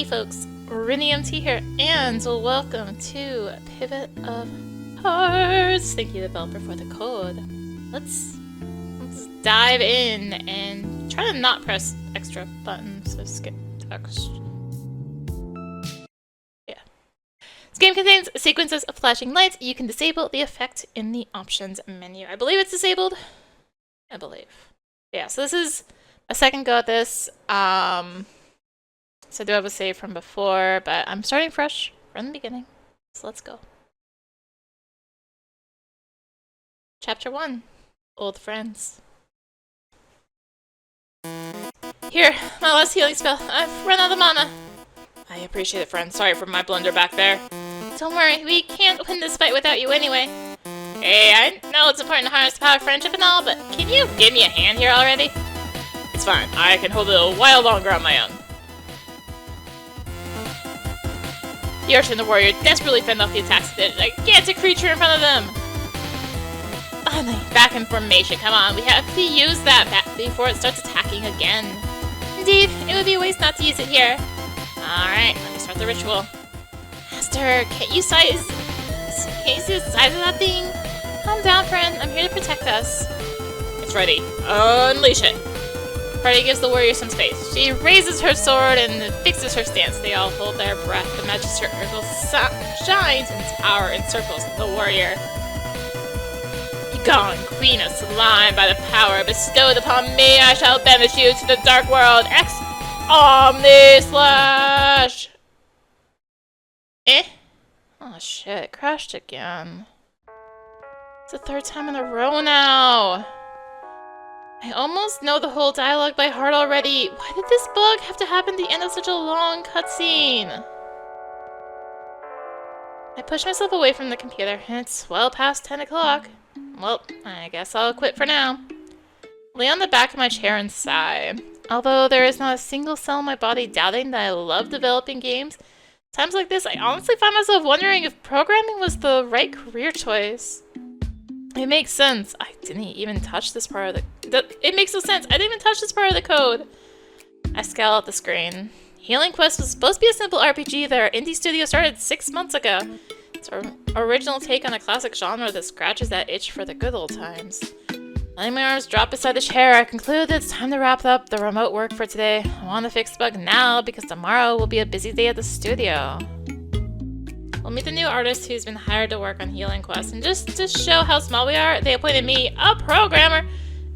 Hey folks, rinimt here, and welcome to Pivot of Hearts. Thank you, developer, for the code. Let's dive in and try to not press extra buttons, so skip text. Yeah. This game contains sequences of flashing lights. You can disable the effect in the options menu. I believe it's disabled. I believe. Yeah, so this is a second go at this. So I do have a save from before, but I'm starting fresh from the beginning. So let's go. Chapter 1. Old Friends. Here, my last healing spell. I've run out of mana. I appreciate it, friend. Sorry for my blunder back there. Don't worry, we can't win this fight without you anyway. Hey, I know it's important to harness the power of friendship and all, but can you give me a hand here already? It's fine. I can hold it a while longer on my own. The Archer and the warrior desperately fend off the attacks of the gigantic creature in front of them. Finally, back in formation. Come on, we have to use that before it starts attacking again. Indeed, it would be a waste not to use it here. Alright, let me start the ritual. Master, can't you see the size of that thing? Calm down, friend. I'm here to protect us. It's ready. Unleash it. Party gives the warrior some space. She raises her sword and fixes her stance. They all hold their breath. The magister circle shines and tower encircles the warrior. Begone, queen of slime, by the power bestowed upon me, I shall banish you to the dark world. Omni slash. Oh shit! It crashed again. It's the third time in a row now. I almost know the whole dialogue by heart already. Why did this bug have to happen at the end of such a long cutscene? I pushed myself away from the computer, and it's well past 10 o'clock. Well, I guess I'll quit for now. Lay on the back of my chair and sigh. Although there is not a single cell in my body doubting that I love developing games, times like this I honestly find myself wondering if programming was the right career choice. It makes sense. I didn't even touch this part of it makes no sense. I didn't even touch this part of the code. I scowl at the screen. Healing Quest was supposed to be a simple RPG that our indie studio started 6 months ago. It's our original take on a classic genre that scratches that itch for the good old times. Letting my arms drop beside the chair, I conclude that it's time to wrap up the remote work for today. I want to fix the bug now because tomorrow will be a busy day at the studio. We'll meet the new artist who's been hired to work on Healing Quest, and just to show how small we are, they appointed me, a programmer,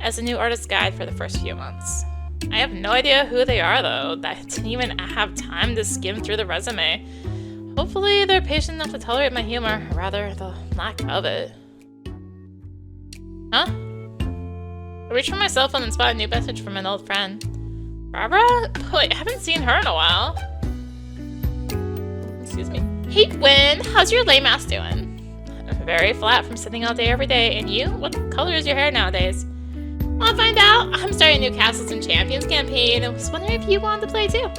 as the new artist guide for the first few months. I have no idea who they are, though. I didn't even have time to skim through the resume. Hopefully they're patient enough to tolerate my humor, or rather, the lack of it. Huh? I reached for my cell phone and spotted a new message from an old friend. Barbara? Wait, I haven't seen her in a while. Excuse me. Hey Gwen, how's your lame ass doing? Very flat from sitting all day every day. And you? What color is your hair nowadays? Want to find out? I'm starting a new Castles and Champions campaign and was wondering if you wanted to play too.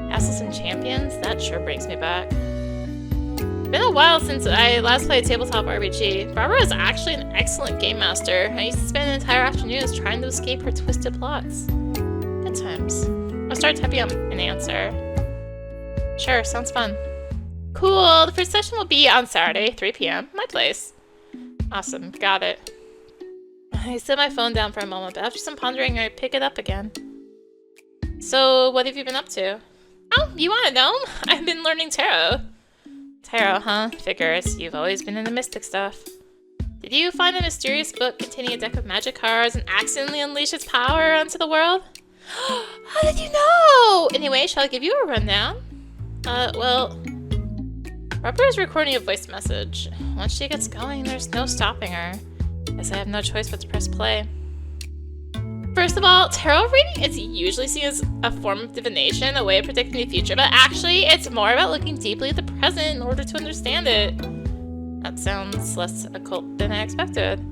Castles and Champions? That sure brings me back. Been a while since I last played a tabletop RPG. Barbara is actually an excellent game master. I used to spend entire afternoons trying to escape her twisted plots. Good times. I'll start typing up an answer. Sure, sounds fun. Cool, the first session will be on Saturday, 3 p.m., my place. Awesome, got it. I set my phone down for a moment, but after some pondering, I pick it up again. So, what have you been up to? Oh, you want to know? I've been learning tarot. Tarot, huh? Figures. You've always been into mystic stuff. Did you find a mysterious book containing a deck of magic cards and accidentally unleash its power onto the world? How did you know? Anyway, shall I give you a rundown? Well... Barbara is recording a voice message. Once she gets going, there's no stopping her. Guess I have no choice but to press play. First of all, tarot reading is usually seen as a form of divination, a way of predicting the future, but actually it's more about looking deeply at the present in order to understand it. That sounds less occult than I expected.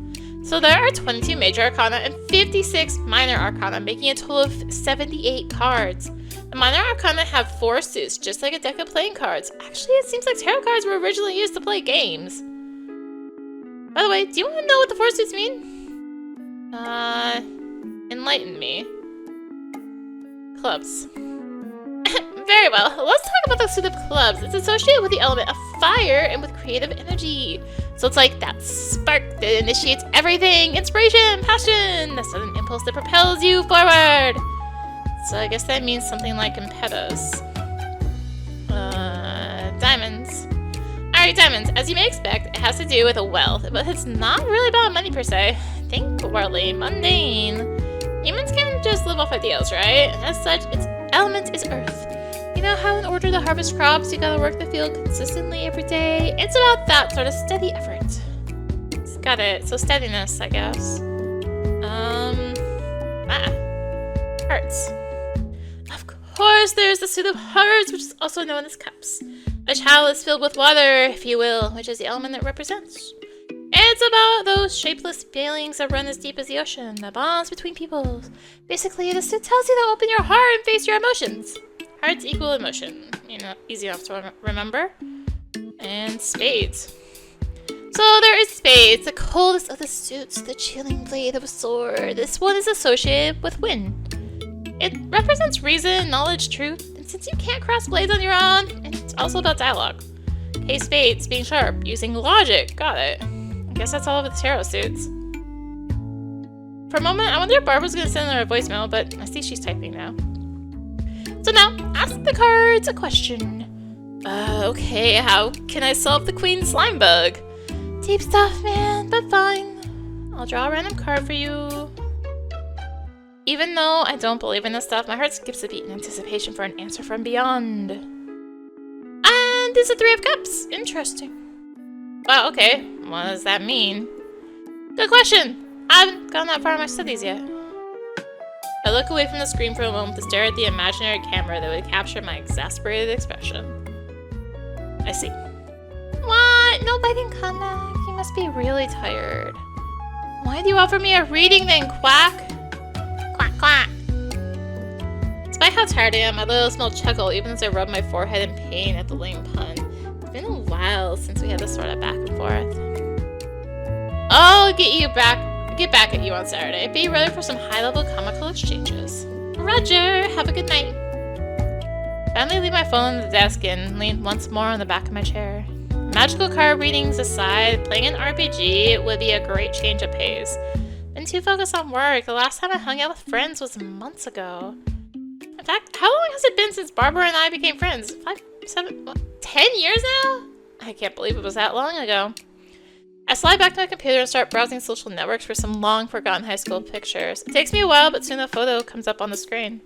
So there are 22 major arcana and 56 minor arcana, making a total of 78 cards. The minor arcana have 4 suits, just like a deck of playing cards. Actually, it seems like tarot cards were originally used to play games. By the way, do you want to know what the 4 suits mean? Enlighten me. Clubs. Very Very well. Let's talk about the suit of clubs. It's associated with the element of fire and with creative energy. So it's like that spark that initiates everything. Inspiration, passion, the sudden impulse that propels you forward. So I guess that means something like impetus. Diamonds. Alright, diamonds. As you may expect, it has to do with wealth, but it's not really about money per se. Think worldly, mundane. Humans can't just live off ideals, right? As such, its element is earth. You know how in order to harvest crops, you gotta work the field consistently every day? It's about that sort of steady effort. Got it. So steadiness, I guess. Hearts. Of course, there's the suit of hearts, which is also known as cups. A chalice filled with water, if you will, which is the element it represents. It's about those shapeless feelings that run as deep as the ocean, the bonds between peoples. Basically, the suit tells you to open your heart and face your emotions. Hearts equal emotion. You know, easy enough to remember. And spades. So there is spades, the coldest of the suits, the chilling blade of a sword. This one is associated with wind. It represents reason, knowledge, truth, and since you can't cross blades on your own, it's also about dialogue. Okay, spades, being sharp, using logic. Got it. I guess that's all of the tarot suits. For a moment, I wonder if Barbara's gonna send her a voicemail, but I see she's typing now. So now, ask the cards a question. Okay, how can I solve the Queen Slime Bug? Deep stuff, man, but fine. I'll draw a random card for you. Even though I don't believe in this stuff, my heart skips a beat in anticipation for an answer from beyond. And it's a Three of Cups. Interesting. Wow, okay. What does that mean? Good question. I haven't gone that far in my studies yet. I look away from the screen for a moment to stare at the imaginary camera that would capture my exasperated expression. I see. What? No biting comeback? You must be really tired. Why do you offer me a reading then, quack? Quack, quack. Despite how tired I am, I let a small chuckle even as I rub my forehead in pain at the lame pun. It's been a while since we had this sort of back and forth. I'll get back at you on Saturday. Be ready for some high-level comical exchanges. Roger, have a good night. Finally leave my phone on the desk and lean once more on the back of my chair. Magical card readings aside, playing an RPG would be a great change of pace. Been too focused on work. The last time I hung out with friends was months ago. In fact, how long has it been since Barbara and I became friends? 5, 7, 10 years now? I can't believe it was that long ago. I slide back to my computer and start browsing social networks for some long-forgotten high school pictures. It takes me a while, but soon a photo comes up on the screen.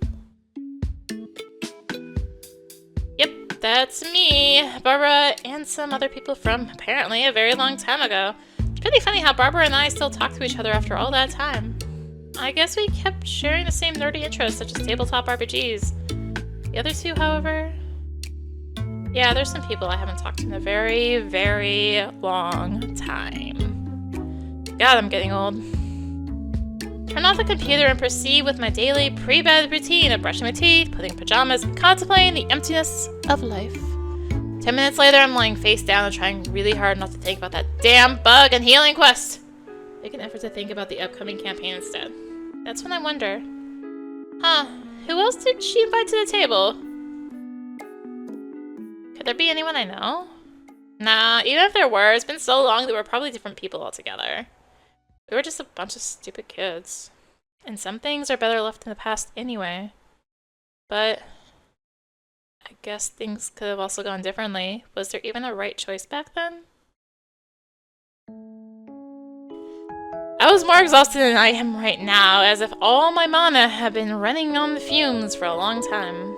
Yep, that's me, Barbara, and some other people from, apparently, a very long time ago. It's pretty funny how Barbara and I still talk to each other after all that time. I guess we kept sharing the same nerdy interests, such as tabletop RPGs. The other two, however... Yeah, there's some people I haven't talked to in a very, very long time. God, I'm getting old. Turn off the computer and proceed with my daily pre-bed routine of brushing my teeth, putting on pajamas, and contemplating the emptiness of life. 10 minutes later, I'm lying face down and trying really hard not to think about that damn bug and healing quest. Make an effort to think about the upcoming campaign instead. That's when I wonder, who else did she invite to the table? Could there be anyone I know? Nah, even if there were, it's been so long that we're probably different people altogether. We were just a bunch of stupid kids. And some things are better left in the past anyway. But I guess things could have also gone differently. Was there even a right choice back then? I was more exhausted than I am right now, as if all my mana had been running on the fumes for a long time.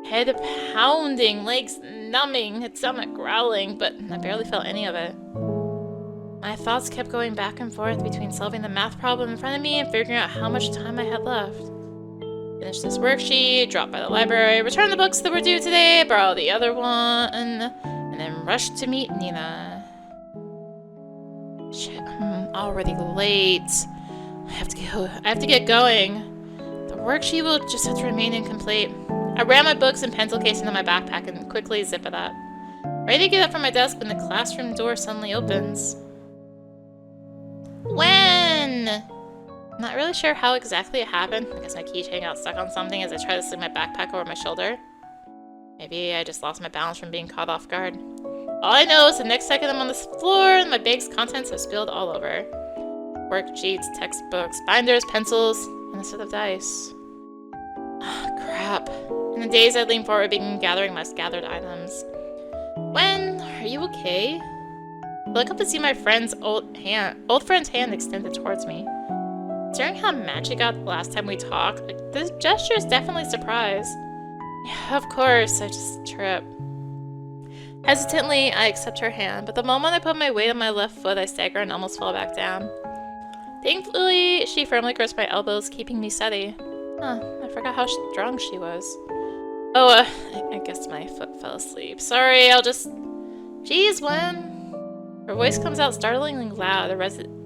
Head pounding, legs numbing, stomach growling, but I barely felt any of it. My thoughts kept going back and forth between solving the math problem in front of me and figuring out how much time I had left. Finish this worksheet, drop by the library, return the books that were due today, borrow the other one, and then rush to meet Nina. Shit, I'm already late. I have to get going. The worksheet will just have to remain incomplete. I ran my books and pencil case into my backpack and quickly zip it up. Ready to get up from my desk when the classroom door suddenly opens. When? I'm not really sure how exactly it happened. I guess my keychain got stuck on something as I tried to sling my backpack over my shoulder. Maybe I just lost my balance from being caught off guard. All I know is the next second I'm on the floor and my bag's contents have spilled all over. Worksheets, textbooks, binders, pencils, and a set of dice. Crap. In the days I leaned forward, began gathering my scattered items. Gwen, are you okay? I look up to see my friend's old friend's hand extended towards me. Considering how mad she got the last time we talked, this gesture is definitely a surprise. Yeah, of course, I just tripped. Hesitantly, I accept her hand, but the moment I put my weight on my left foot, I stagger and almost fall back down. Thankfully, she firmly gripped my elbows, keeping me steady. I forgot how strong she was. Oh, I guess my foot fell asleep. Sorry, I'll just... Jeez, Gwen. Her voice comes out startlingly loud,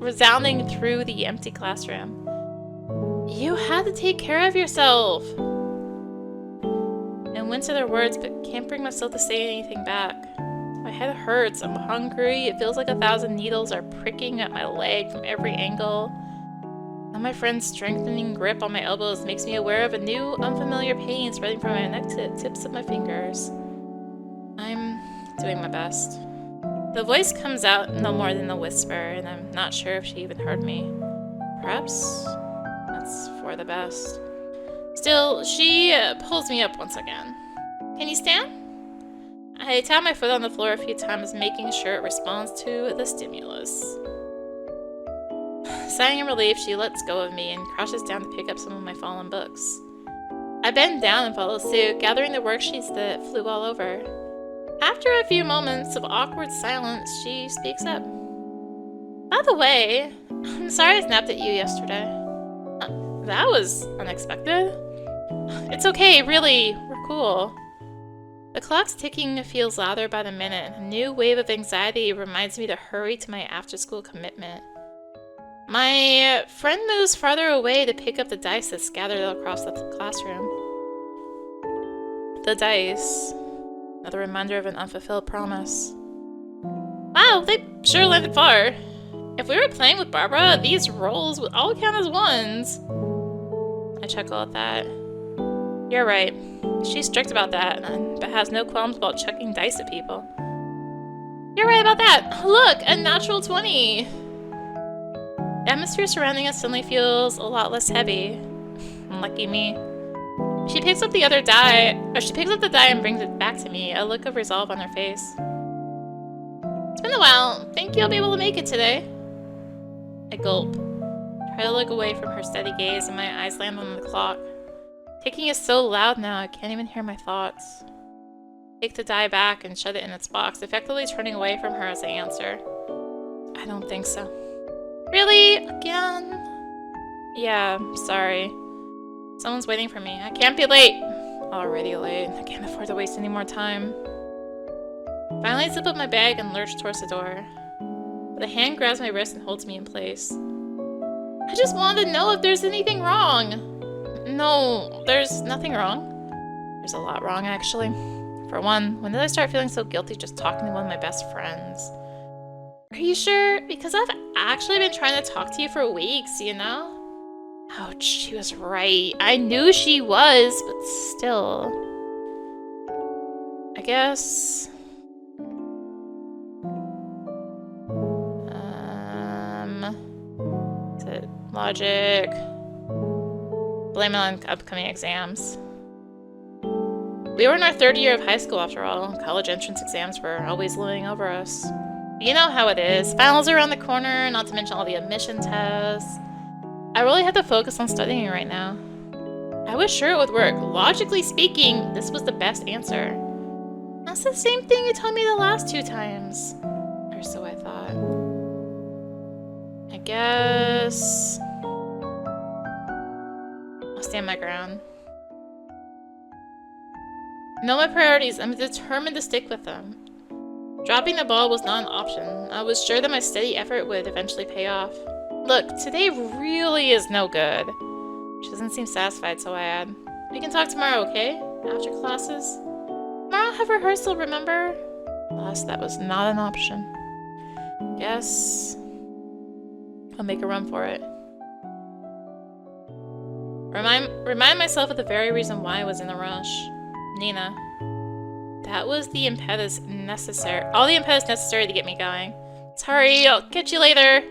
resounding through the empty classroom. You had to take care of yourself. And went to their words, but can't bring myself to say anything back. My head hurts, I'm hungry, it feels like 1,000 needles are pricking at my leg from every angle. Now my friend's strengthening grip on my elbows makes me aware of a new, unfamiliar pain spreading from my neck to the tips of my fingers. I'm doing my best. The voice comes out no more than a whisper, and I'm not sure if she even heard me. Perhaps that's for the best. Still, she pulls me up once again. Can you stand? I tap my foot on the floor a few times, making sure it responds to the stimulus. Sighing in relief, she lets go of me and crouches down to pick up some of my fallen books. I bend down and follow suit, gathering the worksheets that flew all over. After a few moments of awkward silence, she speaks up. By the way, I'm sorry I snapped at you yesterday. That was unexpected. It's okay, really, we're cool. The clock's ticking feels louder by the minute, and a new wave of anxiety reminds me to hurry to my after-school commitment. My friend moves farther away to pick up the dice that's scattered across the classroom. The dice. Another reminder of an unfulfilled promise. Wow, they sure landed far. If we were playing with Barbara, these rolls would all count as ones. I chuckle at that. You're right. She's strict about that, but has no qualms about chucking dice at people. You're right about that. Look, a natural 20. The atmosphere surrounding us suddenly feels a lot less heavy. Lucky me. She picks up the die and brings it back to me, a look of resolve on her face. It's been a while. Think you'll be able to make it today? I gulp. Try to look away from her steady gaze, and my eyes land on the clock. Ticking is so loud now, I can't even hear my thoughts. Take the die back and shut it in its box, effectively turning away from her as I answer. I don't think so. Really? Again? Yeah, sorry. Someone's waiting for me. I can't be late. Already late. I can't afford to waste any more time. Finally, I zip up my bag and lurch towards the door. But a hand grabs my wrist and holds me in place. I just wanted to know if there's anything wrong. No, there's nothing wrong. There's a lot wrong, actually. For one, when did I start feeling so guilty just talking to one of my best friends? Are you sure? Because I've actually been trying to talk to you for weeks, you know? Ouch, she was right. I knew she was, but still. I guess... Is it logic? Blame it on upcoming exams. We were in our 3rd year of high school after all. College entrance exams were always looming over us. You know how it is. Finals are around the corner, not to mention all the admission tests. I really have to focus on studying right now. I was sure it would work. Logically speaking, this was the best answer. That's the same thing you told me the last 2 times. Or so I thought. I guess... I'll stand my ground. I know my priorities. I'm determined to stick with them. Dropping the ball was not an option. I was sure that my steady effort would eventually pay off. Look, today really is no good. She doesn't seem satisfied, so I add. We can talk tomorrow, okay? After classes? Tomorrow I have rehearsal, remember? Alas, that was not an option. Guess... I'll make a run for it. Remind myself of the very reason why I was in a rush. Nina. That was the impetus necessary. All the impetus necessary to get me going. Sorry, I'll catch you later.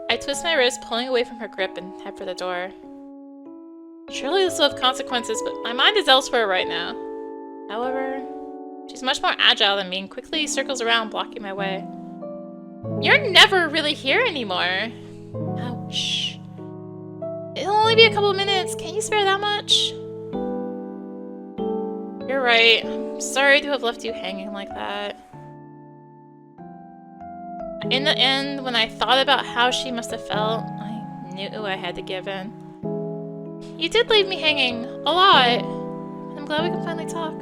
I twist my wrist, pulling away from her grip, and head for the door. Surely this will have consequences, but my mind is elsewhere right now. However, she's much more agile than me and quickly circles around, blocking my way. You're never really here anymore. Ouch. It'll only be a couple of minutes. Can't you spare that much? You're right. I'm sorry to have left you hanging like that. In the end, when I thought about how she must have felt, I knew I had to give in. You did leave me hanging. A lot. I'm glad we can finally talk.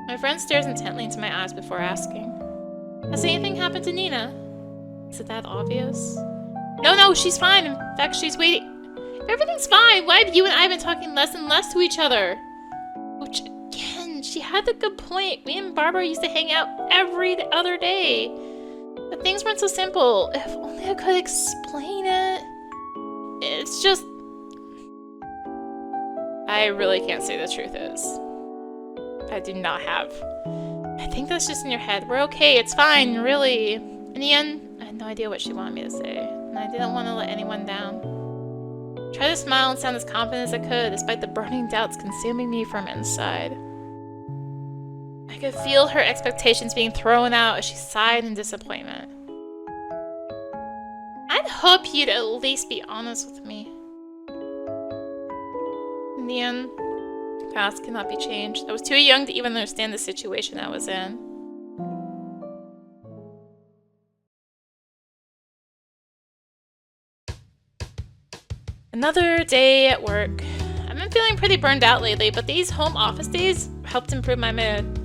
My friend stares intently into my eyes before asking, has anything happened to Nina? Is it that obvious? No, she's fine. In fact, she's waiting. If everything's fine, why have you and I been talking less and less to each other? Which, again, she had a good point. Me and Barbara used to hang out every other day. But things weren't so simple. If only I could explain it. It's just... I really can't say the truth is. I do not have. I think that's just in your head. We're okay, it's fine, really. In the end, I had no idea what she wanted me to say, and I didn't want to let anyone down. I tried to smile and sound as confident as I could, despite the burning doubts consuming me from inside. I could feel her expectations being thrown out as she sighed in disappointment. I'd hope you'd at least be honest with me. In the end, the past cannot be changed. I was too young to even understand the situation I was in. Another day at work. I've been feeling pretty burned out lately, but these home office days helped improve my mood.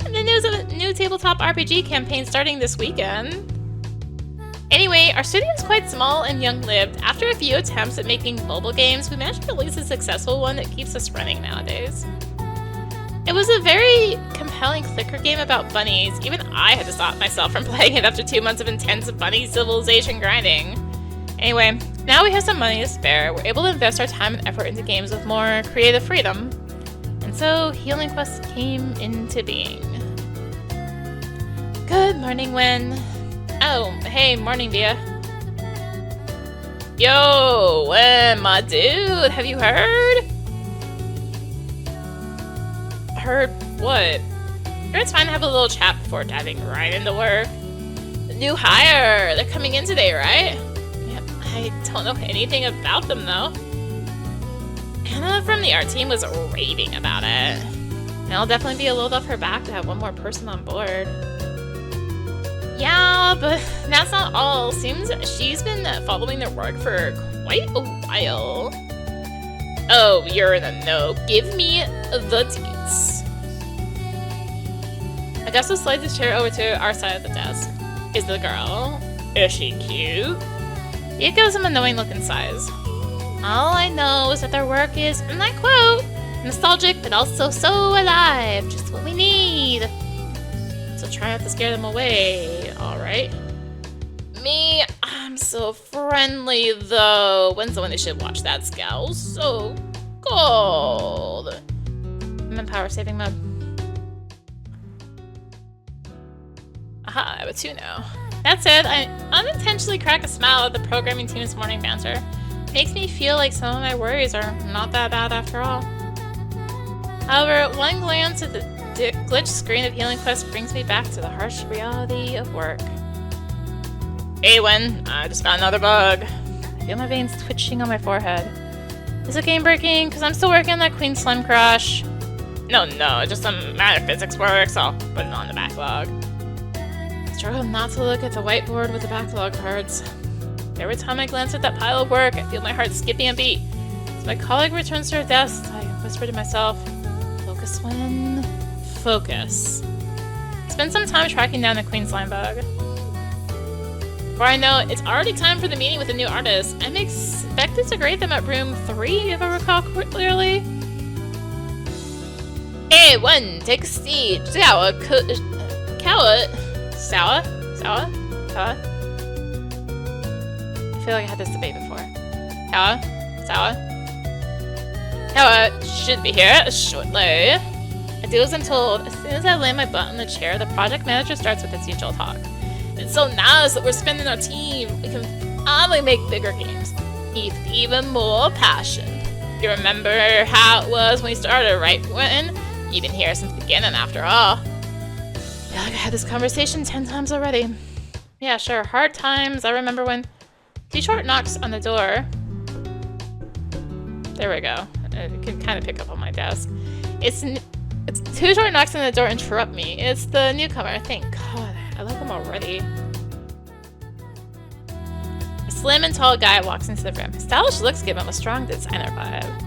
The news of a new tabletop RPG campaign starting this weekend. Anyway, our studio is quite small and young-lived. After a few attempts at making mobile games, we managed to release a successful one that keeps us running nowadays. It was a very compelling clicker game about bunnies. Even I had to stop myself from playing it after 2 months of intense bunny civilization grinding. Anyway, now we have some money to spare. We're able to invest our time and effort into games with more creative freedom. And so, Healing Quest came into being. Good morning, Wen. Oh, hey, morning, Via. Yo, Wen, my dude, have you heard? Heard what? Sure, it's fine to have a little chat before diving right into work. The new hire, they're coming in today, right? Yep, I don't know anything about them, though. Anna from the art team was raving about it. And it'll definitely be a load off her back to have one more person on board. Yeah, but that's not all. Seems she's been following their work for quite a while. Oh, you're in the know. Give me the deets. Augusta slides his chair over to our side of the desk. Is the girl? Is she cute? It gives him a knowing look and sighs. All I know is that their work is, and I quote, nostalgic but also so alive. Just what we need. So try not to scare them away, alright? Me, I'm so friendly though. When's the one they should watch that scowl? So cold. I'm in power saving mode. Aha, I have a 2 now. That said, I unintentionally crack a smile at the programming team's morning banter. Makes me feel like some of my worries are not that bad after all. However, one glance at the glitched screen of Healing Quest brings me back to the harsh reality of work. Hey, Wen, I just found another bug. I feel my veins twitching on my forehead. Is it game breaking? Because I'm still working on that Queen Slime Crush. No, just some matter physics work, so I'll put it on the backlog. I struggle not to look at the whiteboard with the backlog cards. Every time I glance at that pile of work, I feel my heart skipping a beat. As my colleague returns to her desk, I whisper to myself, focus, Wen. Focus. Spend some time tracking down the Queen Slime bug. Before I know it, it's already time for the meeting with the new artist. I'm expected to grade them at room 3, if I recall clearly. Hey, Wen, take a seat. Caua. I feel like I had this debate before. Caua? Caua? Caua should be here shortly. I do as I'm told. As soon as I land my butt on the chair, the project manager starts with its usual talk. It's so nice that we're spending our team. We can finally make bigger games. With even more passion. You remember how it was when we started, right, Quentin? You've been here since the beginning, after all. I feel like I had this conversation 10 times already. Yeah, sure. Hard times. I remember when Too Short knocks on the door. There we go. I can kind of pick up on my desk. It's Too Short knocks on the door and interrupt me. It's the newcomer. Thank God. I like him already. A slim and tall guy walks into the room. His stylish looks give him a strong designer vibe.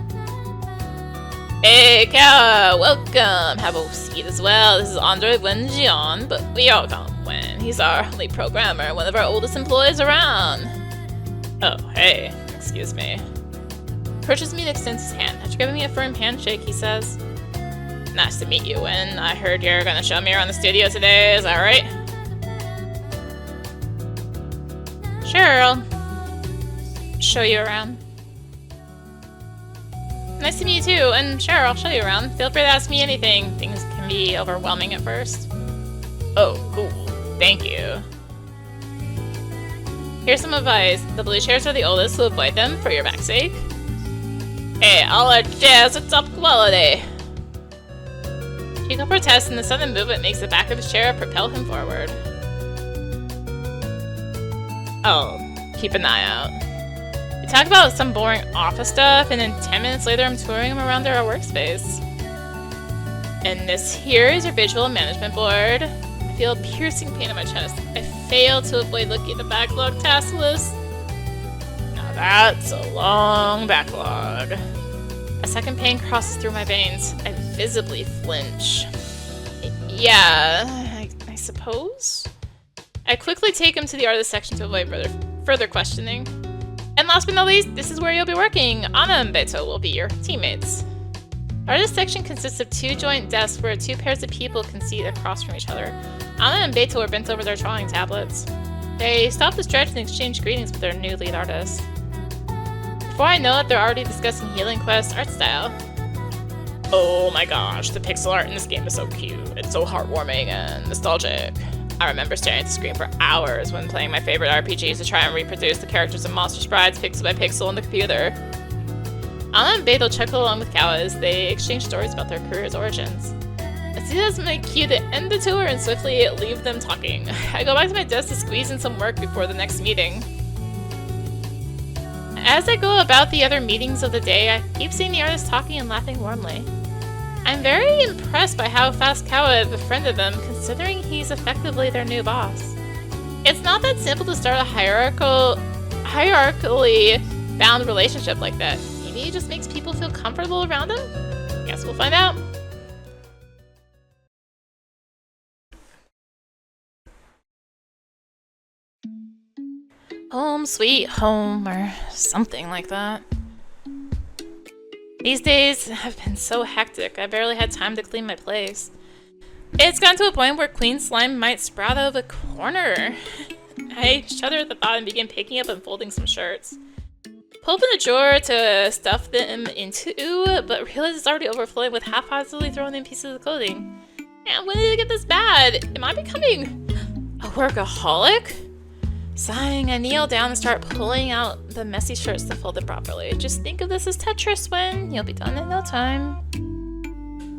Hey, Caua! Welcome! Have a seat as well. This is Andre Wenjian, but we all call him Wen. He's our lead programmer, one of our oldest employees around. Oh, hey. Excuse me. Approaches me and extends his hand. After giving me a firm handshake, he says, Nice to meet you, Wen. I heard you're gonna show me around the studio today, is that right? Sure, I'll show you around. Nice to meet you too, and sure, I'll show you around. Feel free to ask me anything. Things can be overwhelming at first. Oh, cool. Thank you. Here's some advice. The blue chairs are the oldest, so avoid them for your back's sake. Hey, all our chairs are top quality. Chico protests, and the sudden movement makes the back of his chair propel him forward. I'll keep an eye out. We talk about some boring office stuff, and then 10 minutes later I'm touring him around their workspace. And this here is your visual management board. I feel a piercing pain in my chest. I fail to avoid looking at the backlog task list. Now that's a long backlog. A second pain crosses through my veins. I visibly flinch. Yeah, I suppose? I quickly take him to the artist section to avoid further questioning. And last but not least, this is where you'll be working. Anna and Beto will be your teammates. The artist section consists of 2 joint desks where 2 pairs of people can seat across from each other. Anna and Beto are bent over their drawing tablets. They stop to stretch and exchange greetings with their new lead artist. Before I know it, they're already discussing Healing Quest art style. Oh my gosh, the pixel art in this game is so cute. It's so heartwarming and nostalgic. I remember staring at the screen for hours when playing my favorite RPGs to try and reproduce the characters and monster sprites pixel by pixel on the computer. Anna and Beto chuckle along with Caua as they exchange stories about their career's origins. I see that as my cue to end the tour and swiftly leave them talking. I go back to my desk to squeeze in some work before the next meeting. As I go about the other meetings of the day, I keep seeing the artists talking and laughing warmly. I'm very impressed by how fast Caua befriended them, considering he's effectively their new boss. It's not that simple to start a hierarchically bound relationship like that. Maybe it just makes people feel comfortable around him? Guess we'll find out. Home sweet home, or something like that. These days have been so hectic, I barely had time to clean my place. It's gotten to a point where Queen Slime might sprout out of a corner. I shudder at the thought and begin picking up and folding some shirts. Pull open a drawer to stuff them into, but realize it's already overflowing with haphazardly thrown in pieces of clothing. And when did it get this bad? Am I becoming a workaholic? Sighing, I kneel down and start pulling out the messy shirts to fold it properly. Just think of this as Tetris, Wen. You'll be done in no time.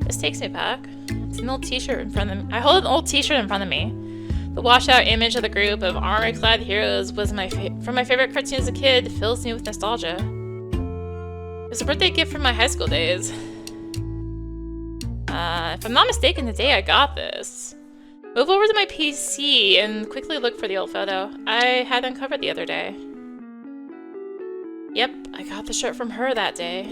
This takes me back. It's an old t-shirt in front of me. I hold an old t-shirt in front of me. The washed-out image of the group of armor-clad heroes was from my favorite cartoon as a kid. It fills me with nostalgia. It was a birthday gift from my high school days. If I'm not mistaken, the day I got this. Move over to my PC and quickly look for the old photo I had uncovered the other day. Yep, I got the shirt from her that day.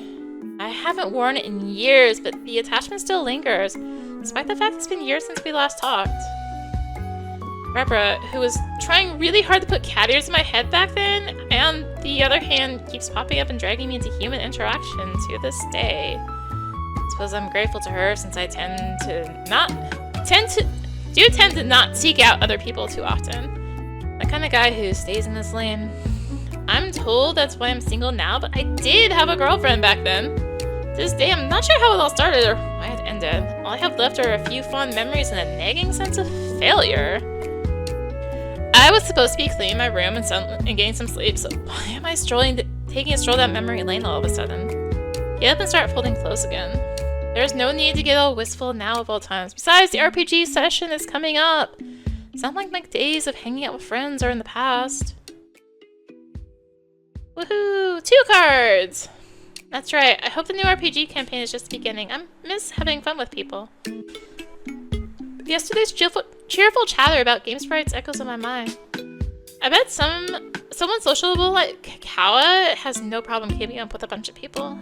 I haven't worn it in years, but the attachment still lingers, despite the fact it's been years since we last talked. Rebra, who was trying really hard to put cat ears in my head back then, and on the other hand keeps popping up and dragging me into human interaction to this day. I suppose I'm grateful to her since I tend to not seek out other people too often. The kind of guy who stays in his lane. I'm told that's why I'm single now, but I did have a girlfriend back then. To this day, I'm not sure how it all started or why it ended. All I have left are a few fond memories and a nagging sense of failure. I was supposed to be cleaning my room and getting some sleep, so why am I taking a stroll down memory lane all of a sudden? Get up and start folding clothes again. There's no need to get all wistful now of all times. Besides, the RPG session is coming up. Sound like my days of hanging out with friends are in the past. Woohoo! 2 cards! That's right. I hope the new RPG campaign is just beginning. I miss having fun with people. Yesterday's cheerful chatter about game sprites echoes in my mind. I bet someone sociable like Caua has no problem keeping up with a bunch of people.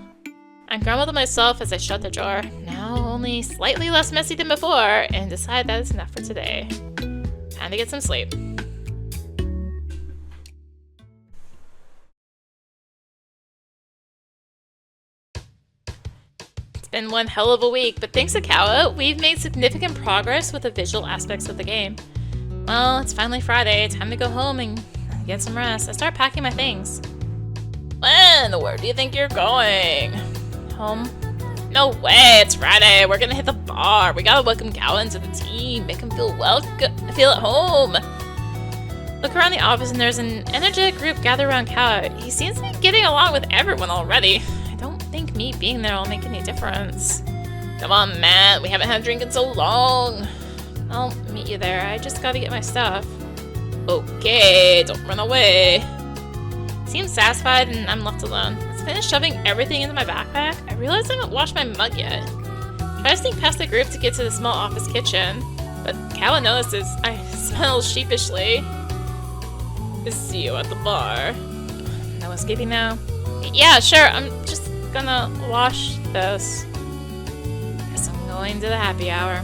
I grumbled to myself as I shut the drawer, now only slightly less messy than before, and decide that is enough for today. Time to get some sleep. It's been one hell of a week, but thanks to Caua, we've made significant progress with the visual aspects of the game. Well, it's finally Friday, time to go home and get some rest. I start packing my things. When? Where do you think you're going? Home? No way, it's Friday. We're gonna hit the bar. We gotta welcome Caua into the team, make him feel feel at home. Look around the office and there's an energetic group gathered around Caua. He seems to be getting along with everyone already. I don't think me being there will make any difference. Come on, Matt. We haven't had a drink in so long. I'll meet you there. I just gotta get my stuff. Okay, don't run away. Seems satisfied and I'm left alone. Let's finish shoving everything into my backpack. I realize I haven't washed my mug yet. Try to sneak past the group to get to the small office kitchen, but Caua notices. I smell sheepishly. See you at the bar. No escaping now? Yeah, sure. I'm just gonna wash this. Guess I'm going to the happy hour.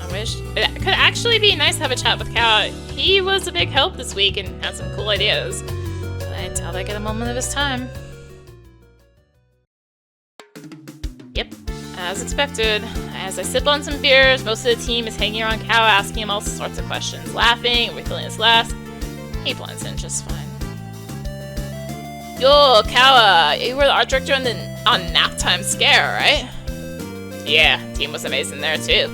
I wish it could actually be nice to have a chat with Caua. He was a big help this week and had some cool ideas. But I doubt I get a moment of his time. Yep, as expected. As I sip on some beers, most of the team is hanging around Caua, asking him all sorts of questions, laughing, refilling his glass. He blends in just fine. Yo, Caua, you were the art director on Nap Time Scare, right? Yeah, team was amazing there too.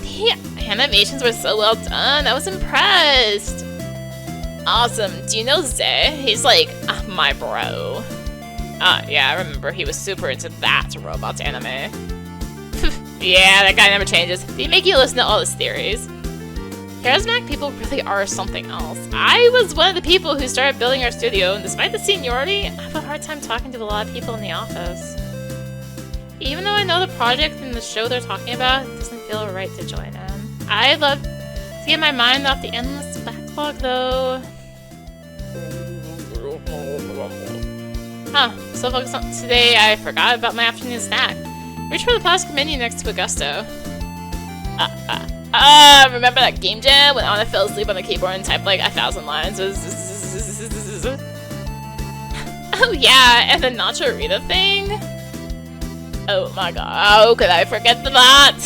The animations were so well done. I was impressed. Awesome. Do you know Zay? He's like my bro. Yeah, I remember he was super into that robots anime. Yeah, that guy never changes. They make you listen to all his theories. Charismatic people really are something else. I was one of the people who started building our studio, and despite the seniority, I have a hard time talking to a lot of people in the office. Even though I know the project and the show they're talking about, it doesn't feel right to join in. I'd love to get my mind off the endless backlog, though. So focused on today, I forgot about my afternoon snack. Reach for the plastic menu next to Augusto. Remember that game jam when Anna fell asleep on the keyboard and typed like 1,000 lines? Oh yeah, and the Nacho Rita thing? Oh my god, how could I forget that?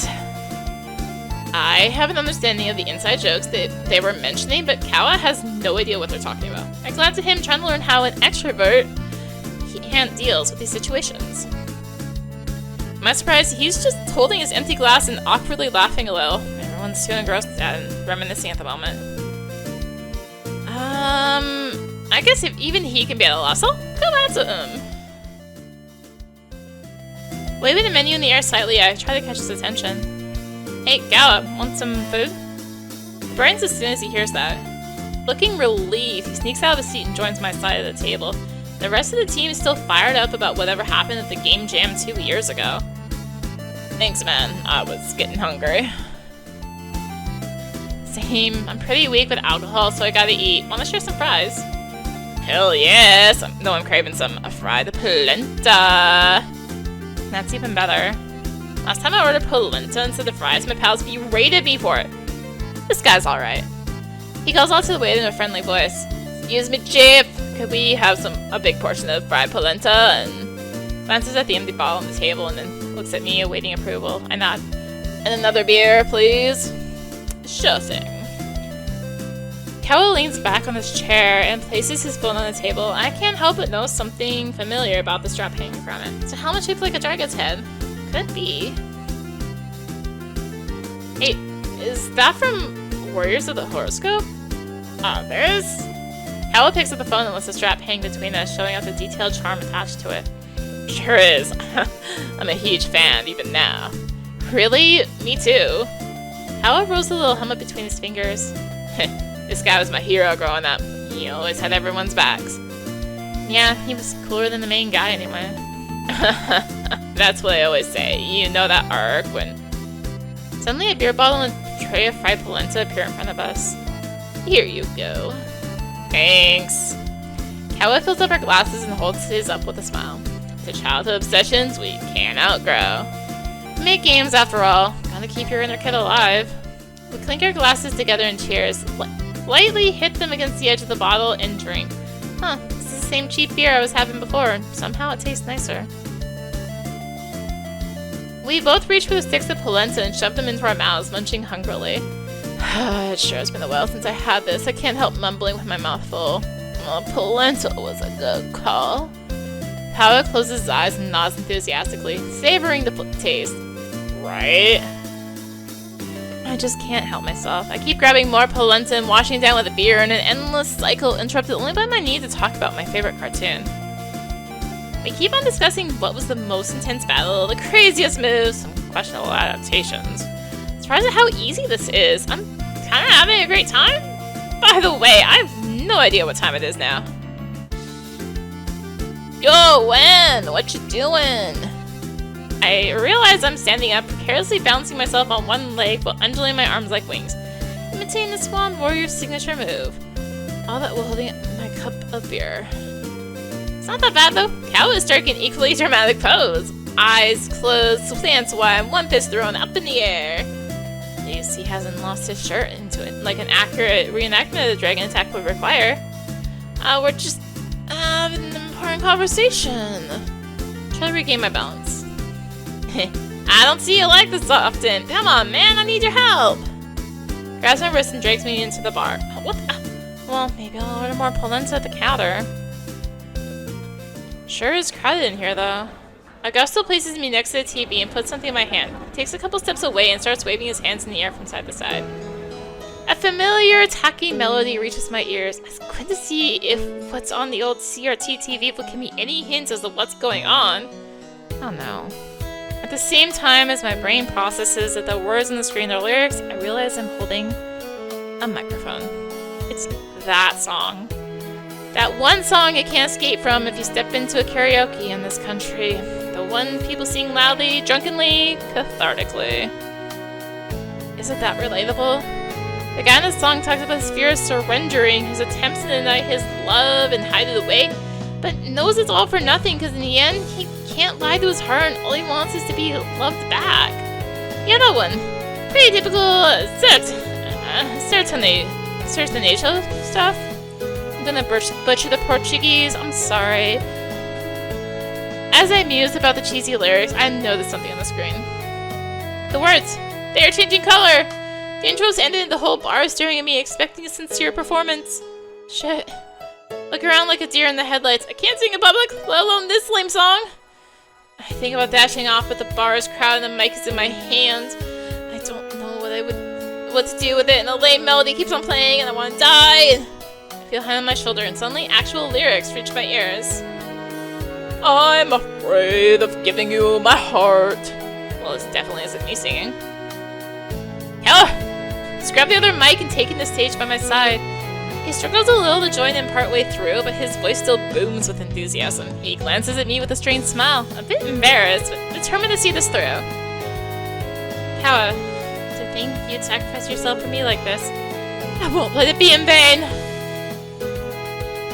I have an understanding of the inside jokes that they were mentioning, but Caua has no idea what they're talking about. I glance at him trying to learn how an extrovert deals with these situations. To my surprise, he's just holding his empty glass and awkwardly laughing a little. Everyone's too engrossed and reminiscing at the moment. I guess if even he can be at a loss, I'll go answer him. Waving the menu in the air slightly, I try to catch his attention. Hey, Caua, want some food? He brightens as soon as he hears that. Looking relieved, he sneaks out of his seat and joins my side of the table. The rest of the team is still fired up about whatever happened at the game jam 2 years ago. Thanks, man. I was getting hungry. Same. I'm pretty weak with alcohol, so I gotta eat. Wanna share some fries? Hell yes! No, I'm craving some fried polenta. That's even better. Last time I ordered polenta instead of fries, my pals berated me for it. This guy's alright. He calls out to the waiter in a friendly voice. Excuse me, Chief. Could we have a big portion of fried polenta? And glances at the empty bottle on the table and then looks at me, awaiting approval. I nod. And another beer, please. Sure thing. Caua leans back on his chair and places his phone on the table. I can't help but notice something familiar about the strap hanging from it. It's a helmet shaped like a dragon's head. Could be. Hey, is that from Warriors of the Horoscope? Oh, there is. Caua picks up the phone and lets the strap hang between us, showing off the detailed charm attached to it. Sure is. I'm a huge fan, even now. Really? Me too. Caua rolls the little helmet between his fingers. This guy was my hero growing up. He always had everyone's backs. Yeah, he was cooler than the main guy anyway. That's what I always say. You know that arc when... Suddenly a beer bottle and a tray of fried polenta appear in front of us. Here you go. Thanks. Caua fills up our glasses and holds his up with a smile. To childhood obsessions we can't outgrow. We make games after all. Gotta keep your inner kid alive. We clink our glasses together and cheers. Lightly hit them against the edge of the bottle and drink. Huh, this is the same cheap beer I was having before. Somehow it tastes nicer. We both reach for the sticks of polenta and shove them into our mouths, munching hungrily. It sure has been a while since I had this. I can't help mumbling with my mouth full. Polenta was a good call. Caua closes his eyes and nods enthusiastically, savoring the taste. Right? I just can't help myself. I keep grabbing more polenta and washing down with a beer in an endless cycle interrupted only by my need to talk about my favorite cartoon. We keep on discussing what was the most intense battle, the craziest moves, some questionable adaptations. Surprised at how easy this is. I'm kind of having a great time. By the way, I have no idea what time it is now. Yo, Wen! What you doing? I realize I'm standing up, precariously balancing myself on one leg while undulating my arms like wings, imitating the Swan Warrior's signature move. All that while holding my cup of beer. It's not that bad though. Caua is striking an equally dramatic pose. Eyes closed, stance wide, one fist thrown up in the air. At least he hasn't lost his shirt into it, like an accurate reenactment of the dragon attack would require. We're just having an important conversation. Try to regain my balance. I don't see you like this often. Come on, man, I need your help. Grabs my wrist and drags me into the bar. What? Well, maybe I'll order more polenta at the counter. Sure is crowded in here, though. Augusto places me next to the TV and puts something in my hand. He takes a couple steps away and starts waving his hands in the air from side to side. A familiar, tacky melody reaches my ears. I was going to see if what's on the old CRT TV would give me any hints as to what's going on. Oh no. At the same time as my brain processes that the words on the screen are lyrics, I realize I'm holding a microphone. It's that song. That one song you can't escape from if you step into a karaoke in this country. The one people sing loudly, drunkenly, cathartically. Is it that relatable? The guy in the song talks about his fear of surrendering, his attempts to deny his love and hide it away, but knows it's all for nothing because in the end, he can't lie to his heart and all he wants is to be loved back. Yeah, that one. Pretty typical sertanejo stuff. I'm gonna butcher the Portuguese, I'm sorry. As I mused about the cheesy lyrics, I noticed something on the screen. The words! They are changing color! The intros ended and the whole bar is staring at me, expecting a sincere performance. Shit. Look around like a deer in the headlights. I can't sing in public, let alone this lame song. I think about dashing off, but the bar is crowded and the mic is in my hands. I don't know what to do with it, and the lame melody keeps on playing, and I want to die. I feel a hand on my shoulder, and suddenly actual lyrics reach my ears. I'm afraid of giving you my heart. Well, this definitely isn't me singing. Just grab the other mic and take in the stage by my side. He struggles a little to join in partway through, but his voice still booms with enthusiasm. He glances at me with a strange smile, a bit embarrassed, but determined to see this through. Caua, to think you'd sacrifice yourself for me like this, I won't let it be in vain.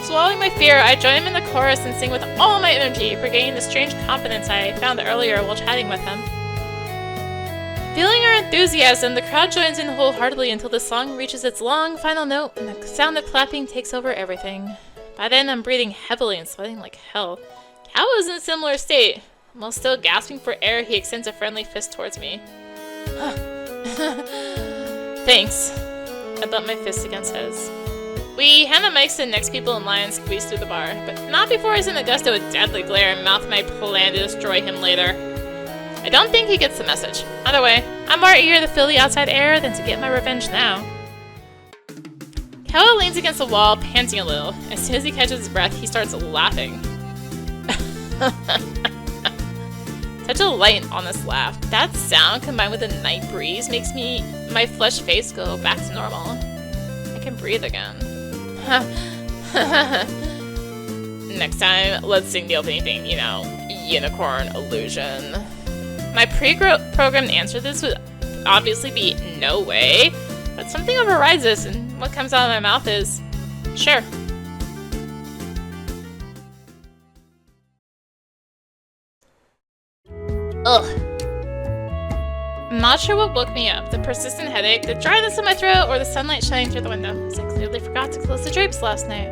Swallowing my fear, I join him in the chorus and sing with all my energy, regaining the strange confidence I found earlier while chatting with him. Feeling our enthusiasm, the crowd joins in wholeheartedly until the song reaches its long final note and the sound of clapping takes over everything. By then, I'm breathing heavily and sweating like hell. Caua is in a similar state. While still gasping for air, he extends a friendly fist towards me. Thanks. I bumped my fist against his. We hand the mics to the next people in line and squeeze through the bar, but not before I send Augusto a deadly glare and mouth my plan to destroy him later. I don't think he gets the message. Either way, I'm more eager to feel the outside air than to get my revenge now. Caua leans against the wall, panting a little. As soon as he catches his breath, he starts laughing. Such a light and honest laugh. That sound combined with the night breeze makes my flushed face go back to normal. I can breathe again. Next time, let's sing the opening theme, you know, unicorn illusion. My pre-programmed answer to this would obviously be no way, but something overrides this, and what comes out of my mouth is, sure. Ugh. I'm not sure what woke me up, the persistent headache, the dryness in my throat, or the sunlight shining through the window, as I clearly forgot to close the drapes last night.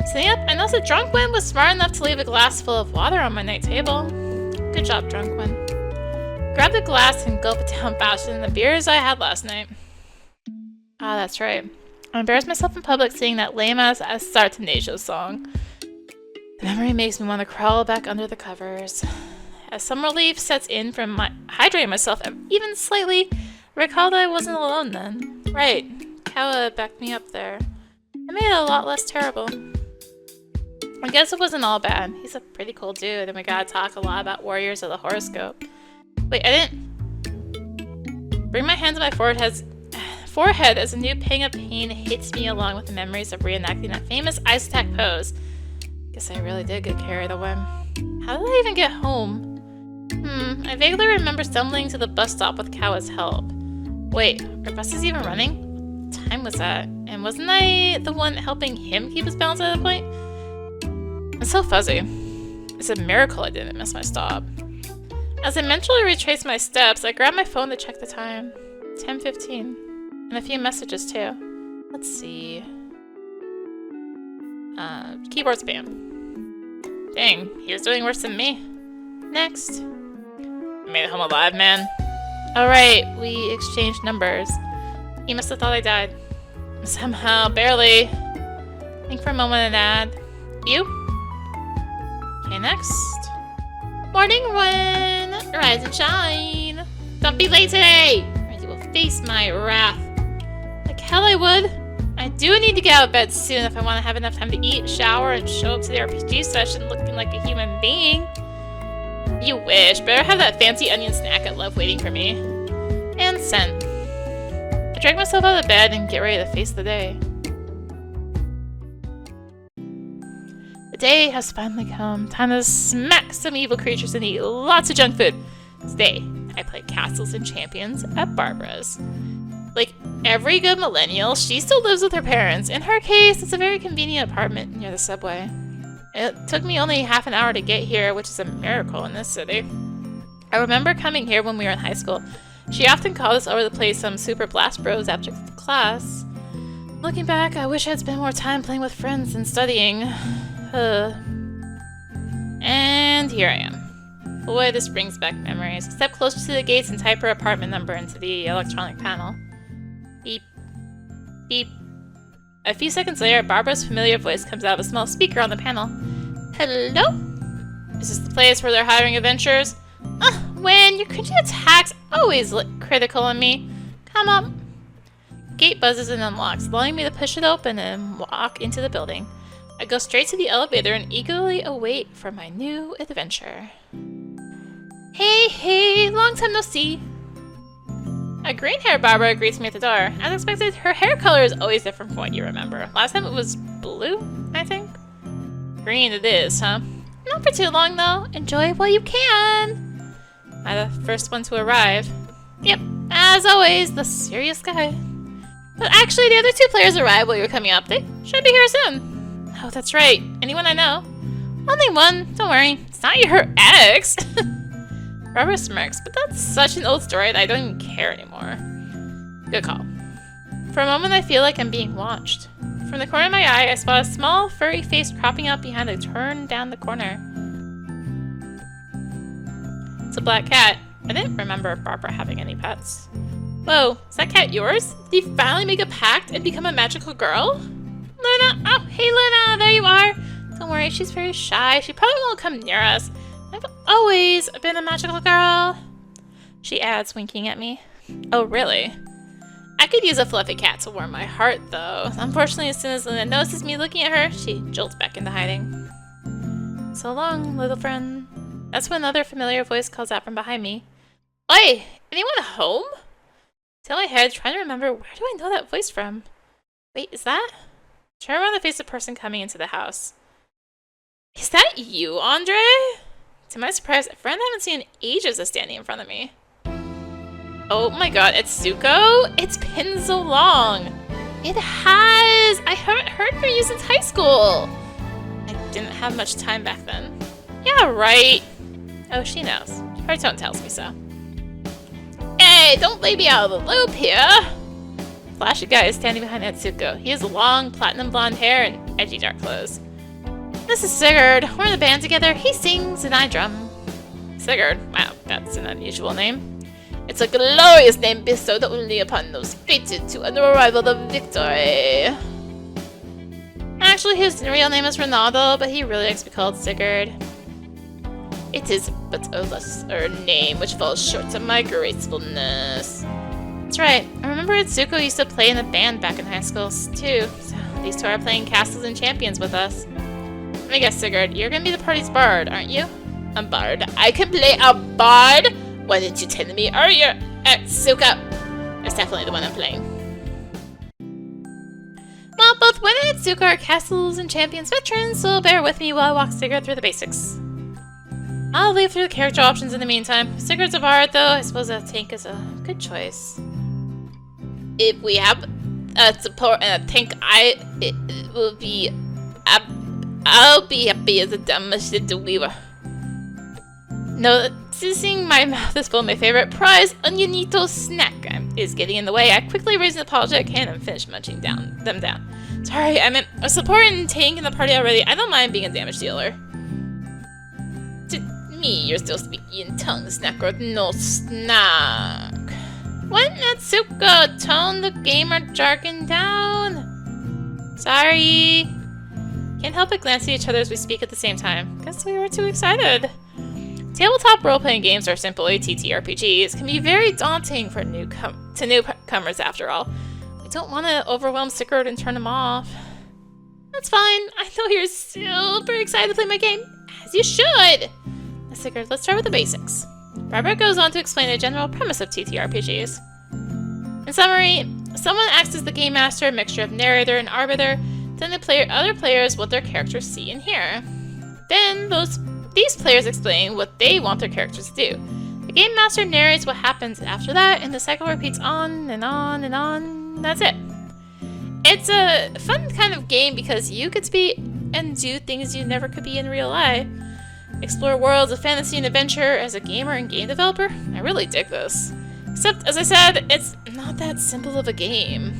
Sitting up, I noticed that Drunk Win was smart enough to leave a glass full of water on my night table. Good job, Drunk Win. Grab the glass and gulp it down faster than the beers I had last night. Ah, that's right. I embarrassed myself in public singing that lame-ass Sartenacio song. The memory makes me want to crawl back under the covers. As some relief sets in from hydrating myself even slightly, I recall that I wasn't alone then. Right, Caua backed me up there. I made it a lot less terrible. I guess it wasn't all bad. He's a pretty cool dude, and we gotta talk a lot about warriors of the horoscope. Wait, I didn't... Bring my hand to my forehead as a new pang of pain hits me along with the memories of reenacting that famous ice attack pose. Guess I really did get carried away. How did I even get home? I vaguely remember stumbling to the bus stop with Caua's help. Wait, are buses even running? What time was that? And wasn't I the one helping him keep his balance at that point? It's so fuzzy. It's a miracle I didn't miss my stop. As I mentally retraced my steps, I grabbed my phone to check the time. 10:15. And a few messages too. Let's see. Keyboard spam. Dang, he was doing worse than me. Next. I made it home alive, man. Alright, we exchanged numbers. He must have thought I died. Somehow, barely. Think for a moment and add. You? Okay, next. Morning, Ren! Rise and shine! Don't be late today! Or you will face my wrath. Like hell I would. I do need to get out of bed soon if I want to have enough time to eat, shower, and show up to the RPG session looking like a human being. You wish. Better have that fancy onion snack I love waiting for me. And sent. I drag myself out of bed and get ready to face the day. The day has finally come. Time to smack some evil creatures and eat lots of junk food. Today, I play Castles and Champions at Barbara's. Like every good millennial, she still lives with her parents. In her case, it's a very convenient apartment near the subway. It took me only half an hour to get here, which is a miracle in this city. I remember coming here when we were in high school. She often called us over to play some Super Blast Bros after class. Looking back, I wish I had spent more time playing with friends and studying. And here I am. Boy, this brings back memories. Step closer to the gates and type her apartment number into the electronic panel. Beep. Beep. A few seconds later, Barbara's familiar voice comes out of a small speaker on the panel. Hello? Is this the place where they're hiring adventurers? When your cringy attacks always look critical on me. Come up. Gate buzzes and unlocks, allowing me to push it open and walk into the building. I go straight to the elevator and eagerly await for my new adventure. Hey, long time no see. A green-haired Barbara greets me at the door. As expected, her hair color is always different from what you remember. Last time it was blue, I think? Green it is, huh? Not for too long, though. Enjoy while you can. I'm the first one to arrive. Yep, as always, the serious guy. But actually, the other two players arrived while you were coming up. They should be here soon. Oh, that's right. Anyone I know? Only one. Don't worry. It's not your ex. Barbara smirks, but that's such an old story that I don't even care anymore. Good call. For a moment, I feel like I'm being watched. From the corner of my eye, I spot a small, furry face cropping up behind a turn down the corner. It's a black cat. I didn't remember Barbara having any pets. Whoa, is that cat yours? Did you finally make a pact and become a magical girl? Luna! Oh, hey Luna! There you are! Don't worry, she's very shy. She probably won't come near us. I've always been a magical girl. She adds, winking at me. Oh, really? I could use a fluffy cat to warm my heart, though. Unfortunately, as soon as Luna notices me looking at her, she jolts back into hiding. So long, little friend. That's when another familiar voice calls out from behind me. Oi! Anyone home? Till my head, trying to remember, where do I know that voice from? Wait, is that? Turn around to face the person coming into the house. Is that you, Andre? To my surprise, a friend I haven't seen in ages is standing in front of me. Oh my god, Etsuko? It's been so long! It has! I haven't heard from you since high school! I didn't have much time back then. Yeah, right! Oh, she knows. Her tone tells me so. Hey, don't lay me out of the loop here! Flashy guy is standing behind Etsuko. He has long, platinum blonde hair and edgy dark clothes. This is Sigurd. We're in the band together. He sings and I drum. Sigurd? Wow, that's an unusual name. It's a glorious name bestowed only upon those fated to unrivaled victory. Actually, his real name is Ronaldo, but he really likes to be called Sigurd. It is but a lesser name which falls short of my gracefulness. That's right. I remember Etsuko used to play in a band back in high school, too. So these two are playing Castles and Champions with us. Let me guess, Sigurd, you're gonna be the party's bard, aren't you? A bard? I can play a bard? Why didn't you tell me earlier, Etsuko? That's definitely the one I'm playing. Well, both Win and Etsuko are Castles and Champions veterans, so bear with me while I walk Sigurd through the basics. I'll leave through the character options in the meantime. Sigurd's a bard, though. I suppose a tank is a good choice. If we have a support and a tank, it will be... I'll be happy as a dumbest little weaver. Noticing my mouth is full of my favorite prize, Onionito snack is getting in the way. I quickly raise an apologetic hand and finish munching them down. Sorry, I meant a support and tank in the party already. I don't mind being a damage dealer. To me, you're still speaking in tongues, snack or no snack. What, Etsuko? Tone the gamer jargon down. Sorry. Can't help but glance at each other as we speak at the same time. Guess we were too excited. Tabletop role-playing games, or simply TTRPGs, can be very daunting for newcomers after all. We don't want to overwhelm Sigurd and turn him off. That's fine. I know you're super excited to play my game, as you should. Now, Sigurd, let's start with the basics. Barbara goes on to explain the general premise of TTRPGs. In summary, someone acts as the game master, a mixture of narrator and arbiter, then other players what their characters see and hear. Then these players explain what they want their characters to do. The game master narrates what happens after that, and the cycle repeats on and on and on. That's it. It's a fun kind of game because you get to be and do things you never could be in real life. Explore worlds of fantasy and adventure as a gamer and game developer. I really dig this. Except, as I said, it's not that simple of a game.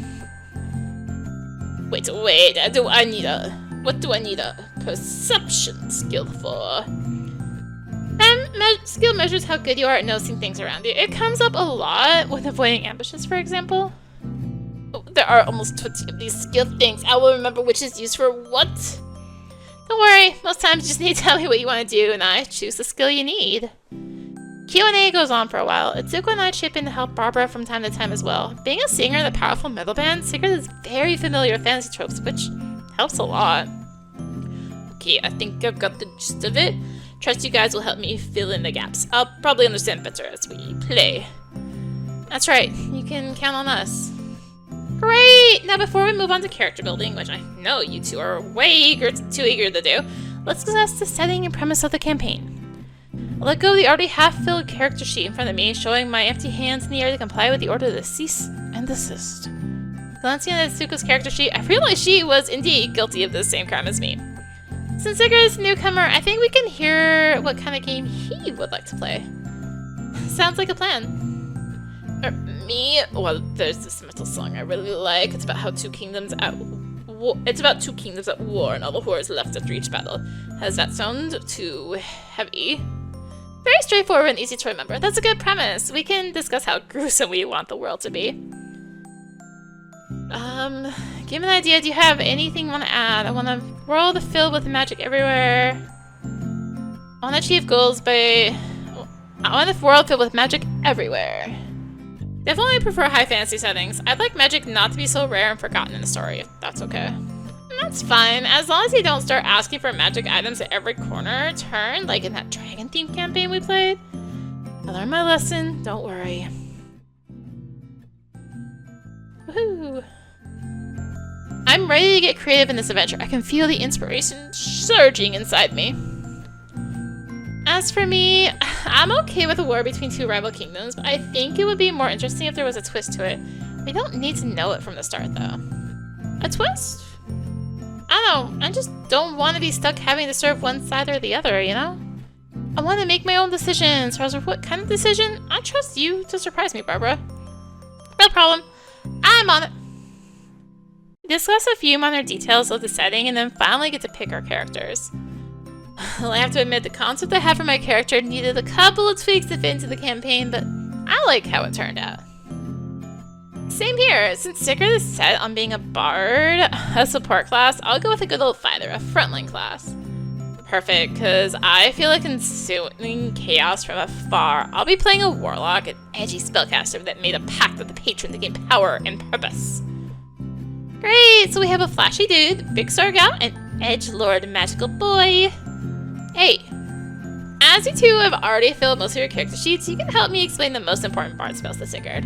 Wait, what do I need a perception skill for? Skill measures how good you are at noticing things around you. It comes up a lot with avoiding ambushes, for example. Oh, there are almost 20 of these skill things. I will remember which is used for what. Don't worry, most times you just need to tell me what you want to do, and I choose the skill you need. Q&A goes on for a while. Etsuko and I chip in to help Barbara from time to time as well. Being a singer in a powerful metal band, Sigurd is very familiar with fantasy tropes, which helps a lot. Okay, I think I've got the gist of it. Trust you guys will help me fill in the gaps. I'll probably understand better as we play. That's right, you can count on us. Great! Now before we move on to character building, which I know you two are too eager to do, let's discuss the setting and premise of the campaign. I'll let go of the already half-filled character sheet in front of me, showing my empty hands in the air to comply with the order to cease and desist. Glancing at Etsuko's character sheet, I realized she was indeed guilty of the same crime as me. Since Sigurd is a newcomer, I think we can hear what kind of game he would like to play. Sounds like a plan. Me? Well, there's this metal song I really like. It's about two kingdoms at war, and all the horrors left after each battle. Does that sound too heavy? Very straightforward and easy to remember. That's a good premise. We can discuss how gruesome we want the world to be. Give me an idea. Do you have anything you want to add? I want a world filled with magic everywhere. I want to achieve goals by... I want a world filled with magic everywhere. Definitely prefer high fantasy settings. I'd like magic not to be so rare and forgotten in the story, if that's okay. That's fine, as long as you don't start asking for magic items at every corner turn, like in that dragon-themed campaign we played. I learned my lesson, don't worry. Woohoo! I'm ready to get creative in this adventure. I can feel the inspiration surging inside me. As for me, I'm okay with a war between two rival kingdoms, but I think it would be more interesting if there was a twist to it. We don't need to know it from the start, though. A twist? I don't know, I just don't want to be stuck having to serve one side or the other, you know? I want to make my own decisions. So what kind of decision? I trust you to surprise me, Barbara. No problem. I'm on it. We discuss a few minor details of the setting and then finally get to pick our characters. Well, I have to admit, the concept I had for my character needed a couple of tweaks to fit into the campaign, but I like how it turned out. Same here. Since Sticker is set on being a bard, a support class, I'll go with a good old fighter, a frontline class. Perfect, because I feel like consuming chaos from afar. I'll be playing a warlock, an edgy spellcaster that made a pact with the patron to gain power and purpose. Great, so we have a flashy dude, big sword out, and edgelord magical boy. Hey, as you two have already filled most of your character sheets, you can help me explain the most important bard spells to Sigurd.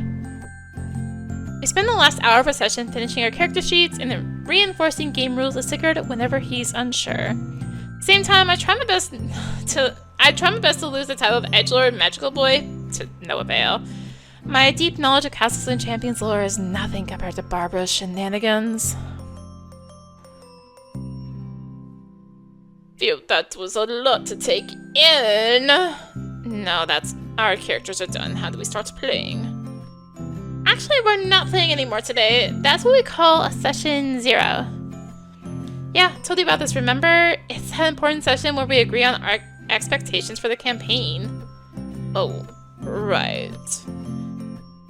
We spend the last hour of our session finishing our character sheets and then reinforcing game rules with Sigurd whenever he's unsure. Same time, I try my best to lose the title of edgelord magical boy to no avail. My deep knowledge of castles and champions lore is nothing compared to Barbara's shenanigans. Phew, that was a lot to take in. No, that's... our characters are done. How do we start playing? Actually, we're not playing anymore today. That's what we call a session 0. Yeah, told you about this, remember? It's an important session where we agree on our expectations for the campaign. Oh, right.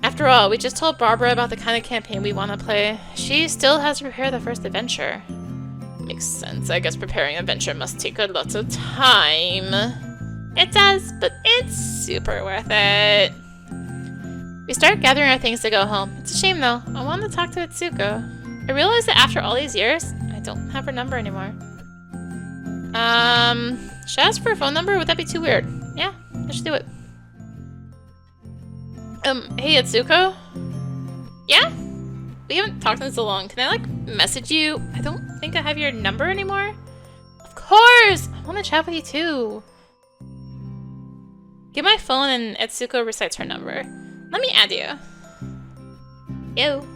After all, we just told Barbara about the kind of campaign we want to play. She still has to prepare the first adventure. Makes sense. I guess preparing an adventure must take a lot of time. It does, but it's super worth it. We start gathering our things to go home. It's a shame though. I want to talk to Etsuko. I realized that after all these years, I don't have her number anymore. Should I ask for a phone number? Would that be too weird? Yeah, I should do it. Hey Etsuko? Yeah? We haven't talked in so long. Can I, like, message you? I don't think I have your number anymore. Of course! I want to chat with you, too. Get my phone and Etsuko recites her number. Let me add you. Yo.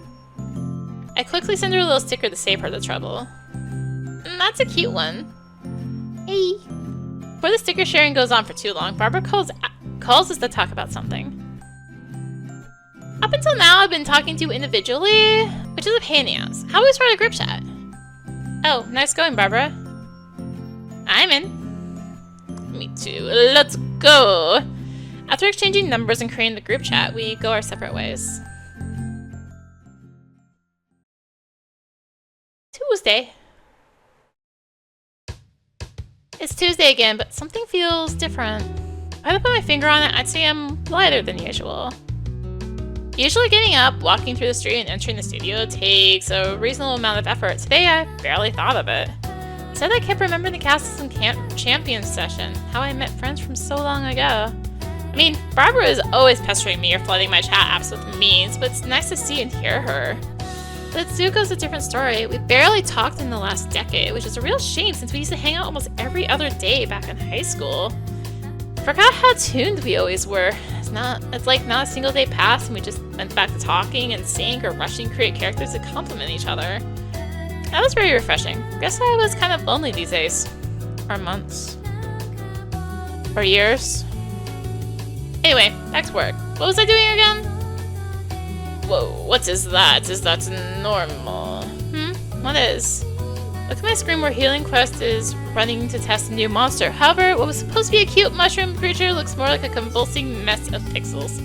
I quickly send her a little sticker to save her the trouble. That's a cute one. Hey. Before the sticker sharing goes on for too long, Barbara calls us to talk about something. Up until now, I've been talking to you individually, which is a pain in the ass. How do we start a group chat? Oh, nice going, Barbara. I'm in. Me too. Let's go. After exchanging numbers and creating the group chat, we go our separate ways. Tuesday. It's Tuesday again, but something feels different. If I had to put my finger on it, I'd say I'm lighter than usual. Usually getting up, walking through the street, and entering the studio takes a reasonable amount of effort. Today, I barely thought of it. Instead, I kept remembering the Castles and Champions session, how I met friends from so long ago. I mean, Barbara is always pestering me or flooding my chat apps with memes, but it's nice to see and hear her. But Etsuko's a different story. We barely talked in the last decade, which is a real shame since we used to hang out almost every other day back in high school. Forgot how tuned we always were. It's like not a single day passed and we just went back to talking and saying or rushing to create characters that complement each other. That was very refreshing. Guess I was kind of lonely these days. Or months. Or years. Anyway, back to work. What was I doing again? Whoa, what is that? Is that normal? What is? Look at my screen where Healing Quest is running to test a new monster. However, what was supposed to be a cute mushroom creature looks more like a convulsing mess of pixels.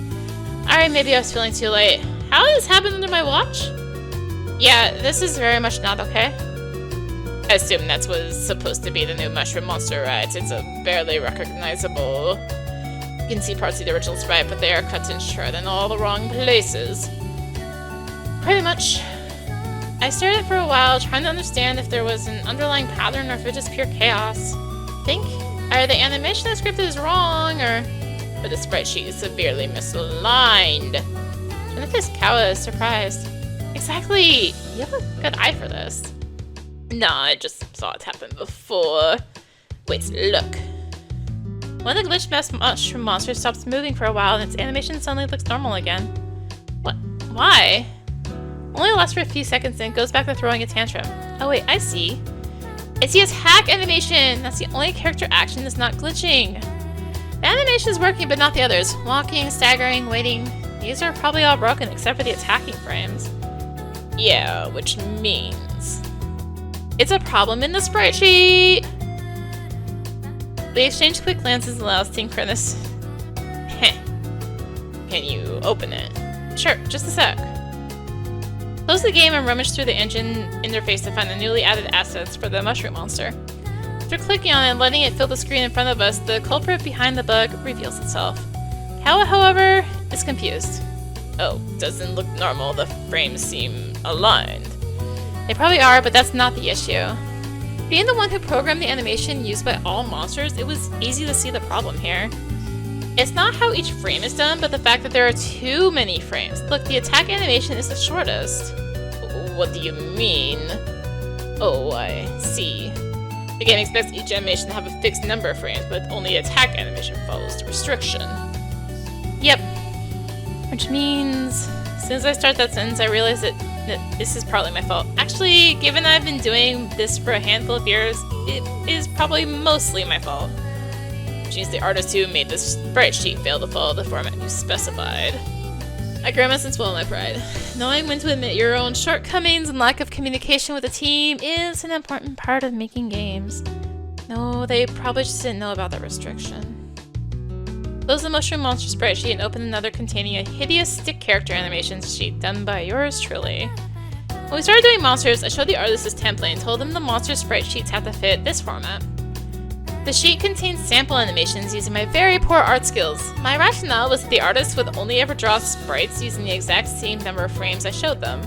Alright, maybe I was feeling too late. How did this happen under my watch? Yeah, this is very much not okay. I assume that was supposed to be the new mushroom monster, right? It's a barely recognizable. You can see parts of the original sprite, but they are cut and shred in all the wrong places. Pretty much. I stared at it for a while, trying to understand if there was an underlying pattern or if it was just pure chaos. Think either the animation I scripted is wrong, or the sprite sheet is severely misaligned. And if this Caua is surprised. Exactly! You have a good eye for this. Nah, I just saw it happen before. Wait, look. When the glitch mushroom monster stops moving for a while and its animation suddenly looks normal again. What? Why? Only lasts for a few seconds and goes back to throwing a tantrum. Oh wait, I see. It's the attack animation! That's the only character action that's not glitching. The animation is working, but not the others. Walking, staggering, waiting. These are probably all broken except for the attacking frames. Yeah, which means it's a problem in the sprite sheet! We exchange quick glances and allows synchronous. Heh. Can you open it? Sure, just a sec. Close the game and rummage through the engine interface to find the newly added assets for the mushroom monster. After clicking on it and letting it fill the screen in front of us, the culprit behind the bug reveals itself. Caua, however, is confused. Oh, doesn't look normal. The frames seem aligned. They probably are, but that's not the issue. Being the one who programmed the animation used by all monsters, it was easy to see the problem here. It's not how each frame is done, but the fact that there are too many frames. Look, the attack animation is the shortest. What do you mean? Oh, I see. The game expects each animation to have a fixed number of frames, but only attack animation follows the restriction. Yep. Which means, as soon as I start that sentence, I realize that this is partly my fault. Actually, given I've been doing this for a handful of years, it is probably mostly my fault. Which means the artist who made this sprite sheet failed to follow the format you specified. I grimace and swallow my pride. Knowing when to admit your own shortcomings and lack of communication with the team is an important part of making games. No, they probably just didn't know about the restriction. Close the mushroom monster sprite sheet and open another containing a hideous stick character animation sheet done by yours truly. When we started doing monsters, I showed the artist this template and told them the monster sprite sheets had to fit this format. The sheet contains sample animations using my very poor art skills. My rationale was that the artist would only ever draw sprites using the exact same number of frames I showed them.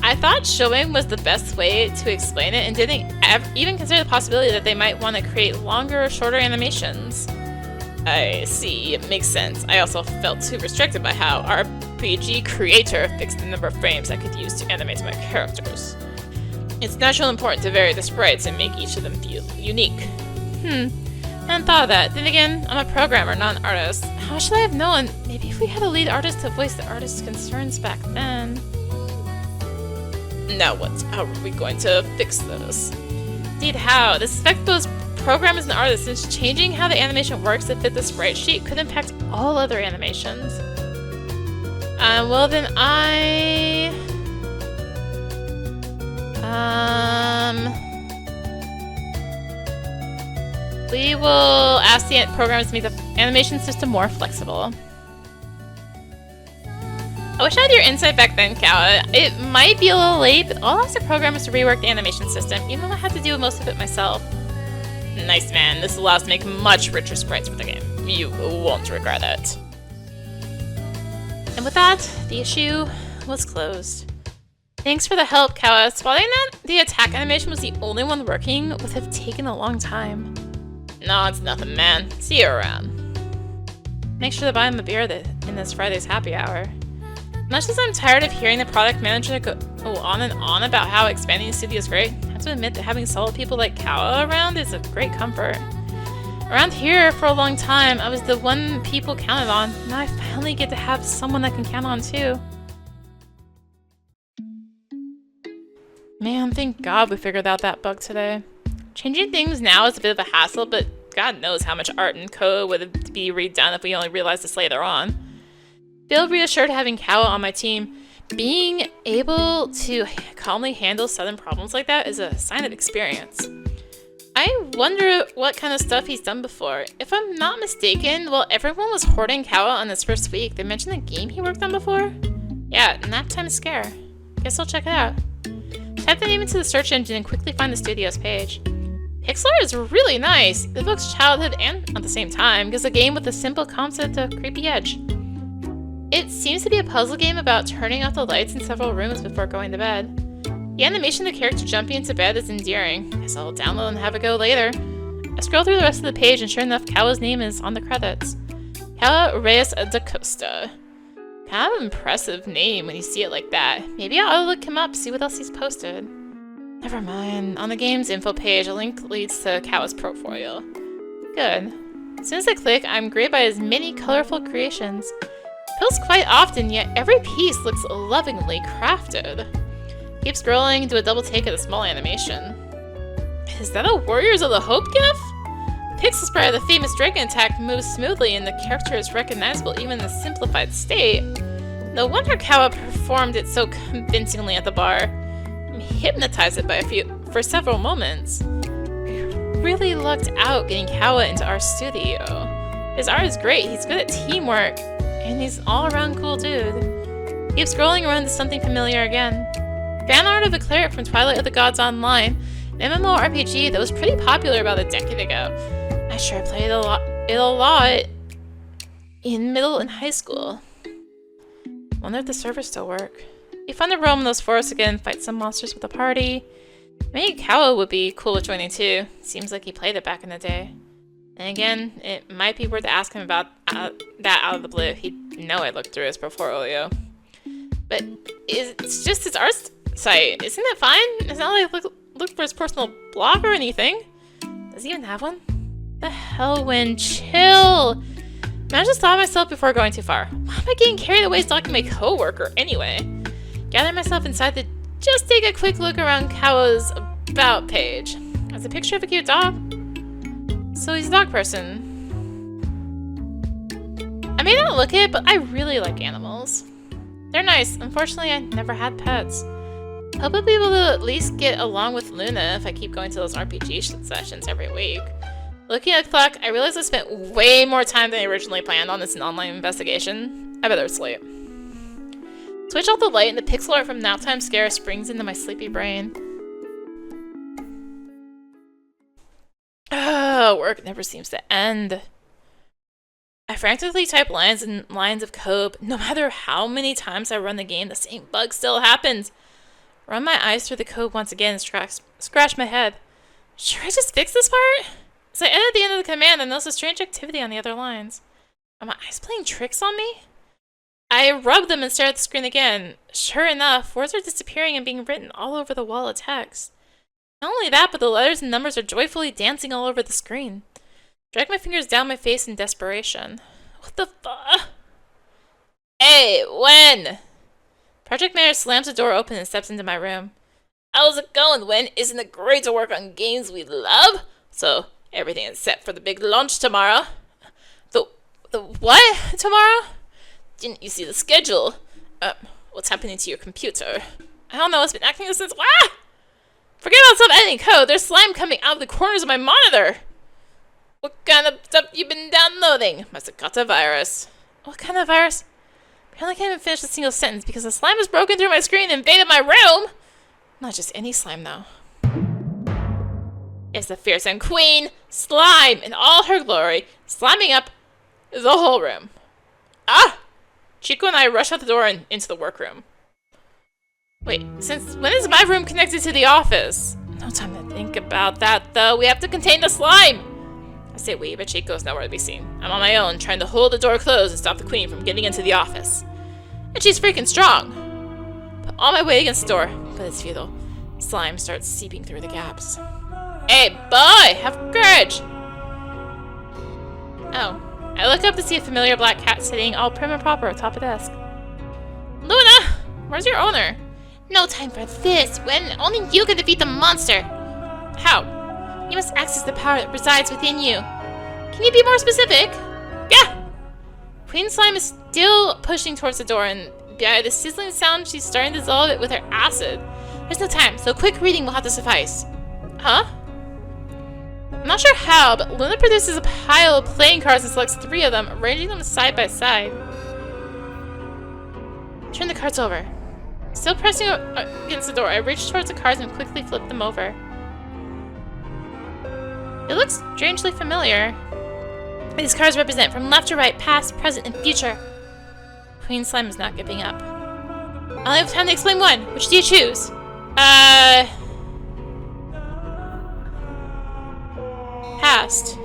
I thought showing was the best way to explain it and didn't even consider the possibility that they might want to create longer or shorter animations. I see, it makes sense. I also felt too restricted by how our RPG creator fixed the number of frames I could use to animate my characters. It's naturally important to vary the sprites and make each of them feel unique. I hadn't thought of that. Then again, I'm a programmer, not an artist. How should I have known? Maybe if we had a lead artist to voice the artist's concerns back then. Now what? How are we going to fix this? Indeed, how? This affects both programmers and artists, since changing how the animation works to fit the sprite sheet could impact all other animations. Well then we will ask the programmers to make the animation system more flexible. I wish I had your insight back then, Caua. It might be a little late, but I'll ask the programmers to rework the animation system, even though I had to do most of it myself. Nice, man. This allows to make much richer sprites for the game. You won't regret it. And with that, the issue was closed. Thanks for the help, Caua. Spotting that the attack animation was the only one working would have taken a long time. No, it's nothing, man. See you around. Make sure to buy him a beer in this Friday's happy hour. Much as I'm tired of hearing the product manager go on and on about how expanding the studio is great, I have to admit that having solid people like Caua around is a great comfort. Around here, for a long time, I was the one people counted on. Now I finally get to have someone I can count on too. Man, thank God we figured out that bug today. Changing things now is a bit of a hassle, but God knows how much art and code would be redone if we only realized this later on. Feel reassured having Caua on my team. Being able to calmly handle sudden problems like that is a sign of experience. I wonder what kind of stuff he's done before. If I'm not mistaken, while everyone was hoarding Caua on his first week, they mentioned a game he worked on before? Yeah, Nap Time Scare. Guess I'll check it out. Type the name into the search engine and quickly find the studio's page. Pixel art is really nice. It looks childhood and at the same time gives a game with a simple concept of creepy edge. It seems to be a puzzle game about turning off the lights in several rooms before going to bed. The animation of the character jumping into bed is endearing. Guess I'll download and have a go later. I scroll through the rest of the page and sure enough, Caua's name is on the credits. Caua Reyes da Costa. Kind of an impressive name when you see it like that. Maybe I'll look him up, see what else he's posted. Never mind. On the game's info page, a link leads to Caua's portfolio. Good. As soon as I click, I'm greeted by his many colorful creations. Posts quite often, yet every piece looks lovingly crafted. Keep scrolling, do a double take of the small animation. Is that a Warriors of the Hope gif? Pixel sprite of the famous dragon attack moves smoothly and the character is recognizable even in the simplified state. No wonder Caua performed it so convincingly at the bar. I'm hypnotized for several moments. We really lucked out getting Caua into our studio. His art is great, he's good at teamwork, and he's an all-around cool dude. Keep scrolling around to something familiar again. Fan art of a cleric from Twilight of the Gods Online, an MMORPG that was pretty popular about a decade ago. I sure played it a lot in middle and high school. Wonder if the servers still work. Be fun to roam in those forests again, fight some monsters with a party. Maybe Caua would be cool with joining too. Seems like he played it back in the day. And again, it might be worth to ask him about that out of the blue. He'd know I looked through his portfolio. But it's just his art site. Isn't it fine? It's not like I look for his personal blog or anything. Does he even have one? The hell, Win, chill! I just thought of myself before going too far. Why am I getting carried away stalking my coworker anyway? Gather myself inside to just take a quick look around Caua's about page. There's a picture of a cute dog. So he's a dog person. I may not look it, but I really like animals. They're nice. Unfortunately, I never had pets. Hope I'll be able to at least get along with Luna if I keep going to those RPG sessions every week. Looking at the clock, I realize I spent way more time than I originally planned on this online investigation. I better sleep. Switch off the light and the pixel art from Naptime Scare springs into my sleepy brain. Work never seems to end. I frantically type lines and lines of code. No matter how many times I run the game, the same bug still happens. Run my eyes through the code once again and scratch my head. Should I just fix this part? As I edit the end of the command, I notice a strange activity on the other lines. Are my eyes playing tricks on me? I rub them and stare at the screen again. Sure enough, words are disappearing and being written all over the wall of text. Not only that, but the letters and numbers are joyfully dancing all over the screen. Drag my fingers down my face in desperation. What the fuck? Hey, Wen! Project Manager slams the door open and steps into my room. How's it going, Wen? Isn't it great to work on games we love? So, everything is set for the big launch tomorrow. The what? Tomorrow? Didn't you see the schedule? What's happening to your computer? I don't know, it's been acting since... Ah! Forget about self-editing code. There's slime coming out of the corners of my monitor. What kind of stuff you been downloading? Must have got a virus. What kind of virus? Apparently I can't even finish a single sentence because the slime has broken through my screen and invaded my room. Not just any slime, though. It's the fearsome queen, Slime, in all her glory, sliming up the whole room. Ah! Chico and I rush out the door and into the workroom. Wait, since when is my room connected to the office? No time to think about that, though. We have to contain the slime! I say we, but Chico's nowhere to be seen. I'm on my own, trying to hold the door closed and stop the queen from getting into the office. And she's freaking strong! Put all my weight against the door, but it's futile. Slime starts seeping through the gaps. Hey, boy! Have courage! Oh. I look up to see a familiar black cat sitting all prim and proper atop a desk. Luna! Where's your owner? No time for this. When only you can defeat the monster. How? You must access the power that resides within you. Can you be more specific? Yeah! Queen Slime is still pushing towards the door, and by the sizzling sound, she's starting to dissolve it with her acid. There's no time, so quick reading will have to suffice. Huh? I'm not sure how, but Luna produces a pile of playing cards and selects 3 of them, arranging them side by side. Turn the cards over. Still pressing against the door, I reach towards the cards and quickly flip them over. It looks strangely familiar. These cards represent from left to right, past, present, and future. Queen Slime is not giving up. I only have time to explain one. Which do you choose? Past.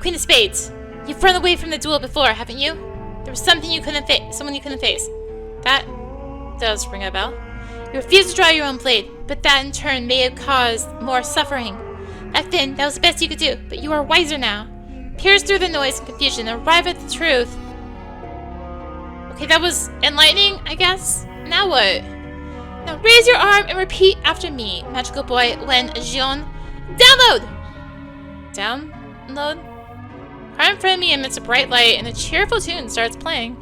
Queen of Spades. You've run away from the duel before, haven't you? There was something you couldn't face. Someone you couldn't face. That does ring a bell. You refused to draw your own blade, but that in turn may have caused more suffering. Back then, that was the best you could do, but you are wiser now. Pierce through the noise and confusion and arrive at the truth. Okay, that was enlightening, I guess. Now what? Now raise your arm and repeat after me, magical boy, when Jean... Download! Download? Right in front of me emits a bright light and a cheerful tune starts playing.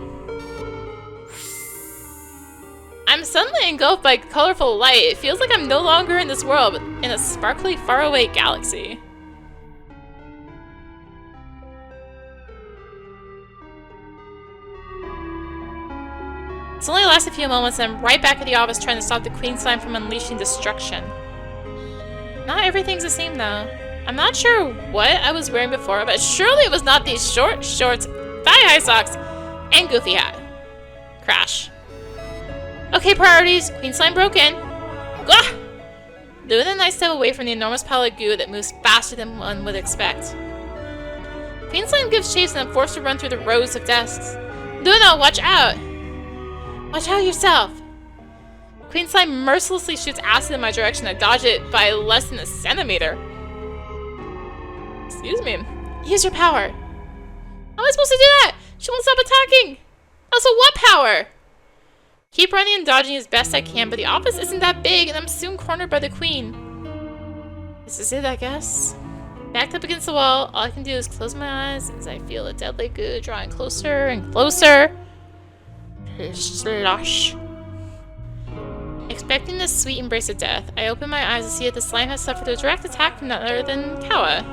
I'm suddenly engulfed by colorful light. It feels like I'm no longer in this world, but in a sparkly, faraway galaxy. It's only lasts a few moments and I'm right back at the office trying to stop the Queen Slime from unleashing destruction. Not everything's the same though. I'm not sure what I was wearing before, but surely it was not these short shorts, thigh-high socks, and goofy hat. Crash. Okay, priorities. Queen Slime broke in. Gah! Luna and I step away from the enormous pile of goo that moves faster than one would expect. Queen Slime gives chase and I'm forced to run through the rows of desks. Luna, watch out! Watch out yourself! Queen Slime mercilessly shoots acid in my direction. I dodge it by less than a centimeter. Excuse me. Use your power. How am I supposed to do that? She won't stop attacking! Also, what power? Keep running and dodging as best I can, but the office isn't that big and I'm soon cornered by the queen. This is it, I guess. Backed up against the wall, all I can do is close my eyes as I feel the deadly goo drawing closer and closer. Slosh. Expecting this sweet embrace of death, I open my eyes to see that the slime has suffered a direct attack from none other than Caua.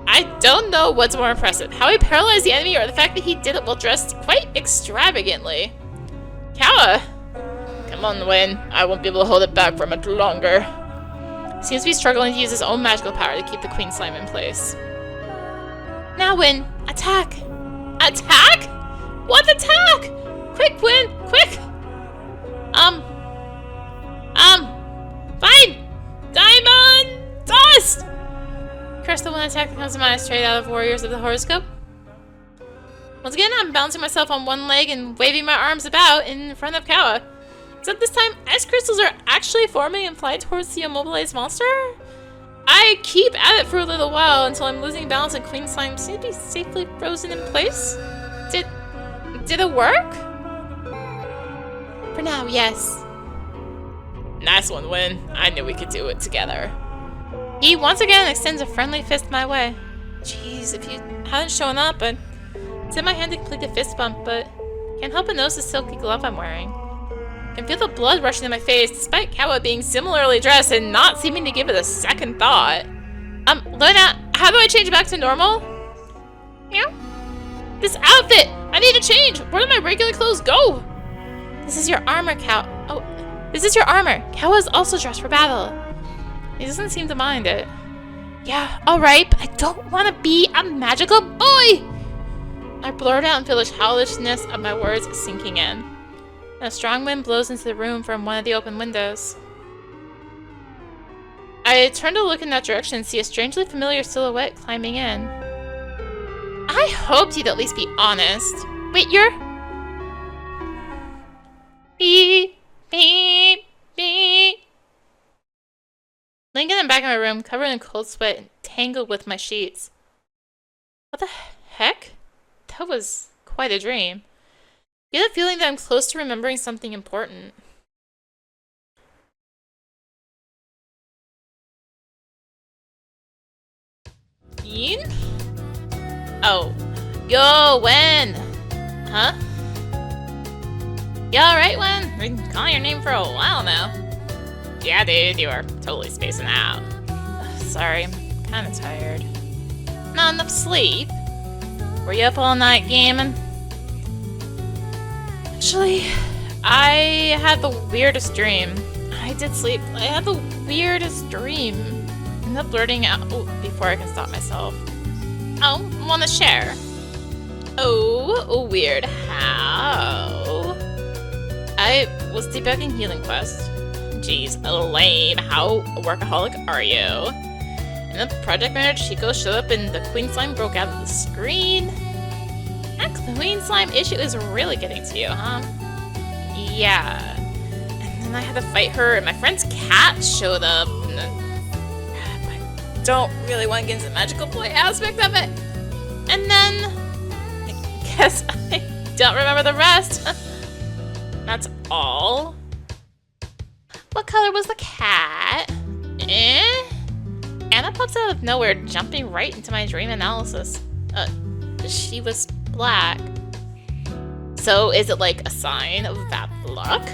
I don't know what's more impressive, how he paralyzed the enemy or the fact that he did it while dressed quite extravagantly. Caua! Come on, Win. I won't be able to hold it back for much longer. Seems to be struggling to use his own magical power to keep the Queen Slime in place. Now, Win! Attack! Attack?! What attack?! Quick, Win! Quick! Fine! Diamond Dust! Curse the one attack that comes to mind straight out of Warriors of the Horoscope. Once again, I'm balancing myself on one leg and waving my arms about in front of Caua. Except this time, ice crystals are actually forming and fly towards the immobilized monster. I keep at it for a little while until I'm losing balance and Queen Slime seems to be safely frozen in place. Did it work? For now, yes. Nice one, Win. I knew we could do it together. He once again extends a friendly fist my way. Jeez, if you hadn't shown up, I'd send my hand to complete the fist bump, but can't help but notice the silky glove I'm wearing. I can feel the blood rushing to my face, despite Caua being similarly dressed and not seeming to give it a second thought. Luna, how do I change back to normal? Yeah? This outfit! I need to change! Where did my regular clothes go? This is your armor, this is your armor. Caua is also dressed for battle. He doesn't seem to mind it. Yeah, alright, but I don't want to be a magical boy! I blurt out and feel the childishness of my words sinking in. And a strong wind blows into the room from one of the open windows. I turn to look in that direction and see a strangely familiar silhouette climbing in. I hoped you'd at least be honest. Wait, you're... Beep, beep, beep. Laying in the back of my room, covered in cold sweat and tangled with my sheets. What the heck? That was quite a dream. I get a feeling that I'm close to remembering something important. Yin? Oh. Yo, Wen! Huh? You alright, Wen? We've been calling your name for a while now. Yeah, dude, you are totally spacing out. Ugh, sorry, I'm kinda tired. Not enough sleep? Were you up all night gaming? Actually, I had the weirdest dream. I did sleep. I had the weirdest dream. I ended up blurting out before I can stop myself. Oh, want to share? Oh, weird. How? I was debugging Healing Quest. Jeez, lame. How workaholic are you? And the project manager Chico showed up and the Queen Slime broke out of the screen. That Queen Slime issue is really getting to you, huh? Yeah. And then I had to fight her and my friend's cat showed up. And then I don't really want to get into the magical play aspect of it. And then I guess I don't remember the rest. That's all. What color was the cat? Anna pops out of nowhere, jumping right into my dream analysis. She was black. So is it like a sign of bad luck?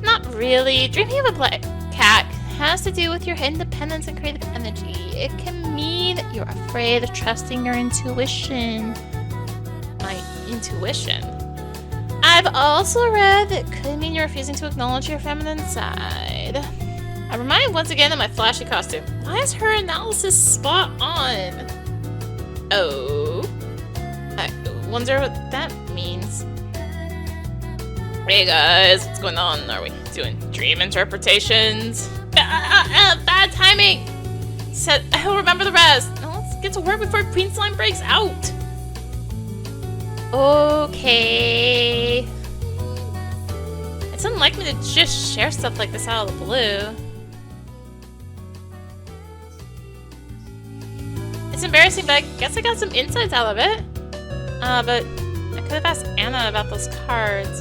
Not really. Dreaming of a black cat has to do with your independence and creative energy. It can mean you're afraid of trusting your intuition. My intuition? I've also read it could mean you're refusing to acknowledge your feminine side. I'm reminded once again of my flashy costume. Why is her analysis spot on? Oh. I wonder what that means. Hey guys, what's going on? Are we doing dream interpretations? Bad timing! Said, I'll remember the rest. Now let's get to work before Queen Slime breaks out. Okay. It's unlike me to just share stuff like this out of the blue. It's embarrassing, but I guess I got some insights out of it. But I could have asked Anna about those cards.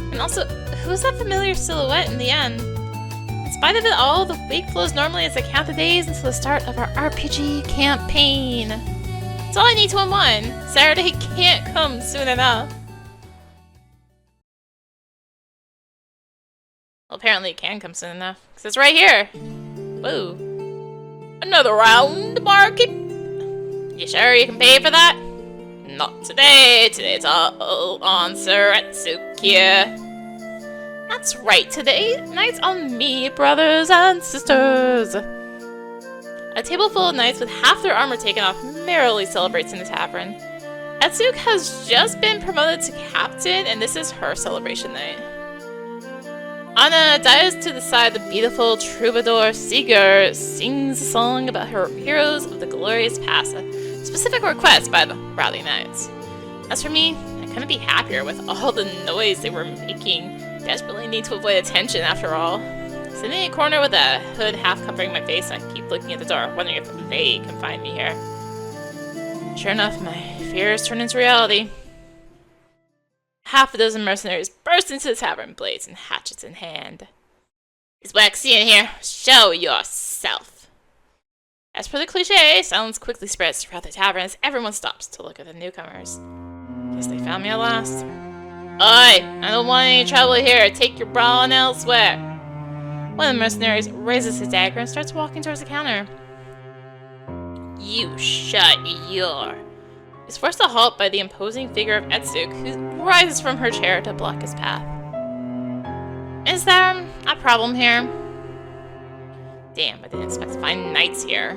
And also, who's that familiar silhouette in the end? In spite of it all, the week flows normally as I count the days until the start of our RPG campaign. That's all I need to unwind. Saturday can't come soon enough. Well, apparently it can come soon enough, because it's right here. Whoa. Another round, Market. You sure you can pay for that? Not today. Today's all on Sir Etsuko. That's right, today night's on me, brothers and sisters. A table full of knights with half their armor taken off merrily celebrates in the tavern. Etsuko has just been promoted to captain, and this is her celebration night. On a dais to the side, the beautiful troubadour Seeger sings a song about her heroes of the glorious past, a specific request by the rowdy knights. As for me, I couldn't be happier with all the noise they were making. Desperately need to avoid attention after all. Sitting in a corner with a hood half covering my face, I keep looking at the door, wondering if they can find me here. Sure enough, my fears turn into reality. Half a dozen mercenaries burst into the tavern, blades and hatchets in hand. Is Waxy in here? Show yourself! As per the cliche, silence quickly spreads throughout the tavern as everyone stops to look at the newcomers. Guess they found me at last. Oi! I don't want any trouble here. Take your brawn elsewhere. One of the mercenaries raises his dagger and starts walking towards the counter. You shut your... He's forced to halt by the imposing figure of Etsuko, who rises from her chair to block his path. Is there a problem here? Damn, I didn't expect to find knights here.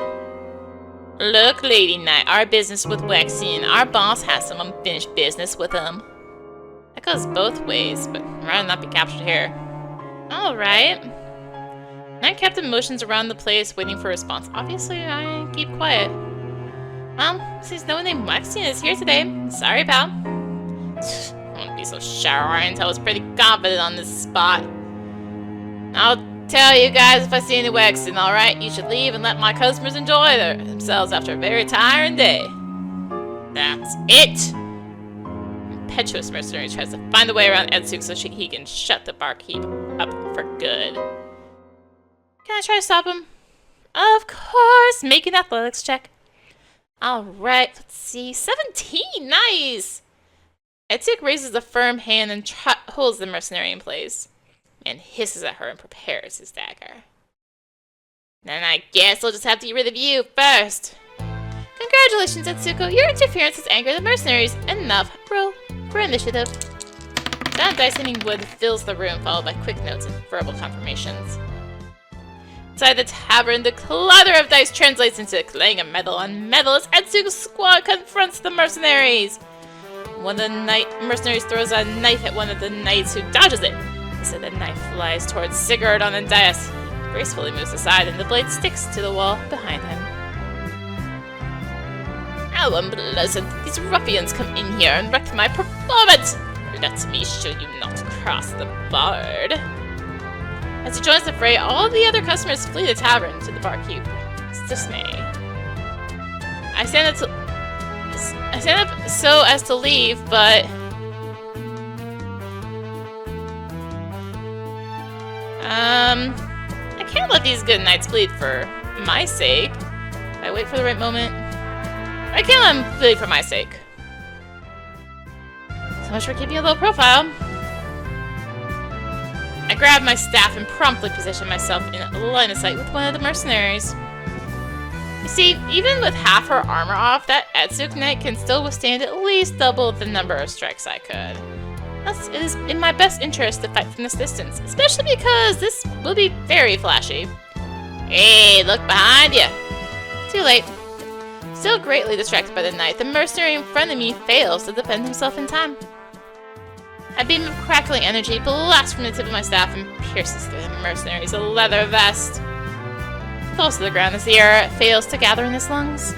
Look, Lady Knight, our business with Waxy, our boss has some unfinished business with him. That goes both ways, but I'd rather not be captured here. Alright. Knight Captain motions around the place, waiting for a response. Obviously, I keep quiet. Well, since no one named Waxy is here today, sorry, pal. I wouldn't be so sure until I was pretty confident on this spot. I'll tell you guys if I see any Waxy, alright? You should leave and let my customers enjoy themselves after a very tiring day. That's it! Impetuous mercenary tries to find a way around Etsuko so he can shut the barkeep up for good. Can I try to stop him? Of course! Make an athletics check. Alright, let's see. 17! Nice! Etsuko raises a firm hand and holds the mercenary in place. And hisses at her and prepares his dagger. Then I guess I'll just have to get rid of you first. Congratulations, Etsuko. Your interference has angered the mercenaries. Enough. Roll for initiative. Sound of dice hitting wood fills the room, followed by quick notes and verbal confirmations. Inside the tavern, the clatter of dice translates into the clang of metal on metal as Etsuko's squad confronts the mercenaries. One of the mercenaries throws a knife at one of the knights who dodges it. Instead, the knife flies towards Sigurd on the dais. He gracefully moves aside and the blade sticks to the wall behind him. How unpleasant! These ruffians come in here and wreck my performance! Let me show you not to cross the board. As he joins the fray, all the other customers flee the tavern to the barkeep. It's dismay. I stand up so as to leave, but I can't let these good knights bleed for my sake. I wait for the right moment. I can't let them bleed for my sake. So much for keeping a low profile. I grab my staff and promptly position myself in line of sight with one of the mercenaries. You see, even with half her armor off, that Etsuko knight can still withstand at least double the number of strikes I could. Thus, it is in my best interest to fight from this distance, especially because this will be very flashy. Hey, look behind you! Too late. Still greatly distracted by the knight, the mercenary in front of me fails to defend himself in time. A beam of crackling energy blasts from the tip of my staff and pierces through the mercenary's leather vest. Falls to the ground as the air fails to gather in his lungs.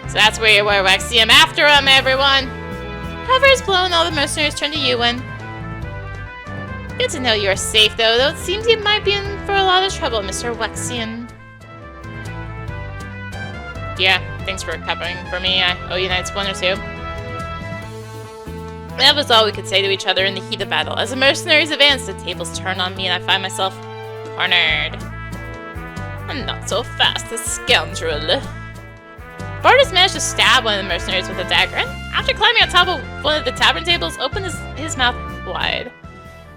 So that's where you were, Wexium. After him, everyone! Cover is blown, all the mercenaries turn to you and... Good to know you are safe, though it seems you might be in for a lot of trouble, Mr. Wexian. Yeah, thanks for covering for me. I owe you knights one or two. That was all we could say to each other in the heat of battle. As the mercenaries advance, the tables turn on me and I find myself cornered. I'm not so fast, a scoundrel. Bardus managed to stab one of the mercenaries with a dagger and, after climbing on top of one of the tavern tables, opened his mouth wide.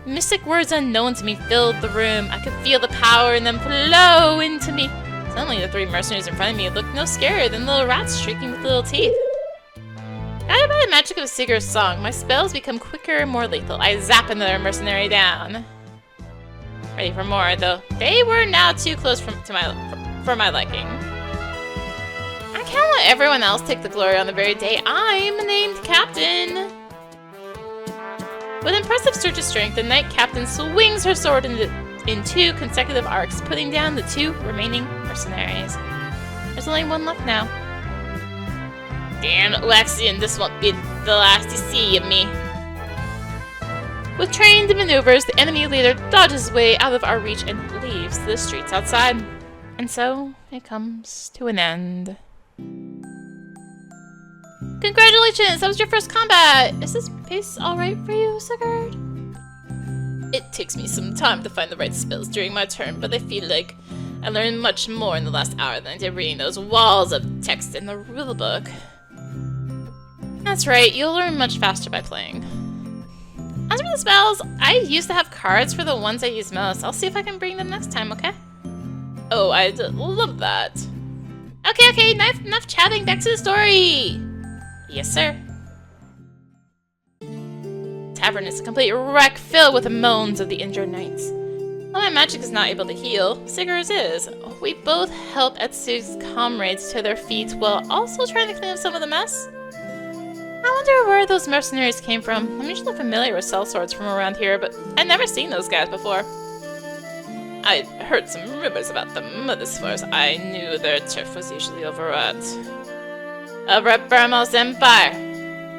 Mystic words unknown to me filled the room. I could feel the power in them flow into me. Suddenly, the three mercenaries in front of me looked no scarier than little rats shrieking with little teeth. Guided by the magic of Sigurd's song, my spells become quicker and more lethal. I zap another mercenary down. Ready for more, though they were now too close for my liking. I can't let everyone else take the glory on the very day I'm named captain. With impressive surge of strength, the knight captain swings her sword in two consecutive arcs, putting down the two remaining mercenaries. There's only one left now. Damn, Wexian, this won't be the last you see of me. With trained maneuvers, the enemy leader dodges his way out of our reach and leaves the streets outside. And so, it comes to an end. Congratulations! That was your first combat! Is this pace alright for you, Sigurd? It takes me some time to find the right spells during my turn, but I feel like I learned much more in the last hour than I did reading those walls of text in the rulebook. That's right, you'll learn much faster by playing. As for the spells, I used to have cards for the ones I use most. I'll see if I can bring them next time, okay? Oh, I'd love that. Okay, enough chatting, back to the story! Yes, sir. Tavern is a complete wreck filled with the moans of the injured knights. While my magic is not able to heal, Sigurd's is. We both help Etsuko's comrades to their feet while also trying to clean up some of the mess. I wonder where those mercenaries came from. I'm usually familiar with sellswords from around here, but I'd never seen those guys before. I'd heard some rumors about them, but as far as I knew, their turf was usually over at Burmos Empire.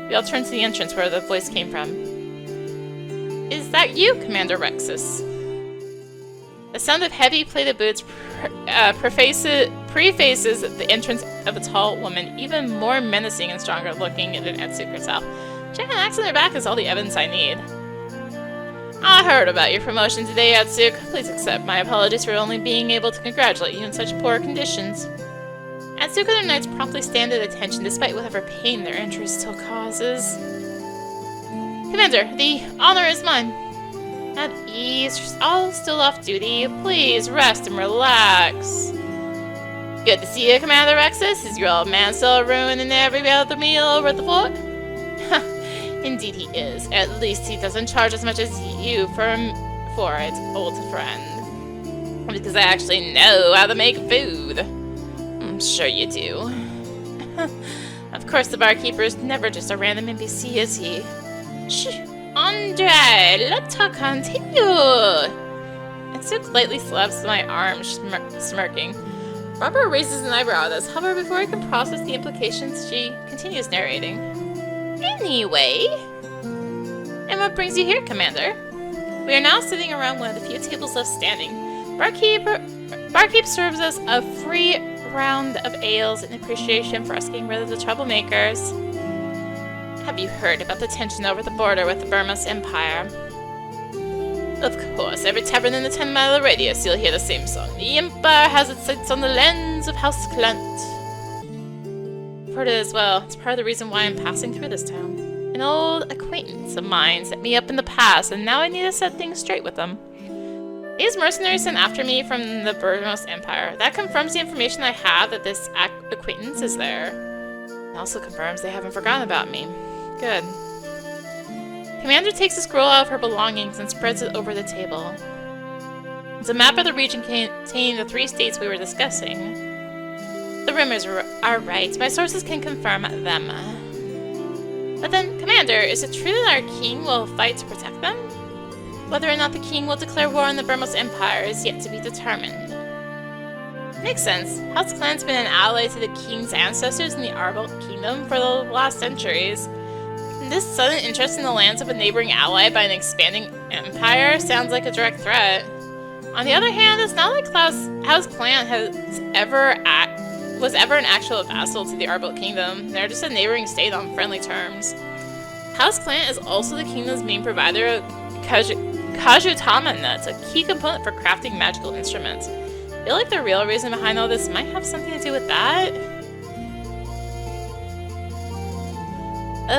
We all turned to the entrance where the voice came from. Is that you, Commander Rexus? The sound of heavy-plated boots prefaces the entrance of a tall woman, even more menacing and stronger looking than Etsuko herself. Check an axe on her back is all the evidence I need. I heard about your promotion today, Etsuko. Please accept my apologies for only being able to congratulate you in such poor conditions. Etsuko and the knights promptly stand at attention despite whatever pain their entry still causes. Commander, the honor is mine. At ease, all still off duty. Please rest and relax. Good to see you, Commander Rexus. Is your old man still ruining every other meal over at the fort? Indeed he is. At least he doesn't charge as much as you for it, old friend. Because I actually know how to make food. I'm sure you do. Of course, the barkeeper is never just a random NPC, is he? Shh! Andre, let her continue! Etsuko lightly slaps my arm, smirking. Robert raises an eyebrow at us. However, before I can process the implications, she continues narrating. Anyway... And what brings you here, Commander? We are now sitting around one of the few tables left standing. Barkeep serves us a free round of ales in appreciation for us getting rid of the troublemakers. Have you heard about the tension over the border with the Burmese Empire? Of course, every tavern in the 10-mile radius you'll hear the same song. The Empire has its sights on the lands of House Clant. I've heard it as well. It's part of the reason why I'm passing through this town. An old acquaintance of mine set me up in the past, and now I need to set things straight with them. These mercenaries sent after me from the Burmese Empire. That confirms the information I have that this acquaintance is there. It also confirms they haven't forgotten about me. Good. Commander takes a scroll out of her belongings and spreads it over the table. It's a map of the region containing the 3 states we were discussing. The rumors are right. My sources can confirm them. But then, Commander, is it true that our king will fight to protect them? Whether or not the king will declare war on the Burmese Empire is yet to be determined. Makes sense. House Clan's been an ally to the king's ancestors in the Arbol Kingdom for the last centuries. And this sudden interest in the lands of a neighboring ally by an expanding empire sounds like a direct threat. On the other hand, it's not like House Clan was ever an actual vassal to the Arbol Kingdom. They're just a neighboring state on friendly terms. House Clan is also the kingdom's main provider of Kajutama nuts, a key component for crafting magical instruments. I feel like the real reason behind all this might have something to do with that.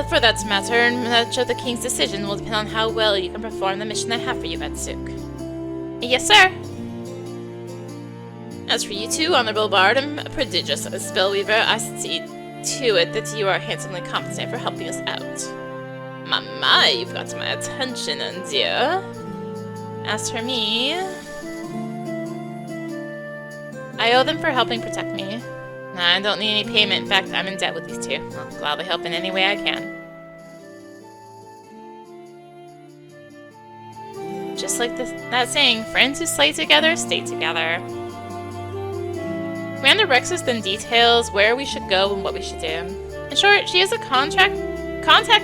For that matter, much of the king's decision will depend on how well you can perform the mission I have for you, Etsuko. Yes, sir. As for you two, Honorable Bard and prodigious Spellweaver, I see to it that you are handsomely compensated for helping us out. My, you've got my attention, and dear. As for me, I owe them for helping protect me. I don't need any payment. In fact, I'm in debt with these two. I'll gladly help in any way I can. Just like that saying, friends who slay together, stay together. Commander Rexus then details where we should go and what we should do. In short, she has a contact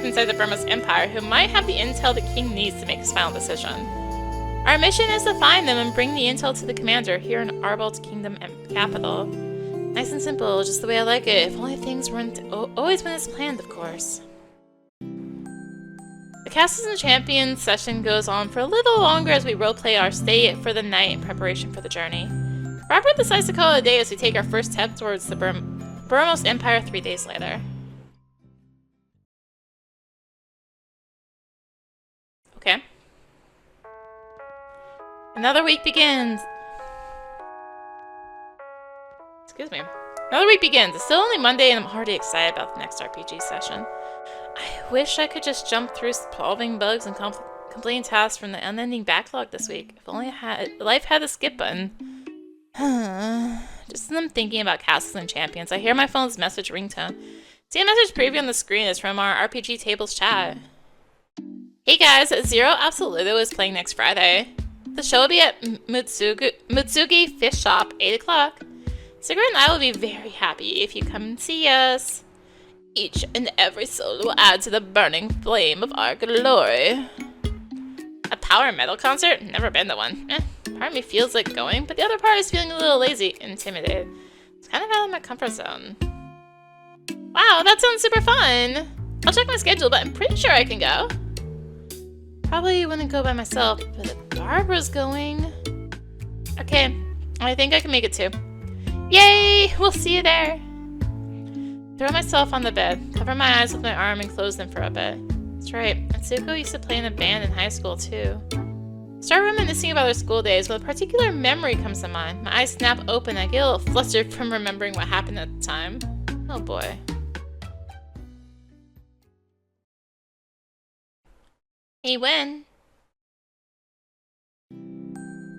inside the Burmese Empire who might have the intel the king needs to make his final decision. Our mission is to find them and bring the intel to the commander here in Arbol's Kingdom capital. Nice and simple, just the way I like it, if only things weren't always been as planned, of course. The Castles and Champions session goes on for a little longer as we roleplay our stay for the night in preparation for the journey. Robert decides to call it a day as we take our first step towards the Burmese Empire 3 days later. Okay. Another week begins. Excuse me. Another week begins. It's still only Monday and I'm already excited about the next RPG session. I wish I could just jump through solving bugs and completing tasks from the unending backlog this week. If only life had a skip button. Just as I'm thinking about Castles and Champions, I hear my phone's message ringtone. See a message preview on the screen is from our RPG Tables chat. Hey guys, Zero Absoluto is playing next Friday. The show will be at Mutsugi Fish Shop, 8 o'clock. Sigrid and I will be very happy if you come and see us. Each and every soul will add to the burning flame of our glory. A power metal concert? Never been to one. Part of me feels like going, but the other part is feeling a little lazy, intimidated. It's kind of out of my comfort zone. Wow, that sounds super fun! I'll check my schedule, but I'm pretty sure I can go. Probably wouldn't go by myself, but if Barbara's going... Okay, I think I can make it too. Yay! We'll see you there! Throw myself on the bed, cover my eyes with my arm, and close them for a bit. That's right, Etsuko used to play in a band in high school too. Start reminiscing about our school days when a particular memory comes to mind. My eyes snap open and I get a little flustered from remembering what happened at the time. Oh boy. Hey, Win.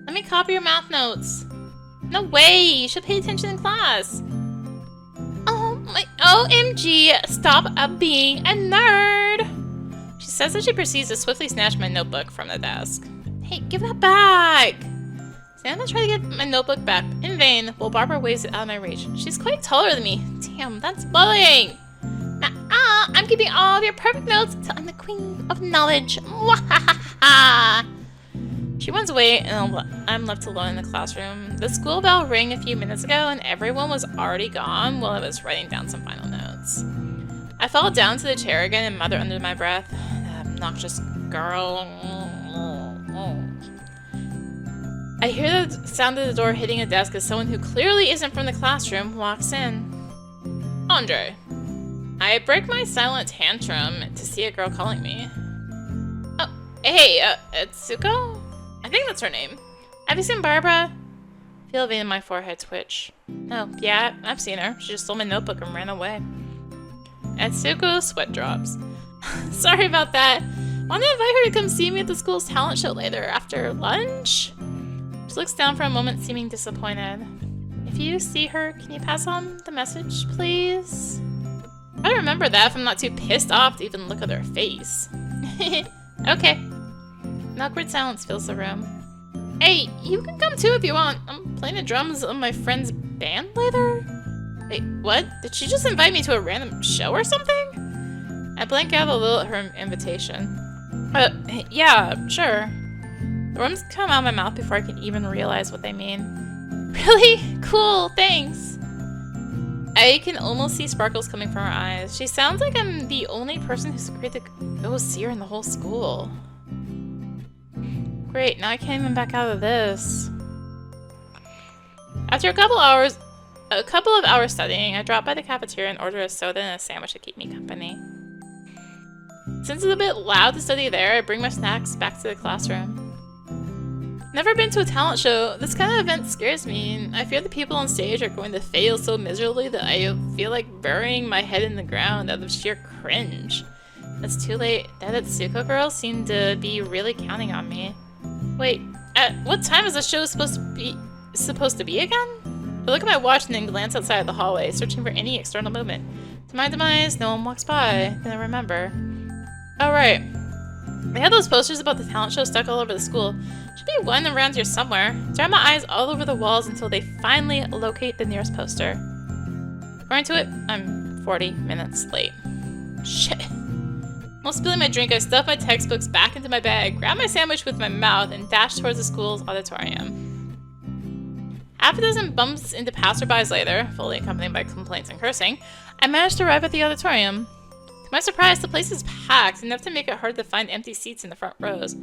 Let me copy your math notes. No way! You should pay attention in class. Oh my OMG! Stop being a nerd! She says that she proceeds to swiftly snatch my notebook from the desk. Hey, give that back! Santa tried to get my notebook back in vain while Barbara waves it out of my reach. She's quite taller than me. Damn, that's bullying! I'm keeping all of your perfect notes until I'm the queen of knowledge. She runs away and I'm left alone in the classroom. The school bell rang a few minutes ago and everyone was already gone while I was writing down some final notes. I fell down to the chair again and muttered under my breath, "That obnoxious girl." I hear the sound of the door hitting a desk as someone who clearly isn't from the classroom walks in. Andre. I break my silent tantrum to see a girl calling me. Oh, hey, Etsuko? I think that's her name. Have you seen Barbara? I feel a vein in my forehead twitch. Oh, yeah, I've seen her. She just stole my notebook and ran away. Etsuko sweat drops. Sorry about that. Want to invite her to come see me at the school's talent show later after lunch? She looks down for a moment, seeming disappointed. If you see her, can you pass on the message, please? I remember that if I'm not too pissed off to even look at her face. Okay. An awkward silence fills the room. Hey, you can come too if you want. I'm playing the drums on my friend's band later. Wait, what? Did she just invite me to a random show or something? I blank out a little at her invitation. Yeah, sure. The words come out of my mouth before I can even realize what they mean. Really? Cool, thanks. I can almost see sparkles coming from her eyes. She sounds like I'm the only person who's agreed to go see her in the whole school. Great, now I can't even back out of this. After a couple of hours studying, I drop by the cafeteria and order a soda and a sandwich to keep me company. Since it's a bit loud to study there, I bring my snacks back to the classroom. Never been to a talent show. This kind of event scares me. I fear the people on stage are going to fail so miserably that I feel like burying my head in the ground out of sheer cringe. It's too late. That Etsuko girl seemed to be really counting on me. Wait, at what time is the show supposed to be again? I look at my watch and then glance outside the hallway, searching for any external movement. To my demise, no one walks by. Then I remember. Oh right. They had those posters about the talent show stuck all over the school. Should be one around here somewhere. Turn my eyes all over the walls until they finally locate the nearest poster. According to it, I'm 40 minutes late. Shit. While spilling my drink, I stuff my textbooks back into my bag, grab my sandwich with my mouth, and dash towards the school's auditorium. Half a dozen bumps into passerbys later, fully accompanied by complaints and cursing, I managed to arrive at the auditorium. To my surprise, the place is packed, enough to make it hard to find empty seats in the front rows.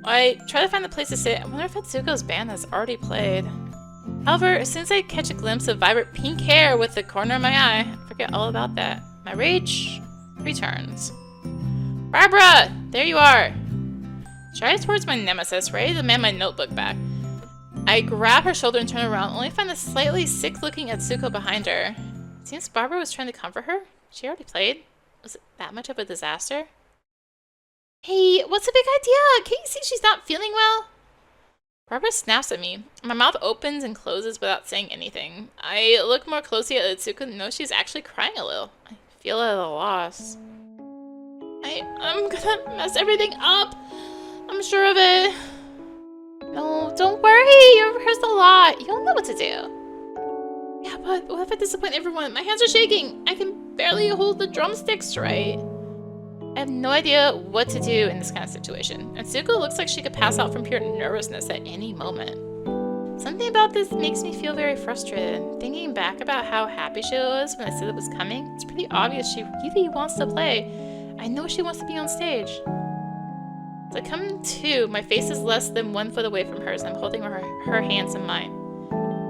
While I try to find a place to sit, I wonder if Etsuko's band has already played. However, as soon as I catch a glimpse of vibrant pink hair with the corner of my eye, I forget all about that. My rage returns. Barbara! There you are! Stride towards my nemesis, ready to demand my notebook back. I grab her shoulder and turn around, only to find a slightly sick-looking Etsuko behind her. It seems Barbara was trying to comfort her. She already played. Was it that much of a disaster? Hey, what's the big idea? Can't you see she's not feeling well? Barbara snaps at me. My mouth opens and closes without saying anything. I look more closely at Etsuko and know she's actually crying a little. I feel at a loss. I'm gonna mess everything up. I'm sure of it. No, don't worry. You've rehearsed a lot. You'll know what to do. Yeah, but what if I disappoint everyone? My hands are shaking. I can barely hold the drumsticks right. I have no idea what to do in this kind of situation. Etsuko looks like she could pass out from pure nervousness at any moment. Something about this makes me feel very frustrated. Thinking back about how happy she was when I said it was coming, it's pretty obvious she really wants to play. I know she wants to be on stage. As I come to, my face is less than 1 foot away from hers. I'm holding her hands in mine.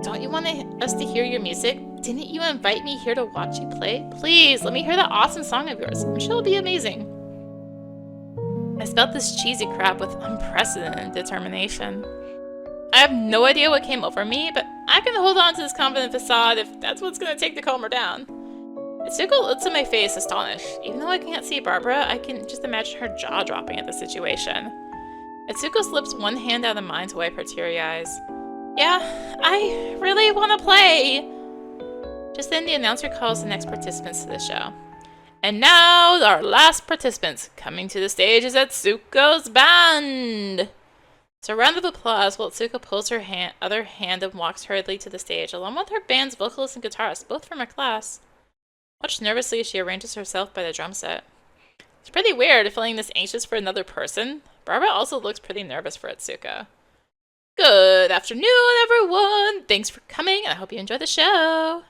Don't you want us to hear your music? Didn't you invite me here to watch you play? Please, let me hear that awesome song of yours. I'm sure it'll be amazing. I spelled this cheesy crap with unprecedented determination. I have no idea what came over me, but I can hold on to this confident facade if that's what's going to take to calm her down. Etsuko looks at my face, astonished. Even though I can't see Barbara, I can just imagine her jaw dropping at the situation. Etsuko slips one hand out of mine to wipe her teary eyes. Yeah, I really want to play! Just then, the announcer calls the next participants to the show. And now, our last participants. Coming to the stage is Etsuko's band! So a round of applause while Etsuko pulls her other hand and walks hurriedly to the stage, along with her band's vocalist and guitarist, both from her class. Watch nervously as she arranges herself by the drum set. It's pretty weird feeling this anxious for another person. Barbara also looks pretty nervous for Etsuko. Good afternoon, everyone! Thanks for coming, and I hope you enjoy the show.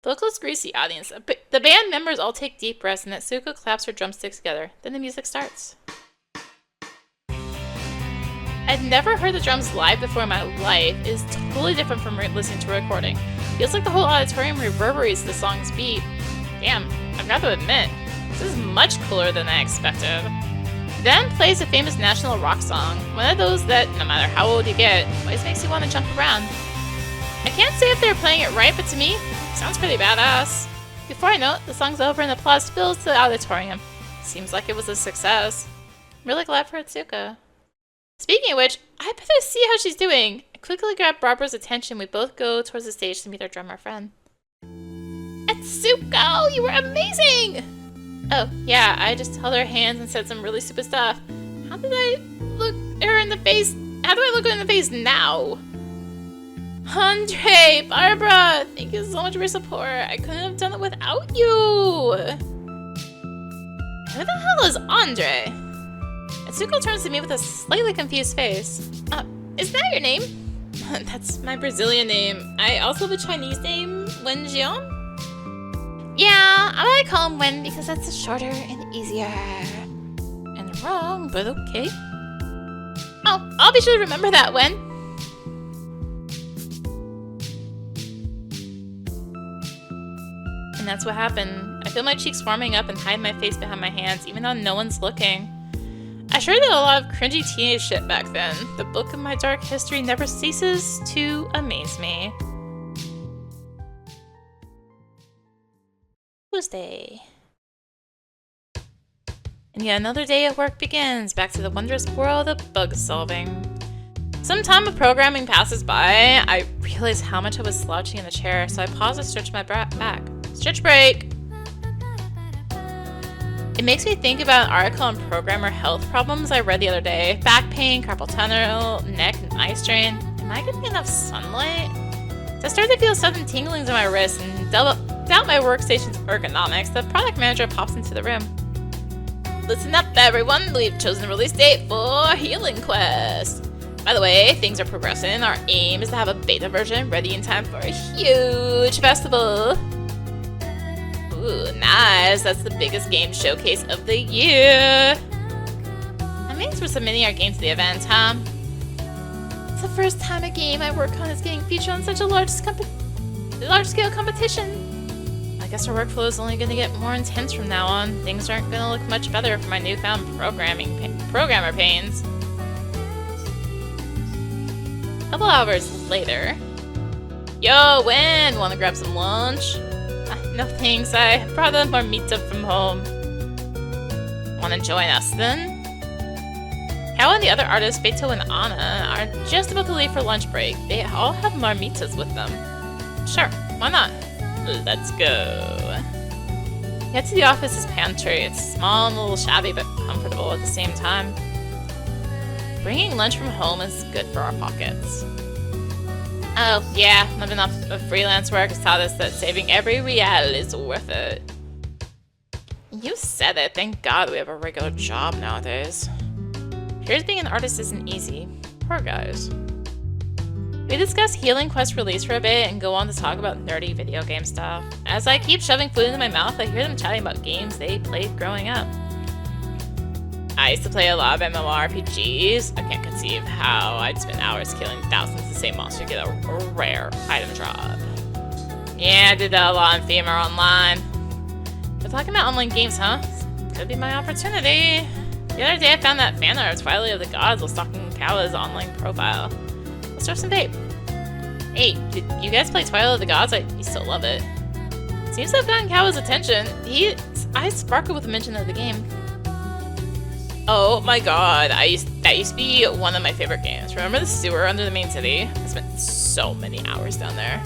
The vocalist greets the audience. The band members all take deep breaths, and Etsuko claps her drumsticks together. Then the music starts. I'd never heard the drums live before in my life. It is totally different from listening to a recording. Feels like the whole auditorium reverberates the song's beat. Damn, I've got to admit, this is much cooler than I expected. Then plays a famous national rock song, one of those that, no matter how old you get, always makes you want to jump around. I can't say if they're playing it right, but to me, it sounds pretty badass. Before I know it, the song's over and applause fills the auditorium. Seems like it was a success. I'm really glad for Etsuko. Speaking of which, I better see how she's doing. I quickly grab Barbara's attention. We both go towards the stage to meet our drummer friend. Etsuko, you were amazing! Oh, yeah, I just held her hands and said some really stupid stuff. How did I look her in the face? How do I look her in the face now? Andre, Barbara, thank you so much for your support. I couldn't have done it without you. Who the hell is Andre? Etsuko turns to me with a slightly confused face. Is that your name? That's my Brazilian name. I also have a Chinese name, Wen Jian. Yeah, I call him Wen because that's shorter and easier. And wrong, but okay. Oh, I'll be sure to remember that, Wen. And that's what happened. I feel my cheeks warming up and hide my face behind my hands, even though no one's looking. I sure did a lot of cringy teenage shit back then. The book of my dark history never ceases to amaze me. Tuesday. And yet another day at work begins, back to the wondrous world of bug solving. Some time of programming passes by. I realize how much I was slouching in the chair, so I pause to stretch my back. Stretch break! It makes me think about an article on programmer health problems I read the other day. Back pain, carpal tunnel, neck and eye strain. Am I getting enough sunlight? So I start to feel sudden tinglings in my wrists and doubt my workstation's ergonomics. The product manager pops into the room. Listen up, everyone. We've chosen the release date for Healing Quest. By the way, things are progressing. Our aim is to have a beta version ready in time for a huge festival. Ooh, nice. That's the biggest game showcase of the year. That means we're submitting our game to the event, huh? It's the first time a game I work on is getting featured on such a large-scale competition. I guess our workflow is only going to get more intense from now on. Things aren't going to look much better for my newfound programmer pains. A couple hours later. Yo, Wen, want to grab some lunch? No thanks, I brought a marmita from home. Want to join us then? Caua and the other artists, Beto and Anna, are just about to leave for lunch break. They all have marmitas with them. Sure, why not? Let's go. Get to the office's pantry. It's small and a little shabby, but comfortable at the same time. Bringing lunch from home is good for our pockets. Oh, yeah, living off of freelance work has taught us that saving every real is worth it. You said it. Thank God we have a regular job nowadays. Here's being an artist isn't easy. Poor guys. We discuss Healing Quest release for a bit and go on to talk about nerdy video game stuff. As I keep shoving food into my mouth, I hear them chatting about games they played growing up. I used to play a lot of MMORPGs. I can't conceive how I'd spend hours killing thousands of the same monster to get a rare item drop. Yeah, I did that a lot on Femur Online. We're talking about online games, huh? Could be my opportunity. The other day I found that fan art of Twilight of the Gods while stalking Caua's online profile. Let's throw some bait. Hey, did you guys play Twilight of the Gods? I used to love it. Seems Seems to have gotten Caua's attention. His eyes sparkle with the mention of the game. Oh my god, that used to be one of my favorite games. Remember the sewer under the main city? I spent so many hours down there.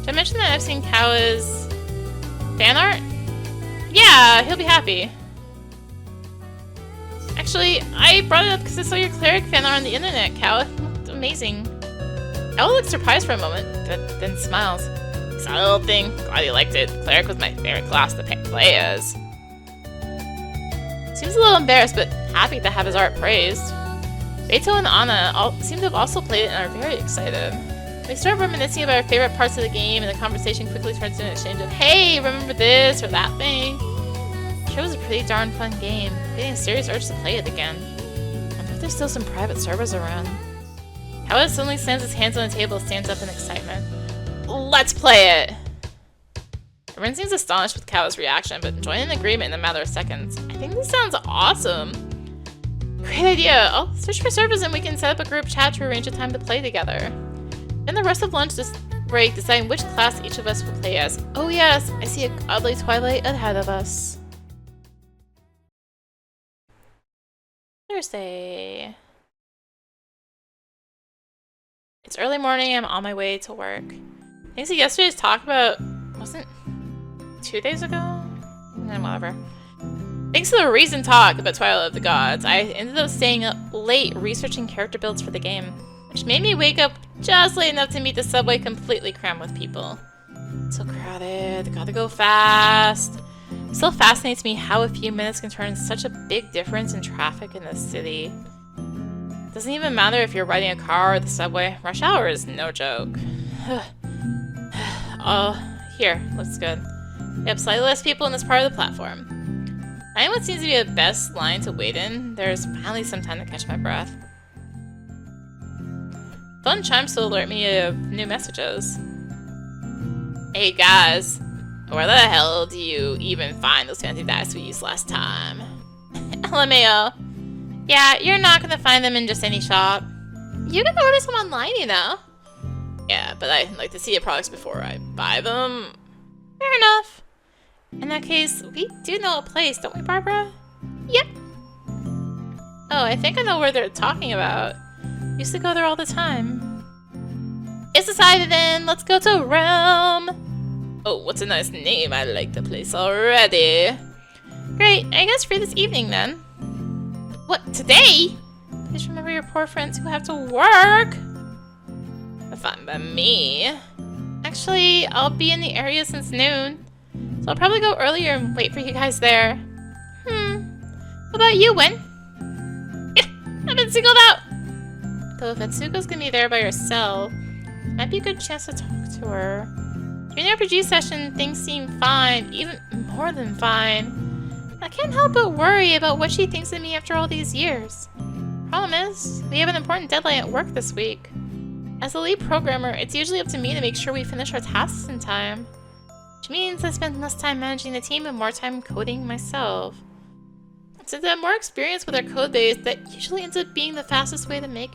Should I mention that I've seen Caua's fan art? Yeah, he'll be happy. Actually, I brought it up because I saw your cleric fan art on the internet, Caua. It looked amazing. Caua looked surprised for a moment, but then smiles. Excited little thing. Glad you liked it. Cleric was my favorite class to play as. Seems a little embarrassed, but happy to have his art praised. Beto and Anna seem to have also played it and are very excited. We start reminiscing about our favorite parts of the game, and the conversation quickly turns to an exchange of, hey, remember this or that thing? It was a pretty darn fun game. Getting a serious urge to play it again. I wonder if there's still some private servers around. Caua suddenly slams his hands on the table and stands up in excitement. Let's play it! Everyone seems astonished with Caua's reaction, but join in agreement in a matter of seconds. I think this sounds awesome. Great idea. I'll search for servers and we can set up a group chat to arrange a time to play together. Spend the rest of lunch this break deciding which class each of us will play as. Oh yes, I see a godly twilight ahead of us. Thursday. It's early morning. I'm on my way to work. Thanks to yesterday's talk about... wasn't 2 days ago? Whatever. Thanks to the recent talk about Twilight of the Gods, I ended up staying up late researching character builds for the game, which made me wake up just late enough to meet the subway completely crammed with people. So crowded, gotta go fast. It still fascinates me how a few minutes can turn such a big difference in traffic in this city. It doesn't even matter if you're riding a car or the subway. Rush hour is no joke. Oh, here, looks good. Yep, slightly less people in this part of the platform. Finding what seems to be the best line to wait in, there's finally some time to catch my breath. Phone chimes to alert me of new messages. Hey guys, where the hell do you even find those fancy dice we used last time? LMAO. Yeah, you're not gonna find them in just any shop. You can order some online, you know. Yeah, but I like to see the products before I buy them. Fair enough. In that case, we do know a place, don't we, Barbara? Yep. Oh, I think I know where they're talking about. Used to go there all the time. It's decided then. Let's go to Realm. Oh, what's a nice name. I like the place already. Great. I guess free this evening then. What, today? Please remember your poor friends who have to work. Fine by me. Actually, I'll be in the area since noon. So I'll probably go earlier and wait for you guys there. What about you, Wen? I've been singled out! Though if Etsuko's gonna be there by herself, might be a good chance to talk to her. During the RPG session, things seem fine, even more than fine. I can't help but worry about what she thinks of me after all these years. Problem is, we have an important deadline at work this week. As the lead programmer, it's usually up to me to make sure we finish our tasks in time. Which means I spend less time managing the team and more time coding myself. Since I have more experience with our code base, that usually ends up being the fastest way to make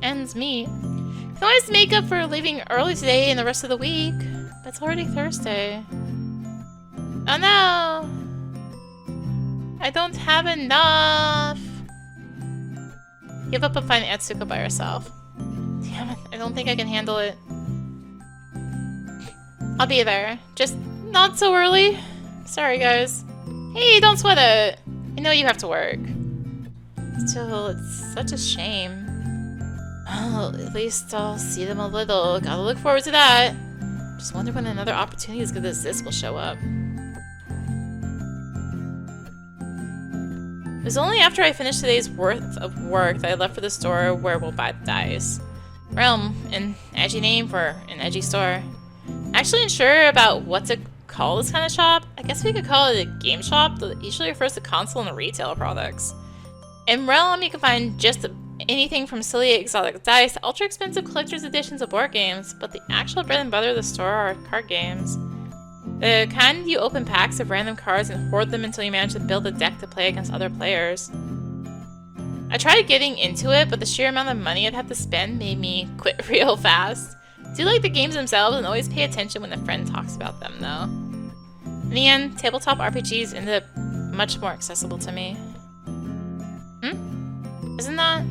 ends meet. I can always make up for leaving early today and the rest of the week, but it's already Thursday. Oh no! I don't have enough! Give up and find Etsuko by herself. Damn it, I don't think I can handle it. I'll be there. Just not so early. Sorry, guys. Hey, don't sweat it. I know you have to work. Still, it's such a shame. Well, at least I'll see them a little. Gotta look forward to that. Just wonder when another opportunity as good as this will show up. It was only after I finished today's worth of work that I left for the store where we'll buy the dice. Realm, an edgy name for an edgy store. Actually unsure about what to call this kind of shop. I guess we could call it a game shop that usually refers to console and retail products. In Realm, you can find just anything from silly exotic dice to ultra expensive collector's editions of board games, but the actual bread and butter of the store are card games. The kind you open packs of random cards and hoard them until you manage to build a deck to play against other players. I tried getting into it, but the sheer amount of money I'd have to spend made me quit real fast. Do like the games themselves and always pay attention when a friend talks about them, though. In the end, tabletop RPGs ended up much more accessible to me. Isn't that?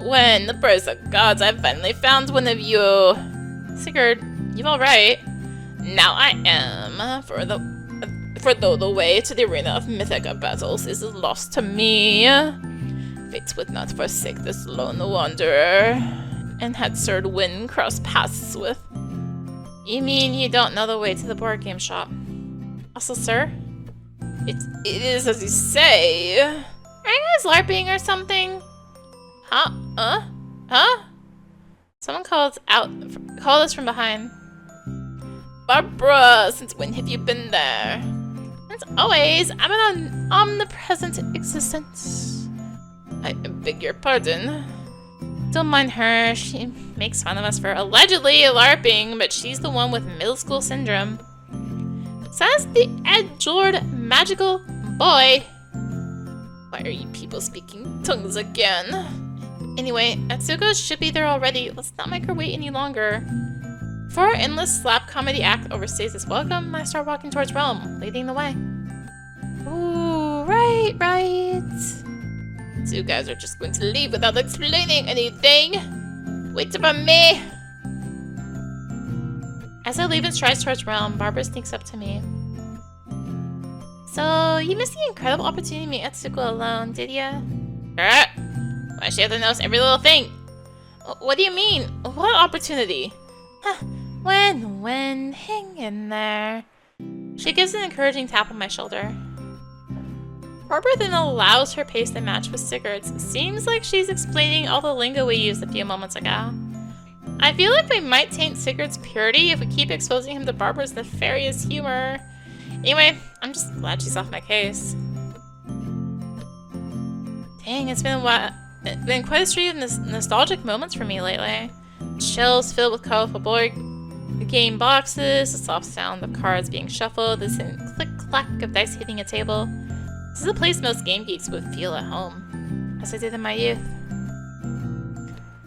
When the praise of gods, I finally found one of you. Sigurd, you alright? Now I am. For though the way to the arena of mythic battles is lost to me, fate would not forsake this lone wanderer, and had Sir Wynn crossed paths with. You mean you don't know the way to the board game shop? Also, sir? It is as you say. Are you guys LARPing or something? Huh? Someone called us from behind. Barbara, since when have you been there? As always, I'm an omnipresent existence. I beg your pardon. Don't mind her. She makes fun of us for allegedly LARPing, but she's the one with middle school syndrome. Says the adored magical boy. Why are you people speaking tongues again? Anyway, Etsuko should be there already. Let's not make her wait any longer. Before our endless slap comedy act overstays its welcome, I start walking towards Realm, leading the way. Ooh, right. So you guys are just going to leave without explaining anything? Wait for me! As I leave and strides towards Realm, Barbara sneaks up to me. So, you missed the incredible opportunity to meet Etsuko alone, did ya? Why she have to notice every little thing? What do you mean? What opportunity? When, hang in there. She gives an encouraging tap on my shoulder. Barbara then allows her pace to match with Sigurd's. Seems like she's explaining all the lingo we used a few moments ago. I feel like we might taint Sigurd's purity if we keep exposing him to Barbara's nefarious humor. Anyway, I'm just glad she's off my case. Dang, it's been a while. It's been quite a streak of nostalgic moments for me lately. Shelves filled with colorful board game boxes, the soft sound of cards being shuffled, the click-clack of dice hitting a table. This is a place most game geeks would feel at home, as I did in my youth.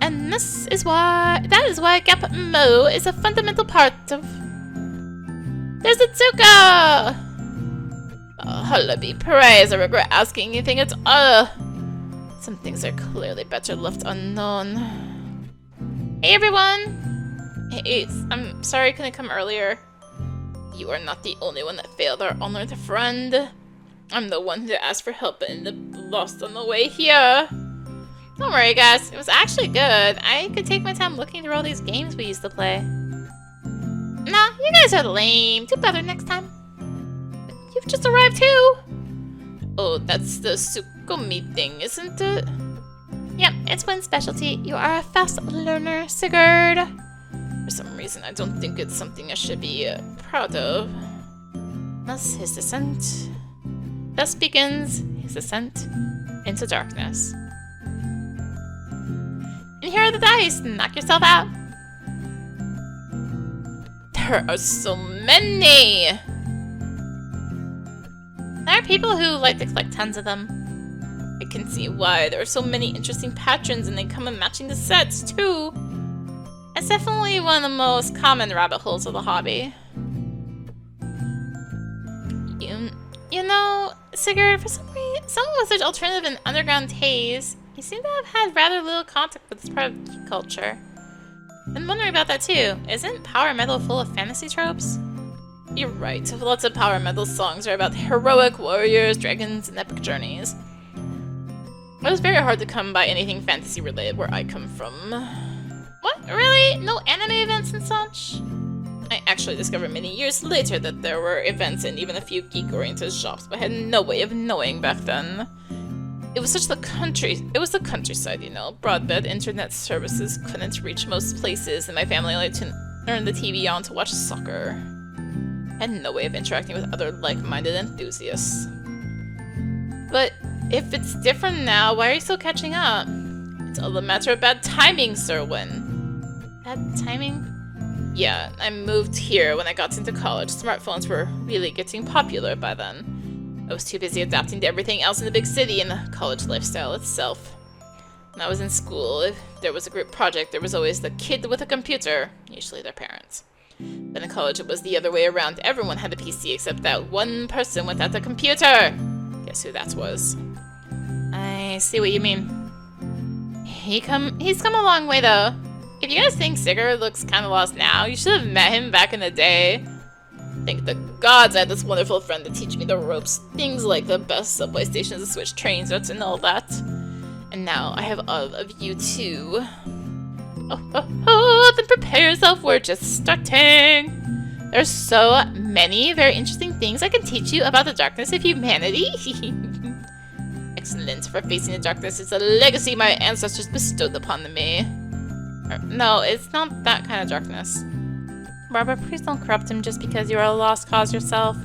And that is why Gap Mo is a fundamental part of... There's Etsuko! Allah be praised, I regret asking anything at all. Some things are clearly better left unknown. Hey everyone! Hey, I'm sorry I couldn't come earlier. You are not the only one that failed our honored friend. I'm the one who asked for help and ended up lost on the way here. Don't worry guys, it was actually good. I could take my time looking through all these games we used to play. Nah, you guys are lame. Do better next time. You've just arrived too. Oh, that's the Sukomi thing, isn't it? Yep, it's Wynn's specialty. You are a fast learner, Sigurd. For some reason, I don't think it's something I should be proud of. Thus his descent. Thus begins his descent into darkness. And here are the dice. Knock yourself out. There are so many. There are people who like to collect tons of them. I can see why. There are so many interesting patterns and they come in matching the sets too. It's definitely one of the most common rabbit holes of the hobby. You know, Sigurd, for some reason, someone with such alternative and underground tastes, you seem to have had rather little contact with this part of geek culture. I'm wondering about that too. Isn't power metal full of fantasy tropes? You're right. Lots of power metal songs are about heroic warriors, dragons, and epic journeys. It was very hard to come by anything fantasy related where I come from. What? Really? No anime events and such? I actually discovered many years later that there were events and even a few geek-oriented shops, but I had no way of knowing back then. It was the countryside, you know. Broadband internet services couldn't reach most places, and my family liked to turn the TV on to watch soccer. I had no way of interacting with other like-minded enthusiasts. But if it's different now, why are you still catching up? It's all a matter of bad timing, Sir Wynn. Bad timing? Yeah, I moved here when I got into college. Smartphones were really getting popular by then. I was too busy adapting to everything else in the big city and the college lifestyle itself. When I was in school, if there was a group project, there was always the kid with a computer, usually their parents. Then in college, it was the other way around. Everyone had a PC except that one person without a computer. Guess who that was? I see what you mean. He's come a long way, though. If you guys think Sigurd looks kind of lost now, you should have met him back in the day. Thank the gods I had this wonderful friend to teach me the ropes. Things like the best subway stations to switch trains routes and all that. And now I have all of you too. Then prepare yourself, we're just starting. There's so many very interesting things I can teach you about the darkness of humanity. Excellent, for facing the darkness is a legacy my ancestors bestowed upon me. No, it's not that kind of darkness. Barbara, please don't corrupt him just because you are a lost cause yourself.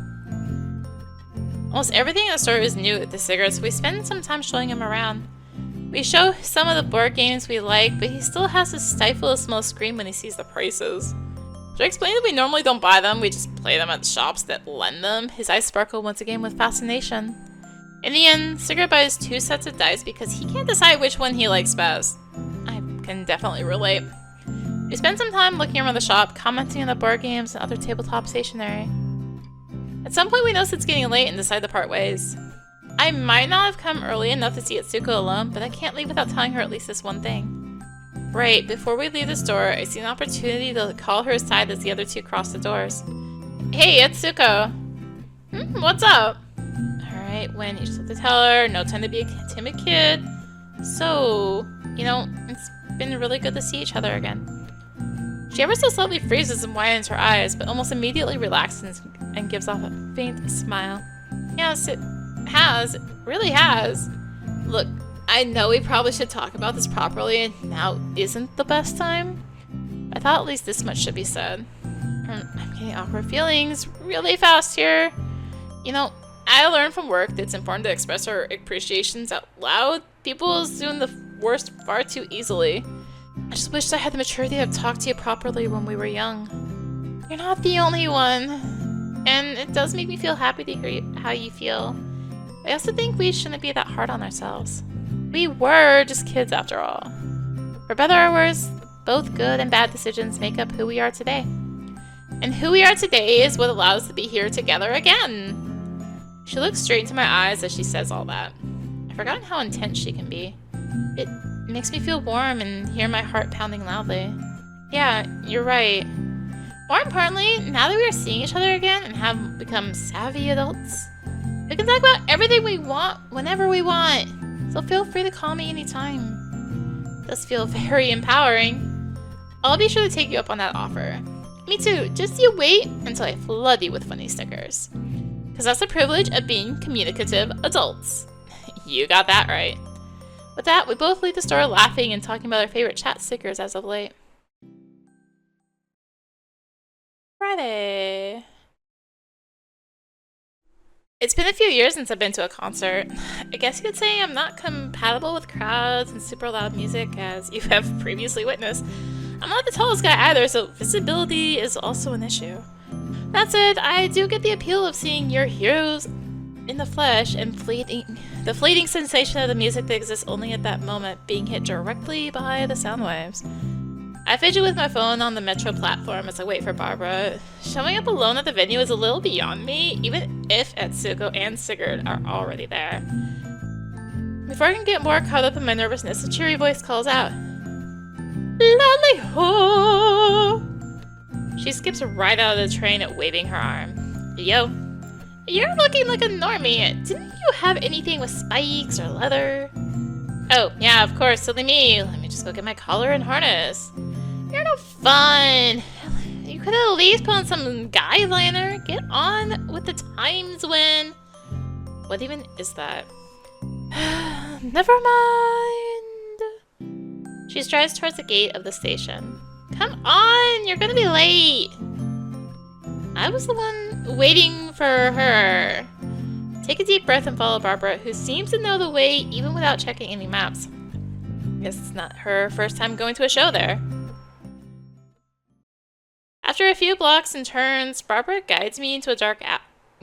Almost everything in the store is new at the Sigurd, so we spend some time showing him around. We show some of the board games we like, but he still has to stifle a small scream when he sees the prices. Should I explain that we normally don't buy them, we just play them at shops that lend them? His eyes sparkle once again with fascination. In the end, Sigurd buys 2 sets of dice because he can't decide which one he likes best. I can definitely relate. We spend some time looking around the shop, commenting on the board games and other tabletop stationery. At some point we notice it's getting late and decide to part ways. I might not have come early enough to see Etsuko alone, but I can't leave without telling her at least this one thing. Right, before we leave the store, I see an opportunity to call her aside as the other two cross the doors. Hey, Etsuko! What's up? Alright, Wen, you just have to tell her, no time to be a timid kid. So, you know, it's been really good to see each other again. She ever so slightly freezes and widens her eyes, but almost immediately relaxes and gives off a faint smile. Yes, it has. It really has. Look, I know we probably should talk about this properly, and now isn't the best time. I thought at least this much should be said. I'm getting awkward feelings really fast here. You know, I learned from work that it's important to express our appreciations out loud. People assume the worst far too easily. I just wish I had the maturity to have talked to you properly when we were young. You're not the only one. And it does make me feel happy to hear how you feel. I also think we shouldn't be that hard on ourselves. We were just kids after all. For better or worse, both good and bad decisions make up who we are today. And who we are today is what allows us to be here together again. She looks straight into my eyes as she says all that. I've forgotten how intense she can be. It makes me feel warm and hear my heart pounding loudly. Yeah, you're right. More importantly, now that we are seeing each other again and have become savvy adults, we can talk about everything we want whenever we want. So feel free to call me anytime. It does feel very empowering. I'll be sure to take you up on that offer. Me too, just you wait until I flood you with funny stickers. Because that's the privilege of being communicative adults. You got that right. With that, we both leave the store laughing and talking about our favorite chat stickers as of late. Friday. It's been a few years since I've been to a concert. I guess you could say I'm not compatible with crowds and super loud music, as you have previously witnessed. I'm not the tallest guy either, so visibility is also an issue. That said, I do get the appeal of seeing your heroes in the flesh and the fleeting sensation of the music that exists only at that moment being hit directly by the sound waves. I fidget with my phone on the metro platform as I wait for Barbara. Showing up alone at the venue is a little beyond me, even if Etsuko and Sigurd are already there. Before I can get more caught up in my nervousness, a cheery voice calls out, "Lally ho!" She skips right out of the train waving her arm. Yo. You're looking like a normie. Didn't you have anything with spikes or leather? Oh, yeah, of course, silly me. Let me just go get my collar and harness. You're no fun. You could at least put on some guy liner. Get on with the times when... What even is that? Never mind. She strides towards the gate of the station. Come on, you're gonna be late. I was the one waiting for her. Take a deep breath and follow Barbara, who seems to know the way even without checking any maps. Guess it's not her first time going to a show there. After a few blocks and turns, Barbara guides me into a dark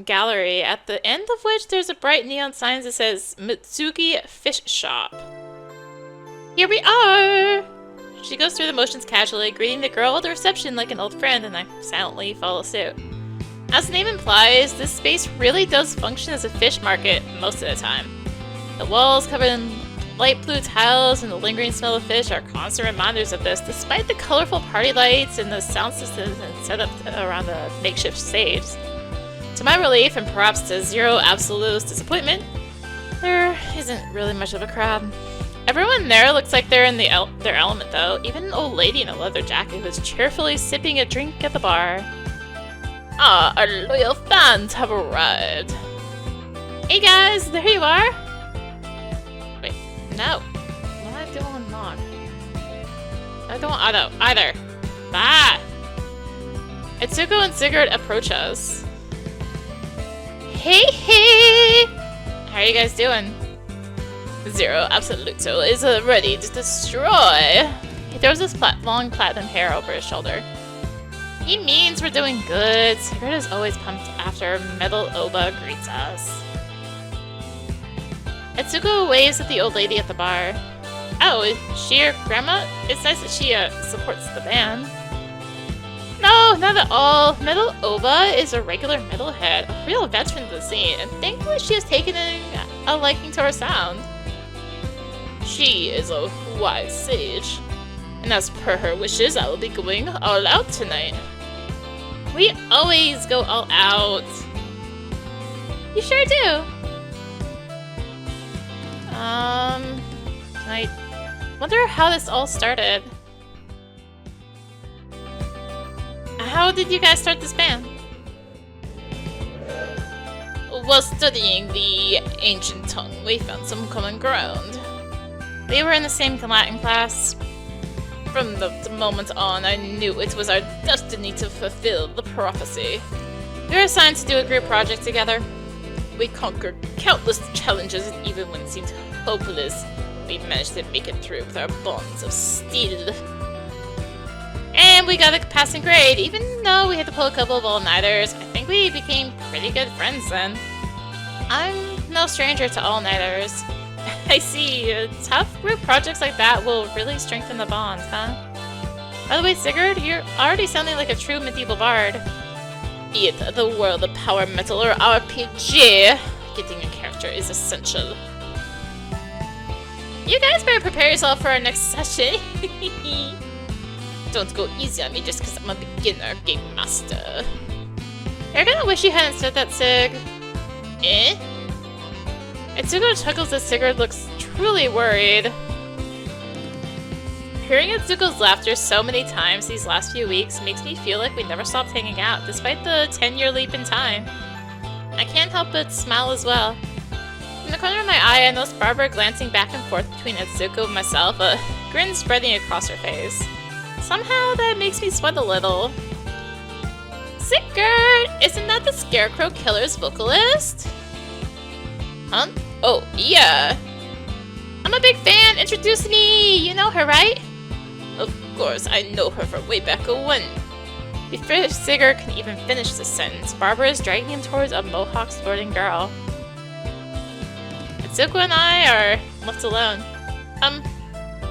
gallery, at the end of which there's a bright neon sign that says Mitsuki Fish Shop. Here we are! She goes through the motions casually, greeting the girl at the reception like an old friend, and I silently follow suit. As the name implies, this space really does function as a fish market most of the time. The walls covered in light blue tiles and the lingering smell of fish are constant reminders of this, despite the colorful party lights and the sound systems set up around the makeshift stage. To my relief, and perhaps to Zero Absolute's disappointment, there isn't really much of a crowd. Everyone there looks like they're in their element though, even an old lady in a leather jacket who is cheerfully sipping a drink at the bar. Ah, our loyal fans have arrived. Hey guys, there you are! Wait, no. What am I doing not? I don't want either. Ah! Etsuko and Sigurd approach us. Hey, hey! How are you guys doing? Zero Absoluto is ready to destroy. He throws his long platinum hair over his shoulder. He means we're doing good. Sigurd is always pumped after Metal Oba greets us. Etsuko waves at the old lady at the bar. Oh, is she your grandma? It's nice that she supports the band. No, not at all. Metal Oba is a regular metalhead, a real veteran of the scene, and thankfully she has taken a liking to our sound. She is a wise sage, and as per her wishes, I will be going all out tonight. We always go all out. You sure do. I wonder how this all started. How did you guys start this band? While studying the ancient tongue, we found some common ground. We were in the same Latin class. From the moment on, I knew it was our destiny to fulfill the prophecy. We were assigned to do a group project together. We conquered countless challenges, and even when it seemed hopeless, we managed to make it through with our bonds of steel. And we got a passing grade, even though we had to pull a couple of all-nighters. I think we became pretty good friends then. I'm no stranger to all-nighters. I see. Tough group projects like that will really strengthen the bonds, huh? By the way, Sigurd, you're already sounding like a true medieval bard. Be it the world of power metal or RPG, getting a character is essential. You guys better prepare yourself for our next session. Don't go easy on me just because I'm a beginner game master. You're gonna wish you hadn't said that, Sig. Eh? Etsuko chuckles as Sigurd looks truly worried. Hearing Etsuko's laughter so many times these last few weeks makes me feel like we never stopped hanging out, despite the 10-year leap in time. I can't help but smile as well. In the corner of my eye, I noticed Barbara glancing back and forth between Etsuko and myself, a grin spreading across her face. Somehow that makes me sweat a little. Sigurd! Isn't that the Scarecrow Killer's vocalist? Huh? Oh, yeah. I'm a big fan! Introduce me! You know her, right? Of course, I know her from way back when. Before Sigurd can even finish the sentence, Barbara is dragging him towards a mohawk sporting girl. Etsuko and I are left alone.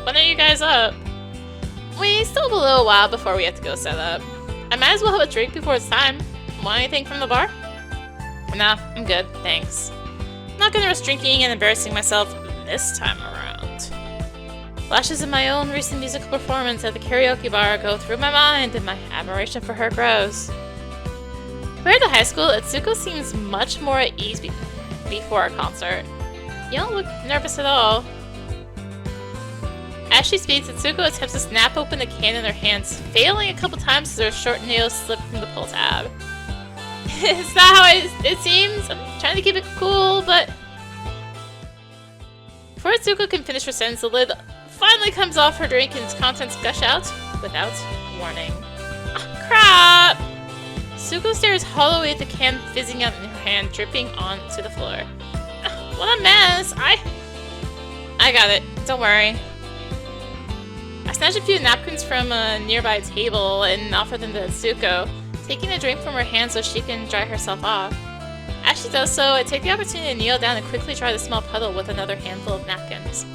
When are you guys up? We still have a little while before we have to go set up. I might as well have a drink before it's time. Want anything from the bar? Nah, I'm good, thanks. I'm not gonna risk drinking and embarrassing myself this time around. Flashes of my own recent musical performance at the karaoke bar go through my mind, and my admiration for her grows. Compared to high school, Etsuko seems much more at ease before a concert. You don't look nervous at all. As she speaks, Etsuko attempts to snap open the can in her hands, failing a couple times as her short nails slip from the pull tab. Is that how it seems? I'm trying to keep it cool, but... Before Etsuko can finish her sentence, the lid finally comes off her drink and its contents gush out without warning. Oh, crap! Etsuko stares hollowly at the can fizzing out in her hand, dripping onto the floor. What a mess! I got it. Don't worry. I snatch a few napkins from a nearby table and offer them to Etsuko, taking a drink from her hand so she can dry herself off. As she does so, I take the opportunity to kneel down and quickly dry the small puddle with another handful of napkins.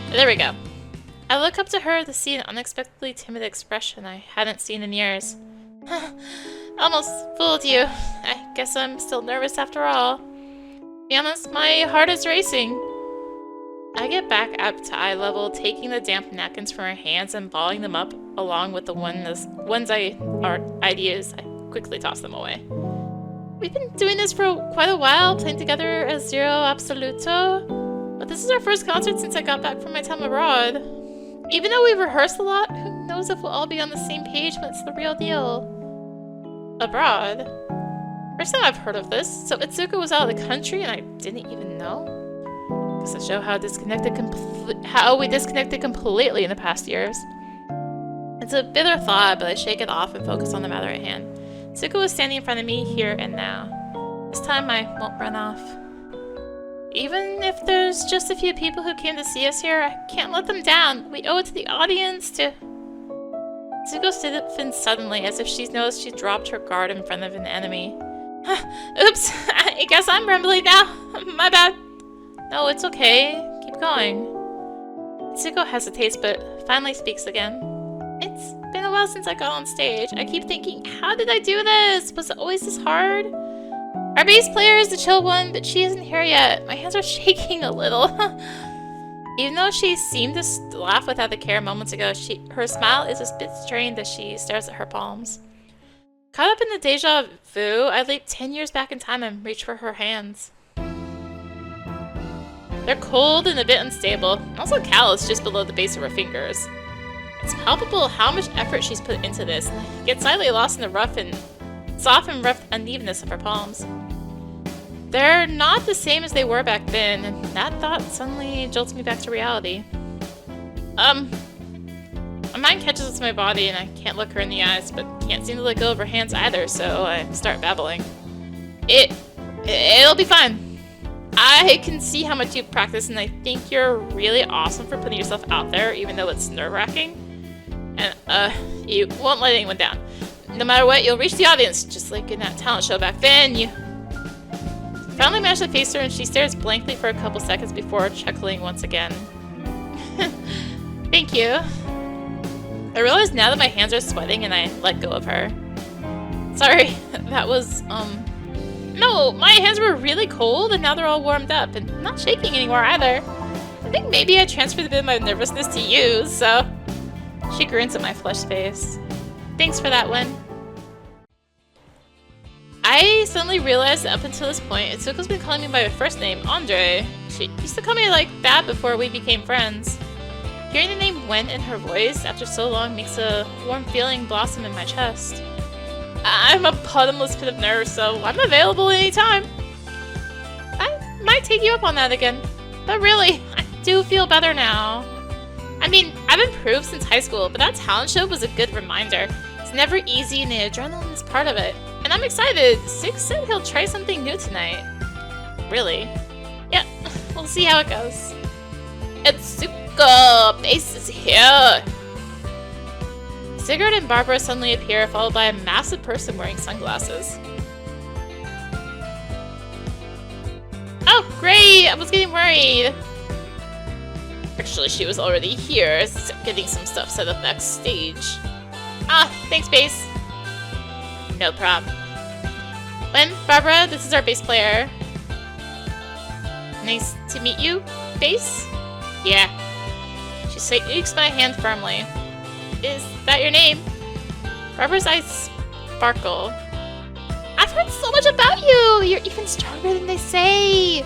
There we go. I look up to her to see an unexpectedly timid expression I hadn't seen in years. Almost fooled you. I guess I'm still nervous after all. To be honest, my heart is racing. I get back up to eye level, taking the damp napkins from her hands and balling them up along with the ones I ideas. I quickly toss them away. We've been doing this for quite a while, playing together as Zero Absoluto, but this is our first concert since I got back from my time abroad. Even though we rehearsed a lot, who knows if we'll all be on the same page when it's the real deal. Abroad? First time I've heard of this, so Etsuko was out of the country and I didn't even know? Guess that show how we disconnected completely in the past years. It's a bitter thought, but I shake it off and focus on the matter at hand. Etsuko was standing in front of me here and now. This time I won't run off. Even if there's just a few people who came to see us here, I can't let them down. We owe it to the audience to... Etsuko stiffened suddenly, as if she's noticed she dropped her guard in front of an enemy. Oops, I guess I'm rambling now. My bad. No, it's okay. Keep going. Etsuko hesitates, but finally speaks again. It's been a while since I got on stage. I keep thinking, how did I do this? Was it always this hard? Our bass player is the chill one, but she isn't here yet. My hands are shaking a little. Even though she seemed to laugh without a care moments ago, her smile is a bit strained as she stares at her palms. Caught up in the deja vu, I leap 10 years back in time and reach for her hands. They're cold and a bit unstable, also callous just below the base of her fingers. It's palpable how much effort she's put into this, and I get slightly lost in the soft and rough unevenness of her palms. They're not the same as they were back then, and that thought suddenly jolts me back to reality. My mind catches up to my body, and I can't look her in the eyes, but can't seem to let go of her hands either, so I start babbling. It'll be fine. I can see how much you've practiced, and I think you're really awesome for putting yourself out there, even though it's nerve-wracking. And, you won't let anyone down. No matter what, you'll reach the audience, just like in that talent show back then. You finally manage to face her, and she stares blankly for a couple seconds before chuckling once again. Thank you. I realize now that my hands are sweating, and I let go of her. Sorry, that was, No, my hands were really cold, and now they're all warmed up, and not shaking anymore either. I think maybe I transferred a bit of my nervousness to you, so... She grins at my flushed face. Thanks for that one. I suddenly realized that up until this point, Etsuko's been calling me by my first name, Andre. She used to call me like that before we became friends. Hearing the name Wen in her voice after so long makes a warm feeling blossom in my chest. I'm a bottomless pit of nerves, so I'm available anytime. I might take you up on that again. But really, I do feel better now. I mean, I've improved since high school, but that talent show was a good reminder. It's never easy and the adrenaline is part of it. And I'm excited. Six said he'll try something new tonight. Really? Yeah, we'll see how it goes. Etsuko! Base is here! Sigurd and Barbara suddenly appear, followed by a massive person wearing sunglasses. Oh, great! I was getting worried. Actually, she was already here, getting some stuff set up backstage. Ah, thanks, bass. No problem. Wen, Barbara, this is our bass player. Nice to meet you, bass? Yeah. She shakes my hand firmly. Is that your name? Barbara's eyes sparkle. I've heard so much about you! You're even stronger than they say!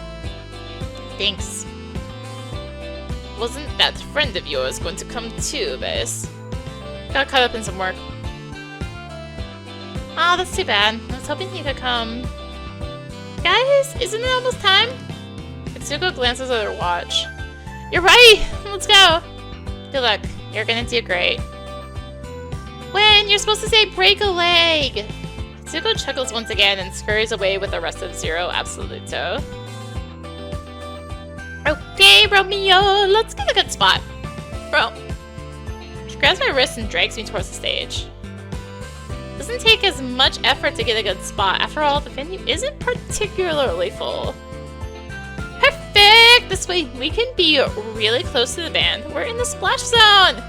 Thanks. Wasn't that friend of yours going to come too, Bass? Got caught up in some work. Oh, that's too bad. I was hoping he could come. Guys, isn't it almost time? Etsuko glances at her watch. You're right! Let's go! Good luck. You're gonna do great. When you're supposed to say break a leg! Etsuko chuckles once again and scurries away with the rest of Zero Absoluto. Okay, Romeo, let's get a good spot. Bro. She grabs my wrist and drags me towards the stage. Doesn't take as much effort to get a good spot. After all, the venue isn't particularly full. Perfect! this way we can be really close to the band. We're in the splash zone!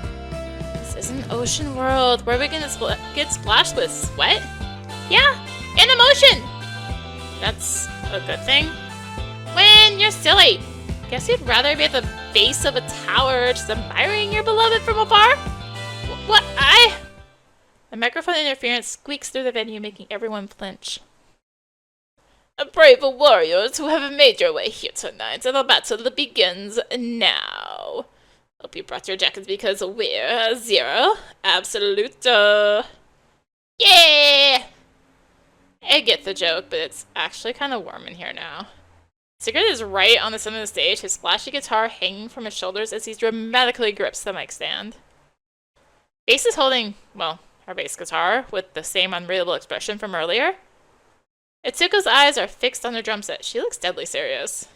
This is an ocean world. Where are we gonna get splashed with? Sweat? Yeah, and emotion! That's a good thing. When you're silly. Guess you'd rather be at the base of a tower just admiring your beloved from afar? What? The microphone interference squeaks through the venue, making everyone flinch. Brave warriors who have made your way here tonight, and the battle begins now. Hope you brought your jackets because we're zero absolute. Yeah! I get the joke, but it's actually kind of warm in here now. Sigurd is right on the center of the stage, his flashy guitar hanging from his shoulders as he dramatically grips the mic stand. Bass is holding, well, her bass guitar, with the same unreadable expression from earlier. Etsuko's eyes are fixed on her drum set. She looks deadly serious.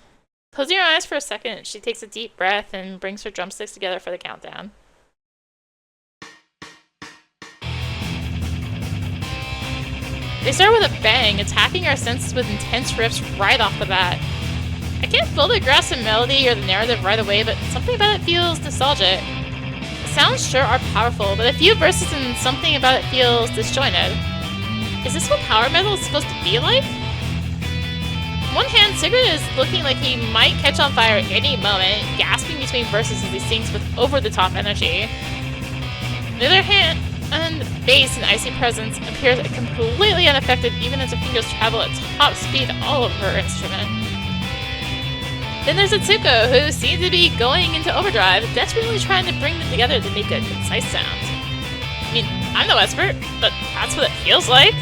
Closing her eyes for a second, she takes a deep breath and brings her drumsticks together for the countdown. They start with a bang, attacking our senses with intense riffs right off the bat. I can't fully grasp the melody or the narrative right away, but something about it feels nostalgic. The sounds sure are powerful, but a few verses and something about it feels disjointed. Is this what power metal is supposed to be like? On one hand, Sigurd is looking like he might catch on fire at any moment, gasping between verses as he sings with over-the-top energy. On the other hand, bass and icy presence appears completely unaffected even as her fingers travel at top speed all over her instrument. Then there's Etsuko, who seems to be going into overdrive, desperately trying to bring them together to make a concise sound. I mean, I'm no expert, but that's what it feels like.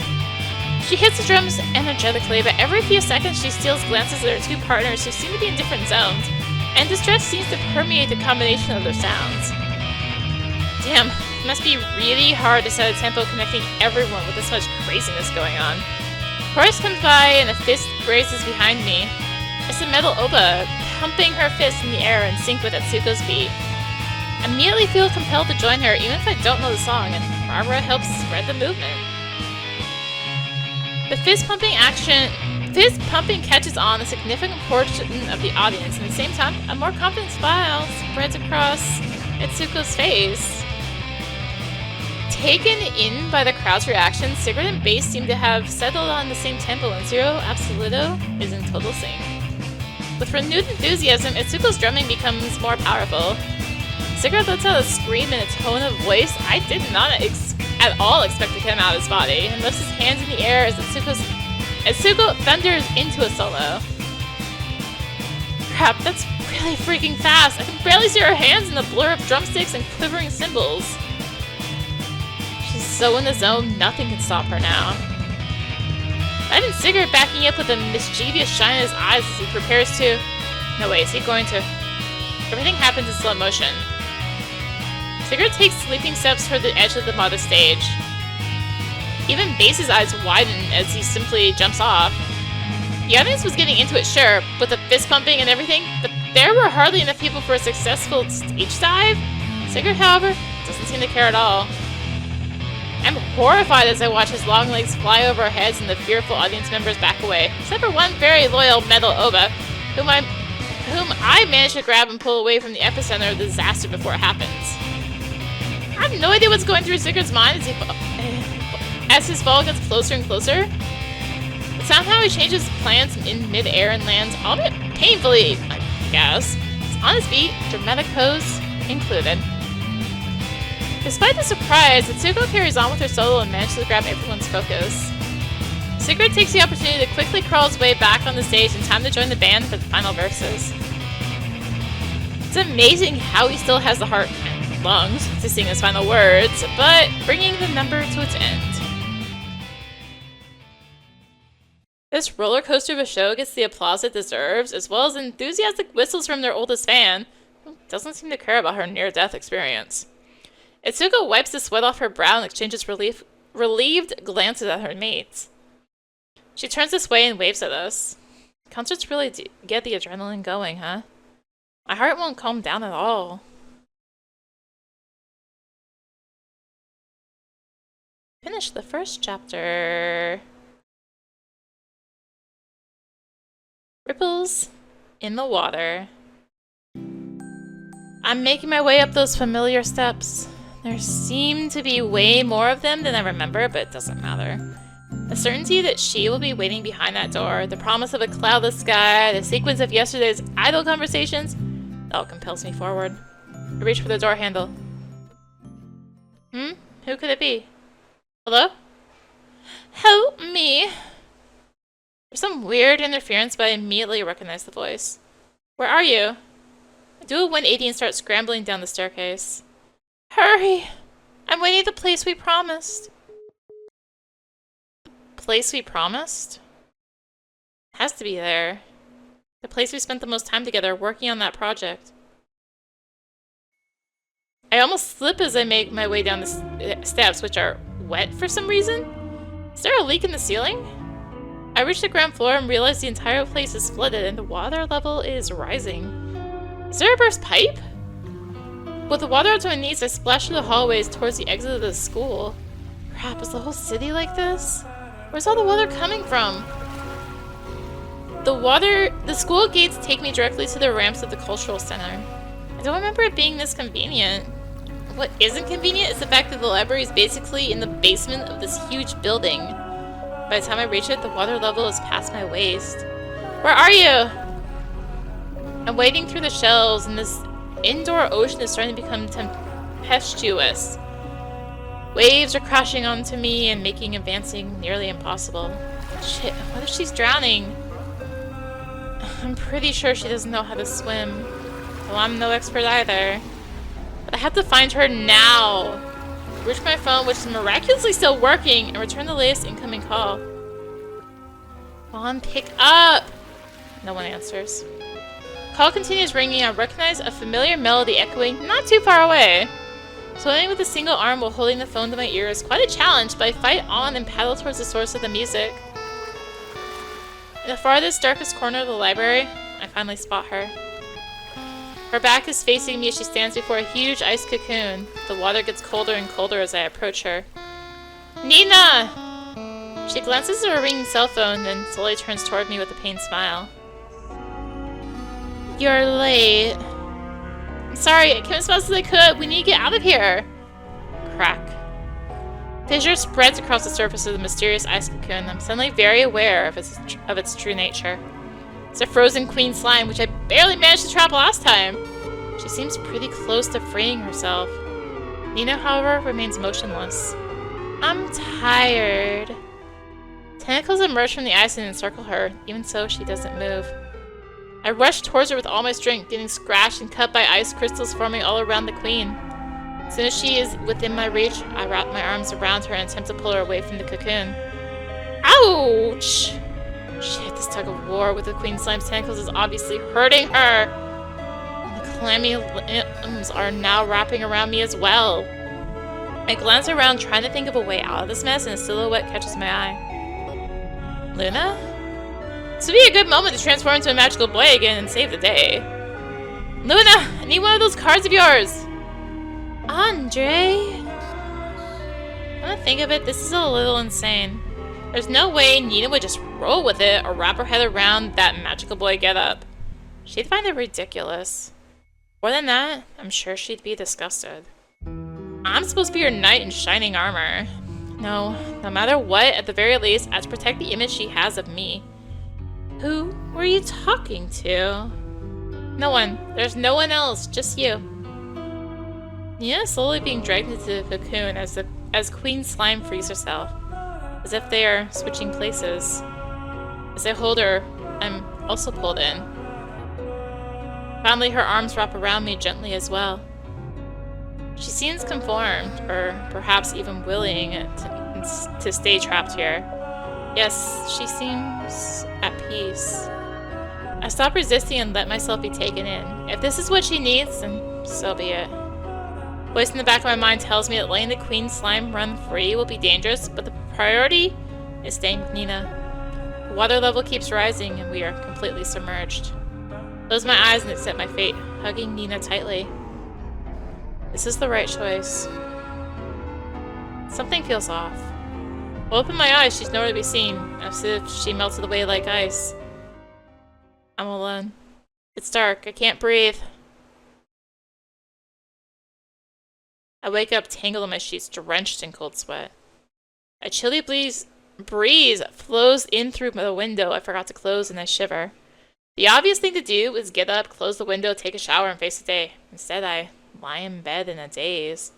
She hits the drums energetically, but every few seconds she steals glances at her two partners who seem to be in different zones, and distress seems to permeate the combination of their sounds. Damn, it must be really hard to set a tempo connecting everyone with this much craziness going on. Chorus comes by and a fist grazes behind me. It's a metal oba, pumping her fist in the air in sync with Etsuko's beat. I immediately feel compelled to join her even if I don't know the song, and Barbara helps spread the movement. The fist pumping catches on a significant portion of the audience, and at the same time, a more confident smile spreads across Etsuko's face. Taken in by the crowd's reaction, Sigurd and bass seem to have settled on the same tempo, and Zero Absoluto is in total sync. With renewed enthusiasm, Etsuko's drumming becomes more powerful. Sigurd lets out a scream in a tone of voice I did not at all expect to come out of his body, and lifts his hands in the air as Etsuko thunders into a solo. Crap, that's really freaking fast! I can barely see her hands in the blur of drumsticks and quivering cymbals. She's so in the zone, nothing can stop her now. Imagine Sigurd backing up with a mischievous shine in his eyes as he prepares to... No way, is he going to... Everything happens in slow motion. Sigurd takes leaping steps toward the edge of the modest stage. Even Bass's eyes widen as he simply jumps off. The audience was getting into it, sure, with the fist pumping and everything, but there were hardly enough people for a successful stage dive. Sigurd, however, doesn't seem to care at all. I'm horrified as I watch his long legs fly over our heads and the fearful audience members back away, except for one very loyal metal oba, whom I managed to grab and pull away from the epicenter of the disaster before it happens. I have no idea what's going through Sigurd's mind as his fall gets closer and closer. But somehow he changes plans in mid-air and lands, albeit painfully, I guess. It's on his beat, dramatic pose included. Despite the surprise, Etsuko carries on with her solo and manages to grab everyone's focus. Sigurd takes the opportunity to quickly crawl his way back on the stage in time to join the band for the final verses. It's amazing how he still has the heart and lungs to sing his final words, but bringing the number to its end. This roller coaster of a show gets the applause it deserves, as well as enthusiastic whistles from their oldest fan, who doesn't seem to care about her near-death experience. Etsuko wipes the sweat off her brow and exchanges relieved glances at her mates. She turns this way and waves at us. Concerts really do get the adrenaline going, huh? My heart won't calm down at all. Finish the first chapter. Ripples in the water. I'm making my way up those familiar steps. There seem to be way more of them than I remember, but it doesn't matter. The certainty that she will be waiting behind that door, the promise of a cloudless sky, the sequence of yesterday's idle conversations, it all compels me forward. I reach for the door handle. Who could it be? Hello? Help me! There's some weird interference, but I immediately recognize the voice. Where are you? I do a 180 and start scrambling down the staircase. Hurry! I'm waiting at the place we promised. Place we promised? Has to be there. The place we spent the most time together working on that project. I almost slip as I make my way down the steps, which are wet for some reason. Is there a leak in the ceiling? I reach the ground floor and realize the entire place is flooded and the water level is rising. Is there a burst pipe? With the water up to my knees, I splash through the hallways towards the exit of the school. Crap, is the whole city like this? Where's all the water coming from? The school gates take me directly to the ramps of the cultural center. I don't remember it being this convenient. What isn't convenient is the fact that the library is basically in the basement of this huge building. By the time I reach it, the water level is past my waist. Where are you? I'm wading through the shelves, and this indoor ocean is starting to become tempestuous. Waves are crashing onto me and making advancing nearly impossible. Shit, what if she's drowning? I'm pretty sure she doesn't know how to swim. Well, I'm no expert either. But I have to find her now. Reach my phone, which is miraculously still working, and return the latest incoming call. Mom, pick up! No one answers. Call continues ringing. I recognize a familiar melody echoing not too far away. Swimming with a single arm while holding the phone to my ear is quite a challenge, but I fight on and paddle towards the source of the music. In the farthest, darkest corner of the library, I finally spot her. Her back is facing me as she stands before a huge ice cocoon. The water gets colder and colder as I approach her. Nina! She glances at her ringing cell phone, then slowly turns toward me with a pained smile. You're late. I'm sorry, I came as fast as I could. We need to get out of here. Crack. Fissure spreads across the surface of the mysterious ice cocoon. I'm suddenly very aware of its true nature. It's a frozen queen slime, which I barely managed to trap last time. She seems pretty close to freeing herself. Nina, however, remains motionless. I'm tired. Tentacles emerge from the ice and encircle her. Even so, she doesn't move. I rush towards her with all my strength, getting scratched and cut by ice crystals forming all around the queen. As soon as she is within my reach, I wrap my arms around her and attempt to pull her away from the cocoon. Ouch! Shit, this tug of war with the queen slime's tentacles is obviously hurting her. And the clammy limbs are now wrapping around me as well. I glance around trying to think of a way out of this mess, and a silhouette catches my eye. Luna? This would be a good moment to transform into a magical boy again and save the day. Luna, I need one of those cards of yours. Andre? When I think of it, this is a little insane. There's no way Nina would just roll with it or wrap her head around that magical boy getup. She'd find it ridiculous. More than that, I'm sure she'd be disgusted. I'm supposed to be her knight in shining armor. No matter what, at the very least, I have to protect the image she has of me. Who were you talking to? No one. There's no one else, just you. Nina is slowly being dragged into the cocoon as Queen Slime frees herself, as if they are switching places. As I hold her, I'm also pulled in. Finally, her arms wrap around me gently as well. She seems conformed, or perhaps even willing to stay trapped here. Yes, she seems at peace. I stop resisting and let myself be taken in. If this is what she needs, then so be it. A voice in the back of my mind tells me that letting the queen slime run free will be dangerous, but the priority is staying with Nina. The water level keeps rising, and we are completely submerged. I close my eyes and accept my fate, hugging Nina tightly. This is the right choice. Something feels off. I open my eyes, she's nowhere to be seen, as if she melted away like ice. I'm alone. It's dark, I can't breathe. I wake up tangled in my sheets, drenched in cold sweat. A chilly breeze flows in through the window I forgot to close, and I shiver. The obvious thing to do is get up, close the window, take a shower, and face the day. Instead, I lie in bed in a daze.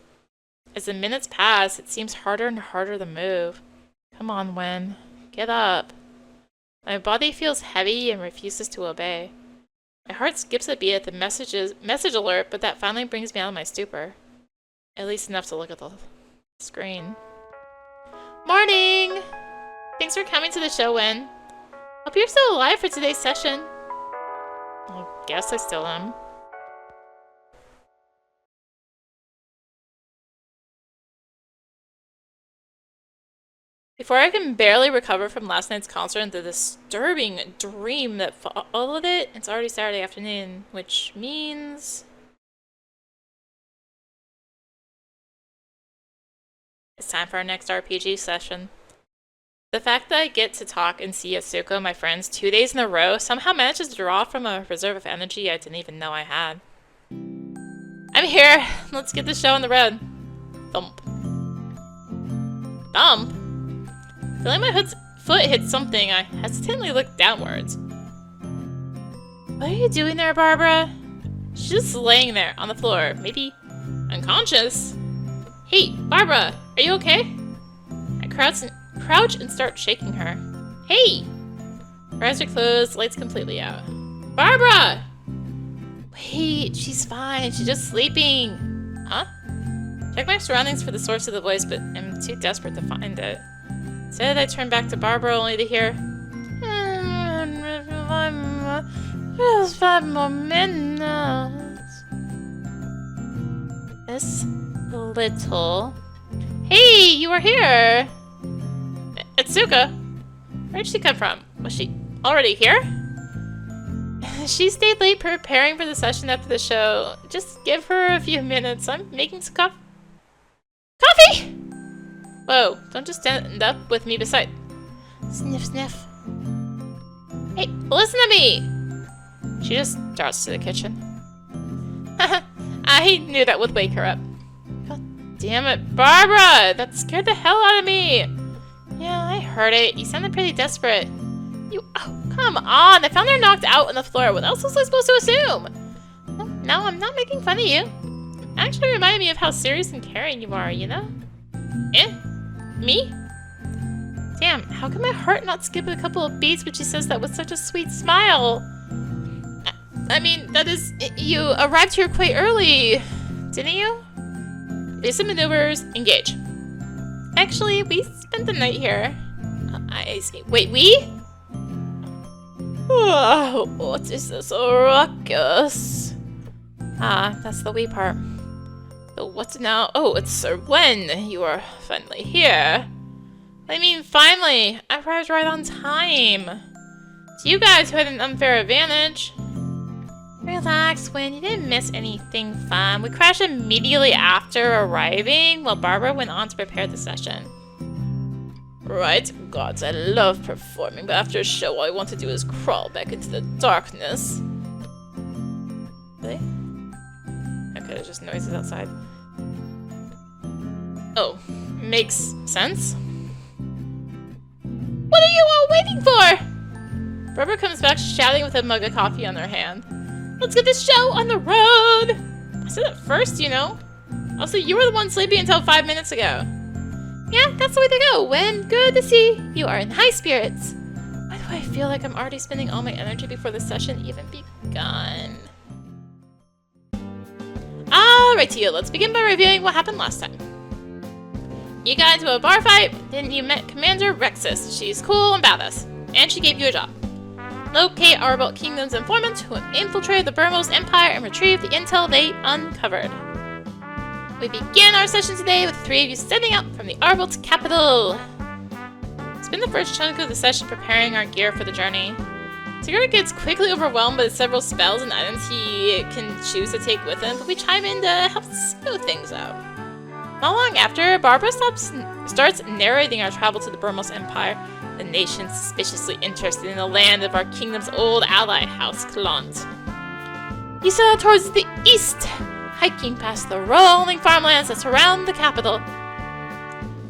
As the minutes pass, it seems harder and harder to move. Come on, Wen. Get up. My body feels heavy and refuses to obey. My heart skips a beat at the message alert, but that finally brings me out of my stupor. At least enough to look at the screen. Morning! Thanks for coming to the show, Wen. Hope you're still alive for today's session. I guess I still am. Before I can barely recover from last night's concert and the disturbing dream that followed it, it's already Saturday afternoon, which means it's time for our next RPG session. The fact that I get to talk and see Etsuko and my friends 2 days in a row somehow manages to draw from a reserve of energy I didn't even know I had. I'm here! Let's get the show on the road. Thump. Thump? Feeling my foot hit something, I hesitantly looked downwards. What are you doing there, Barbara? She's just laying there on the floor, maybe unconscious. Hey, Barbara, are you okay? I crouch and start shaking her. Hey! Her eyes are closed, lights completely out. Barbara! Wait, she's fine. She's just sleeping. Huh? Check my surroundings for the source of the voice, but I'm too desperate to find it. Instead, I turn back to Barbara only to hear, just 5 more minutes. This little... Hey, you are here! Etsuko? Where'd she come from? Was she already here? She stayed late preparing for the session after the show. Just give her a few minutes. I'm making some coffee! Whoa, don't just stand up with me beside... Sniff, sniff. Hey, listen to me! She just darts to the kitchen. I knew that would wake her up. God damn it, Barbara! That scared the hell out of me! Yeah, I heard it. You sounded pretty desperate. Oh, come on! I found her knocked out on the floor. What else was I supposed to assume? No, I'm not making fun of you. It actually reminded me of how serious and caring you are, you know? Eh? Me? Damn, how can my heart not skip a couple of beats when she says that with such a sweet smile? I mean, that is... You arrived here quite early, didn't you? Basic maneuvers, engage. Actually, we spent the night here. I see. Wait, we? Oh, what is this ruckus? Ah, that's the we part. So what's now? Oh, it's Sir Wen. You are finally here. I mean, finally. I arrived right on time. It's you guys who had an unfair advantage. Relax, Wen. You didn't miss anything fun. We crashed immediately after arriving while Barbara went on to prepare the session. Right, gods, I love performing, but after a show all I want to do is crawl back into the darkness. Really? Okay, there's just noises outside. Oh, makes sense. What are you all waiting for? Barbara comes back shouting with a mug of coffee on her hand. Let's get this show on the road! I said it first, you know. Also, you were the one sleeping until 5 minutes ago. Yeah, that's the way to go. Wen, good to see you are in high spirits. Why do I feel like I'm already spending all my energy before the session even begun? Alright, you. Let's begin by reviewing what happened last time. You got into a bar fight, then you met Commander Rexus. She's cool and badass, and she gave you a job. Locate Arbol Kingdom's informant who infiltrated the Burmos Empire and retrieve the intel they uncovered. We begin our session today with 3 of you setting out from the Arbolt capital. Spend the first chunk of the session preparing our gear for the journey. Segura gets quickly overwhelmed by the several spells and items he can choose to take with him, but we chime in to help smooth things out. Not long after, Barbara starts narrating our travel to the Burmos Empire, the nation suspiciously interested in the land of our kingdom's old ally, House Clant. You saw towards the east. hiking past the rolling farmlands that surround the capital.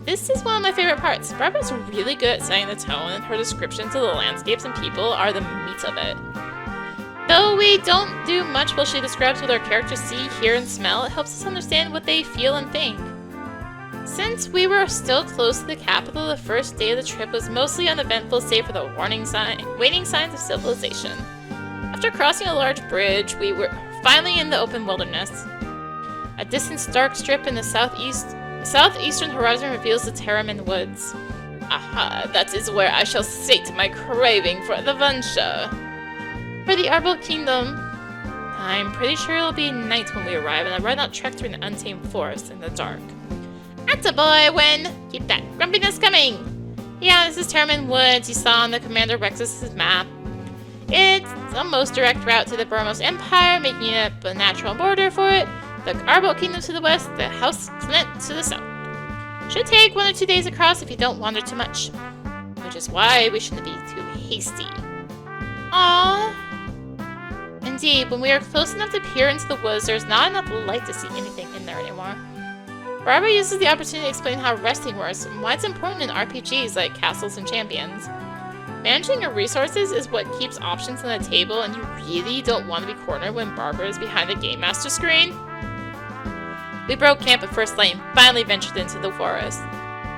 This is one of my favorite parts. Barbara's really good at setting the tone, and her descriptions of the landscapes and people are the meat of it. Though we don't do much while she describes what our characters see, hear, and smell, it helps us understand what they feel and think. Since we were still close to the capital, the first day of the trip was mostly uneventful save for the waiting signs of civilization. After crossing a large bridge, we were finally in the open wilderness. A distant dark strip in the southeastern horizon reveals the Terramin Woods. Aha, that is where I shall sate my craving for adventure. For the Arbol Kingdom, I'm pretty sure it'll be night when we arrive, and I'd rather not trek through an untamed forest in the dark. Attaboy, Win! Keep that grumpiness coming! Yeah, this is Terramin Woods you saw on the Commander Rex's map. It's the most direct route to the Burmos Empire, making it a natural border for it. The Arbol Kingdom to the west, the House Flint to the south. Should take 1 or 2 days across if you don't wander too much. Which is why we shouldn't be too hasty. Aww. Indeed, when we are close enough to peer into the woods, there's not enough light to see anything in there anymore. Barbara uses the opportunity to explain how resting works and why it's important in RPGs like Castles and Champions. Managing your resources is what keeps options on the table, and you really don't want to be cornered when Barbara is behind the Game Master screen. We broke camp at First Light and finally ventured into the forest.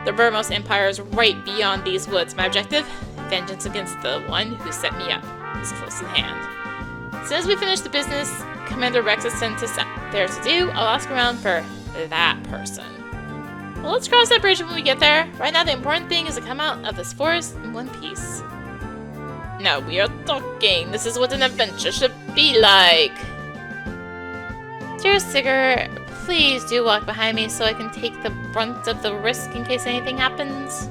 The Burmos Empire is right beyond these woods. My objective? Vengeance against the one who set me up is close at hand. As soon as we finish the business Commander Rex has sent us there to do, I'll ask around for that person. Well, let's cross that bridge when we get there. Right now, the important thing is to come out of this forest in one piece. Now we are talking. This is what an adventure should be like. Dear Sigurd, please do walk behind me so I can take the brunt of the risk in case anything happens.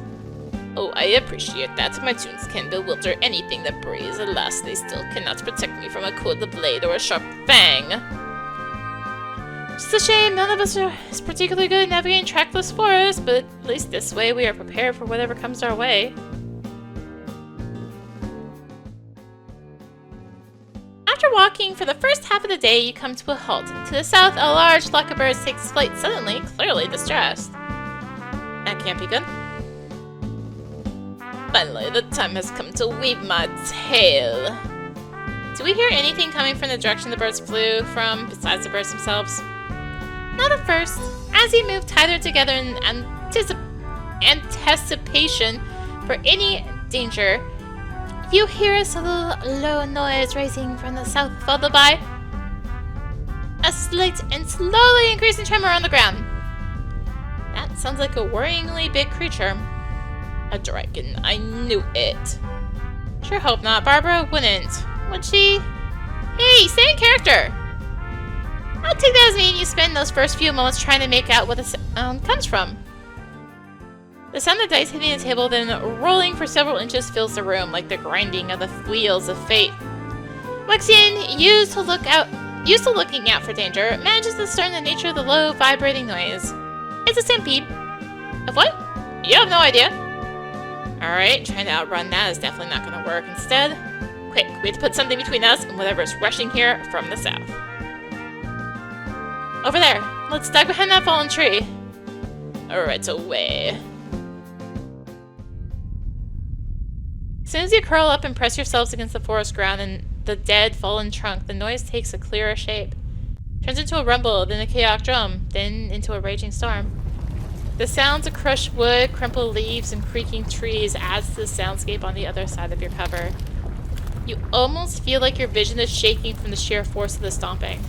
Oh, I appreciate that. My tunes can bewilder anything that breathes. Alas, they still cannot protect me from a cold blade or a sharp fang. Just a shame none of us is particularly good at navigating trackless forests, but at least this way we are prepared for whatever comes our way. After walking for the first half of the day, you come to a halt. To the south, a large flock of birds takes flight suddenly, clearly distressed. That can't be good. Finally, the time has come to weave my tail. Do we hear anything coming from the direction the birds flew from, besides the birds themselves? Not at first. As you move tighter together in anticipation for any danger, you hear a subtle, low noise rising from the south, followed by a slight and slowly increasing tremor on the ground. That sounds like a worryingly big creature. A dragon. I knew it. Sure hope not. Barbara wouldn't. Would she? Hey, stay in character! I'll take that as meaning you spend those first few moments trying to make out what the sound comes from. The sound of dice hitting the table, then rolling for several inches, fills the room like the grinding of the wheels of fate. Wexian, used to looking out for danger, manages to discern the nature of the low, vibrating noise. It's a stampede. Of what? You have no idea. Alright, trying to outrun that is definitely not going to work. Instead, quick, we have to put something between us and whatever's rushing here from the south. Over there. Let's duck behind that fallen tree. Right away. As soon as you curl up and press yourselves against the forest ground and the dead, fallen trunk, the noise takes a clearer shape. Turns into a rumble, then a chaotic drum, then into a raging storm. The sounds of crushed wood, crumpled leaves, and creaking trees adds to the soundscape on the other side of your cover. You almost feel like your vision is shaking from the sheer force of the stomping.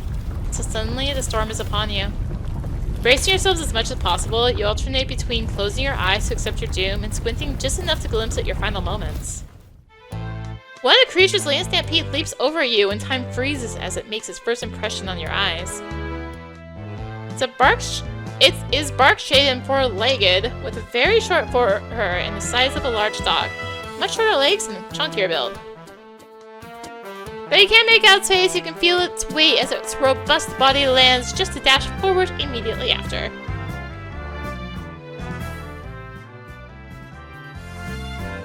So suddenly, the storm is upon you. Bracing yourselves as much as possible, you alternate between closing your eyes to accept your doom and squinting just enough to glimpse at your final moments. One of the creatures laying stampede leaps over you and time freezes as it makes its first impression on your eyes. It is bark-shaded and four-legged, with a very short fur and the size of a large dog, much shorter legs and chunkier build. Though you can't make out its face, you can feel its weight as its robust body lands just a dash forward immediately after.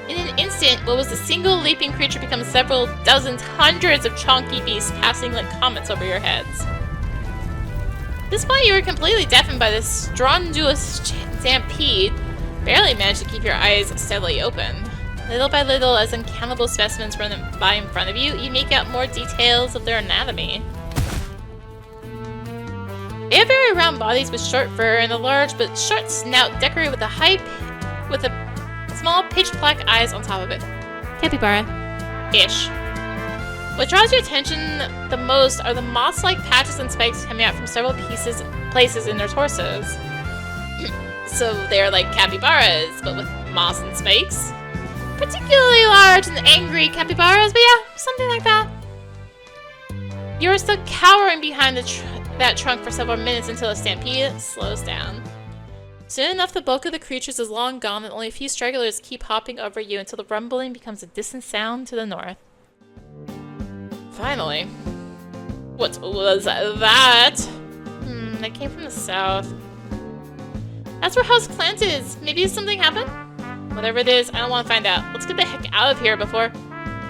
In an instant, what was a single leaping creature becomes several dozens, hundreds of chonky beasts passing like comets over your heads. At this point, you were completely deafened by this strontious stampede. Barely managed to keep your eyes steadily open. Little by little, as uncountable specimens run by in front of you, you make out more details of their anatomy. They have very round bodies with short fur and a large but short snout decorated with a small pitch-black eyes on top of it. Capybara-ish. What draws your attention the most are the moss-like patches and spikes coming out from several places in their torsos. So they're like capybaras, but with moss and spikes. Particularly large and angry capybaras, but yeah, something like that. You're stuck cowering behind that trunk for several minutes until the stampede slows down. Soon enough, the bulk of the creatures is long gone and only a few stragglers keep hopping over you until the rumbling becomes a distant sound to the north. Finally. What was that? That came from the south. That's where House Clant is. Maybe something happened? Whatever it is, I don't want to find out. Let's get the heck out of here before...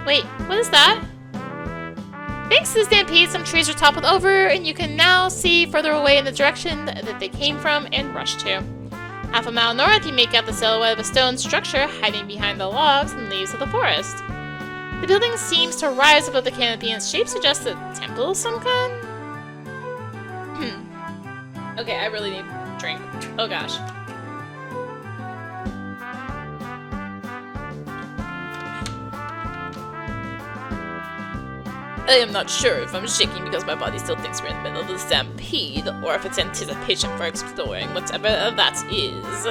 Wait, what is that? Thanks to the stampede, some trees are toppled over, and you can now see further away in the direction that they came from and rushed to. Half a mile north, you make out the silhouette of a stone structure hiding behind the logs and leaves of the forest. The building seems to rise above the canopy, and its shape suggests a temple of some kind? Okay, I really need a drink. Oh gosh. I am not sure if I'm shaking because my body still thinks we're in the middle of the stampede, or if it's anticipation for exploring whatever that is.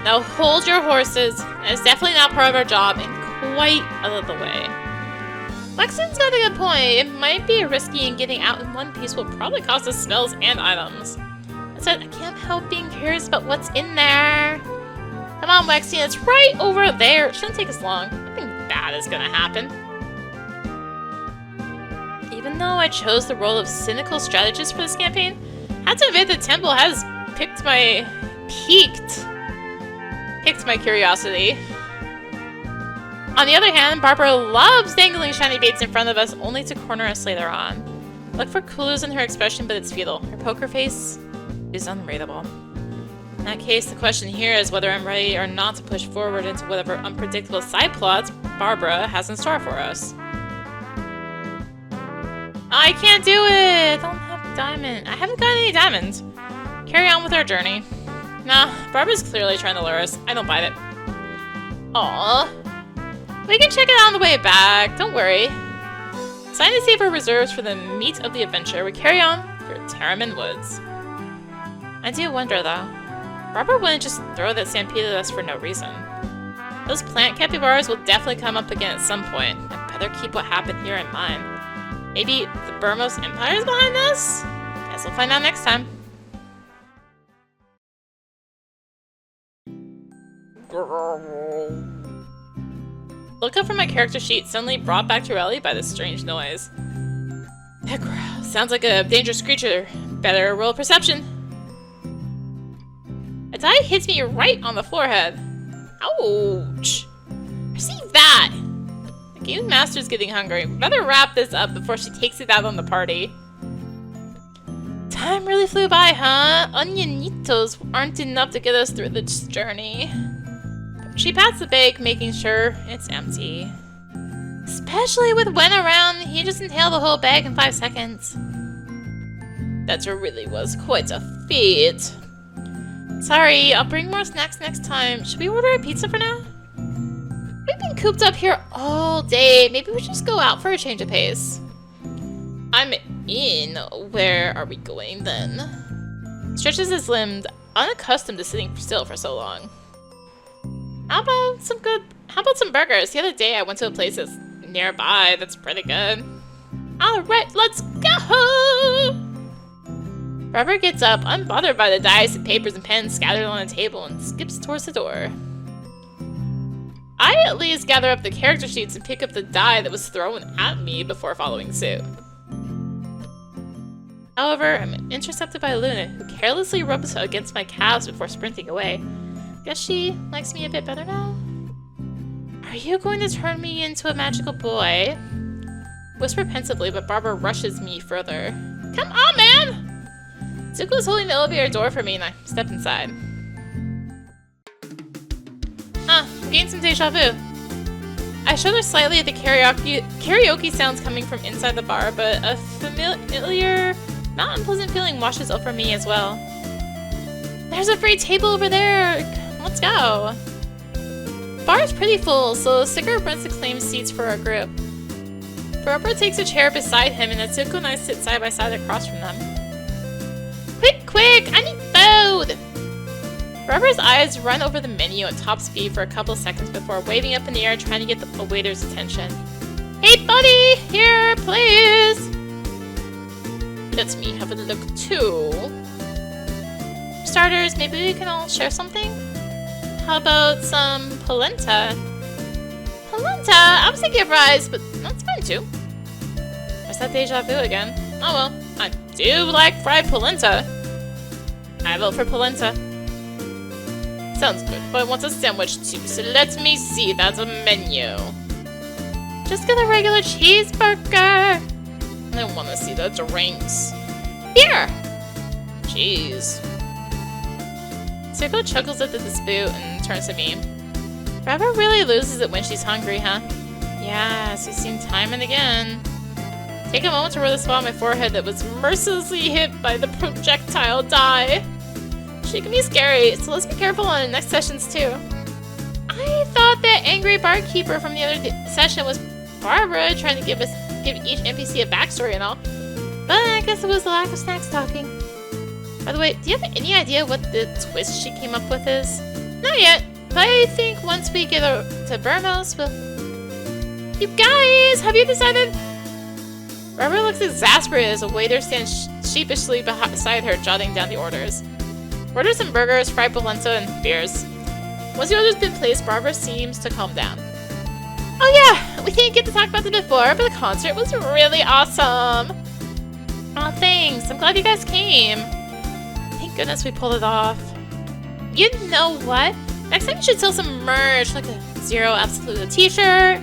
Now hold your horses. It's definitely not part of our job, and quite out of the way. Lexington's got a good point. It might be risky, and getting out in one piece will probably cost us spells and items. That said, I can't help being curious about what's in there. Come on, Lexington, it's right over there. It shouldn't take us long. Nothing bad is gonna happen. Even though I chose the role of cynical strategist for this campaign, I have to admit the temple has piqued my curiosity. On the other hand, Barbara loves dangling shiny baits in front of us, only to corner us later on. Look for clues in her expression, but it's futile. Her poker face is unreadable. In that case, the question here is whether I'm ready or not to push forward into whatever unpredictable side plots Barbara has in store for us. I can't do it! I don't have diamond. I haven't got any diamonds. Carry on with our journey. Nah, Barbara's clearly trying to lure us. I don't bite it. Aww. We can check it out on the way back. Don't worry. Deciding to save our reserves for the meat of the adventure, we carry on through Terramin Woods. I do wonder, though. Barbara wouldn't just throw that stampede at us for no reason. Those plant capybaras will definitely come up again at some point. I better keep what happened here in mind. Maybe the Burmos Empire is behind this? Guess we'll find out next time. Look up from my character sheet, suddenly brought back to reality by this strange noise. That growl sounds like a dangerous creature. Better roll perception. A die hits me right on the forehead. Ouch! Receive that! The game master's getting hungry. We better wrap this up before she takes it out on the party. Time really flew by, huh? Onionitos aren't enough to get us through this journey. She pats the bag, making sure it's empty. Especially with Wen around, he just inhaled the whole bag in 5 seconds. That really was quite a feat. Sorry, I'll bring more snacks next time. Should we order a pizza for now? We've been cooped up here all day. Maybe we should just go out for a change of pace. I'm in. Where are we going then? Stretches his limbs, unaccustomed to sitting still for so long. How about some burgers? The other day I went to a place that's nearby that's pretty good. Alright, let's go! Barbara gets up, unbothered by the dice and papers and pens scattered on the table, and skips towards the door. I at least gather up the character sheets and pick up the die that was thrown at me before following suit. However, I'm intercepted by Luna, who carelessly rubs against my calves before sprinting away. Guess she likes me a bit better now? Are you going to turn me into a magical boy? Whisper pensively, but Barbara rushes me further. Come on, man! Zuko's holding the elevator door for me and I step inside. I'm getting some deja vu. I shudder slightly at the karaoke sounds coming from inside the bar, but a familiar, not unpleasant feeling washes over me as well. There's a free table over there! Let's go! The bar is pretty full, so Sticker runs to claim seats for our group. Barbara takes a chair beside him, and Etsuko and I sit side by side across from them. Quick! I need food! Barbara's eyes run over the menu at top speed for a couple seconds before waving up in the air trying to get the waiter's attention. Hey buddy! Here, please! Let me have a look too. For starters, maybe we can all share something? How about some polenta? Polenta? I was thinking of rice, but that's fine too. There's that deja vu again. Oh well, I do like fried polenta. I vote for polenta. Sounds good, but I want a sandwich too, so let me see that menu. Just get a regular cheeseburger. I want to see the drinks. Beer! Jeez. Etsuko chuckles at the dispute and turns to me. Barbara really loses it when she's hungry, huh? Yes, we've seen time and again. Take a moment to roll the spot on my forehead that was mercilessly hit by the projectile die. She can be scary, so let's be careful on the next sessions too. I thought that angry barkeeper from the other session was Barbara trying to give each NPC a backstory and all. But I guess it was the lack of snack stocking. By the way, do you have any idea what the twist she came up with is? Not yet, but I think once we get to Burmos, we'll... You guys, have you decided? Barbara looks exasperated as a waiter stands sheepishly beside her, jotting down the orders. Order some burgers, fried polenta, and beers. Once the order's been placed, Barbara seems to calm down. Oh yeah, we didn't get to talk about this before, but the concert was really awesome. Aw, thanks. I'm glad you guys came. Thank goodness we pulled it off. You know what? Next time you should sell some merch, like a Zero Absolute t-shirt.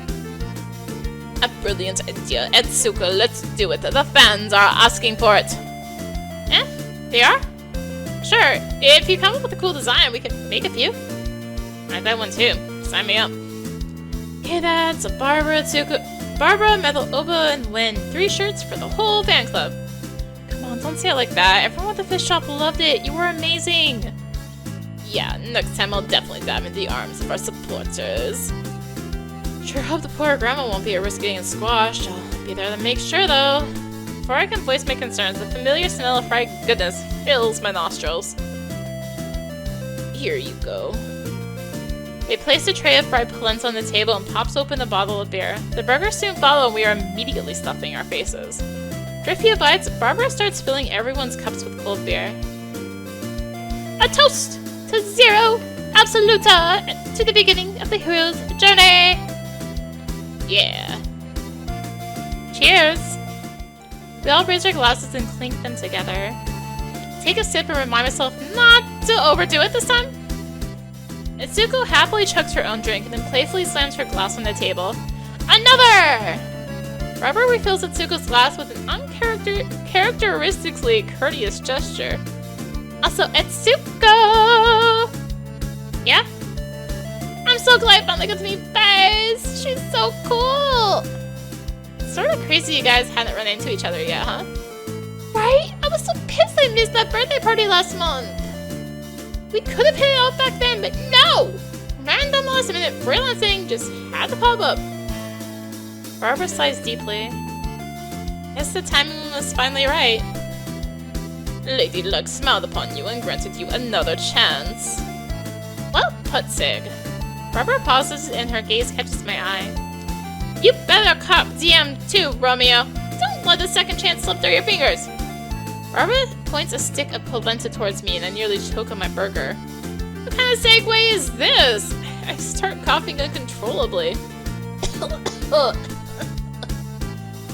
A brilliant idea, Etsuko. Let's do it. The fans are asking for it. Eh? They are? Sure. If you come up with a cool design, we can make a few. I that one too. Sign me up. Okay, that's a Barbara, Etsuko, Barbara, Metal Oba, and Win. 3 shirts for the whole fan club. Come on, don't say it like that. Everyone at the fish shop loved it. You were amazing. Yeah, next time I'll definitely dive into the arms of our supporters. Sure hope the poor grandma won't be at risk getting squashed. I'll be there to make sure, though. Before I can voice my concerns, the familiar smell of fried goodness fills my nostrils. Here you go. They place a tray of fried polenta on the table and pops open a bottle of beer. The burgers soon follow and we are immediately stuffing our faces. After a few bites, Barbara starts filling everyone's cups with cold beer. A toast to Zero Absoluta, to the beginning of the hero's journey! Yeah. Cheers! We all raise our glasses and clink them together. Take a sip and remind myself not to overdo it this time. Etsuko happily chugs her own drink and then playfully slams her glass on the table. Another! Barbara refills Etsuko's glass with an uncharacteristically courteous gesture. Also, Etsuko! Yeah? I'm so glad I finally got to meet Bez! She's so cool! Sort of crazy you guys hadn't run into each other yet, huh? Right? I was so pissed I missed that birthday party last month! We could have hit it off back then, but no! Random last minute freelancing just had to pop up. Barbara sighs deeply. Guess the timing was finally right. Lady Luck smiled upon you and granted you another chance. Well put, Sig. Barbara pauses and her gaze catches my eye. You better cop DM too, Romeo. Don't let the second chance slip through your fingers. Barbara points a stick of polenta towards me and I nearly choke on my burger. What kind of segue is this? I start coughing uncontrollably.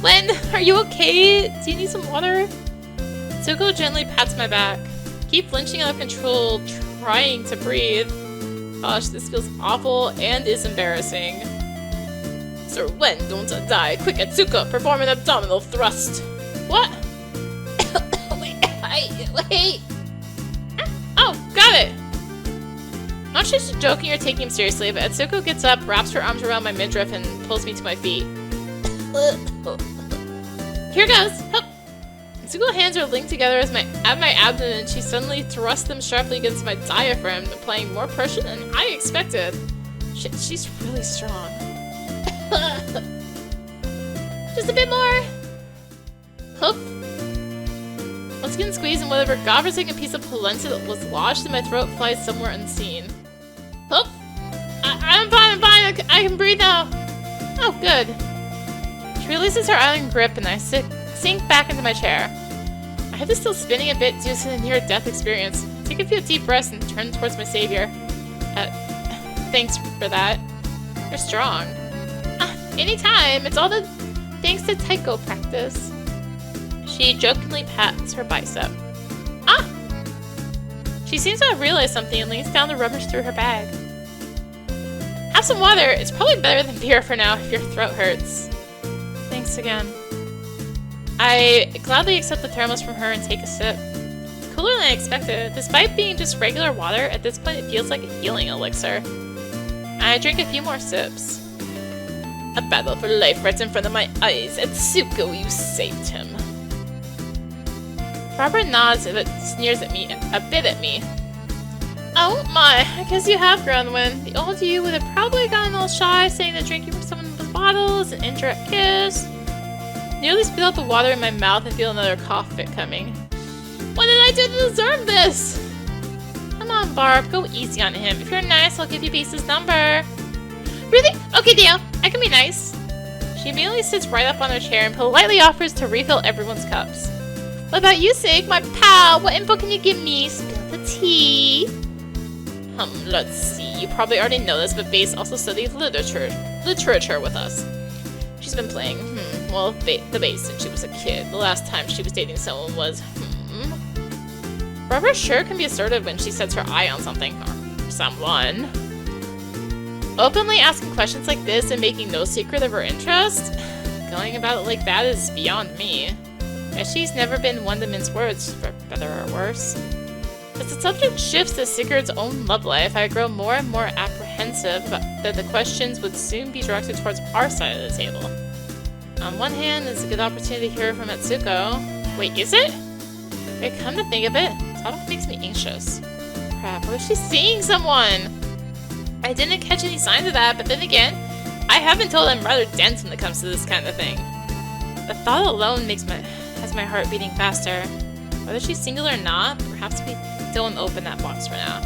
Wen, are you okay? Do you need some water? Etsuko gently pats my back. Keep flinching out of control, trying to breathe. Gosh, this feels awful and is embarrassing. Sir Wen, don't die. Quick, Etsuko, perform an abdominal thrust. What? Wait, Wait! Oh, got it! Not sure she's joking or taking him seriously, but Etsuko gets up, wraps her arms around my midriff, and pulls me to my feet. Here goes! Hup. Etsuko's hands are linked together at my abdomen, and she suddenly thrusts them sharply against my diaphragm, applying more pressure than I expected. Shit, she's really strong. Just a bit more! Hup. Once again squeezed, and whatever godforsaken piece of polenta that was lodged in my throat flies somewhere unseen. Hup. I'm fine, I can breathe now! Oh, good. She releases her iron grip, and I sink back into my chair. My head is still spinning a bit due to the near-death experience. I take a few deep breaths and turn towards my savior. Thanks for that. You're strong. Anytime. It's all the thanks to taiko practice. She jokingly pats her bicep. Ah! She seems to have realized something and leans down to rummage through her bag. Have some water. It's probably better than beer for now if your throat hurts. Thanks again. I gladly accept the thermos from her and take a sip. It's cooler than I expected. Despite being just regular water, at this point it feels like a healing elixir. I drink a few more sips. A battle for life right in front of my eyes. Etsuko, you saved him. Barbara nods but sneers at me a bit at me. Oh my, I guess you have grown wind. The old you would have probably gotten all shy, saying that drinking from someone with bottles, an indirect kiss. Nearly spit out the water in my mouth and feel another cough fit coming. What did I do to deserve this? Come on, Barb, go easy on him. If you're nice, I'll give you Base's number. Really? Okay, deal. I can be nice. She immediately sits right up on her chair and politely offers to refill everyone's cups. What about you, Sig, my pal? What info can you give me? Spill the tea. Let's see. You probably already know this, but Base also studies literature with us. She's been playing, well, the bass since she was a kid. The last time she was dating someone was, Barbara sure can be assertive when she sets her eye on something, or someone. Openly asking questions like this and making no secret of her interest? Going about it like that is beyond me. As she's never been one to mince words, for better or worse. As the subject shifts to Sigurd's own love life, I grow more and more apprehensive that the questions would soon be directed towards our side of the table. On one hand, it's a good opportunity to hear from Etsuko. Wait, is it? Wait, come to think of it, the topic makes me anxious. Crap, what if she's seeing someone? I didn't catch any signs of that, but then again, I have been told I'm rather dense when it comes to this kind of thing. The thought alone has my heart beating faster. Whether she's single or not, perhaps we don't open that box for now.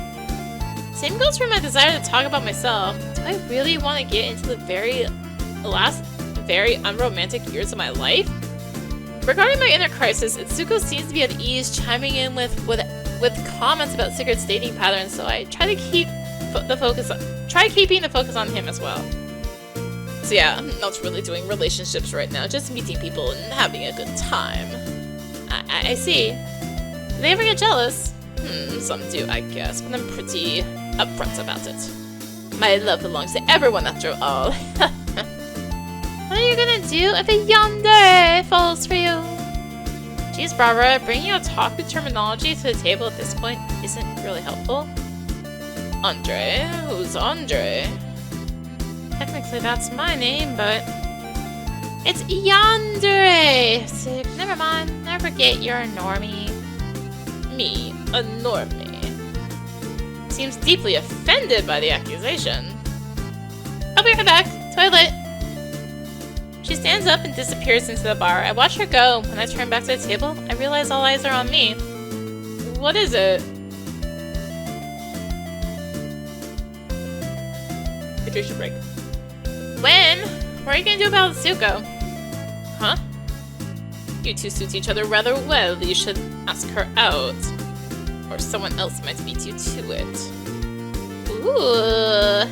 Same goes for my desire to talk about myself. Do I really want to get into the very unromantic years of my life? Regarding my inner crisis, Etsuko seems to be at ease, chiming in with comments about Sigurd's dating patterns, so I try to keep keeping the focus on him as well. So yeah, I'm not really doing relationships right now, just meeting people and having a good time. I see. Do they ever get jealous? Some do, I guess, but I'm pretty upfront about it. My love belongs to everyone after all. What are you gonna do if a yandere falls for you? Geez, Barbara, bringing otaku terminology to the table at this point isn't really helpful. Andre? Who's Andre? Technically that's my name, but... It's yandere! So, never mind, never forget you're a normie. Me, a normie. Seems deeply offended by the accusation. I'll be right back. Toilet. She stands up and disappears into the bar. I watch her go. When I turn back to the table, I realize all eyes are on me. What is it? Hydration break. When? What are you gonna do about Etsuko? Huh? You two suit each other rather well. You should ask her out. Or someone else might beat you to it. Ooh.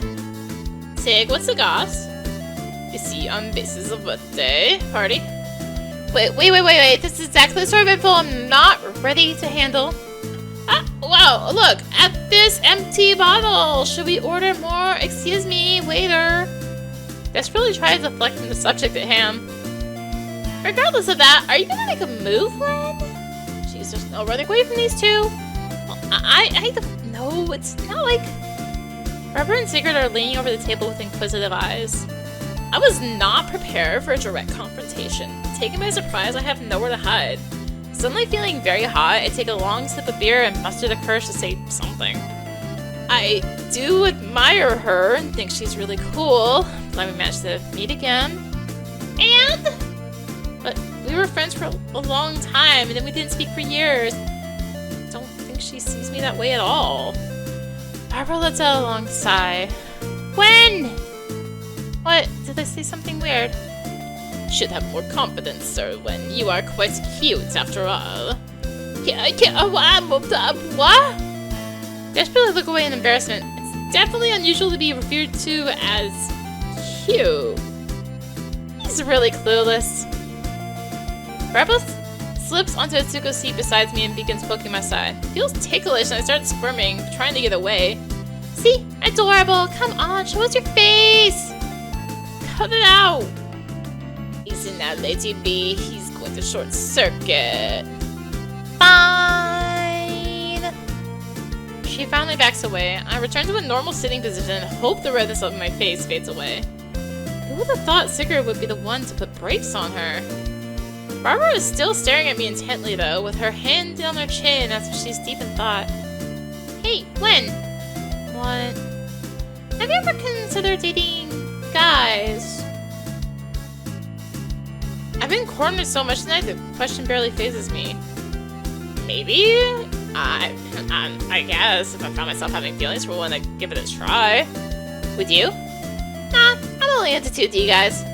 Sig, what's the goss? You see, on Base's birthday party. Wait. This is exactly the sort of info I'm not ready to handle. Ah, wow, look, at this empty bottle. Should we order more? Excuse me, waiter. Desperately tries to deflect from the subject at hand. Regardless of that, are you gonna make a move, Len? She Please, there's no running away from these two. Well, I don't know. It's not like... Barbara and Sigurd are leaning over the table with inquisitive eyes. I was not prepared for a direct confrontation. Taken by surprise, I have nowhere to hide. Suddenly feeling very hot, I take a long sip of beer and muster the courage to say something. I do admire her and think she's really cool. Glad we managed to meet again. But we were friends for a long time, and then we didn't speak for years. Don't think she sees me that way at all. Barbara lets out a long sigh. When? What? Did I say something weird? Should have more confidence, Sir Wen. You are quite cute, after all. What? Desperately look away in embarrassment. It's definitely unusual to be referred to as cute. He's really clueless. Barbara slips onto Etsuko's seat beside me and begins poking my side. Feels ticklish and I start squirming, trying to get away. See? Adorable! Come on, show us your face! Cut it out! Easy now, Lady B. He's going to short circuit. Fine! She finally backs away. I return to a normal sitting position and hope the redness of my face fades away. Who would have thought Sigurd would be the one to put brakes on her? Barbara is still staring at me intently, though, with her hand on her chin as if she's deep in thought. Hey, Wen! What? Have you ever considered dating guys? I've been cornered so much tonight the question barely phases me. Maybe? I guess if I found myself having feelings for one, I'd give it a try. Would you? Nah, I'm only into 2D guys.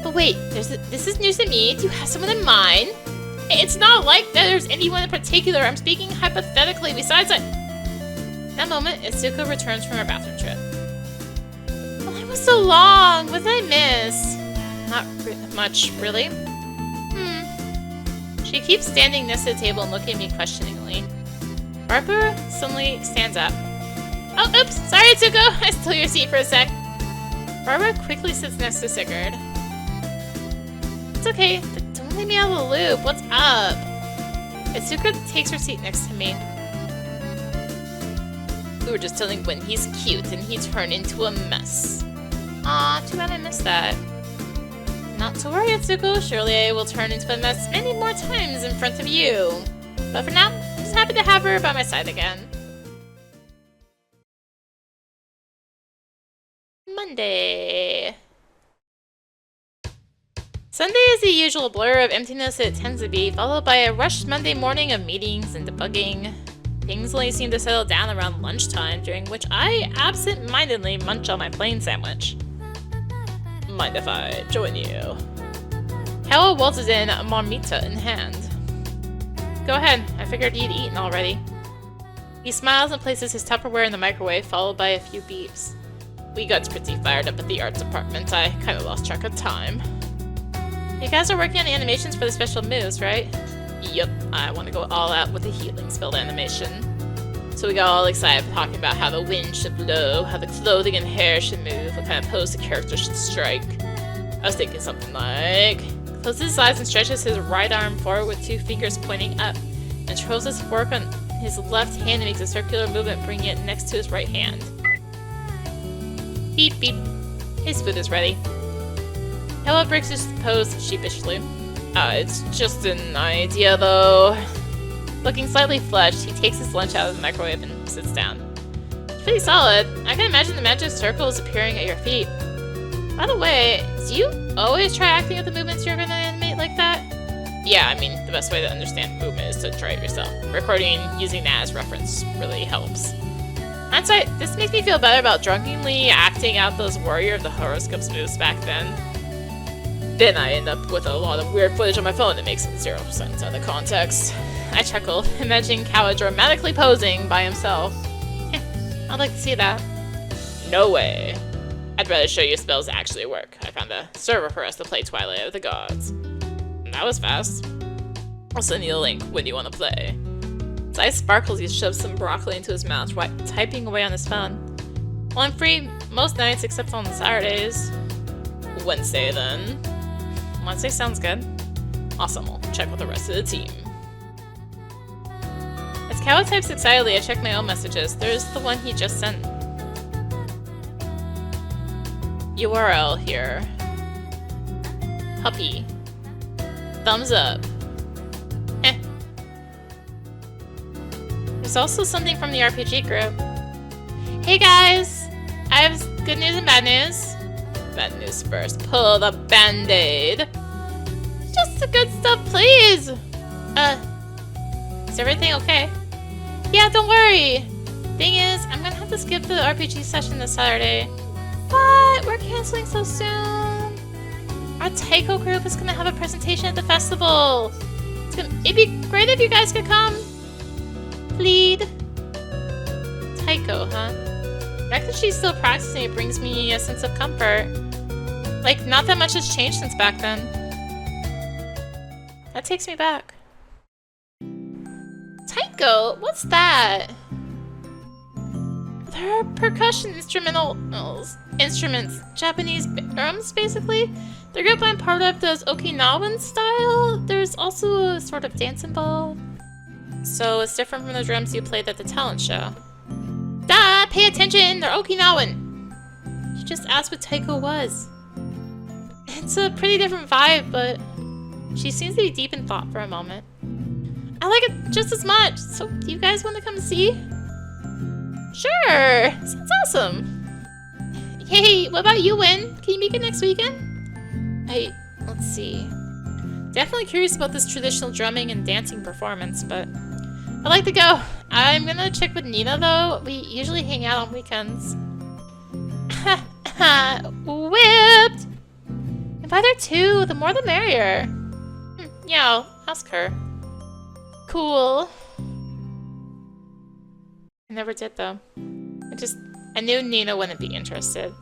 But wait, this is news to me. Do you have someone in mind? It's not like there's anyone in particular. I'm speaking hypothetically. Besides, in that moment, Etsuko returns from her bathroom trip. Well, it was so long. What did I miss? Not much, really. She keeps standing next to the table and looking at me questioningly. Barbara suddenly stands up. Oh, oops! Sorry, Etsuko! I stole your seat for a sec. Barbara quickly sits next to Sigurd. It's okay, but don't leave me out of the loop. What's up? Etsuko takes her seat next to me. We were just telling Wen he's cute and he turned into a mess. Aw, too bad I missed that. Not to worry, Etsuko. Surely I will turn into a mess many more times in front of you. But for now, I'm just happy to have her by my side again. Monday. Sunday is the usual blur of emptiness it tends to be, followed by a rushed Monday morning of meetings and debugging. Things only seem to settle down around lunchtime, during which I absent-mindedly munch on my plain sandwich. Mind if I join you? Caua waltzes in, a marmita in hand. Go ahead, I figured you'd eaten already. He smiles and places his Tupperware in the microwave, followed by a few beeps. We got pretty fired up at the art department. I kinda lost track of time. You guys are working on the animations for the special moves, right? Yup, I want to go all out with the healing spell animation. So we got all excited talking about how the wind should blow, how the clothing and hair should move, what kind of pose the character should strike. I was thinking something like... Closes his eyes and stretches his right arm forward with 2 fingers pointing up, and twirls his fork on his left hand and makes a circular movement, bringing it next to his right hand. Beep beep. His food is ready. Caua breaks his pose sheepishly. It's just an idea though. Looking slightly flushed, he takes his lunch out of the microwave and sits down. It's pretty solid. I can imagine the magic circles appearing at your feet. By the way, do you always try acting out the movements you're gonna animate like that? Yeah, I mean, the best way to understand movement is to try it yourself. Recording using that as reference really helps. That's right, this makes me feel better about drunkenly acting out those Warrior of the Horoscopes moves back then. Then I end up with a lot of weird footage on my phone that makes 0% out of context. I chuckle, imagining Caua dramatically posing by himself. I'd like to see that. No way. I'd rather show you spells actually work. I found a server for us to play Twilight of the Gods. That was fast. I'll send you a link when you want to play. His eyes sparkles, he shoves some broccoli into his mouth, typing away on his phone. Well, I'm free most nights except on Saturdays. Wednesday then. Wednesday sounds good. Awesome, I'll check with the rest of the team. Caua types excitedly. I check my own messages. There's the one he just sent. URL here. Puppy. Thumbs up. Eh. There's also something from the RPG group. Hey guys! I have good news and bad news. Bad news first. Pull the band-aid. Just the good stuff, please! Is everything okay? Yeah, don't worry! Thing is, I'm gonna have to skip the RPG session this Saturday. What? We're canceling so soon? Our Taiko group is gonna have a presentation at the festival. It'd be great if you guys could come. Please. Taiko, huh? The fact that she's still practicing it brings me a sense of comfort. Like, not that much has changed since back then. That takes me back. Taiko? What's that? They're percussion instruments. Japanese drums, basically. The group I'm part of does Okinawan style. There's also a sort of dance involved. So it's different from the drums you played at the talent show. Duh! Pay attention! They're Okinawan! You just asked what Taiko was. It's a pretty different vibe, but she seems to be deep in thought for a moment. I like it just as much. So do you guys want to come see? Sure! Sounds awesome! Hey, what about you, Win? Can you make it next weekend? Let's see. Definitely curious about this traditional drumming and dancing performance, but I'd like to go. I'm gonna check with Nina, though. We usually hang out on weekends. Whipped! Invite her too. The more the merrier. Yeah, I'll ask her. Cool. I never did, though. I knew Nina wouldn't be interested.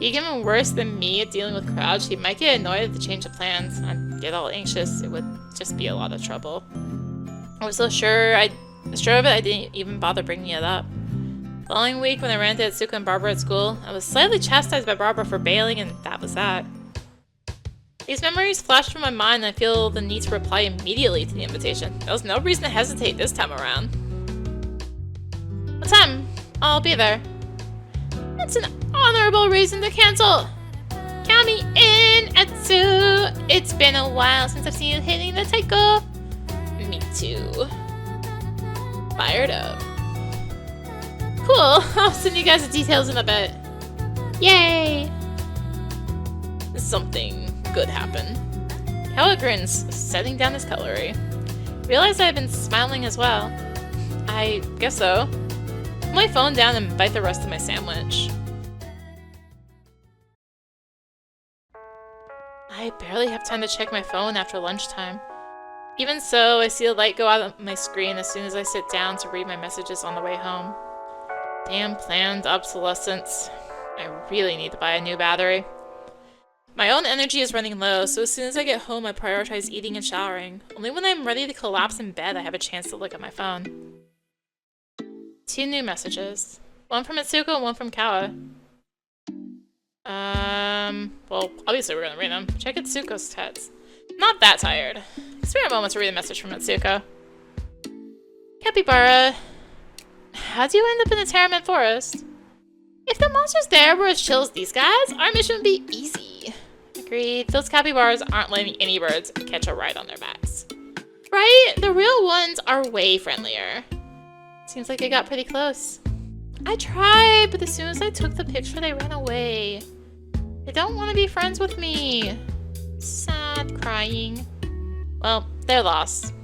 Even worse than me at dealing with crowds, she might get annoyed at the change of plans. I'd get all anxious. It would just be a lot of trouble. I was so sure of it, I didn't even bother bringing it up. The following week, when I ran into Etsuko and Barbara at school, I was slightly chastised by Barbara for bailing, and that was that. These memories flash through my mind, and I feel the need to reply immediately to the invitation. There was no reason to hesitate this time around. What time? I'll be there. That's an honorable reason to cancel. Count me in, Etsu. It's been a while since I've seen you hitting the taiko. Me too. Fired up. Cool. I'll send you guys the details in a bit. Yay! Something good happened. Caua grins, setting down his cutlery. Realized I've been smiling as well. I guess so. Put my phone down and bite the rest of my sandwich. I barely have time to check my phone after lunchtime. Even so, I see a light go out on my screen as soon as I sit down to read my messages on the way home. Damn planned obsolescence. I really need to buy a new battery. My own energy is running low, so as soon as I get home, I prioritize eating and showering. Only when I'm ready to collapse in bed, I have a chance to look at my phone. 2 new messages. One from Etsuko and one from Caua. Well, obviously we're gonna read them. Check Etsuko's text. Not that tired. Spare a moment to read a message from Etsuko. Capybara. How'd you end up in the Terramint Forest? If the monsters there were as chill as these guys, our mission would be easy. Agreed. Those capybaras aren't letting any birds catch a ride on their backs. Right? The real ones are way friendlier. Seems like they got pretty close. I tried, but as soon as I took the picture, they ran away. They don't want to be friends with me. Sad crying. Well, they're lost.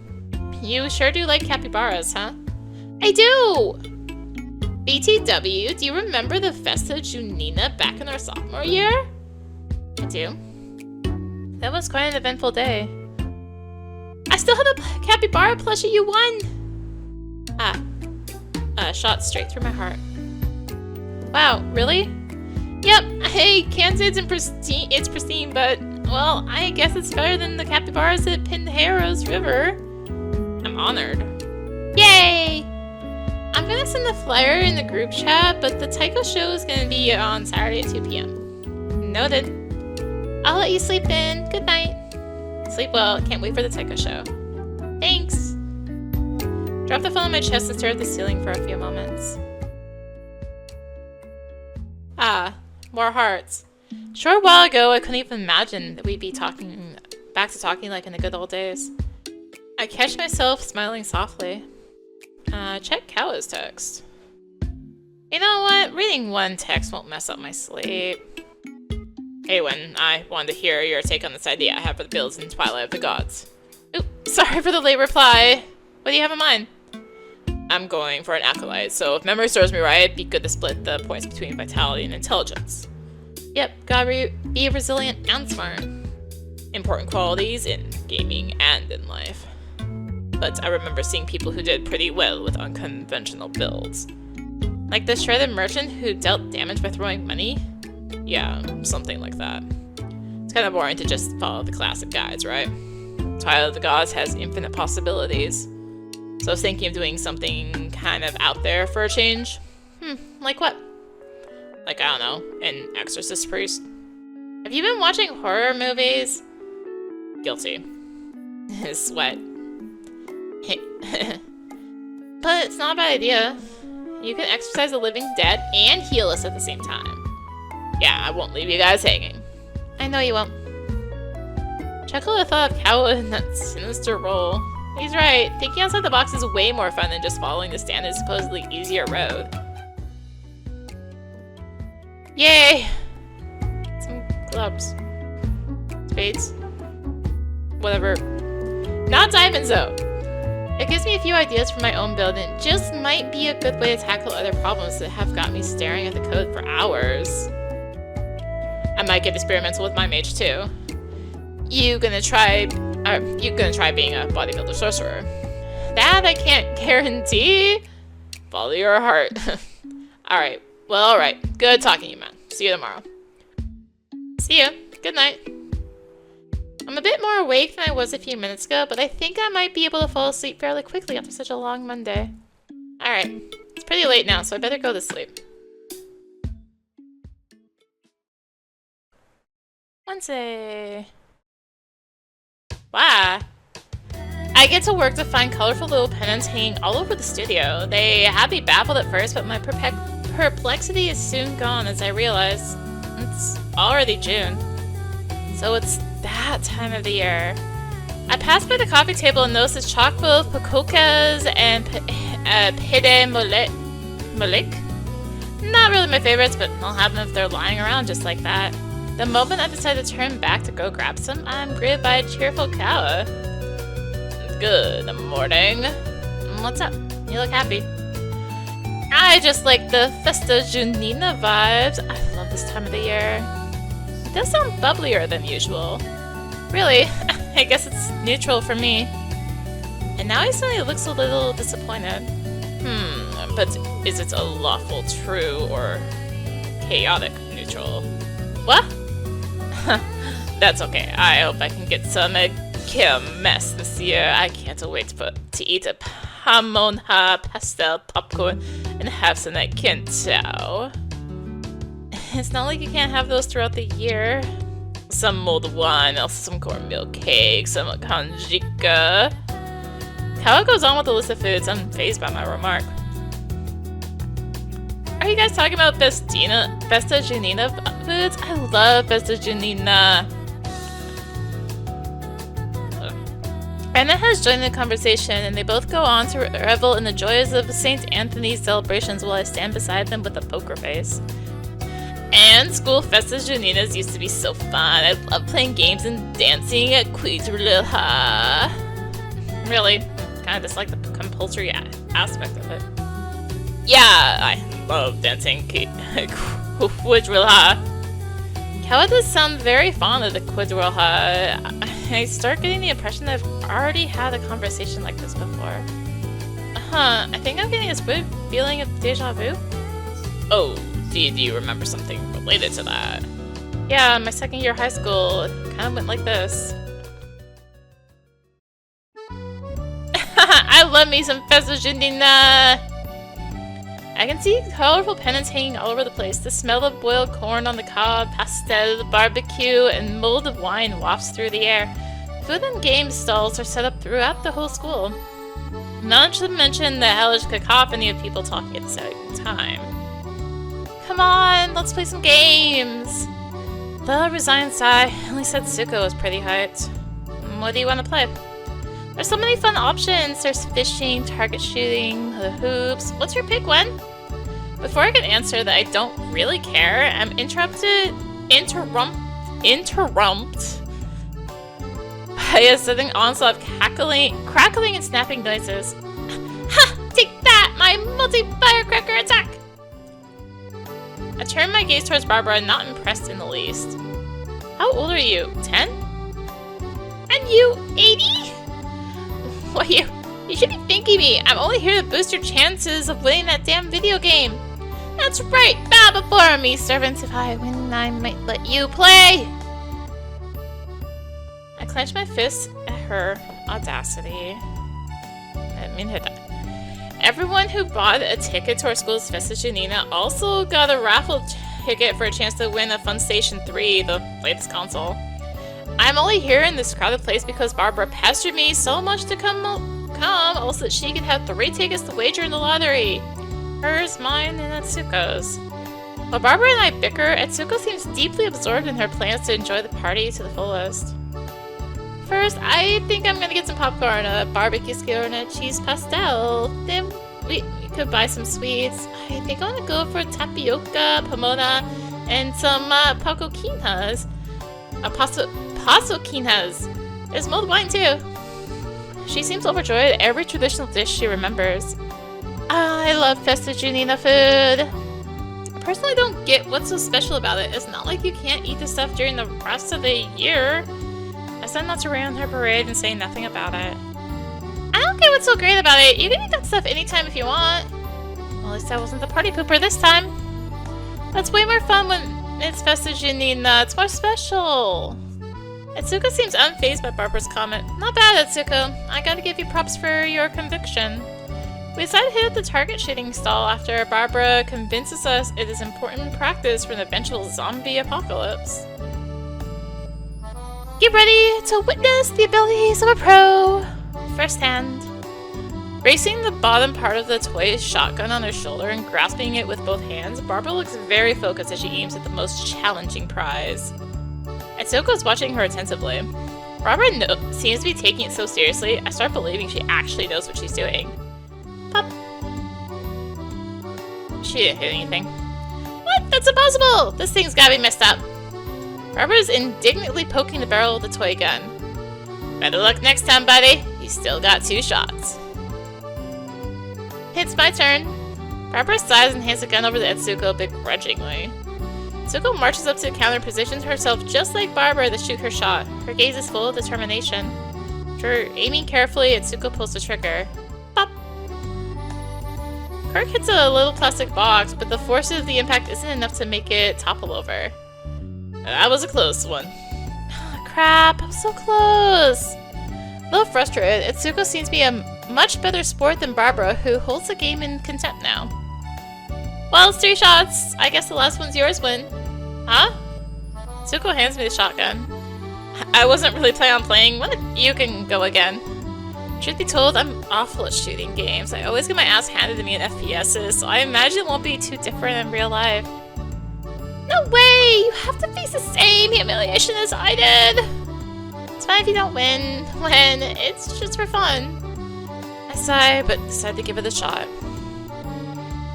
You sure do like capybaras, huh? I do! BTW, do you remember the Festa Junina back in our sophomore year? I do. That was quite an eventful day. I still have the capybara plushie you won! Shot straight through my heart. Wow, really? Yep, I can't say it's pristine, but, well, I guess it's better than the capybaras at Pinheiros River. I'm honored. Yay! I'm gonna send the flyer in the group chat, but the Taiko show is gonna be on Saturday at 2 p.m. Noted. I'll let you sleep in. Good night. Sleep well. Can't wait for the Taiko show. Thanks. Drop the phone on my chest and stare at the ceiling for a few moments. Ah, more hearts. A short while ago, I couldn't even imagine that we'd be back to talking like in the good old days. I catch myself smiling softly. Check Caua's text. You know what? Reading one text won't mess up my sleep. Hey, Wen, I wanted to hear your take on this idea I have for the builds in Twilight of the Gods. Oop, sorry for the late reply. What do you have in mind? I'm going for an acolyte, so if memory serves me right, it'd be good to split the points between vitality and intelligence. Yep, gotta be resilient and smart. Important qualities in gaming and in life. But I remember seeing people who did pretty well with unconventional builds. Like the shredded merchant who dealt damage by throwing money? Yeah, something like that. It's kind of boring to just follow the classic guides, right? Twilight of the Gods has infinite possibilities. So I was thinking of doing something kind of out there for a change. Like what? Like, I don't know, an exorcist priest? Have you been watching horror movies? Guilty. Sweat. But it's not a bad idea. You can exorcise the living dead and heal us at the same time. Yeah, I won't leave you guys hanging. I know you won't. Chuckle at the thought of Caua in that sinister role. He's right. Thinking outside the box is way more fun than just following the standard, supposedly easier road. Yay! Some gloves. Spades. Whatever. Not diamonds though! It gives me a few ideas for my own build, and it just might be a good way to tackle other problems that have got me staring at the code for hours. I might get experimental with my mage too. You gonna try being a bodybuilder sorcerer? That I can't guarantee. Follow your heart. Alright. Well, alright. Good talking to you, man. See you tomorrow. See ya. Good night. I'm a bit more awake than I was a few minutes ago, but I think I might be able to fall asleep fairly quickly after such a long Monday. Alright. It's pretty late now, so I better go to sleep. Wednesday. Wow. I get to work to find colorful little pennants hanging all over the studio. They had me baffled at first, but my perplexity is soon gone as I realize it's already June. So it's that time of the year. I passed by the coffee table and noticed it's chock full of pakokas and pide molik. Not really my favorites, but I'll have them if they're lying around just like that. The moment I decide to turn back to go grab some, I'm greeted by a cheerful Caua. Good morning. What's up? You look happy. I just like the Festa Junina vibes. I love this time of the year. It does sound bubblier than usual. Really, I guess it's neutral for me. And now he suddenly looks a little disappointed. But is it a lawful true or chaotic neutral? What? That's okay. I hope I can get some mess this year. I can't wait to eat a pamonha pastel popcorn and have some at Kintao. It's not like you can't have those throughout the year. Some mulled wine, also some cornmeal cake, some kanjika. Caua goes on with the list of foods. I'm fazed by my remark. Are you guys talking about Festa Junina foods? I love Festa Junina. Anna has joined the conversation, and they both go on to revel in the joys of St. Anthony's celebrations while I stand beside them with a poker face. And school Festas Juninas used to be so fun. I love playing games and dancing at Quidrilha. Really, kind of dislike the compulsory aspect of it. Yeah, I love dancing Quidrilha. Caua does sound very fond of the Quidrilha. I start getting the impression that I've already had a conversation like this before. I think I'm getting this weird feeling of deja vu. Oh, do you remember something related to that? Yeah, my second year of high school, it kind of went like this. I love me some Festa Junina! I can see colorful pennants hanging all over the place. The smell of boiled corn on the cob, pastel, barbecue, and mold of wine wafts through the air. Food and game stalls are set up throughout the whole school. Not to mention the hellish cacophony of people talking at the same time. Come on, let's play some games! The resigned sigh. At least Etsuko was pretty hyped. What do you want to play? There's so many fun options. There's fishing, target shooting, the hoops. What's your pick, Wen? Before I can answer that I don't really care, I'm interrupted by a sudden onslaught of crackling and snapping noises. Ha! Take that! My multi-firecracker attack! I turned my gaze towards Barbara, not impressed in the least. How old are you? 10? And you, 80? What, you should be thanking me. I'm only here to boost your chances of winning that damn video game. That's right, bow before me, servant. If I win, I might let you play. I clenched my fist at her audacity. I mean, hit that. Everyone who bought a ticket to our school's Festa Junina also got a raffle ticket for a chance to win a FunStation 3, the latest console. I'm only here in this crowded place because Barbara pestered me so much to come also that she could have 3 tickets to wager in the lottery. Hers, mine, and Etsuko's. While Barbara and I bicker, Etsuko seems deeply absorbed in her plans to enjoy the party to the fullest. First, I think I'm gonna get some popcorn, a barbecue skewer, and a cheese pastel. Then we could buy some sweets. I think I wanna go for tapioca, pomona, and some pacoquinas. Pasoquinas. There's mulled wine too. She seems overjoyed at every traditional dish she remembers. I love Festa Junina food. I personally don't get what's so special about it. It's not like you can't eat this stuff during the rest of the year. I said not to rain on her parade and say nothing about it. I don't get what's so great about it. You can eat that stuff anytime if you want. Well, at least I wasn't the party pooper this time. That's way more fun when it's Festa Junina. It's more special. Etsuko seems unfazed by Barbara's comment. Not bad, Etsuko. I gotta give you props for your conviction. We decided to hit up the target shooting stall after Barbara convinces us it is important practice for an eventual zombie apocalypse. Get ready to witness the abilities of a pro firsthand. Bracing the bottom part of the toy shotgun on her shoulder and grasping it with both hands, Barbara looks very focused as she aims at the most challenging prize. Etsuko is watching her attentively. Barbara seems to be taking it so seriously, I start believing she actually knows what she's doing. Pop. She didn't hit anything. What? That's impossible! This thing's gotta be messed up. Barbara is indignantly poking the barrel of the toy gun. Better luck next time, buddy. You still got 2 shots. It's my turn. Barbara sighs and hands the gun over to Etsuko begrudgingly. Etsuko marches up to the counter and positions herself just like Barbara to shoot her shot. Her gaze is full of determination. After aiming carefully, Etsuko pulls the trigger. Pop! Kirk hits a little plastic box, but the force of the impact isn't enough to make it topple over. That was a close one. Crap, I'm so close! A little frustrated, Etsuko seems to be a much better sport than Barbara, who holds the game in contempt now. Well, it's 3 shots. I guess the last one's yours, Win. Huh? Etsuko hands me the shotgun. I wasn't really planning on playing. You can go again. Truth be told, I'm awful at shooting games. I always get my ass handed to me in FPSs, so I imagine it won't be too different in real life. No way! You have to face the same humiliation as I did! It's fine if you don't win. It's just for fun. I sigh, but decide to give it a shot.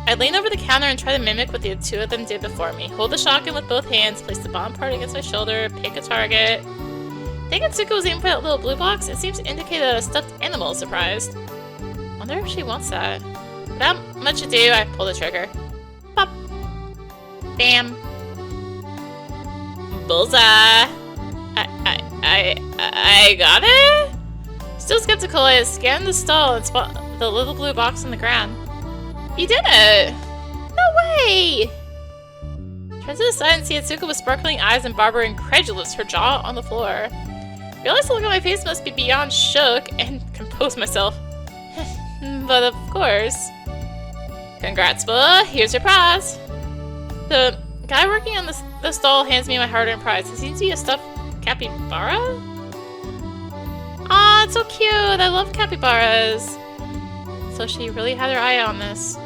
I lean over the counter and try to mimic what the 2 of them did before me. Hold the shotgun with both hands, place the bottom part against my shoulder, pick a target. I think Etsuko was aiming for that little blue box. It seems to indicate a stuffed animal is surprised. Wonder if she wants that. Without much ado, I pull the trigger. Pop! Bam! Bullseye! I got it? Still skeptical, I scanned the stall and spot the little blue box on the ground. You did it! No way! Turn to the side and see Etsuko with sparkling eyes and Barbara incredulous, her jaw on the floor. Realize the look on my face must be beyond shook and compose myself. But of course. Congrats, boy. Here's your prize. The guy working on the stall hands me my hard-earned prize. It seems to be a stuffed capybara? Aw, it's so cute. I love capybaras. plushie really had her eye on this.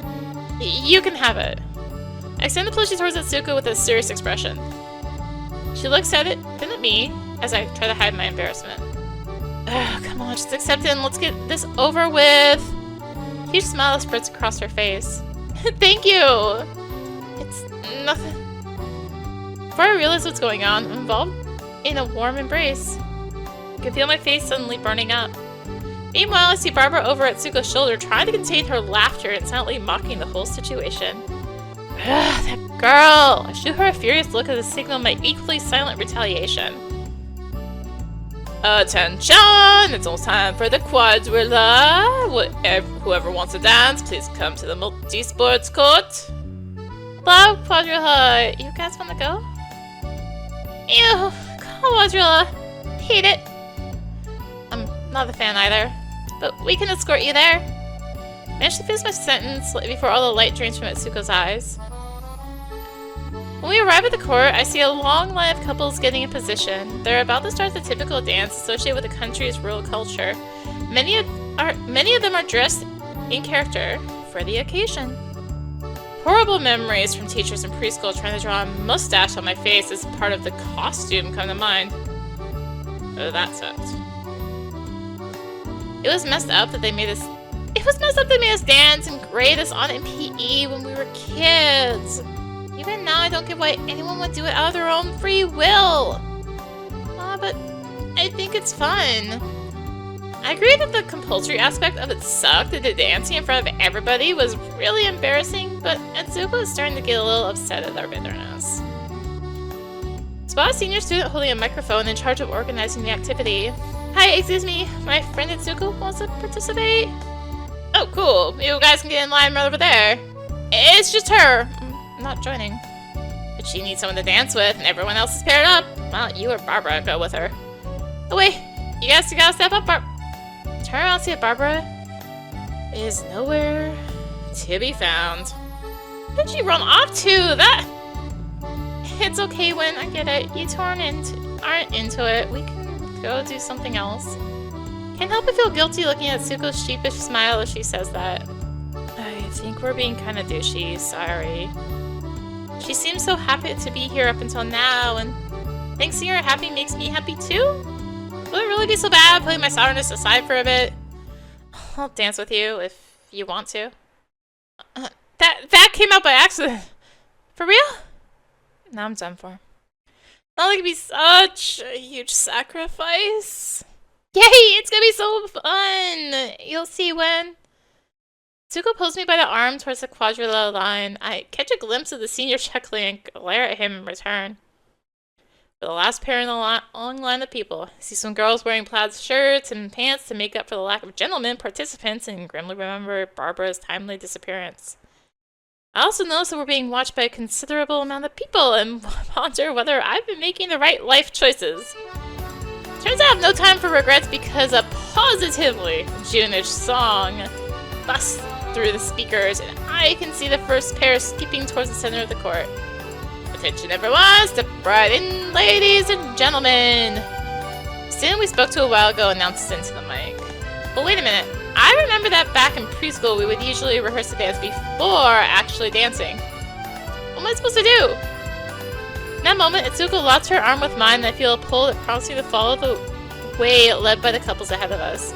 You can have it. I extend the plushie towards Etsuko with a serious expression. She looks at it, then at me, as I try to hide my embarrassment. Ugh, come on, just accept it and let's get this over with. A huge smile spreads across her face. Thank you! It's nothing. Before I realize what's going on, I'm involved in a warm embrace. I can feel my face suddenly burning up. Meanwhile, I see Barbara over at Etsuko's shoulder trying to contain her laughter and silently mocking the whole situation. Ugh, that girl! I shoot her a furious look as a signal my equally silent retaliation. Attention! It's almost time for the quadrilla! Whoever wants to dance, please come to the multi-sports court. Hello, quadrilla. You guys want to go? Ew, quadrilla. Hate it. I'm not a fan either, but we can escort you there. Managed to finish my sentence before all the light drains from Etsuko's eyes. When we arrive at the court, I see a long line of couples getting in position. They're about to start the typical dance associated with the country's rural culture. Many of them are dressed in character for the occasion. Horrible memories from teachers in preschool trying to draw a mustache on my face as part of the costume come to mind. Oh, that sucked. It was messed up that they made us dance and grade us on in PE when we were kids. Even now, I don't get why anyone would do it out of their own free will. But I think it's fun. I agree that the compulsory aspect of it sucked, that the dancing in front of everybody was really embarrassing, but Etsuko is starting to get a little upset at our bitterness. Spot a senior student holding a microphone in charge of organizing the activity. Hi, excuse me, my friend Etsuko wants to participate. Oh, cool. You guys can get in line right over there. It's just her. I'm not joining. But she needs someone to dance with, and everyone else is paired up. Well, you or Barbara go with her. Oh, wait. You gotta step up, Turn around and see that Barbara is nowhere to be found. Where did she run off to? It's okay, Win. I get it. You aren't into it. We can go do something else. Can't help but feel guilty looking at Etsuko's sheepish smile as she says that. I think we're being kind of douchey. Sorry. She seems so happy to be here up until now, and I think seeing her happy makes me happy too. Will it really be so bad putting my sourness aside for a bit? I'll dance with you if you want to. That came out by accident. For real? Now I'm done for. Not like it'd be such a huge sacrifice. Yay! It's gonna be so fun! You'll see when. Etsuko pulls me by the arm towards the quadrilla line. I catch a glimpse of the senior chuckling and glare at him in return. For the last pair in the long line of people, I see some girls wearing plaid shirts and pants to make up for the lack of gentlemen participants and grimly remember Barbara's timely disappearance. I also notice that we're being watched by a considerable amount of people and wonder whether I've been making the right life choices. Turns out I have no time for regrets because a positively June-ish song busts through the speakers and I can see the first pair skipping towards the center of the court. Attention everyone, step right in, ladies and gentlemen. The student we spoke to a while ago announced into the mic. But wait a minute, I remember that back in preschool we would usually rehearse the dance before actually dancing. What am I supposed to do? In that moment, Etsuko locks her arm with mine and I feel a pull that prompts me to follow the way led by the couples ahead of us.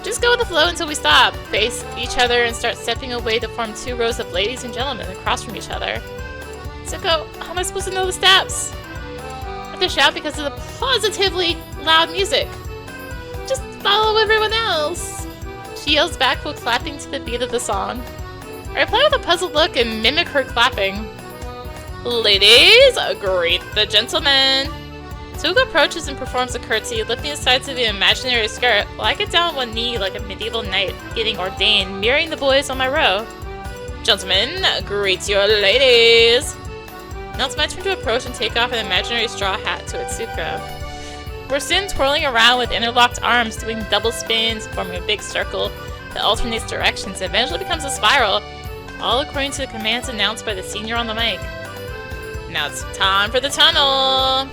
Just go with the flow until we stop, face each other, and start stepping away to form two rows of ladies and gentlemen across from each other. Etsuko, how am I supposed to know the steps? I have to shout because of the positively loud music. Just follow everyone else. She yells back while clapping to the beat of the song. I reply with a puzzled look and mimic her clapping. Ladies, greet the gentlemen. Etsuko approaches and performs a curtsy, lifting aside to the imaginary skirt while I get down on one knee like a medieval knight getting ordained, mirroring the boys on my row. Gentlemen, greet your ladies. Now it's my turn to approach and take off an imaginary straw hat to Etsuko. We're soon twirling around with interlocked arms, doing double spins, forming a big circle that alternates directions and eventually becomes a spiral, all according to the commands announced by the senior on the mic. Now it's time for the tunnel!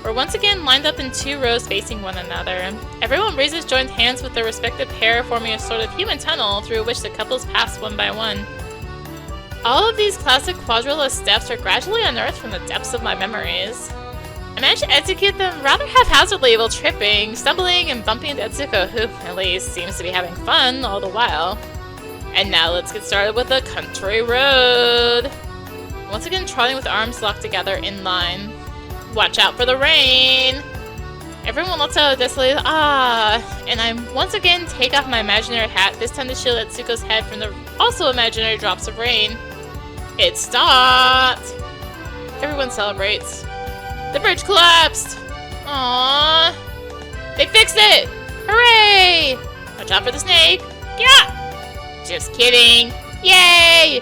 We're once again lined up in 2 rows facing one another. Everyone raises joined hands with their respective pair, forming a sort of human tunnel through which the couples pass one by one. All of these classic quadrilla steps are gradually unearthed from the depths of my memories. I managed to execute them rather haphazardly while tripping, stumbling, and bumping into Etsuko, who, at least, seems to be having fun all the while. And now let's get started with the country road! Once again trotting with arms locked together in line. Watch out for the rain! Everyone lets out a desolated ah! And I once again take off my imaginary hat, this time to shield Etsuko's head from the also imaginary drops of rain. It stopped! Everyone celebrates. The bridge collapsed! Aww! They fixed it! Hooray! Watch out for the snake! Yeah! Just kidding! Yay!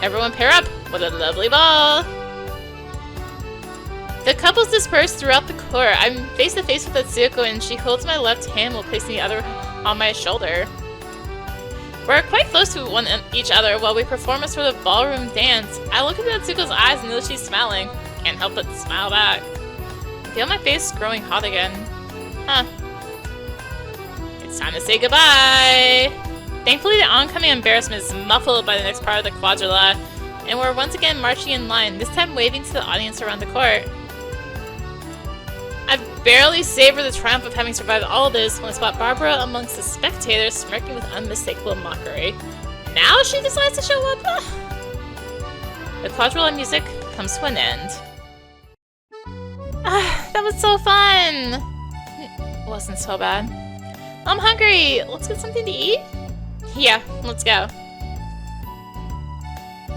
Everyone pair up! What a lovely ball! The couples disperse throughout the court. I'm face to face with Etsuko and she holds my left hand while placing the other on my shoulder. We're quite close to each other while we perform a sort of ballroom dance. I look into Etsuko's eyes and know she's smiling. Can't help but smile back. I feel my face growing hot again. Huh. It's time to say goodbye! Thankfully, the oncoming embarrassment is muffled by the next part of the quadrilla, and we're once again marching in line, this time waving to the audience around the court. I've barely savored the triumph of having survived all of this when I spot Barbara amongst the spectators smirking with unmistakable mockery. Now she decides to show up? The quadrilla music comes to an end. Ah, that was so fun! It wasn't so bad. I'm hungry! Let's get something to eat? Yeah, let's go.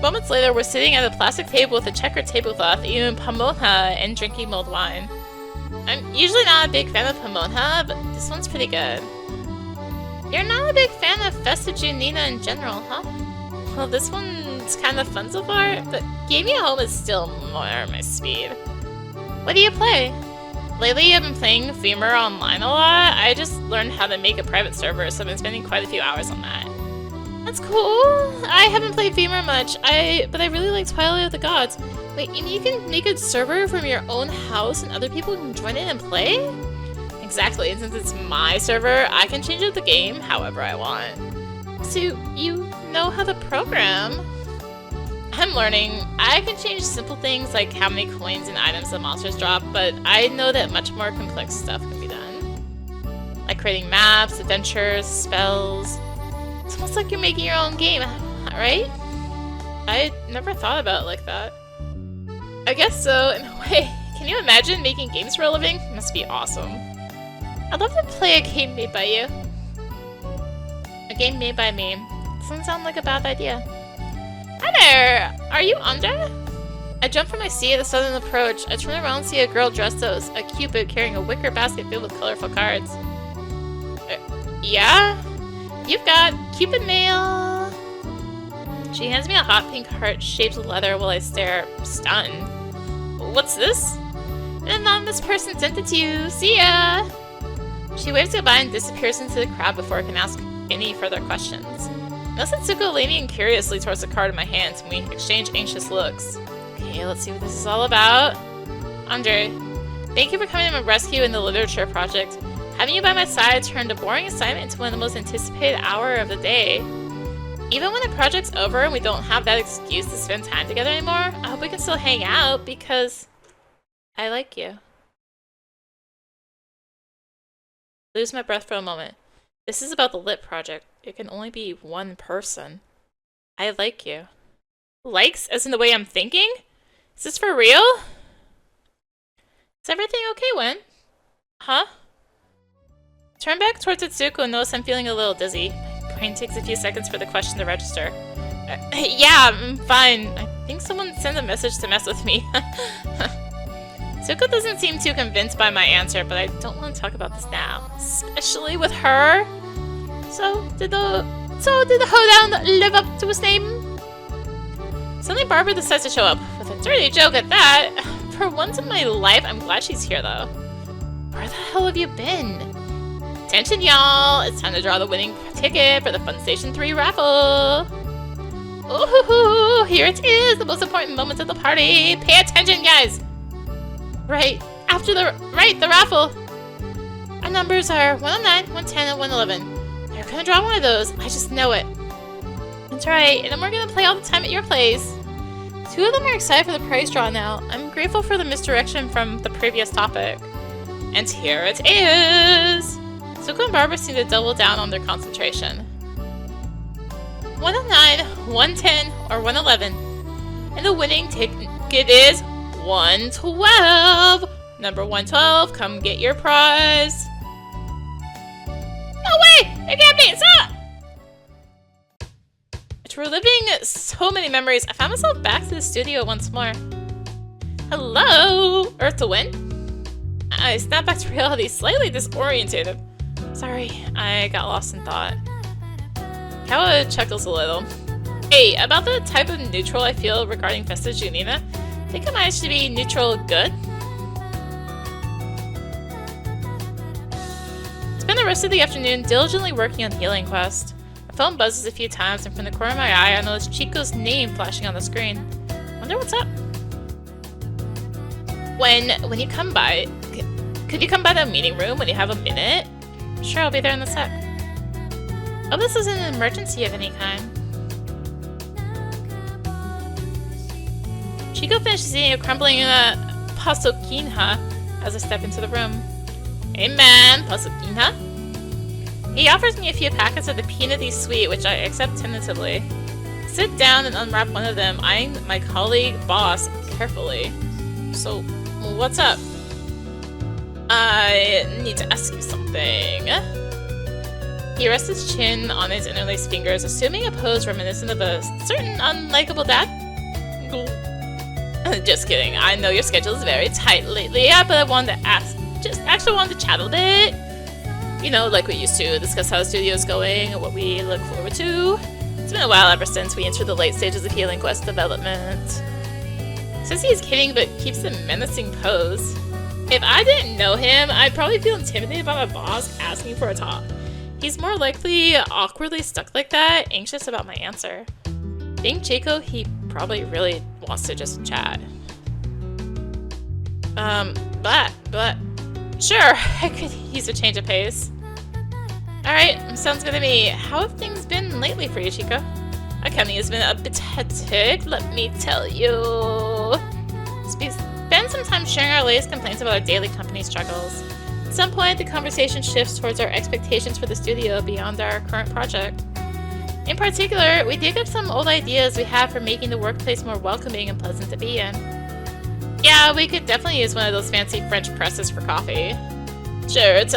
Moments later, we're sitting at a plastic table with a checkered tablecloth, eating pamonha and drinking mulled wine. I'm usually not a big fan of pamonha, but this one's pretty good. You're not a big fan of Festa Junina in general, huh? Well, this one's kind of fun so far, but Game Me at Home is still more my speed. What do you play? Lately, I've been playing Femur online a lot. I just learned how to make a private server, so I've been spending quite a few hours on that. That's cool! I haven't played Femur much, but I really like Twilight of the Gods. Wait, you mean you can make a server from your own house and other people can join in and play? Exactly, and since it's my server, I can change up the game however I want. So, you know how to program? I'm learning. I can change simple things like how many coins and items the monsters drop, but I know that much more complex stuff can be done. Like creating maps, adventures, spells. It's almost like you're making your own game, right? I never thought about it like that. I guess so, in a way. Can you imagine making games for a living? It must be awesome. I'd love to play a game made by you. A game made by me. Doesn't sound like a bad idea. Hi there! Are you Andre? I jump from my seat at a sudden approach. I turn around and see a girl dressed as a cupid carrying a wicker basket filled with colorful cards. Yeah? You've got cupid mail! She hands me a hot pink heart-shaped letter while I stare, stunned. What's this? An anonymous person sent it to you. See ya! She waves goodbye and disappears into the crowd before I can ask any further questions. Etsuko leaning curiously towards the card in my hands, and we exchange anxious looks. Okay, let's see what this is all about. Andre, thank you for coming to my rescue in the literature project. Having you by my side turned a boring assignment into one of the most anticipated hour of the day. Even when the project's over and we don't have that excuse to spend time together anymore, I hope we can still hang out because I like you. Lose my breath for a moment. This is about the lit project. It can only be one person. I like you. Likes as in the way I'm thinking? Is this for real? Is everything okay, Wen? Huh? Turn back towards Etsuko and notice I'm feeling a little dizzy. My brain takes a few seconds for the question to register. Yeah, I'm fine. I think someone sent a message to mess with me. Etsuko doesn't seem too convinced by my answer, but I don't want to talk about this now. Especially with her. So, did the hoedown live up to his name? Suddenly Barbara decides to show up, with a dirty joke at that. For once in my life, I'm glad she's here though. Where the hell have you been? Attention y'all! It's time to draw the winning ticket for the Fun Station 3 raffle! Ooh, here it is! The most important moment of the party! Pay attention, guys! Right the raffle. Our numbers are 109, 110, and 111. They're gonna draw one of those. I just know it. That's right, and then we're gonna play all the time at your place. 2 of them are excited for the prize draw now. I'm grateful for the misdirection from the previous topic. And here it is! Etsuko and Barbara seem to double down on their concentration. 109, 110, or 111. And the winning ticket is 112! Number 112, come get your prize! No way! It can't be! Stop! After reliving so many memories, I found myself back to the studio once more. Hello! Earth to win? I snapped back to reality, slightly disorientated. Sorry, I got lost in thought. Caua chuckles a little. Hey, about the type of neutral I feel regarding Festa Junina, think I might actually be neutral good? Spend the rest of the afternoon diligently working on Healing Quest. My phone buzzes a few times, and from the corner of my eye, I notice Chico's name flashing on the screen. Wonder what's up? When you come by, could you come by the meeting room when you have a minute? Sure, I'll be there in a sec. Oh, this isn't an emergency of any kind. Chico finishes eating a crumbling pasokinha as I step into the room. Hey man, pasokinha? He offers me a few packets of the peanutty sweet, which I accept tentatively. Sit down and unwrap one of them, eyeing my colleague boss carefully. So, what's up? I need to ask you something. He rests his chin on his interlaced fingers, assuming a pose reminiscent of a certain unlikable dad. Just kidding. I know your schedule is very tight lately, but I wanted to ask. Just actually wanted to chat a bit. You know, like we used to, discuss how the studio's going and what we look forward to. It's been a while ever since we entered the late stages of Healing Quest development. Says he's kidding, but keeps a menacing pose. If I didn't know him, I'd probably feel intimidated by my boss asking for a talk. He's more likely awkwardly stuck like that, anxious about my answer. Being Chico, he probably really wants to just chat. But sure, I could use a change of pace. Alright, sounds good to me. How have things been lately for you, Chico? Accounting has been a bit hectic, let me tell you. Spend some time sharing our latest complaints about our daily company struggles. At some point, the conversation shifts towards our expectations for the studio beyond our current project. In particular, we dig up some old ideas we have for making the workplace more welcoming and pleasant to be in. Yeah, we could definitely use one of those fancy French presses for coffee. Sure, it's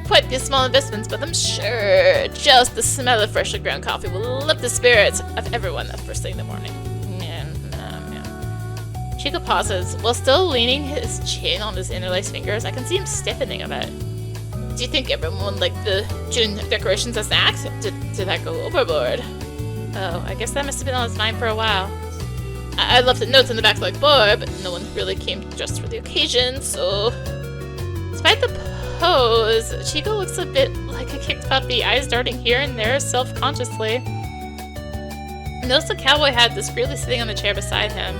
quite the small investment, but I'm sure just the smell of freshly ground coffee will lift the spirits of everyone the first thing in the morning. Chico pauses, while still leaning his chin on his interlaced fingers. I can see him stiffening a bit. Do you think everyone liked the June decorations as snacks? Did I go overboard? Oh, I guess that must have been on his mind for a while. I left the notes in the back like boy, but no one really came just for the occasion, so... Despite the pose, Chico looks a bit like a kicked puppy, eyes darting here and there self-consciously. Notice the cowboy hat discreetly sitting on the chair beside him.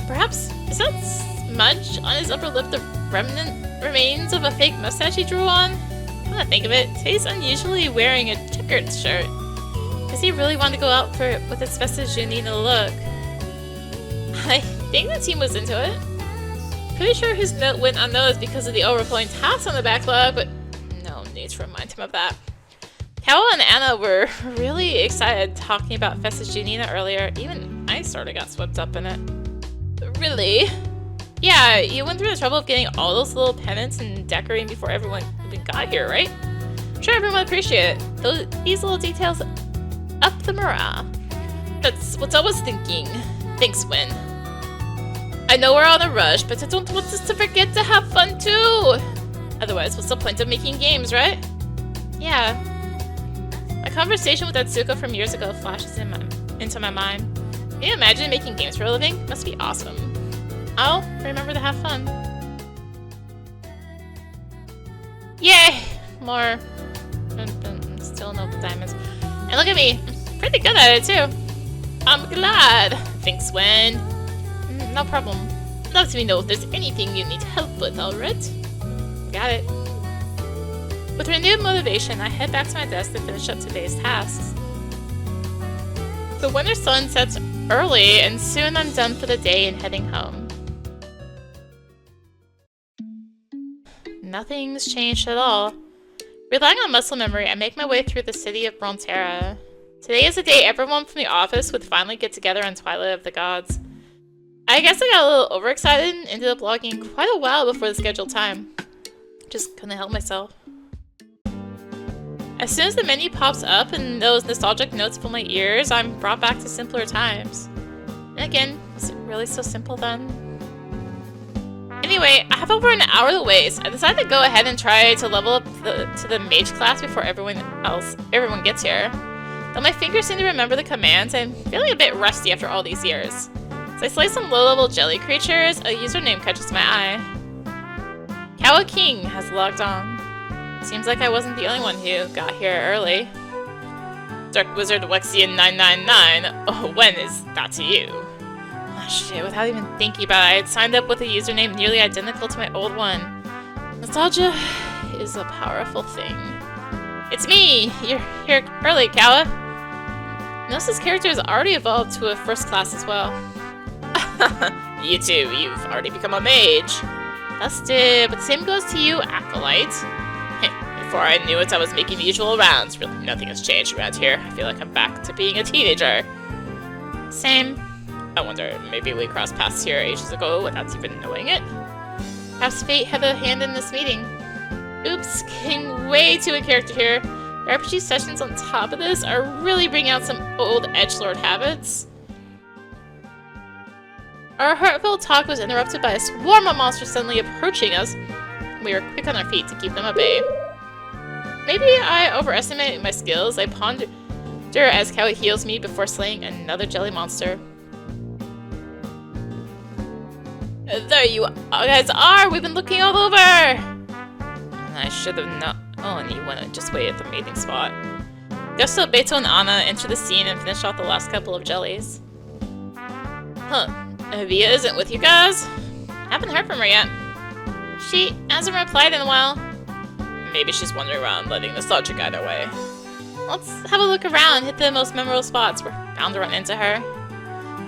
Perhaps, is that smudge on his upper lip the remains of a fake mustache he drew on? Come to think of it, he's unusually wearing a checkered shirt. Does he really want to go out with his Festa Junina look? I think the team was into it. Pretty sure his note went unnoticed because of the overflowing tats on the backlog, but no need to remind him of that. Caua and Anna were really excited talking about Festa Junina earlier. Even I sort of got swept up in it. Really? Yeah, you went through the trouble of getting all those little pennants and decorating before everyone even got here, right? I'm sure everyone would appreciate it. These little details up the morale. That's what I was thinking. Thanks, Win. I know we're on a rush, but I don't want us to forget to have fun too! Otherwise, what's the point of making games, right? Yeah. My conversation with Etsuko from years ago flashes into my mind. Can you imagine making games for a living? Must be awesome. I'll remember to have fun. Yay! More. Still no diamonds. And look at me. I'm pretty good at it too. I'm glad. Thanks, Wen. No problem. Let me know if there's anything you need help with, alright? Got it. With renewed motivation, I head back to my desk to finish up today's tasks. The winter sun sets early, and soon I'm done for the day and heading home. Nothing's changed at all. Relying on muscle memory, I make my way through the city of Bronterra. Today is the day everyone from the office would finally get together on Twilight of the Gods. I guess I got a little overexcited and ended up logging quite a while before the scheduled time. Just couldn't help myself. As soon as the menu pops up and those nostalgic notes fill my ears, I'm brought back to simpler times. And again, was it really so simple then? Anyway, I have over an hour to waste. I decided to go ahead and try to level up to the mage class before everyone gets here. Though my fingers seem to remember the commands, I'm feeling a bit rusty after all these years. As I slay some low-level jelly creatures, a username catches my eye. Caua King has logged on. Seems like I wasn't the only one who got here early. Dark Wizard Wexian 999. Oh, when is that to you? Oh shit, without even thinking about it, I had signed up with a username nearly identical to my old one. Nostalgia is a powerful thing. It's me! You're here early, Caua. Notice this character has already evolved to a first class as well. You too, you've already become a mage. Busted, but the same goes to you, Acolyte. Before I knew it, I was making the usual rounds. Really, nothing has changed around here. I feel like I'm back to being a teenager. Same. I wonder, maybe we crossed paths here ages ago without even knowing it? Perhaps fate had a hand in this meeting. Oops, getting way too in character here. RPG sessions on top of this are really bringing out some old edgelord habits. Our heartfelt talk was interrupted by a swarm of monsters suddenly approaching us. We were quick on our feet to keep them at bay. Maybe I overestimated my skills. I ponder as Caua heals me before slaying another jelly monster. There you guys are! We've been looking all over! I should have known you wouldn't just wait at the mating spot. Gusto, Beto, and Anna enter the scene and finish off the last couple of jellies. Huh. Via isn't with you guys? Haven't heard from her yet. She hasn't replied in a while. Maybe she's wandering around letting nostalgia guide her way. Let's have a look around, hit the most memorable spots. We're bound to run into her.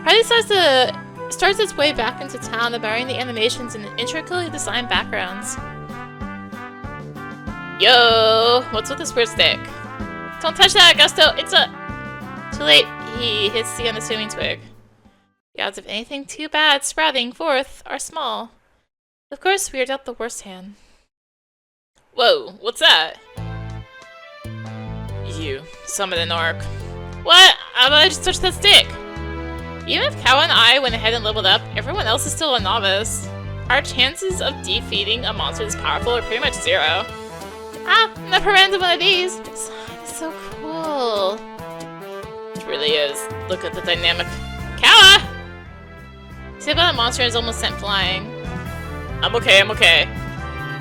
Party starts its way back into town, admiring the animations and intricately designed backgrounds. Yo! What's with this weird stick? Don't touch that, Gusto! It's a... Too late. He hits the unassuming twig. The odds of anything too bad sprouting forth are small. Of course, we are dealt the worst hand. Whoa, what's that? You summoned an orc. What? How about I just touch that stick? Even if Caua and I went ahead and leveled up, everyone else is still a novice. Our chances of defeating a monster this powerful are pretty much zero. Ah, never ran into one of these. It's so cool. It really is. Look at the dynamic. Caua! See about a monster is almost sent flying. I'm okay, I'm okay.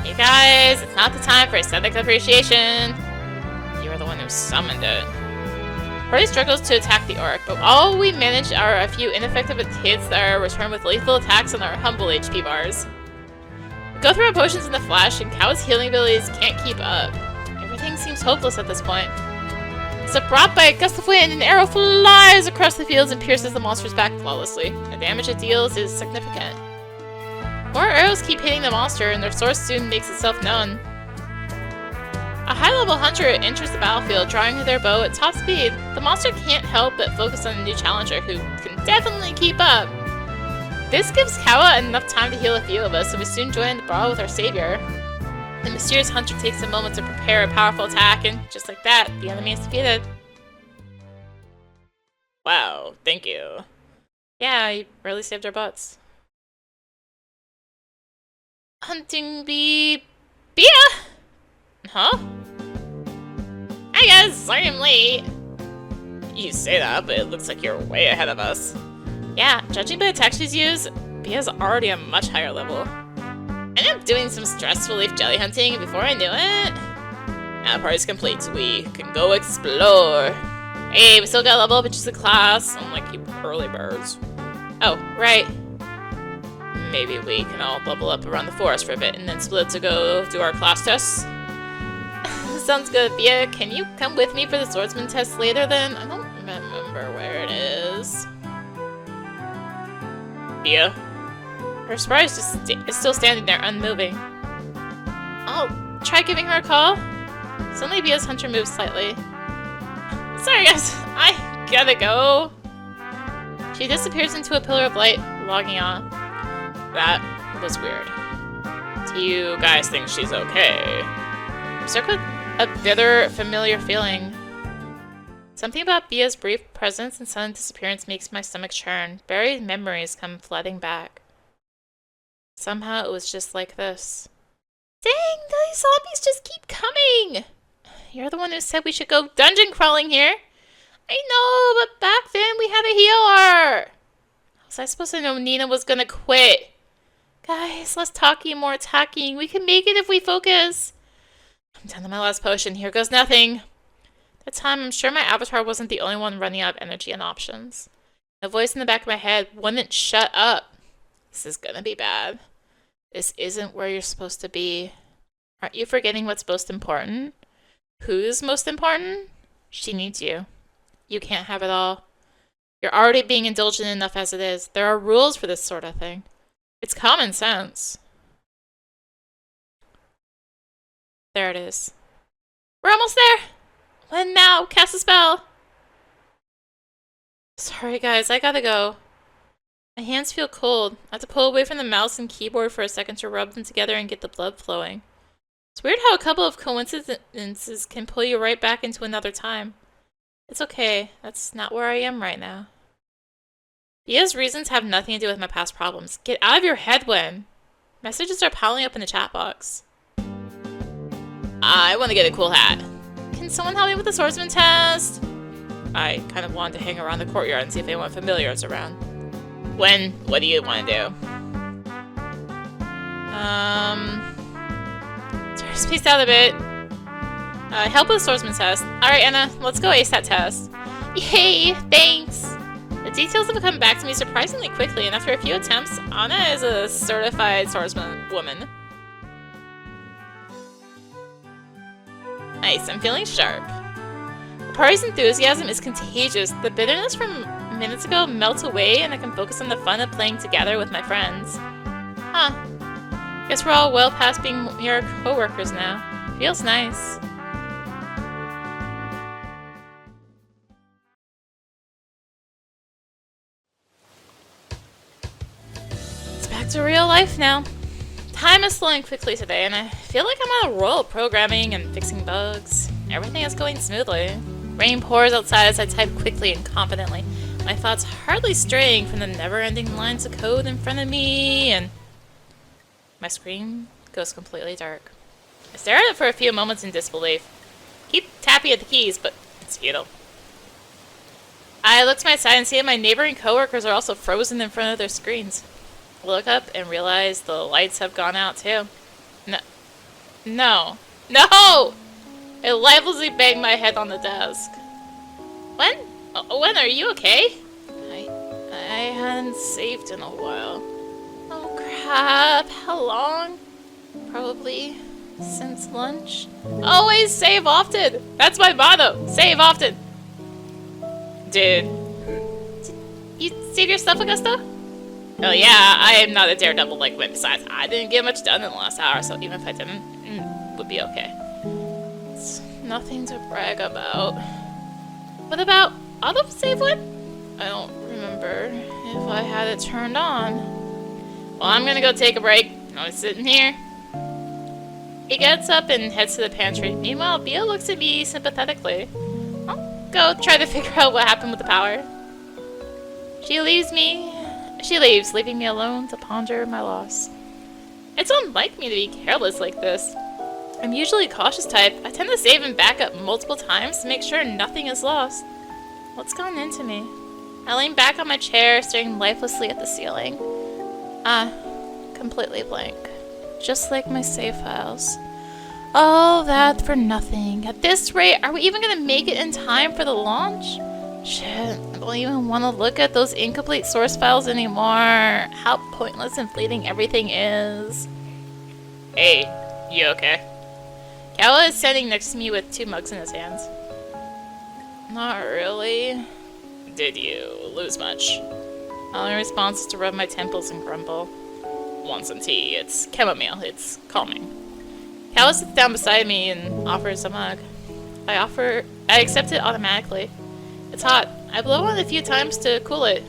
Hey guys, it's not the time for aesthetic appreciation. You were the one who summoned it. Party struggles to attack the orc, but all we manage are a few ineffective hits that are returned with lethal attacks on our humble HP bars. We go through our potions in a flash, and Cow's healing abilities can't keep up. Everything seems hopeless at this point. It's brought by a gust of wind, an arrow flies across the fields and pierces the monster's back flawlessly. The damage it deals is significant. More arrows keep hitting the monster, and their source soon makes itself known. A high-level hunter enters the battlefield, drawing their bow at top speed. The monster can't help but focus on a new challenger who can definitely keep up. This gives Caua enough time to heal a few of us, and we soon join the brawl with our savior. The mysterious hunter takes a moment to prepare a powerful attack, and just like that, the enemy is defeated. Wow, thank you. Yeah, you really saved our butts. Hunting bee... Bia! Huh? Hi guys, sorry I'm late. You say that, but it looks like you're way ahead of us. Yeah, judging by the tech she's used, Bia's already a much higher level. I ended up doing some stress relief jelly hunting before I knew it. Now the party's complete, we can go explore. Hey, we still got level up in just a class, unlike you early birds. Oh, right. maybe we can all bubble up around the forest for a bit and then split to go do our class tests. Sounds good, Bia. Can you come with me for the swordsman test later then? I don't remember where it is. Bia? Her sprite is still standing there, unmoving. I'll try giving her a call. Suddenly, Bia's hunter moves slightly. Sorry, guys. I gotta go. She disappears into a pillar of light, logging on. That was weird. Do you guys think she's okay? I'm struck with a bitter, familiar feeling. Something about Bia's brief presence and sudden disappearance makes my stomach churn. Buried memories come flooding back. Somehow it was just like this. Dang, these zombies just keep coming! You're the one who said we should go dungeon crawling here. I know, but back then we had a healer. How was I supposed to know Nina was gonna quit? Guys, less talking, more attacking. We can make it if we focus. I'm down to my last potion. Here goes nothing. That time, I'm sure my avatar wasn't the only one running out of energy and options. The voice in the back of my head wouldn't shut up. This is gonna be bad. This isn't where you're supposed to be. Aren't you forgetting what's most important? Who's most important? She needs you. You can't have it all. You're already being indulgent enough as it is. There are rules for this sort of thing. It's common sense. There it is. We're almost there! When now? Cast a spell! Sorry guys, I gotta go. My hands feel cold. I have to pull away from the mouse and keyboard for a second to rub them together and get the blood flowing. It's weird how a couple of coincidences can pull you right back into another time. It's okay. That's not where I am right now. Bia's reasons have nothing to do with my past problems. Get out of your head, Wen. Messages are piling up in the chat box. I want to get a cool hat. Can someone help me with the swordsman test? I kind of wanted to hang around the courtyard and see if anyone familiar is around. Wen, what do you want to do? Just spaced out a bit. Help with the swordsman test. Alright, Anna, let's go ace that test. Yay, thanks! The details have come back to me surprisingly quickly, and after a few attempts, Anna is a certified swordsman woman. Nice, I'm feeling sharp. The party's enthusiasm is contagious. The bitterness from minutes ago melts away, and I can focus on the fun of playing together with my friends. Huh. Guess we're all well past being mere co-workers now. Feels nice. It's back to real life now. Time is flowing quickly today, and I feel like I'm on a roll, programming and fixing bugs. Everything is going smoothly. Rain pours outside as I type quickly and confidently, my thoughts hardly straying from the never-ending lines of code in front of me, and my screen goes completely dark. I stare at it for a few moments in disbelief. Keep tapping at the keys, but it's futile. I look to my side and see that my neighboring coworkers are also frozen in front of their screens. I look up and realize the lights have gone out too. No! I lifelessly bang my head on the desk. Wen, are you okay? I hadn't saved in a while. Oh crap, how long? Probably since lunch. Always save often! That's my motto! Save often! Did you save your stuff, Augusta? Oh yeah, I am not a daredevil like Wen. Besides, I didn't get much done in the last hour, so even if I didn't, it would be okay. It's nothing to brag about. What about autosave one? I don't remember if I had it turned on. Well, I'm gonna go take a break. I was sitting here. He gets up and heads to the pantry. Meanwhile, Bia looks at me sympathetically. I'll go try to figure out what happened with the power. She leaves, leaving me alone to ponder my loss. It's unlike me to be careless like this. I'm usually a cautious type. I tend to save and back up multiple times to make sure nothing is lost. What's gone into me? I lean back on my chair, staring lifelessly at the ceiling. Completely blank. Just like my save files. All that for nothing. At this rate, are we even gonna make it in time for the launch? Shit, I don't even want to look at those incomplete source files anymore. How pointless and fleeting everything is. Hey, you okay? Caua is standing next to me with 2 mugs in his hands. Not really. Did you lose much? My only response is to rub my temples and grumble. Want some tea? It's chamomile. It's calming. Caua sits down beside me and offers a mug. I accept it automatically. It's hot. I blow on it a few times to cool it.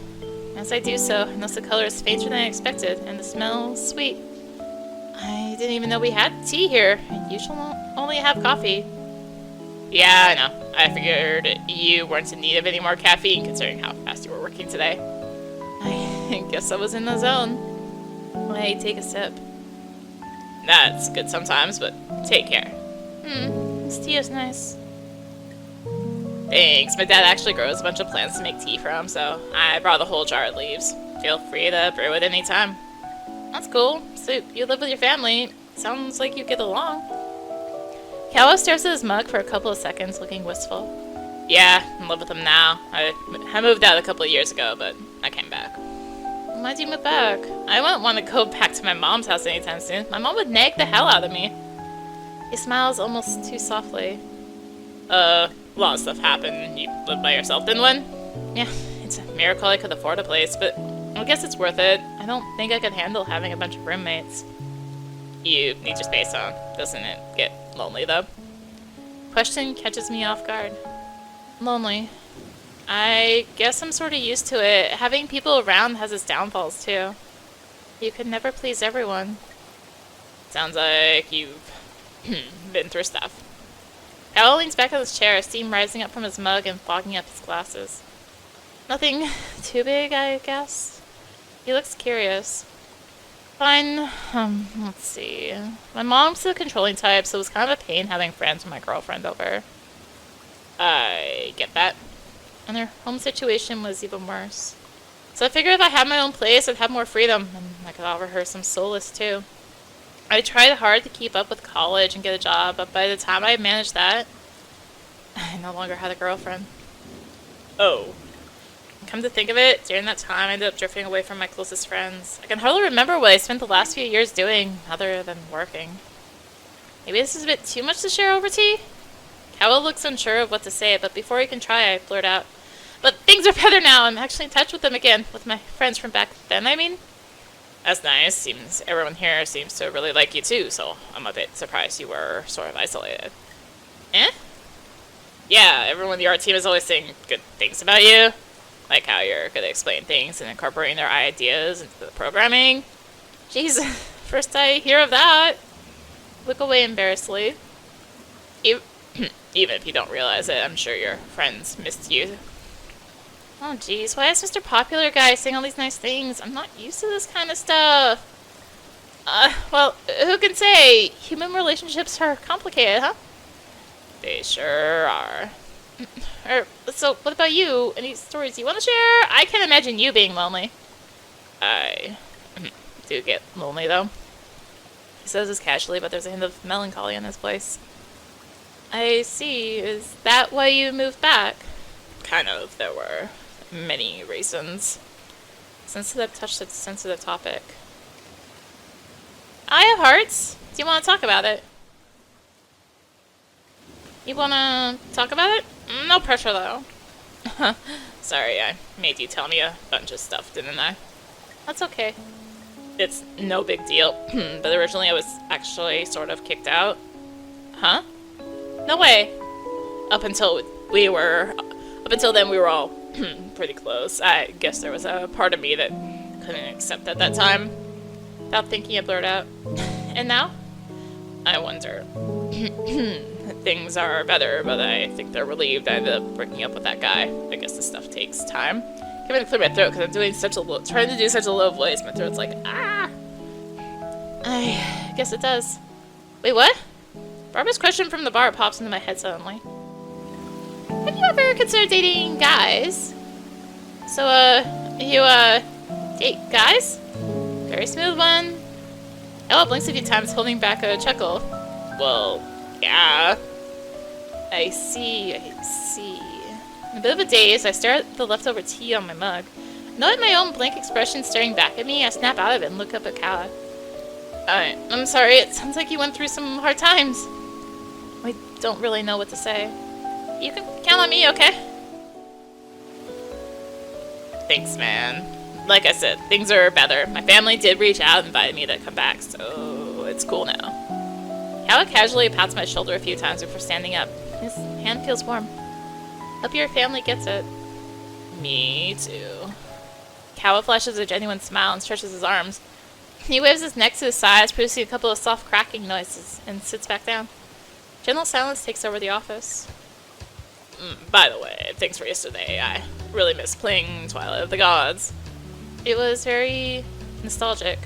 As I do so, I notice the color is fainter than I expected, and the smell is sweet. I didn't even know we had tea here. I usually only have coffee. Yeah, I know. I figured you weren't in need of any more caffeine, considering how fast you were working today. I guess I was in the zone. I take a sip. That's good sometimes, but take care. This tea is nice. Thanks. My dad actually grows a bunch of plants to make tea from, so I brought a whole jar of leaves. Feel free to brew it any time. That's cool. So you live with your family. Sounds like you get along. Caua stares at his mug for a couple of seconds, looking wistful. Yeah, I live with him now. I moved out a couple of years ago, but I came back. Why'd you move back? I wouldn't want to go back to my mom's house anytime soon. My mom would nag the hell out of me. He smiles almost too softly. A lot of stuff happened. You lived by yourself, didn't win? Yeah, it's a miracle I could afford a place, but I guess it's worth it. I don't think I could handle having a bunch of roommates. You need your space, huh? Doesn't it get lonely, though? Question catches me off guard. Lonely. I guess I'm sort of used to it. Having people around has its downfalls, too. You could never please everyone. Sounds like you've been through stuff. Caua leans back on his chair, steam rising up from his mug and fogging up his glasses. Nothing too big, I guess. He looks curious. Fine, let's see. My mom's the controlling type, so it was kind of a pain having friends with my girlfriend over. I get that. And their home situation was even worse. So I figured if I had my own place, I'd have more freedom, and I could offer her some solace, too. I tried hard to keep up with college and get a job, but by the time I managed that, I no longer had a girlfriend. Oh. Come to think of it, during that time I ended up drifting away from my closest friends. I can hardly remember what I spent the last few years doing, other than working. Maybe this is a bit too much to share over tea? Caua looks unsure of what to say, but before he can try, I blurt out. But things are better now. I'm actually in touch with them again, with my friends from back then, I mean. That's nice. Seems everyone here seems to really like you too, so I'm a bit surprised you were sort of isolated. Eh? Yeah, everyone in the art team is always saying good things about you. Like how you're good at explaining things and incorporating their ideas into the programming. Jeez, first I hear of that. Look away embarrassedly. Even if you don't realize it, I'm sure your friends missed you. Oh jeez, why is Mr. Popular Guy saying all these nice things? I'm not used to this kind of stuff. Well, who can say? Human relationships are complicated, huh? They sure are. So, what about you? Any stories you want to share? I can't imagine you being lonely. I do get lonely, though. He says this casually, but there's a hint of melancholy in his voice. I see. Is that why you moved back? Kind of. There were many reasons. Since I've touched a sensitive topic. I have hearts. Do you want to talk about it? You want to talk about it? No pressure, though. Sorry, I made you tell me a bunch of stuff, didn't I? That's okay. It's no big deal, but originally I was actually sort of kicked out. Huh? No way. Up until then we were all pretty close. I guess there was a part of me that couldn't accept at that time. Without thinking, I blurted out. And now? I wonder. Things are better, but I think they're relieved I ended up breaking up with that guy. I guess this stuff takes time. I'm going to clear my throat because I'm doing trying to do such a low voice. My throat's like, ah! I guess it does. Wait, what? Barbara's question from the bar pops into my head suddenly. Have you ever considered dating guys? So, you, date guys? Very smooth one. Ella blinks a few times, holding back a chuckle. Well, yeah. I see. In a bit of a daze, I stare at the leftover tea on my mug. Knowing my own blank expression staring back at me, I snap out of it and look up at Caua. I'm sorry, it sounds like you went through some hard times. I don't really know what to say. You can count on me, okay? Thanks, man. Like I said, things are better. My family did reach out and invited me to come back, so it's cool now. Caua casually pats my shoulder a few times before standing up. His hand feels warm. Hope your family gets it. Me too. Caua flashes a genuine smile and stretches his arms. He waves his neck to his sides, producing a couple of soft cracking noises, and sits back down. Gentle silence takes over the office. By the way, thanks for yesterday. I really miss playing Twilight of the Gods. It was very nostalgic.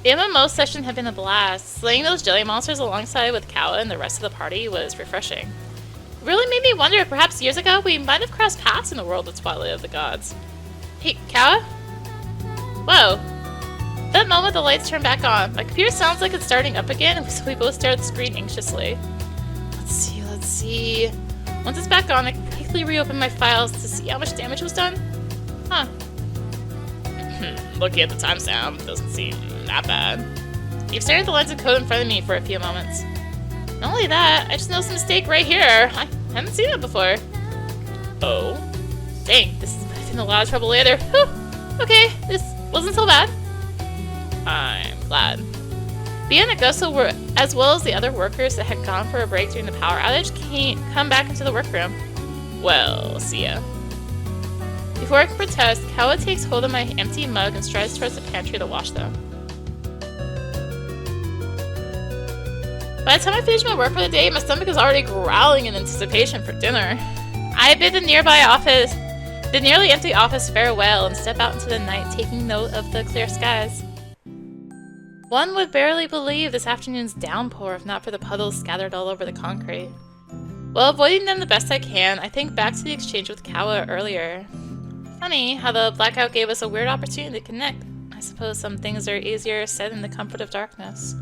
The MMO session had been a blast. Slaying those jelly monsters alongside with Caua and the rest of the party was refreshing. It really made me wonder if perhaps years ago we might have crossed paths in the world of Twilight of the Gods. Hey, Caua? Whoa. That moment the lights turned back on. My computer sounds like it's starting up again, and we both stare at the screen anxiously. Let's see. Once it's back on, I quickly reopen my files to see how much damage was done. Huh. Looking at the timestamp, doesn't seem that bad. You've stared at the lines of code in front of me for a few moments. Not only that, I just noticed a mistake right here. I haven't seen it before. Oh. Dang, this is in a lot of trouble later. Whew. Okay, this wasn't so bad. I'm glad. Bia and Augusto were, as well as the other workers that had gone for a break during the power outage, come back into the workroom. Well, see ya. Before I can protest, Caua takes hold of my empty mug and strides towards the pantry to wash them. By the time I finish my work for the day, my stomach is already growling in anticipation for dinner. I bid the nearly empty office farewell and step out into the night, taking note of the clear skies. One would barely believe this afternoon's downpour if not for the puddles scattered all over the concrete. While avoiding them the best I can, I think back to the exchange with Caua earlier. Funny how the blackout gave us a weird opportunity to connect. I suppose some things are easier said in the comfort of darkness.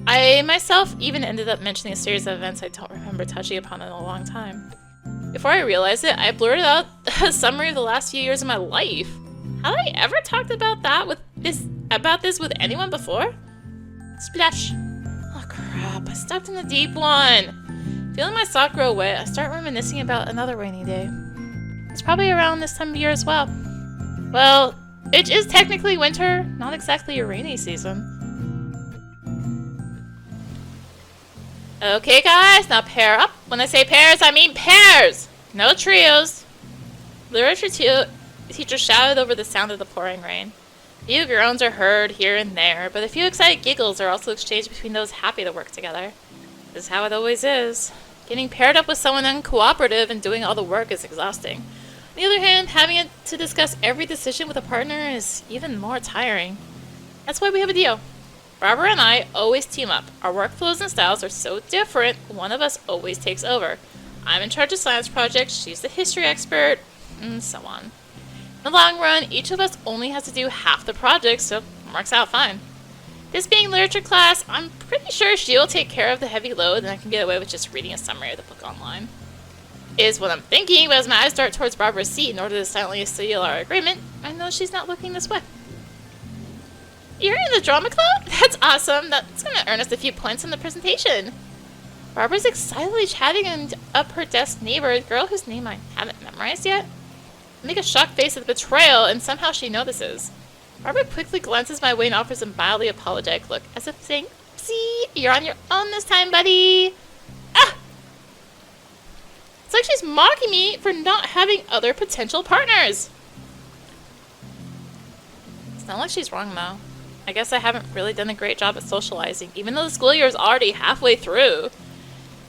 I myself even ended up mentioning a series of events I don't remember touching upon in a long time. Before I realized it, I blurted out a summary of the last few years of my life. Had I ever talked about this with anyone before? Splash! Oh crap, I stepped in the deep one! Feeling my sock grow wet, I start reminiscing about another rainy day. It's probably around this time of year as well. Well, it is technically winter, not exactly a rainy season. Okay guys, now pair up. When I say pairs, I mean pairs! No trios! Literature teacher shouted over the sound of the pouring rain. A few groans are heard here and there, but a few excited giggles are also exchanged between those happy to work together. This is how it always is. Getting paired up with someone uncooperative and doing all the work is exhausting. On the other hand, having to discuss every decision with a partner is even more tiring. That's why we have a deal. Barbara and I always team up. Our workflows and styles are so different, one of us always takes over. I'm in charge of science projects, she's the history expert, and so on. In the long run, each of us only has to do half the project, so it works out fine. This being literature class, I'm pretty sure she'll take care of the heavy load and I can get away with just reading a summary of the book online. Is what I'm thinking, but as my eyes dart towards Barbara's seat in order to silently seal our agreement, I know she's not looking this way. You're in the drama club? That's awesome. That's going to earn us a few points on the presentation. Barbara's excitedly chatting up her desk neighbor, a girl whose name I haven't memorized yet. I make a shocked face at the betrayal, and somehow she notices. Barbara quickly glances my way and offers a mildly apologetic look, as if saying, "See, you're on your own this time, buddy." Ah! It's like she's mocking me for not having other potential partners. It's not like she's wrong, though. I guess I haven't really done a great job at socializing, even though the school year is already halfway through.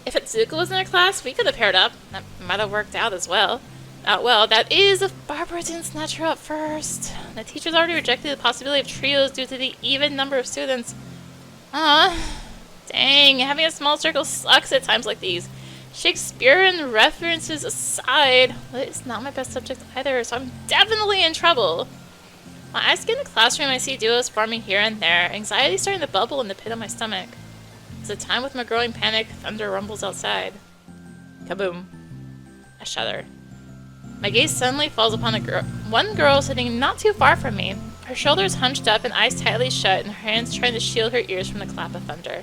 If Etsuko was in our class, we could have paired up. That might have worked out as well. Well, that is if Barbara didn't snatch her up first. The teacher's already rejected the possibility of trios due to the even number of students. Dang, having a small circle sucks at times like these. Shakespearean references aside, but it's not my best subject either, so I'm definitely in trouble. My eyes scan the classroom and I see duos forming here and there, anxiety starting to bubble in the pit of my stomach. It's a time with my growing panic, thunder rumbles outside. Kaboom. I shudder. My gaze suddenly falls upon one girl sitting not too far from me. Her shoulders hunched up and eyes tightly shut, and her hands trying to shield her ears from the clap of thunder.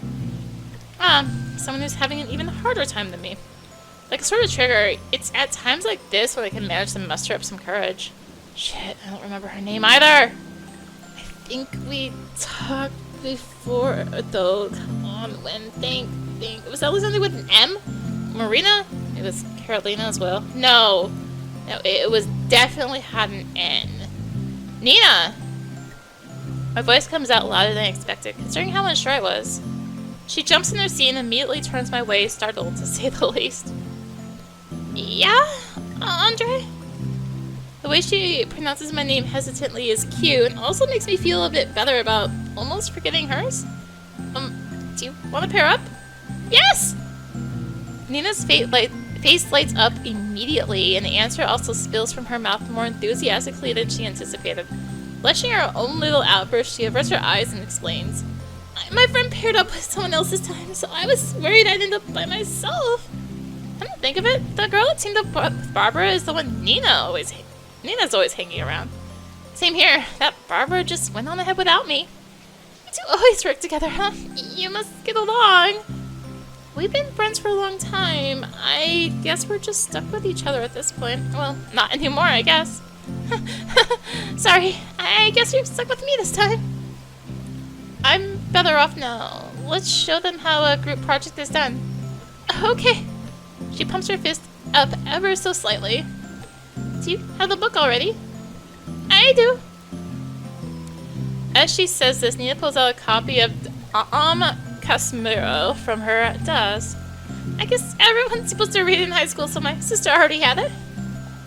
Someone who's having an even harder time than me. Like a sort of trigger, it's at times like this when I can manage to muster up some courage. Shit, I don't remember her name either. I think we talked before, though. Come on, when? Think. Was that something with an M? Marina? It was Carolina as well. No, it was definitely had an N. Nina! My voice comes out louder than I expected, considering how unsure I was. She jumps in her seat and immediately turns my way, startled to say the least. Yeah? Andre? The way she pronounces my name hesitantly is cute, and also makes me feel a bit better about almost forgetting hers. Do you want to pair up? Yes! Nina's face lights up immediately, and the answer also spills from her mouth more enthusiastically than she anticipated. Blushing her own little outburst, she averts her eyes and explains. My friend paired up with someone else this time, so I was worried I'd end up by myself. Come to think of it, the girl that teamed up with Barbara is the one Nina's always hanging around. Same here, that Barbara just went on ahead without me. You two always work together, huh? You must get along. We've been friends for a long time. I guess we're just stuck with each other at this point. Well, not anymore, I guess. Sorry, I guess you're stuck with me this time. I'm better off now. Let's show them how a group project is done. Okay. She pumps her fist up ever so slightly. Do you have the book already? I do. As she says this, Nina pulls out a copy of Casimiro from her desk. I guess everyone's supposed to read in high school, so my sister already had it.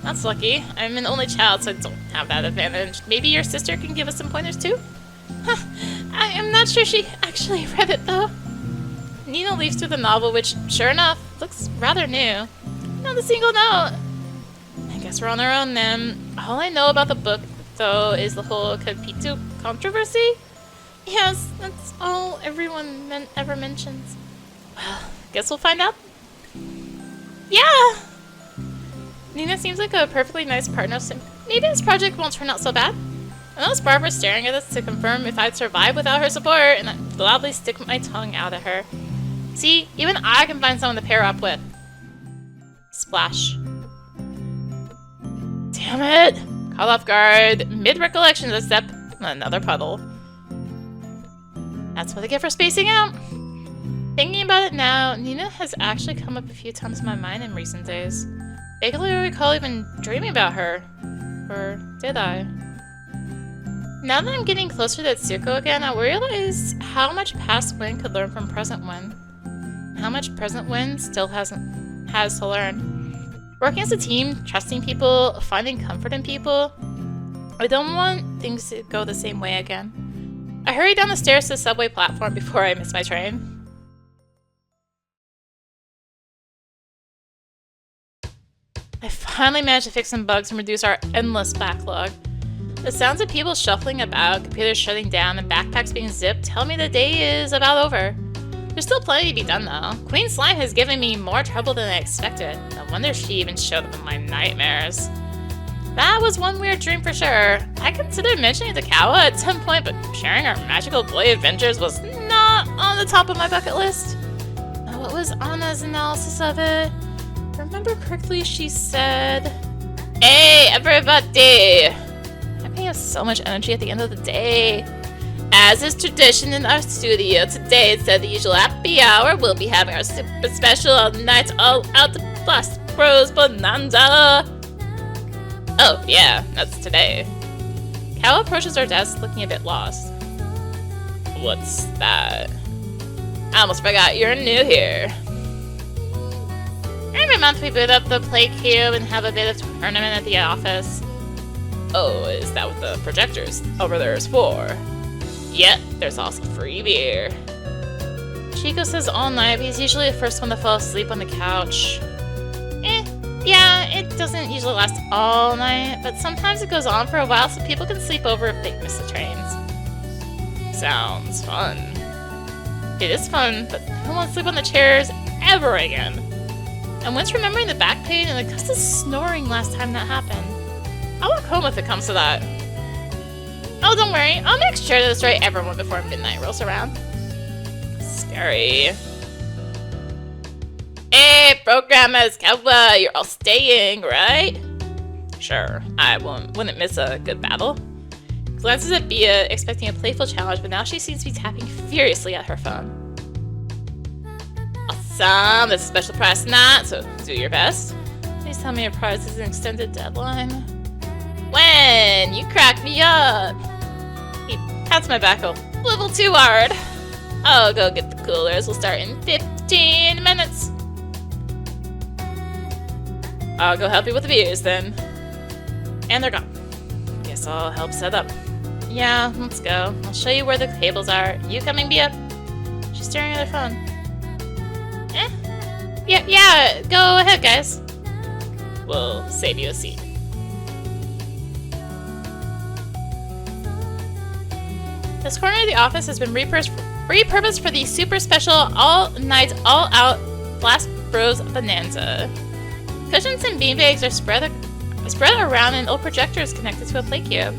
That's lucky. I'm an only child, so I don't have that advantage. Maybe your sister can give us some pointers too? Huh. I am not sure she actually read it, though. Nina leaves through the novel, which, sure enough, looks rather new. Not a single note. I guess we're on our own then. All I know about the book, though, is the whole Capitu controversy. Yes, that's all everyone ever mentions. Well, guess we'll find out. Yeah! Nina seems like a perfectly nice partner, so maybe this project won't turn out so bad. I noticed Barbara staring at us to confirm if I'd survive without her support, and I loudly stick my tongue out at her. See, even I can find someone to pair up with. Splash. Damn it! Caught off guard. Mid-recollection of the step, another puddle. That's what I get for spacing out. Thinking about it now, Nina has actually come up a few times in my mind in recent days. Vaguely recall even dreaming about her. Or did I? Now that I'm getting closer to Etsuko again, I realize how much past Win could learn from present Win. How much present Win still has to learn. Working as a team, trusting people, finding comfort in people. I don't want things to go the same way again. I hurry down the stairs to the subway platform before I miss my train. I finally managed to fix some bugs and reduce our endless backlog. The sounds of people shuffling about, computers shutting down, and backpacks being zipped tell me the day is about over. There's still plenty to be done though. Queen Slime has given me more trouble than I expected. No wonder she even showed up in my nightmares. That was one weird dream for sure. I considered mentioning it to Caua at some point, but sharing our magical boy adventures was not on the top of my bucket list. What was Anna's analysis of it? If I remember correctly, she said, "Hey, everybody! I have so much energy at the end of the day. As is tradition in our studio, today instead of the usual happy hour, we'll be having our super special night all out blast bros bonanza." Oh yeah, that's today. Caua approaches our desk looking a bit lost. What's that? I almost forgot you're new here. Every month we boot up the play cube and have a bit of tournament at the office. Oh, is that what the projectors over there is for? Yep, there's also free beer. Chico says all night, but he's usually the first one to fall asleep on the couch. Yeah, it doesn't usually last all night, but sometimes it goes on for a while so people can sleep over if they miss the trains. Sounds fun. It is fun, but who wants to sleep on the chairs ever again? And once remembering the back pain and Augusta's snoring last time that happened. I'll walk home if it comes to that. Oh, don't worry. I'll make sure to destroy everyone before midnight rolls around. Scary. Hey, programmers, Caua, you're all staying, right? Sure, I wouldn't miss a good battle. Glances at Bia, expecting a playful challenge, but now she seems to be tapping furiously at her phone. Awesome, there's a special prize tonight, so do your best. Please tell me your prize is an extended deadline. When? You crack me up! He pats my back a little too hard. I'll go get the coolers. We'll start in 15 minutes. I'll go help you with the beers then. And they're gone. Guess I'll help set up. Yeah, let's go. I'll show you where the tables are. You coming, Bia? She's staring at her phone. Yeah, go ahead, guys. We'll save you a seat. This corner of the office has been repurposed for the super special all-night, all-out Blast Bros Bonanza. Cushions and beanbags are spread around and old projectors connected to a play cube.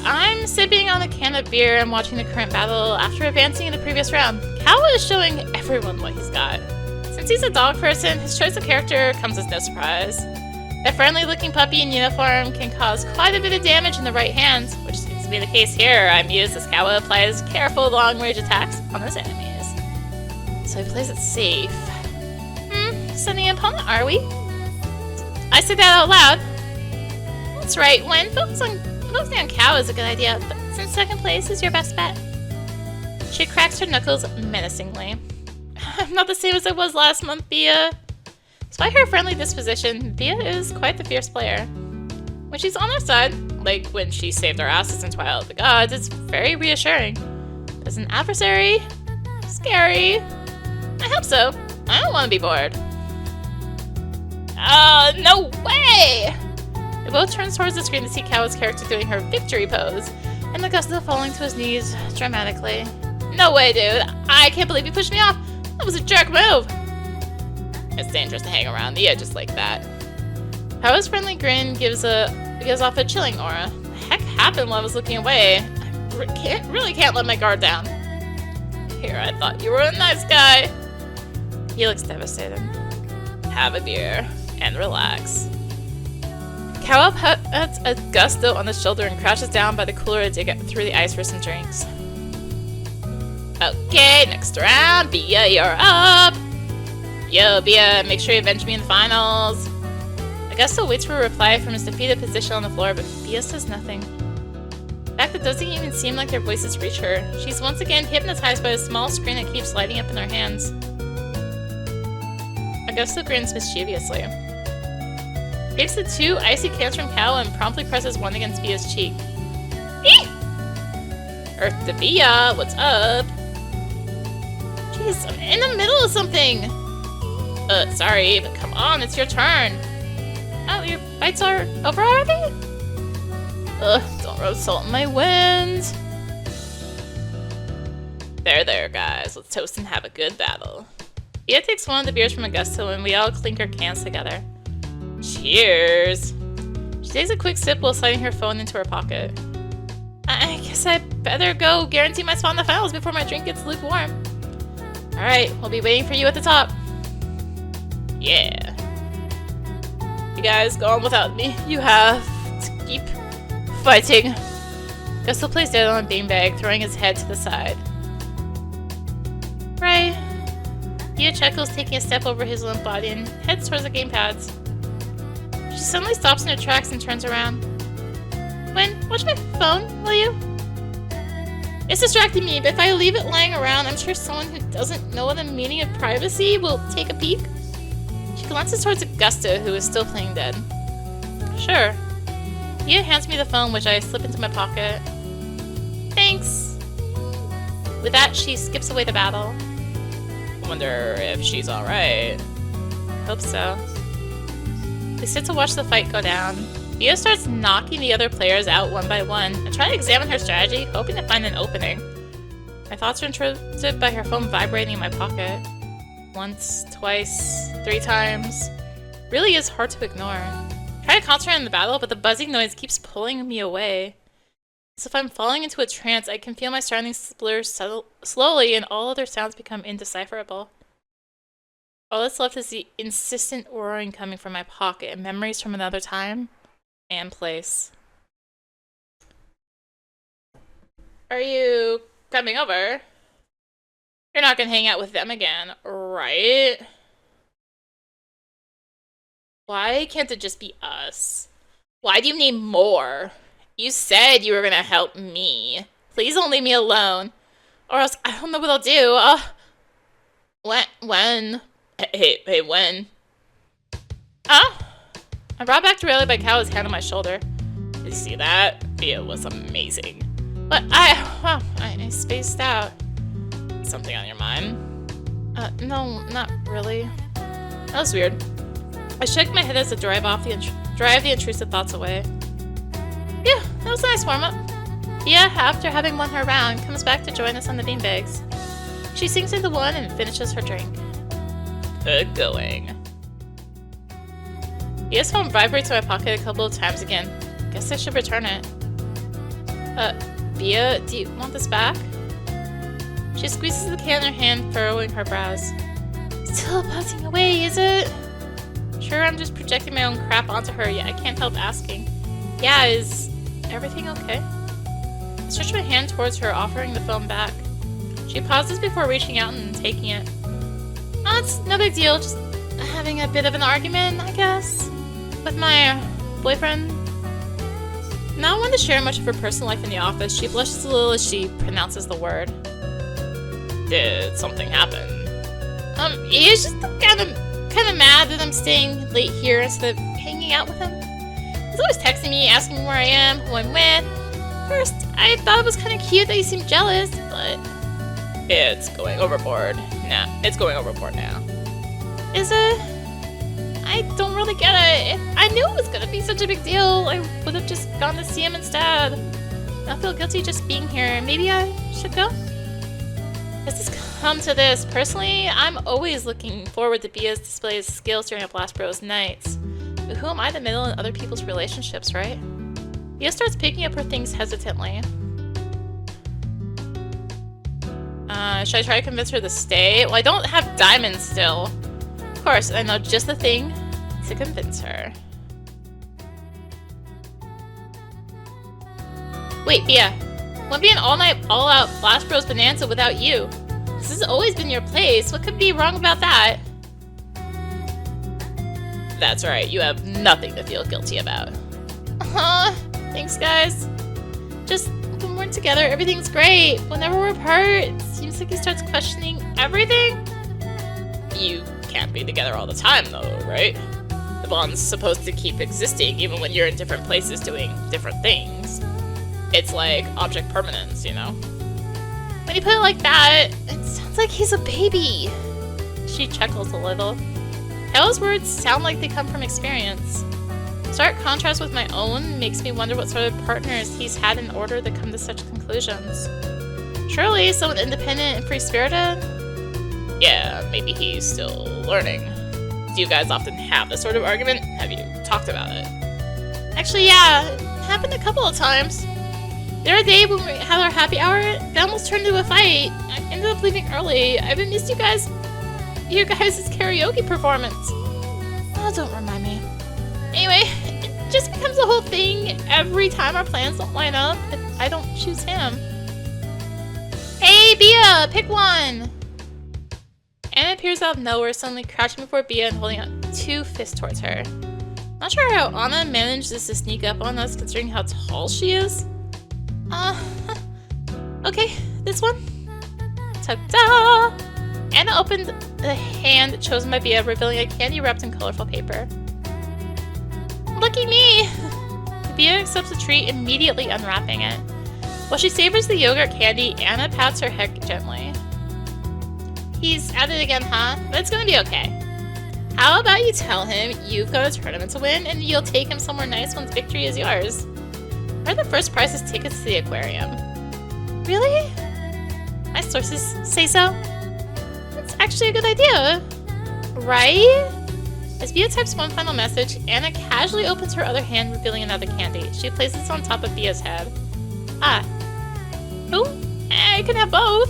I'm sipping on a can of beer and watching the current battle after advancing in the previous round. Caua is showing everyone what he's got. Since he's a dog person, his choice of character comes as no surprise. A friendly-looking puppy in uniform can cause quite a bit of damage in the right hands, which seems to be the case here. I'm used as Caua applies careful long-range attacks on his enemies. So he plays it safe. Sending an opponent, are we? I said that out loud. That's right, Wen. Focusing on Caua is a good idea, but since second place is your best bet. She cracks her knuckles menacingly. I'm not the same as I was last month, Bia. Despite her friendly disposition, Bia is quite the fierce player. When she's on our side, like when she saved our asses in Twilight of the Gods, it's very reassuring. As an adversary, scary. I hope so. I don't want to be bored. No way! They both turn towards the screen to see Caua's character doing her victory pose, and Augusta falling to his knees dramatically. No way, dude. I can't believe you pushed me off. That was a jerk move. It's dangerous to hang around the edges like that. Caua's friendly grin gives off a chilling aura. The heck happened while I was looking away? I really can't let my guard down. Here, I thought you were a nice guy. He looks devastated. Have a beer and relax. Caua pats Augusto on the shoulder and crouches down by the cooler to dig through the ice for some drinks. Okay, next round. Bia, you're up. Yo, Bia, make sure you avenge me in the finals. Augusto waits for a reply from his defeated position on the floor, but Bia says nothing. In fact, it doesn't even seem like their voices reach her. She's once again hypnotized by a small screen that keeps lighting up in her hands. Augusto grins mischievously. Takes the 2 icy cans from Caua and promptly presses one against Bia's cheek. Eek! Earth to Bia, what's up? Jeez, I'm in the middle of something! Sorry, but come on, it's your turn! Oh, your fights are over already? Don't rub salt in my wind! There, guys, let's toast and have a good battle. Bia takes one of the beers from Augusto and we all clink our cans together. Cheers! She takes a quick sip while sliding her phone into her pocket. I guess I better go guarantee my spot in the finals before my drink gets lukewarm. Alright, we'll be waiting for you at the top. Yeah. You guys go on without me. You have to keep fighting. Augusto plays dead on a beanbag, throwing his head to the side. Right. Bia chuckles, taking a step over his limp body and heads towards the gamepads. She suddenly stops in her tracks and turns around. Wen, watch my phone, will you? It's distracting me, but if I leave it lying around, I'm sure someone who doesn't know the meaning of privacy will take a peek. She glances towards Augusto, who is still playing dead. Sure. Bia hands me the phone, which I slip into my pocket. Thanks. With that, she skips away to battle. I wonder if she's alright. Hope so. They sit to watch the fight go down. Bia starts knocking the other players out one by one and trying to examine her strategy, hoping to find an opening. My thoughts are interrupted by her phone vibrating in my pocket. once, twice, 3 times. Really is hard to ignore. Try to concentrate on the battle, but the buzzing noise keeps pulling me away. As if I'm falling into a trance, I can feel my surroundings blur slowly and all other sounds become indecipherable. All that's left is the insistent roaring coming from my pocket and memories from another time and place. Are you coming over? You're not gonna hang out with them again, right? Why can't it just be us? Why do you need more? You said you were gonna help me. Please don't leave me alone. Or else I don't know what I'll do. When? Hey, when? Huh? I brought back to rally by Caua's hand on my shoulder. Did you see that? It was amazing. But I spaced out. Something on your mind? No, not really. That was weird. I shook my head as to drive the intrusive thoughts away. Yeah, that was a nice warm-up. Bia, after having won her round, comes back to join us on the beanbags. She sinks into one and finishes her drink. Good going. Bia's phone vibrates in my pocket a couple of times again. Guess I should return it. Bia, do you want this back? She squeezes the can in her hand, furrowing her brows. Still buzzing away, is it? Sure, I'm just projecting my own crap onto her, yet I can't help asking. Yeah, is everything okay? I stretch my hand towards her, offering the phone back. She pauses before reaching out and taking it. Oh, it's no big deal, just having a bit of an argument, I guess, with my boyfriend. Not one to share much of her personal life in the office, she blushes a little as she pronounces the word. Did something happen? He's just kind of mad that I'm staying late here instead of hanging out with him. He's always texting me, asking me where I am, who I'm with. First, I thought it was kind of cute that he seemed jealous, but it's going overboard. Nah, it's going overboard now. Is it? I don't really get it. If I knew it was gonna be such a big deal, I would have just gone to see him instead. I feel guilty just being here. Maybe I should go? Guess it's come to this. Personally, I'm always looking forward to Bia's display of skills during a Blast Bros nights. But who am I to meddle in other people's relationships, right? Bia starts picking up her things hesitantly. Should I try to convince her to stay? Well, I don't have diamonds still. Of course, I know just the thing to convince her. Wait, Bia. Won't be an all-night, all-out Blast Bros bonanza without you. This has always been your place. What could be wrong about that? That's right. You have nothing to feel guilty about. Thanks, guys. Just when we're together, everything's great. Whenever we're apart, it seems like he starts questioning everything. You can't be together all the time, though, right? The bond's supposed to keep existing even when you're in different places doing different things. It's like object permanence, you know? When you put it like that, it sounds like he's a baby. She chuckles a little. Caua's words sound like they come from experience. Stark contrast with my own makes me wonder what sort of partners he's had in order to come to such conclusions. Surely someone independent and free-spirited? Yeah, maybe he's still learning. Do you guys often have this sort of argument? Have you talked about it? Actually, yeah, it happened a couple of times. The other day when we had our happy hour, it almost turned into a fight. I ended up leaving early. I've been missed your guys' karaoke performance. Oh, don't remind me. Anyway, it just becomes a whole thing every time our plans don't line up if I don't choose him. Hey, Bia, pick one! Anna appears out of nowhere, suddenly crouching before Bia and holding out 2 fists towards her. Not sure how Anna manages to sneak up on us considering how tall she is. Okay, this one. Ta-da! Anna opened the hand chosen by Bia, revealing a candy wrapped in colorful paper. Lucky me! Bia accepts the treat, immediately unwrapping it. While she savors the yogurt candy, Anna pats her head gently. He's at it again, huh? But it's gonna be okay. How about you tell him you've got a tournament to win and you'll take him somewhere nice once victory is yours? Or the first prize is tickets to the aquarium. Really? My sources say so. It's actually a good idea. Right? As Bia types one final message, Anna casually opens her other hand, revealing another candy. She places it on top of Bia's head. Ah. Oh, I can have both.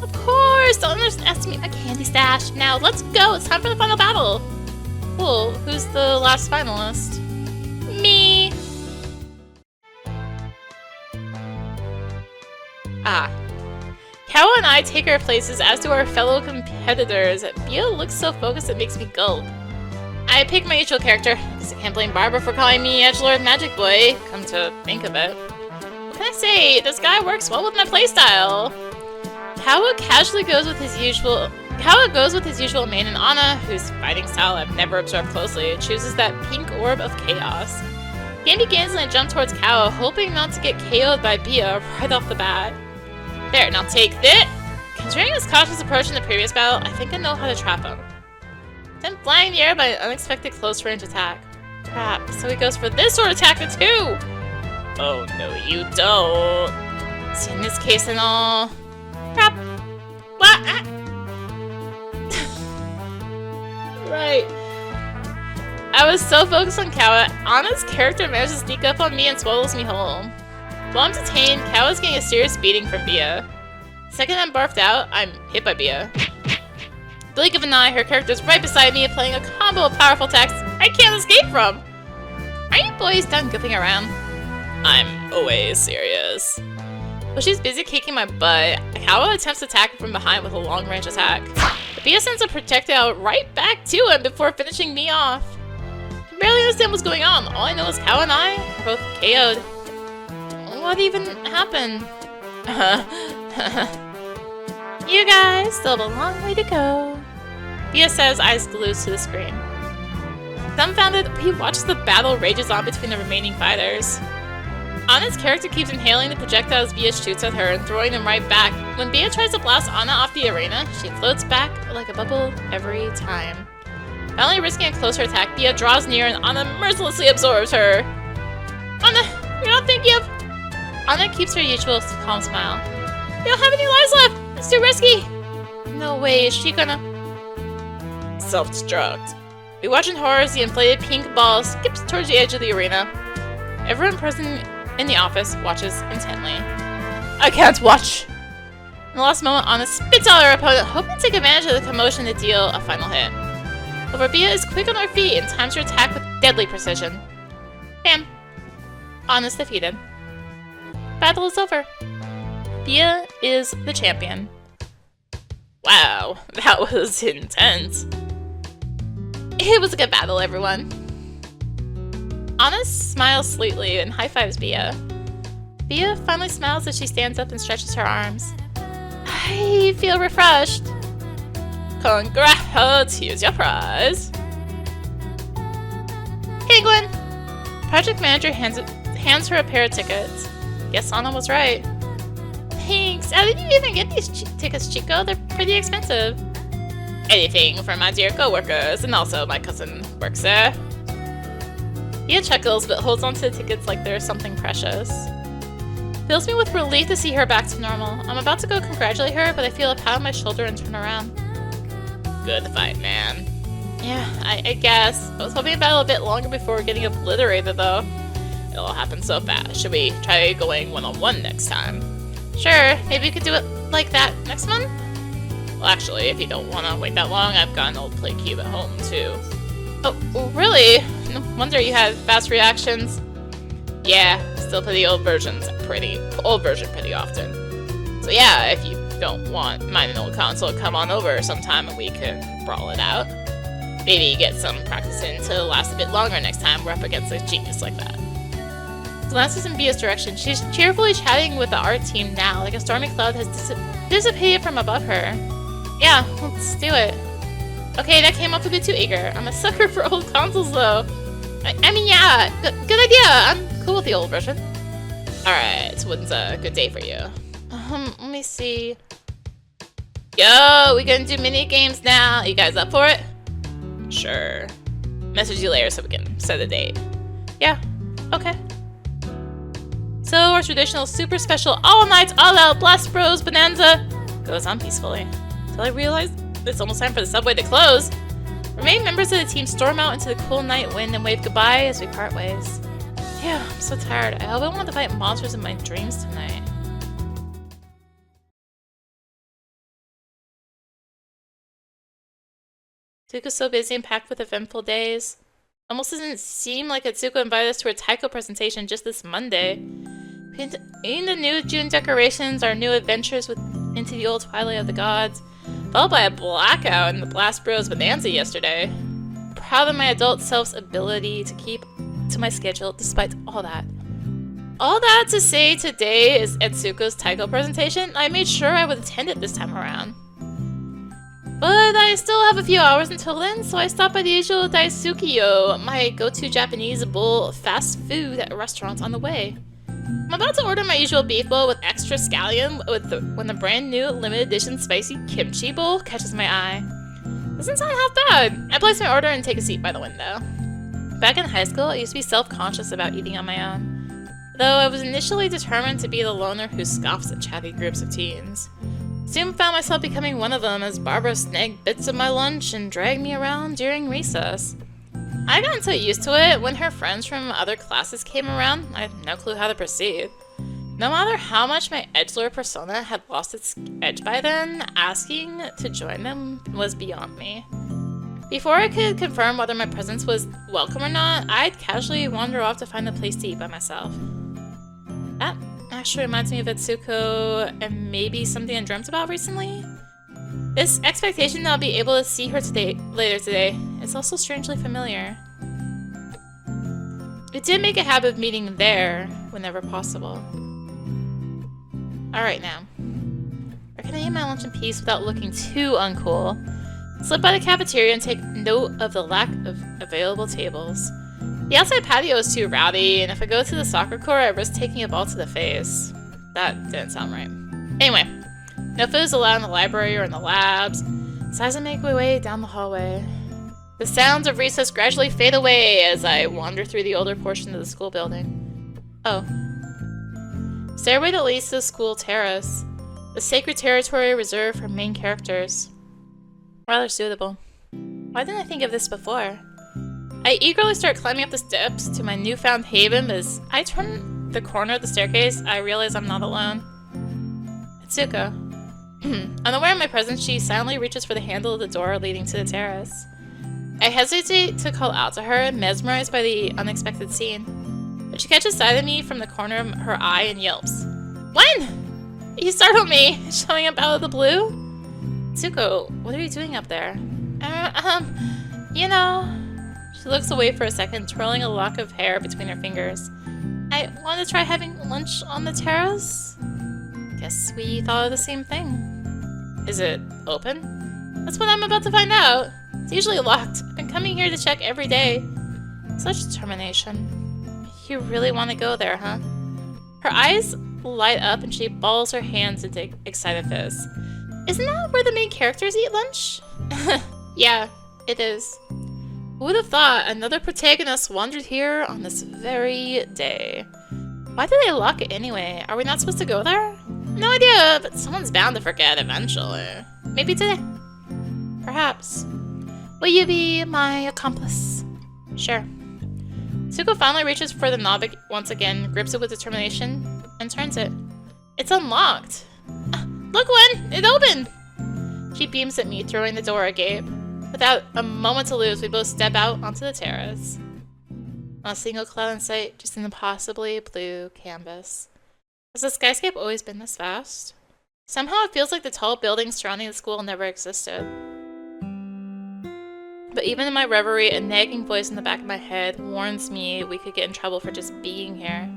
Of course, don't underestimate my candy stash. Now, let's go. It's time for the final battle. Cool. Who's the last finalist? Me. Ah. Caua and I take our places, as do our fellow competitors. Bia looks so focused it makes me gulp. I pick my usual character, because I can't blame Barbara for calling me Edgelord Magic Boy, come to think of it. What can I say? This guy works well with my playstyle. Caua casually goes with his usual main, and Anna, whose fighting style I've never observed closely, chooses that pink orb of chaos. Game begins and I jump towards Caua, hoping not to get KO'd by Bia right off the bat. There, now take this! Considering his cautious approach in the previous battle, I think I know how to trap him. Then flying in the air by an unexpected close-range attack. Crap, so he goes for this sword attacker too! Oh no you don't! See, in this case and all... Crap! What? Ah. Right. I was so focused on Caua, Anna's character managed to sneak up on me and swallows me whole. While I'm detained, Kaua's getting a serious beating from Bia. The second I'm barfed out, I'm hit by Bia. Blink of an eye, her character's right beside me, playing a combo of powerful attacks I can't escape from! Are you boys done goofing around? I'm always serious. While she's busy kicking my butt, Caua attempts to attack from behind with a long-range attack. But Bia sends a projectile right back to him before finishing me off. I can barely understand what's going on. All I know is Caua and I are both KO'd. What even happened? You guys still have a long way to go. Bia says, eyes glued to the screen. Dumbfounded, he watches the battle rages on between the remaining fighters. Anna's character keeps inhaling the projectiles Bia shoots at her and throwing them right back. When Bia tries to blast Anna off the arena, she floats back like a bubble every time. Finally risking a closer attack, Bia draws near and Anna mercilessly absorbs her. Anna, you're not thinking of... Anna keeps her usual calm smile. We don't have any lives left! It's too risky! No way, is she gonna... Self-destruct. We watch in horror as the inflated pink ball skips towards the edge of the arena. Everyone present in the office watches intently. I can't watch! In the last moment, Anna spits out her opponent, hoping to take advantage of the commotion to deal a final hit. But Bia is quick on her feet and times her attack with deadly precision. Bam! Anna's defeated. Battle is over. Bia is the champion. Wow, that was intense. It was a good battle, everyone. Anna smiles sweetly and high-fives Bia. Bia finally smiles as she stands up and stretches her arms. I feel refreshed. Congrats, here's your prize. Penguin! Project manager hands her a pair of tickets. Guess Anna was right. Thanks. How did you even get these tickets, Chico? They're pretty expensive. Anything for my dear co-workers, and also my cousin works there. Bia chuckles, but holds onto the tickets like they're something precious. Fills me with relief to see her back to normal. I'm about to go congratulate her, but I feel a pat on my shoulder and turn around. Good fight, man. Yeah, I guess. I was hoping to battle a bit longer before getting obliterated, though. It all happened so fast. Should we try going one-on-one next time? Sure, maybe we could do it like that next month? Well, actually, if you don't want to wait that long, I've got an old play cube at home, too. Oh, really? No wonder you had fast reactions. Yeah, still play the old version pretty often. So yeah, if you don't mind an old console, come on over sometime and we can brawl it out. Maybe get some practice in to last a bit longer next time we're up against a genius like that. Glances in Bia's direction. She's cheerfully chatting with the art team now, like a stormy cloud has dissipated from above her. Yeah, let's do it. Okay, that came off a bit too eager. I'm a sucker for old consoles, though. I mean, yeah, good idea. I'm cool with the old version. Alright, so when's a good day for you? Let me see. Yo, we gonna do mini games now. You guys up for it? Sure. Message you later so we can set a date. Yeah, okay. So our traditional super special all night all out Blast Bros bonanza goes on peacefully. Till I realize It's almost time for the subway to close. Remaining members of the team storm out into the cool night wind and wave goodbye as we part ways. Yeah, I'm so tired. I hope I want to fight monsters in my dreams tonight. Etsuko's so busy and packed with eventful days. Almost doesn't seem like Etsuko invited us to her taiko presentation just this Monday. In the new June decorations, our new adventures into the old twilight of the gods, followed by a blackout in the Blast Bros Bonanza yesterday. Proud of my adult self's ability to keep to my schedule despite all that. All that to say, today is Etsuko's taiko presentation. I made sure I would attend it this time around. But I still have a few hours until then, so I stopped by the usual Daisukiyo, my go-to Japanese bowl fast food restaurant on the way. I'm about to order my usual beef bowl with extra scallion when the brand new limited edition spicy kimchi bowl catches my eye. Doesn't sound half bad. I place my order and take a seat by the window. Back in high school, I used to be self-conscious about eating on my own, though I was initially determined to be the loner who scoffs at chatty groups of teens. Soon found myself becoming one of them as Barbara snagged bits of my lunch and dragged me around during recess. I got so used to it when her friends from other classes came around, I had no clue how to proceed. No matter how much my edgelord persona had lost its edge by then, asking to join them was beyond me. Before I could confirm whether my presence was welcome or not, I'd casually wander off to find a place to eat by myself. That actually reminds me of Etsuko and maybe something I dreamt about recently. This expectation that I'll be able to see her later today is also strangely familiar. We did make a habit of meeting there whenever possible. Alright now. Where can I eat my lunch in peace without looking too uncool? Slip by the cafeteria and take note of the lack of available tables. The outside patio is too rowdy, and if I go to the soccer court, I risk taking a ball to the face. That didn't sound right. Anyway, no food is allowed in the library or in the labs, so as I make my way down the hallway, the sounds of recess gradually fade away as I wander through the older portion of the school building. Oh. Stairway that leads to the school terrace. The sacred territory reserved for main characters. Rather suitable. Why didn't I think of this before? I eagerly start climbing up the steps to my newfound haven as I turn the corner of the staircase, I realize I'm not alone. Etsuko. Unaware of my presence, she silently reaches for the handle of the door leading to the terrace. I hesitate to call out to her, mesmerized by the unexpected scene. But she catches sight of me from the corner of her eye and yelps. When? You startled me, showing up out of the blue? Etsuko, what are you doing up there? You know... She looks away for a second, twirling a lock of hair between her fingers. I want to try having lunch on the terrace? Guess we thought of the same thing. Is it open? That's what I'm about to find out. It's usually locked. I've been coming here to check every day. Such determination. You really want to go there, huh? Her eyes light up and she balls her hands into excited fists. Isn't that where the main characters eat lunch? Yeah, it is. Who would have thought another protagonist wandered here on this very day? Why did they lock it anyway? Are we not supposed to go there? No idea, but someone's bound to forget eventually. Maybe today. Perhaps. Will you be my accomplice? Sure. Etsuko finally reaches for the knob once again, grips it with determination, and turns it. It's unlocked! Look, Gwen! It opened! She beams at me, throwing the door agape. Without a moment to lose, we both step out onto the terrace. Not a single cloud in sight, just an impossibly blue canvas. Has the skyscape always been this vast? Somehow it feels like the tall buildings surrounding the school never existed. But even in my reverie, a nagging voice in the back of my head warns me we could get in trouble for just being here.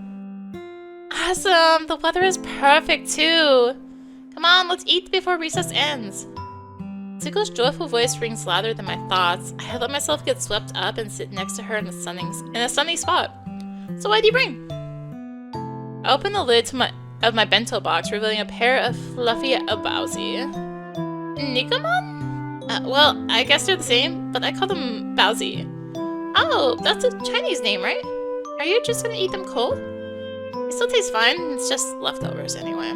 Awesome! The weather is perfect too! Come on, let's eat before recess ends! Etsuko's joyful voice rings louder than my thoughts. I let myself get swept up and sit next to her in a sunny spot. So what do you bring? I open the lid of my bento box, revealing a pair of fluffy abauzi. Nikomon? Well, I guess they're the same, but I call them baozi. Oh, that's a Chinese name, right? Are you just gonna eat them cold? They still taste fine, it's just leftovers anyway.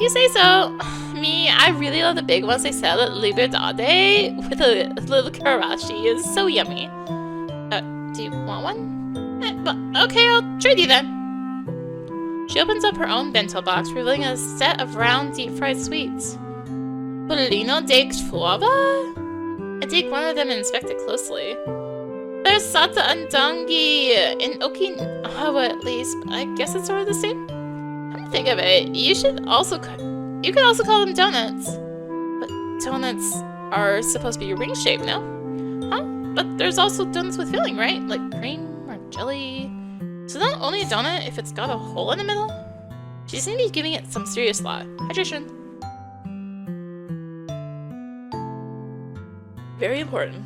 You say so. Me, I really love the big ones they sell at Liberdade with a little karashi. It's so yummy. Do you want one? Okay, I'll trade you then. She opens up her own bento box, revealing a set of round, deep-fried sweets. Bolino de Chuava? I take one of them and inspect it closely. There's Sata and Dongi in Okinawa at least, but I guess it's sort of the same. Come to think of it, you could also call them donuts. But donuts are supposed to be ring-shaped, no? Huh? But there's also donuts with filling, right? Like cream or jelly. So not only a donut if it's got a hole in the middle? She seems to be giving it some serious thought. Hydration. Very important.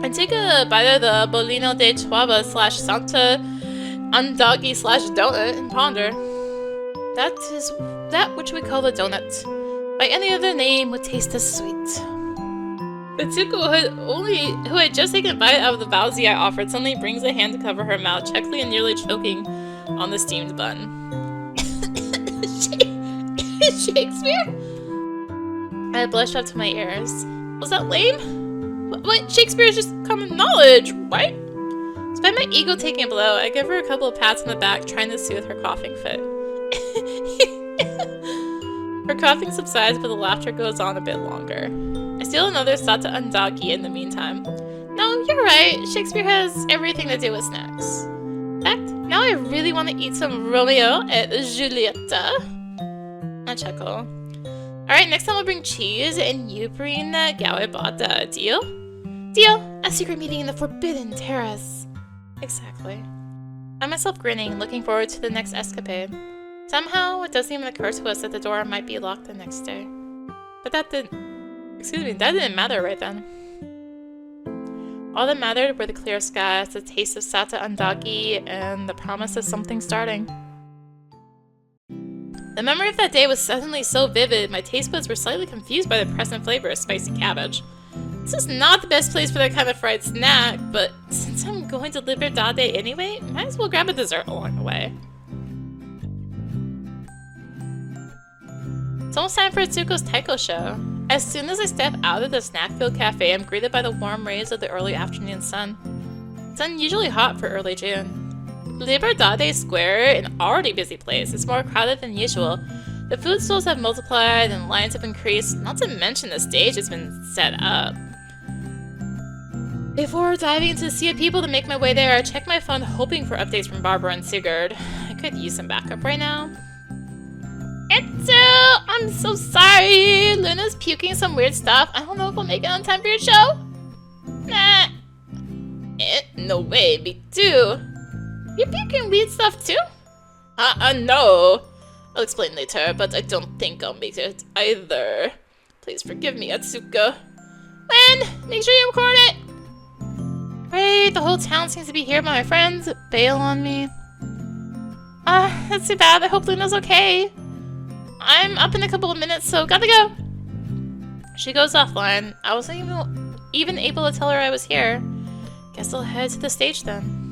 I take a bite of the Bolino de Chuava / Santa Andagi / donut and ponder. That is that which we call a donut. By any other name would taste as sweet. Etsuko, who had just taken a bite out of the baozi I offered, suddenly brings a hand to cover her mouth, checkily and nearly choking on the steamed bun. Shakespeare? I blushed up to my ears. Was that lame? What? Shakespeare is just common knowledge, right? Despite my ego taking a blow, I give her a couple of pats on the back, trying to soothe her coughing fit. Her coughing subsides, but the laughter goes on a bit longer. I steal another Sata Andaki in the meantime. No, you're right. Shakespeare has everything to do with snacks. In fact, now I really want to eat some Romeo and Julieta. I chuckle. Alright, next time I'll bring cheese, and you bring Caua Bata. Deal? Deal! A secret meeting in the Forbidden Terrace. Exactly. I find myself grinning, looking forward to the next escapade. Somehow, it doesn't even occur to us that the door might be locked the next day. But that didn't matter right then. All that mattered were the clear skies, the taste of Sata Andagi, and the promise of something starting. The memory of that day was suddenly so vivid, my taste buds were slightly confused by the present flavor of spicy cabbage. This is not the best place for that kind of fried snack, but since I'm going to Liberdade anyway, might as well grab a dessert along the way. It's almost time for Etsuko's taiko show. As soon as I step out of the snack-filled cafe, I'm greeted by the warm rays of the early afternoon sun. It's unusually hot for early June. Liberdade Square, an already busy place, is more crowded than usual. The food stalls have multiplied and lines have increased, not to mention the stage has been set up. Before diving into the sea of people to make my way there, I check my phone hoping for updates from Barbara and Sigurd. I could use some backup right now. Etsu! I'm so sorry! Luna's puking some weird stuff. I don't know if I'll make it on time for your show. Nah. No way, me too. You're puking weird stuff too? No. I'll explain later, but I don't think I'll make it either. Please forgive me, Etsuko. When? Make sure you record it! Great, the whole town seems to be here, but my friends bail on me. That's too bad. I hope Luna's okay. I'm up in a couple of minutes, so gotta go. She goes offline. I wasn't even able to tell her I was here. Guess I'll head to the stage then.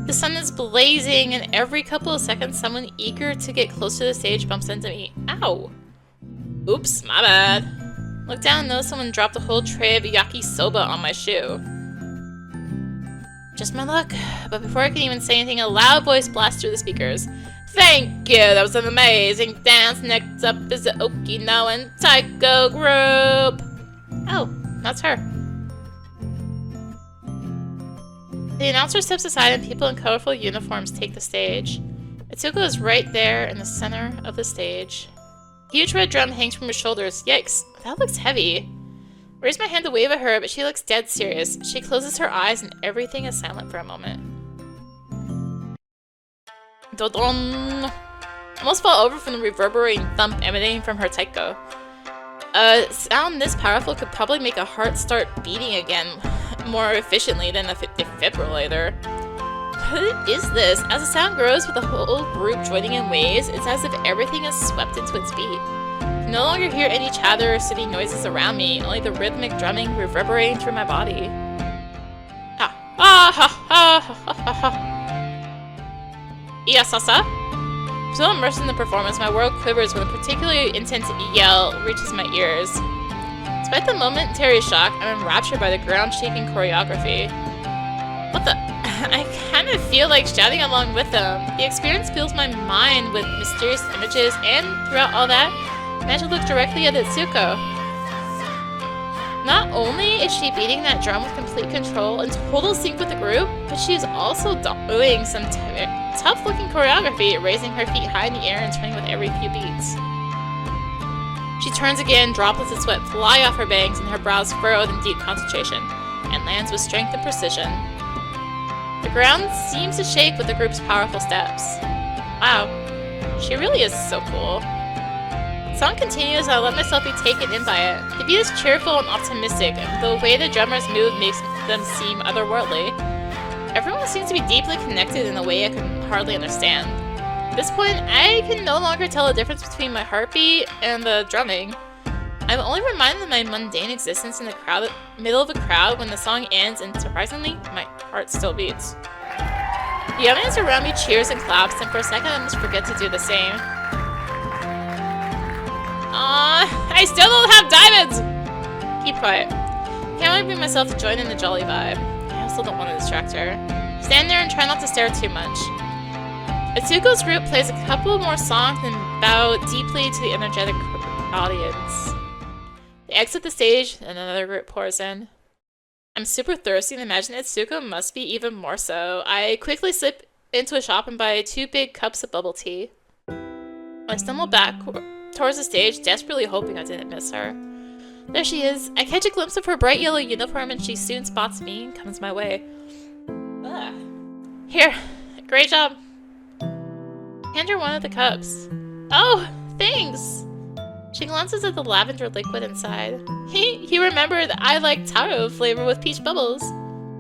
The sun is blazing, and every couple of seconds, someone eager to get close to the stage bumps into me. Ow! Oops, my bad. Look down and notice someone dropped a whole tray of yakisoba on my shoe. Just my luck. But before I can even say anything, a loud voice blasts through the speakers. Thank you! That was an amazing dance. Next up is the Okinawan Taiko group. Oh, that's her. The announcer steps aside and people in colorful uniforms take the stage. Etsuko is right there in the center of the stage. A huge red drum hangs from her shoulders. Yikes, that looks heavy. I raise my hand to wave at her, but she looks dead serious. She closes her eyes and everything is silent for a moment. Dodon! I almost fell over from the reverberating thump emanating from her taiko. A sound this powerful could probably make a heart start beating again more efficiently than a defibrillator. What is this? As the sound grows with the whole group joining in waves, it's as if everything is swept into its beat. I no longer hear any chatter or city noises around me, only the rhythmic drumming reverberating through my body. Iyasasa? So immersed in the performance, my world quivers when a particularly intense yell reaches my ears. Despite the momentary shock, I'm enraptured by the ground-shaking choreography. What the? I kind of feel like shouting along with them. The experience fills my mind with mysterious images, and throughout all that, I manage to look directly at Etsuko. Not only is she beating that drum with complete control and total sync with the group, but she is also doing some tough-looking choreography, raising her feet high in the air and turning with every few beats. She turns again, droplets of sweat fly off her bangs and her brows furrowed in deep concentration, and lands with strength and precision. The ground seems to shake with the group's powerful steps. Wow, she really is so cool. The song continues and I let myself be taken in by it. The beat is cheerful and optimistic, and the way the drummers move makes them seem otherworldly. Everyone seems to be deeply connected in a way I can hardly understand. At this point, I can no longer tell the difference between my heartbeat and the drumming. I'm only reminded of my mundane existence in the middle of a crowd when the song ends, and surprisingly, my heart still beats. The audience around me cheers and claps, and for a second I almost forget to do the same. I still don't have diamonds! Keep quiet. Can't really bring myself to join in the jolly vibe. I also don't want to distract her. Stand there and try not to stare too much. Etsuko's group plays a couple more songs and bow deeply to the energetic audience. They exit the stage and another group pours in. I'm super thirsty and imagine Etsuko must be even more so. I quickly slip into a shop and buy 2 big cups of bubble tea. I stumble back towards the stage, desperately hoping I didn't miss her. There she is. I catch a glimpse of her bright yellow uniform and she soon spots me and comes my way. Ugh. Here. Great job. Hand her one of the cups. Oh, thanks. She glances at the lavender liquid inside. You remembered I like taro flavor with peach bubbles.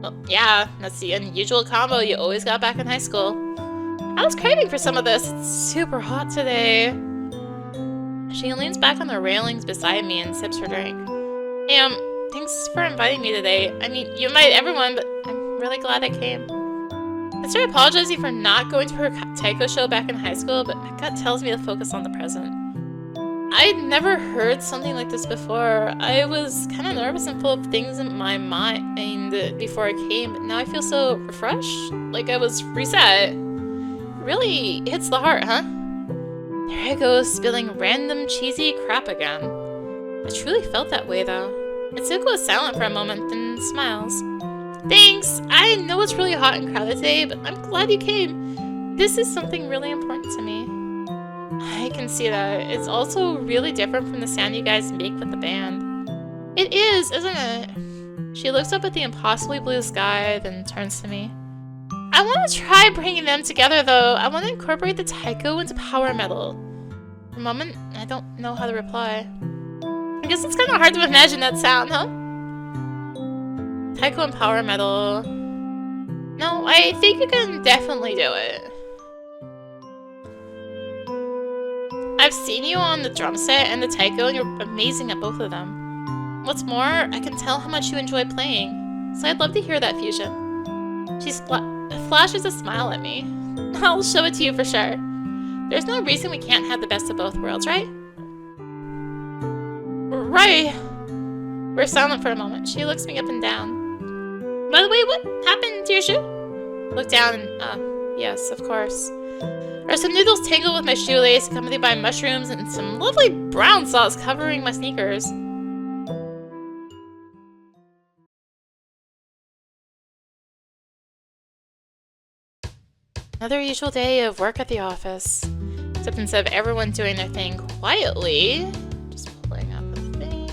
Well, yeah, that's the unusual combo you always got back in high school. I was craving for some of this. It's super hot today. She leans back on the railings beside me and sips her drink. Hey, thanks for inviting me today. I mean, you invite everyone, but I'm really glad I came. I started apologizing for not going to her taiko show back in high school, but my gut tells me to focus on the present. I'd never heard something like this before. I was kind of nervous and full of things in my mind before I came, but now I feel so refreshed, like I was reset. Really hits the heart, huh? There I go, spilling random cheesy crap again. I truly felt that way, though. Etsuko is silent for a moment, then smiles. Thanks! I know it's really hot and crowded today, but I'm glad you came. This is something really important to me. I can see that. It's also really different from the sound you guys make with the band. It is, isn't it? She looks up at the impossibly blue sky, then turns to me. I want to try bringing them together, though. I want to incorporate the taiko into power metal. For a moment, I don't know how to reply. I guess it's kind of hard to imagine that sound, huh? Taiko and power metal. No, I think you can definitely do it. I've seen you on the drum set and the taiko, and you're amazing at both of them. What's more, I can tell how much you enjoy playing, so I'd love to hear that fusion. She flashes a smile at me. I'll show it to you for sure. There's no reason we can't have the best of both worlds, right? Right. We're silent for a moment. She looks me up and down. By the way, what happened to your shoe? Look down and, yes, of course. There are some noodles tangled with my shoelace, accompanied by mushrooms and some lovely brown sauce covering my sneakers. Another usual day of work at the office. Except instead of everyone doing their thing quietly, just pulling up a thing.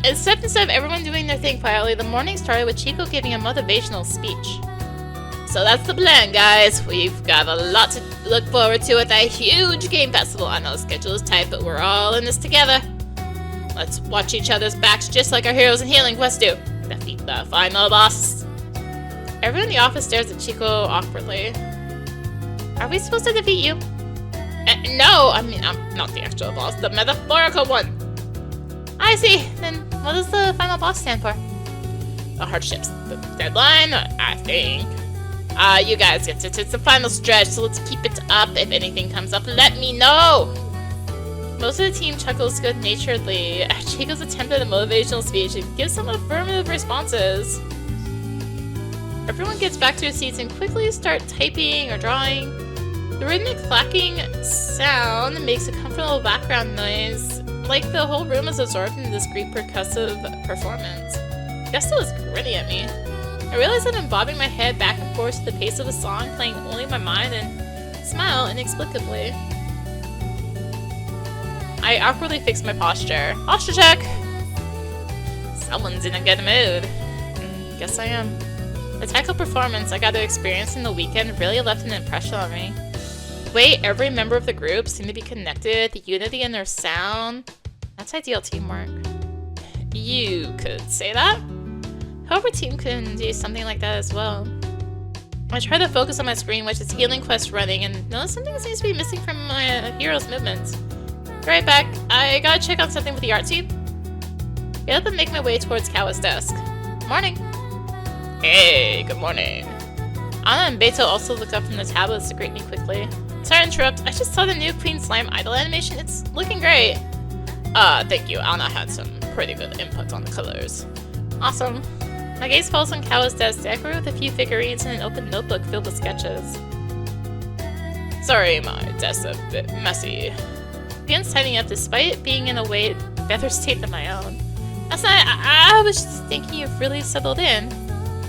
Except instead of everyone doing their thing quietly, the morning started with Chico giving a motivational speech. So that's the plan, guys. We've got a lot to look forward to at that huge game festival. I know the schedule is tight, but we're all in this together. Let's watch each other's backs just like our heroes in Healing Quest do. Defeat the final boss. Everyone in the office stares at Chico awkwardly. Are we supposed to defeat you? No, I mean, I'm not the actual boss, the metaphorical one. I see. Then what does the final boss stand for? The hardships. The deadline, I think. You guys, it's the final stretch, so let's keep it up. If anything comes up, let me know. Most of the team chuckles good-naturedly at Chico's attempt at a motivational speech and gives some affirmative responses. Everyone gets back to their seats and quickly start typing or drawing. The rhythmic clacking sound makes a comfortable background noise, like the whole room is absorbed in this Greek percussive performance. Gusto is grinning at me. I realize that I'm bobbing my head back and forth to the pace of a song, playing only in my mind, and smile inexplicably. I awkwardly fix my posture. Posture check! Someone's in a good mood. Guess I am. The technical performance I got to experience in the weekend really left an impression on me. The way every member of the group seemed to be connected, the unity in their sound, that's ideal teamwork. You could say that. However, team can do something like that as well. I try to focus on my screen, which is Healing Quest running, and notice something seems to be missing from my hero's movements. Right back. I gotta check on something with the art team. Get up and make my way towards Caua's desk. Morning. Hey, good morning. Anna and Beto also look up from the tablets to greet me quickly. Sorry to interrupt, I just saw the new Queen Slime Idol animation. It's looking great. Thank you. Anna had some pretty good input on the colors. Awesome. My gaze falls on Caua's desk, decorated with a few figurines and an open notebook filled with sketches. Sorry, my desk's a bit messy. Begins tidying up despite it being in a way better state than my own. Last night, I was just thinking you've really settled in.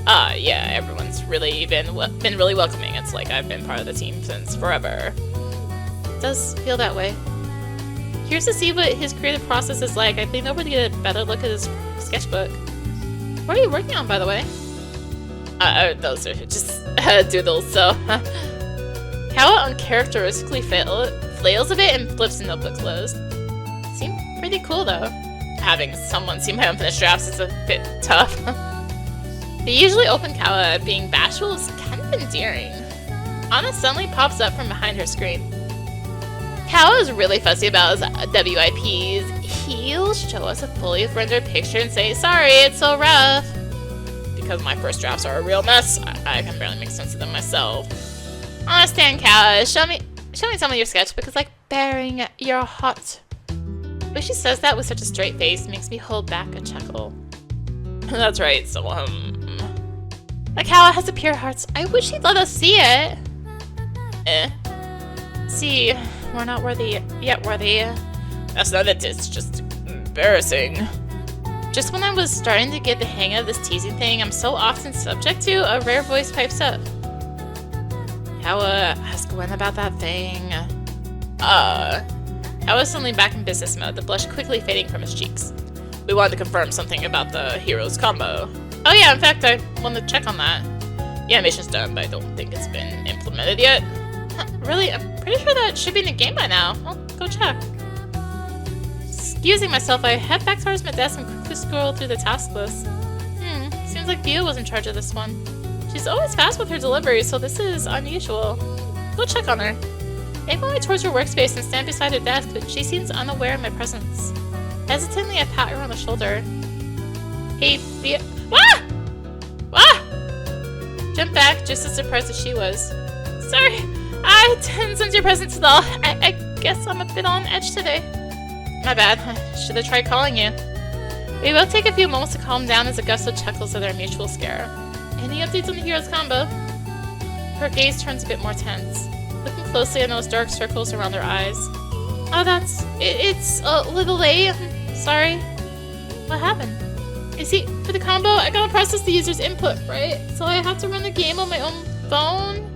Yeah, everyone's really been really welcoming. It's like I've been part of the team since forever. It does feel that way. Curious to see what his creative process is like. I leaned over to get a better look at his sketchbook. What are you working on, by the way? Those are just doodles, so... Caua uncharacteristically flails a bit and flips the notebook closed. Seemed pretty cool, though. Having someone see my unfinished drafts is a bit tough. The usually open Caua being bashful is kind of endearing. Anna suddenly pops up from behind her screen. Caua is really fussy about his WIPs. He'll show us a fully rendered picture and say, sorry, it's so rough. Because my first drafts are a real mess, I can barely make sense of them myself. I understand, Caua. Show me some of your sketchbook. It's like bearing your heart. The way she says that with such a straight face makes me hold back a chuckle. That's right, so, Like Caua has a pure heart. I wish he'd let us see it. See, we're not worthy yet worthy. That's not it, it's just embarrassing. Just when I was starting to get the hang of this teasing thing I'm so often subject to, a rare voice pipes up. Caua, ask Gwen about that thing. Caua's suddenly back in business mode, the blush quickly fading from his cheeks. We wanted to confirm something about the heroes combo. Oh yeah, in fact, I wanted to check on that. The animation's done, but I don't think it's been implemented yet. Really? I'm pretty sure that should be in the game by now. I'll go check. Excusing myself, I head back towards my desk and quickly scroll through the task list. Seems like Vio was in charge of this one. She's always fast with her delivery, so this is unusual. Go check on her. Make my way towards her workspace and stand beside her desk, but she seems unaware of my presence. Hesitantly, I pat her on the shoulder. Hey, Vio— Wah! Wah! Jumped back, just as surprised as she was. Sorry, I didn't sense your presence at all. I guess I'm a bit on edge today. My bad. I should have tried calling you. We both take a few moments to calm down as Augusta chuckles at our mutual scare. Any updates on the hero's combo? Her gaze turns a bit more tense. Looking closely, I notice dark circles around her eyes. Oh, it's a little late. Sorry. What happened? You see, for the combo, I gotta process the user's input, right? So I have to run the game on my own phone?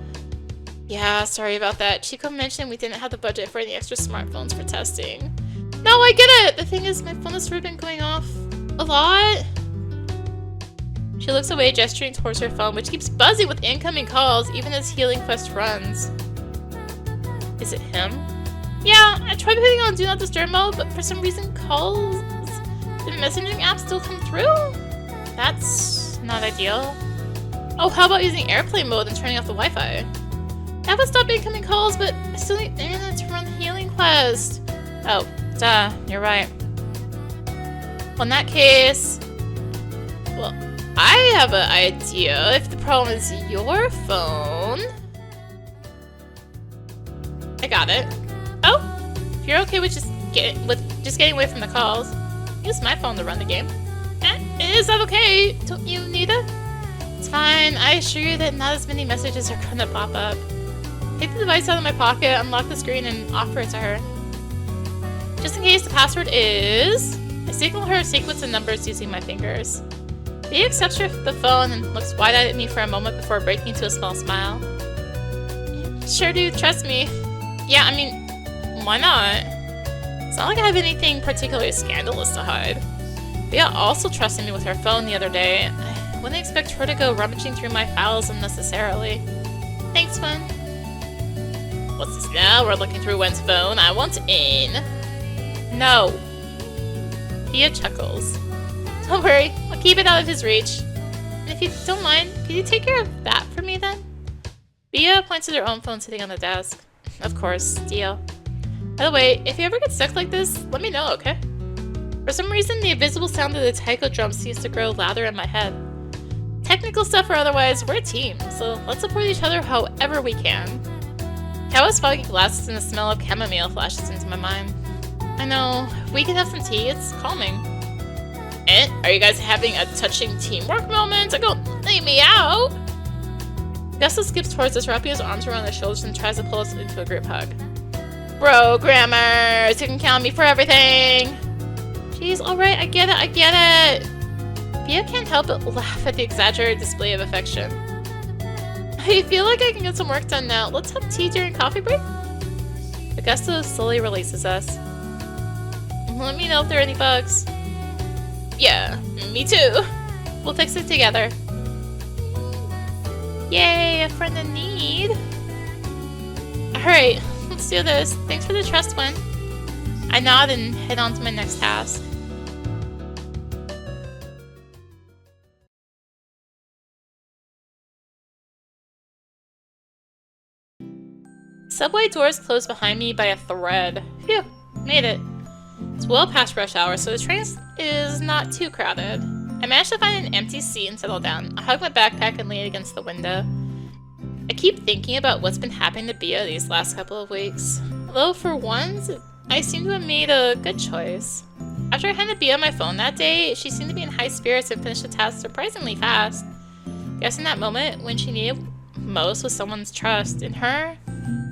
Yeah, sorry about that. Chico mentioned we didn't have the budget for any extra smartphones for testing. No, I get it! The thing is, my phone has sort of been going off a lot. She looks away, gesturing towards her phone, which keeps buzzing with incoming calls, even as Healing Quest runs. Is it him? Yeah, I tried putting on Do Not Disturb mode, but for some reason calls, the messaging apps still come through? That's not ideal. Oh, how about using airplane mode and turning off the Wi-Fi? That would stop incoming calls, but I still need internet to run the Healing Quest. Oh, duh, you're right. Well, in that case... Well, I have an idea. If the problem is your phone... I got it. Oh! If you're okay with just getting away from the calls, use my phone to run the game. Is that okay? Don't you need it? It's fine. I assure you that not as many messages are gonna pop up. Take the device out of my pocket, unlock the screen, and offer it to her. Just in case the password is... I signal her a sequence of numbers using my fingers. Bea accepts the phone and looks wide-eyed at me for a moment before breaking into a small smile. Sure do, trust me. Yeah, I mean, why not? It's not like I have anything particularly scandalous to hide. Bea also trusted me with her phone the other day. I wouldn't expect her to go rummaging through my files unnecessarily. Thanks, Wen. What's this now? We're looking through Wen's phone. I want in. No. Bea chuckles. Don't worry, I'll keep it out of his reach. And if you don't mind, could you take care of that for me then? Bea points to her own phone sitting on the desk. Of course, deal. By the way, if you ever get stuck like this, let me know, okay? For some reason, the invisible sound of the taiko drum seems to grow louder in my head. Technical stuff or otherwise, we're a team, so let's support each other however we can. Caua's foggy glasses and the smell of chamomile flashes into my mind. I know, if we could have some tea, it's calming. Are you guys having a touching teamwork moment? Don't leave me out! Augusta skips towards us, wrapping his arms around our shoulders and tries to pull us into a group hug. Programmers! You can count me for everything! Jeez, alright, I get it! Bea can't help but laugh at the exaggerated display of affection. I feel like I can get some work done now. Let's have tea during coffee break? Augusta slowly releases us. Let me know if there are any bugs. Yeah, me too. We'll fix it together. Yay, a friend in need. Alright, let's do this. Thanks for the trust, Wen. I nod and head on to my next task. Subway doors closed behind me by a thread. Phew, made it. It's well past rush hour, so the train is not too crowded. I managed to find an empty seat and settle down. I hug my backpack and lean against the window. I keep thinking about what's been happening to Bea these last couple of weeks. Though for once, I seem to have made a good choice. After I handed Bea my phone that day, she seemed to be in high spirits and finished the task surprisingly fast. Guessing that moment when she needed most was someone's trust in her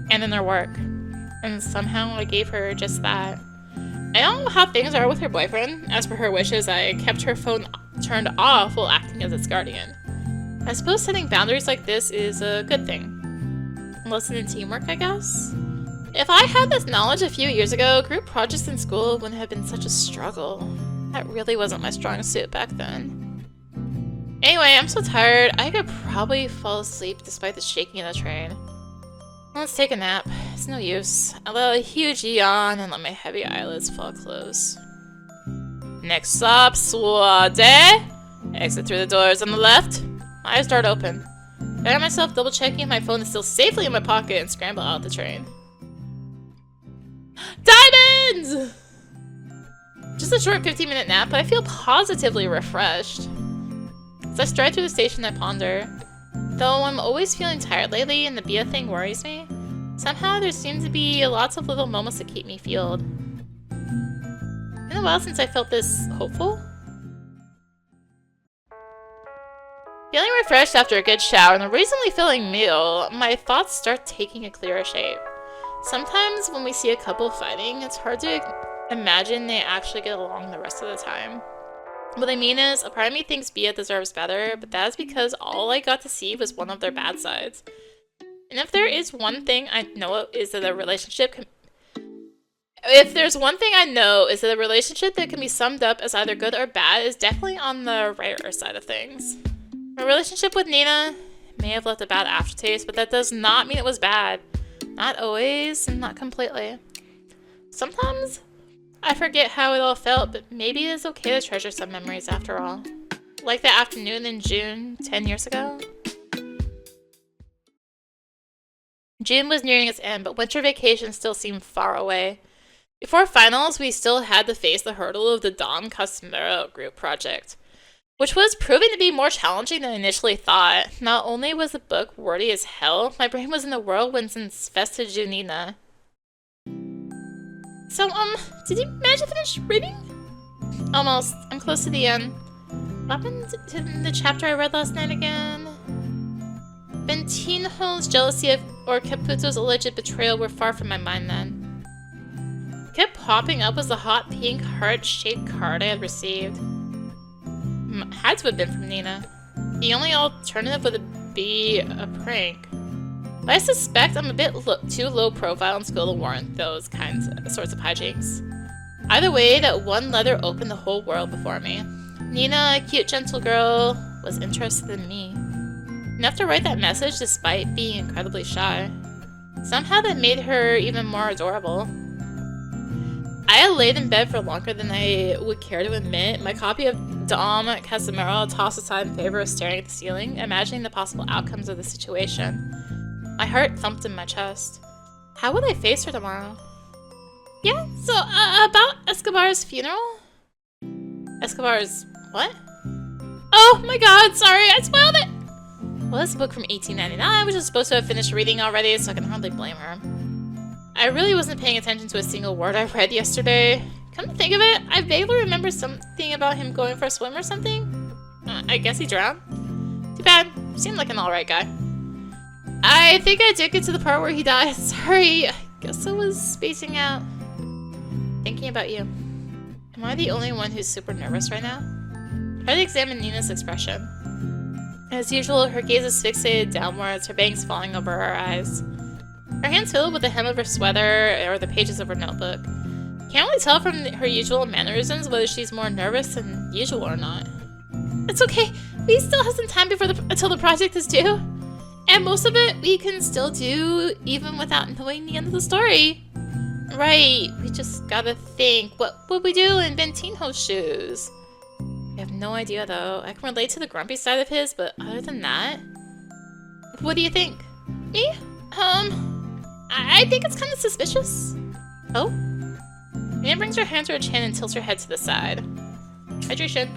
and in their work. And somehow I gave her just that. I don't know how things are with her boyfriend. As per her wishes, I kept her phone turned off while acting as its guardian. I suppose setting boundaries like this is a good thing. Lesson in teamwork, I guess? If I had this knowledge a few years ago, group projects in school wouldn't have been such a struggle. That really wasn't my strong suit back then. Anyway, I'm so tired, I could probably fall asleep despite the shaking of the train. Let's take a nap. It's no use. I let a huge yawn and let my heavy eyelids fall close. Next stop, Swade. Exit through the doors on the left. My eyes dart open. I find myself double-checking if my phone is still safely in my pocket and scramble out the train. Diamonds! Just a short 15-minute nap, but I feel positively refreshed. As I stride through the station, I ponder. Though I'm always feeling tired lately and the Bea thing worries me, somehow there seem to be lots of little moments that keep me fueled. It's been a while since I felt this hopeful. Feeling refreshed after a good shower and a reasonably filling meal, my thoughts start taking a clearer shape. Sometimes when we see a couple fighting, it's hard to imagine they actually get along the rest of the time. What I mean is, a part of me thinks Bea deserves better, but that is because all I got to see was one of their bad sides. And if there is one thing I know is that a relationship that can be summed up as either good or bad is definitely on the rarer side of things. My relationship with Nina may have left a bad aftertaste, but that does not mean it was bad. Not always, and not completely. Sometimes I forget how it all felt, but maybe it is okay to treasure some memories after all. Like that afternoon in June 10 years ago. June was nearing its end, but winter vacation still seemed far away. Before finals, we still had to face the hurdle of the Dom Casimiro group project, which was proving to be more challenging than I initially thought. Not only was the book wordy as hell, my brain was in the whirlwind since Festa Junina. So, did you manage to finish reading? Almost. I'm close to the end. What happened to the chapter I read last night again? Bentinho's jealousy or Caputo's alleged betrayal were far from my mind then. What kept popping up was the hot pink heart-shaped card I had received. Had to have been from Nina. The only alternative would be a prank. But I suspect I'm a bit too low profile in school to warrant those sorts of hijinks. Either way, that one letter opened the whole world before me. Nina, a cute, gentle girl, was interested in me. Enough to write that message despite being incredibly shy. Somehow that made her even more adorable. I had laid in bed for longer than I would care to admit, my copy of Dom Casimiro tossed aside in favor of staring at the ceiling, imagining the possible outcomes of the situation. My heart thumped in my chest. How would I face her tomorrow? Yeah, so, about Escobar's funeral? Escobar's what? Oh my god, sorry, I spoiled it! Well, it's a book from 1899, which is supposed to have finished reading already, so I can hardly blame her. I really wasn't paying attention to a single word I read yesterday. Come to think of it, I vaguely remember something about him going for a swim or something. I guess he drowned. Too bad, seemed like an alright guy. I think I did get to the part where he died. Sorry, I guess I was spacing out. Thinking about you. Am I the only one who's super nervous right now? Try to examine Nina's expression. As usual, her gaze is fixated downwards, her bangs falling over her eyes. Her hands filled with the hem of her sweater or the pages of her notebook. Can't really tell from her usual mannerisms whether she's more nervous than usual or not. It's okay, we still have some time until the project is due. And most of it we can still do even without knowing the end of the story. Right, we just gotta think, what would we do in Bentinho's shoes? I have no idea though. I can relate to the grumpy side of his, but other than that... What do you think? Me? I think it's kind of suspicious. Oh? Nina brings her hand to her chin and tilts her head to the side. Hydration.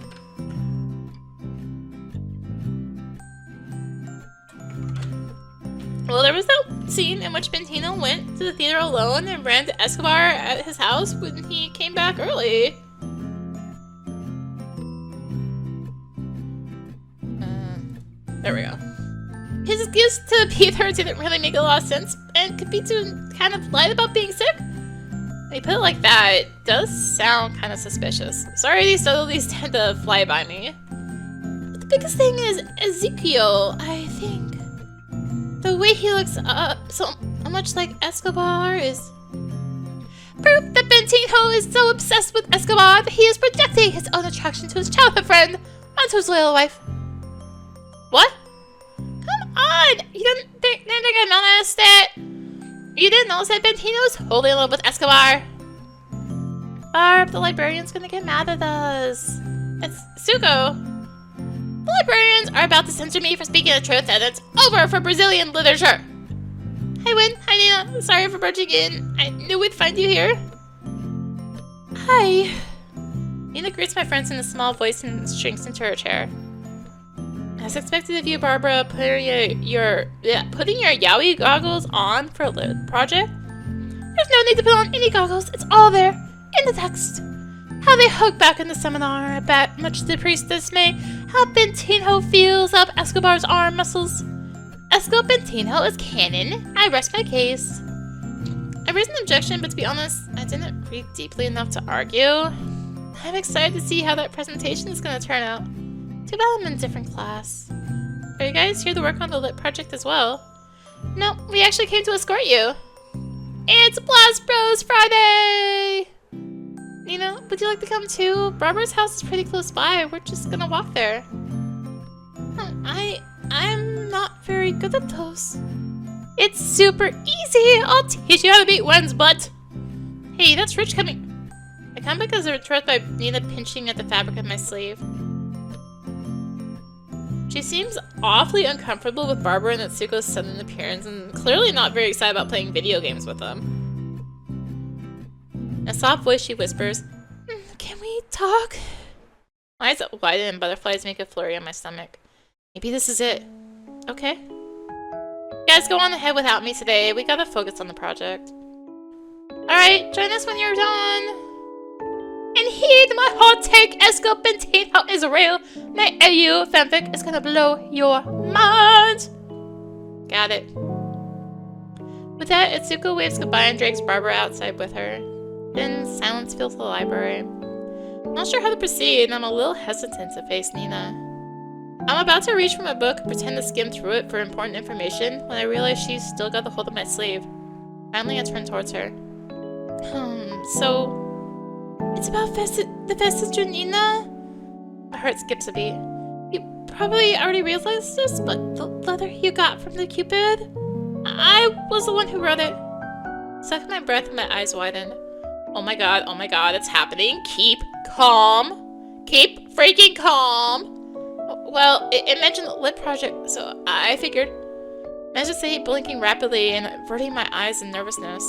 Well, there was that scene in which Bentino went to the theater alone and ran to Escobar at his house when he came back early. There we go. His excuse to be there didn't really make a lot of sense and could be to kind of lie about being sick. When you put it like that, it does sound kind of suspicious. Sorry, these subtleties tend to fly by me. But the biggest thing is Ezekiel, I think. The way he looks so much like Escobar is proof that Bentinho is so obsessed with Escobar that he is projecting his own attraction to his childhood friend onto his loyal wife. What? Come on! You didn't think I noticed it? You didn't notice that Bentino's wholly in love with Escobar? Barb, the librarian's gonna get mad at us. It's Etsuko. The librarians are about to censor me for speaking the truth, and it's over for Brazilian literature. Hi, Win. Hi, Nina. Sorry for barging in. I knew we'd find you here. Hi. Nina greets my friends in a small voice and shrinks into her chair. As expected of you, Barbara, putting your yaoi goggles on for a lit project? There's no need to put on any goggles. It's all there, in the text. How they hug back in the seminar, I bet, much to the priest's dismay, how Bentinho feels up Escobar's arm muscles. Bentinho is canon. I rest my case. I raised an objection, but to be honest, I didn't read deeply enough to argue. I'm excited to see how that presentation is going to turn out. Too bad I'm in a different class. Are you guys here to work on the lit project as well? No, we actually came to escort you. It's Blast Bros Friday! Nina, would you like to come too? Barbara's house is pretty close by. We're just gonna walk there. I'm not very good at those. It's super easy. I'll teach you how to beat Wen's butt. Hey, that's Rich coming. I come back as a retort by Nina pinching at the fabric of my sleeve. She seems awfully uncomfortable with Barbara and Etsuko's sudden appearance and clearly not very excited about playing video games with them. In a soft voice, she whispers, "Can we talk?" My eyes widen and butterflies make a flurry on my stomach. Maybe this is it. Okay. You guys, go on ahead without me today. We gotta focus on the project. Alright, join us when you're done. And heed my hot take, Etsuko Bentino Israel. My AU fanfic is gonna blow your mind. Got it. With that, Etsuko waves goodbye and drags Barbara outside with her. Then silence fills the library. Not sure how to proceed, and I'm a little hesitant to face Nina. I'm about to reach for my book and pretend to skim through it for important information when I realize she's still got the hold of my sleeve. Finally, I turn towards her. So... It's about the Festive Nina? My heart skips a beat. You probably already realized this, but the letter you got from the Cupid? I was the one who wrote it. Suck my breath and my eyes widen. Oh my god, it's happening. Keep calm. Keep freaking calm. Well, it mentioned the lit project, so I figured. Managed to say, blinking rapidly and averting my eyes in nervousness.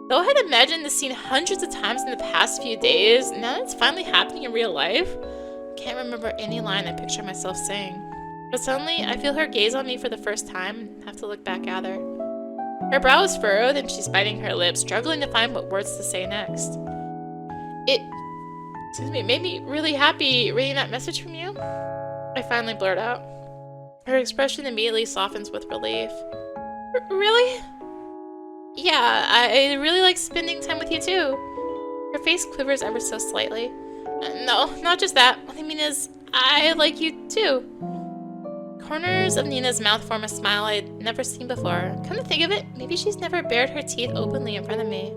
Though I had imagined this scene hundreds of times in the past few days, now that it's finally happening in real life, I can't remember any line I picture myself saying. But suddenly, I feel her gaze on me for the first time and have to look back at her. Her brow is furrowed and she's biting her lips, struggling to find what words to say next. It made me really happy reading that message from you. I finally blurt out. Her expression immediately softens with relief. Really? Yeah, I really like spending time with you too. Her face quivers ever so slightly. No, not just that. What I mean is, I like you too. Corners of Nina's mouth form a smile I'd never seen before. Come to think of it, maybe she's never bared her teeth openly in front of me.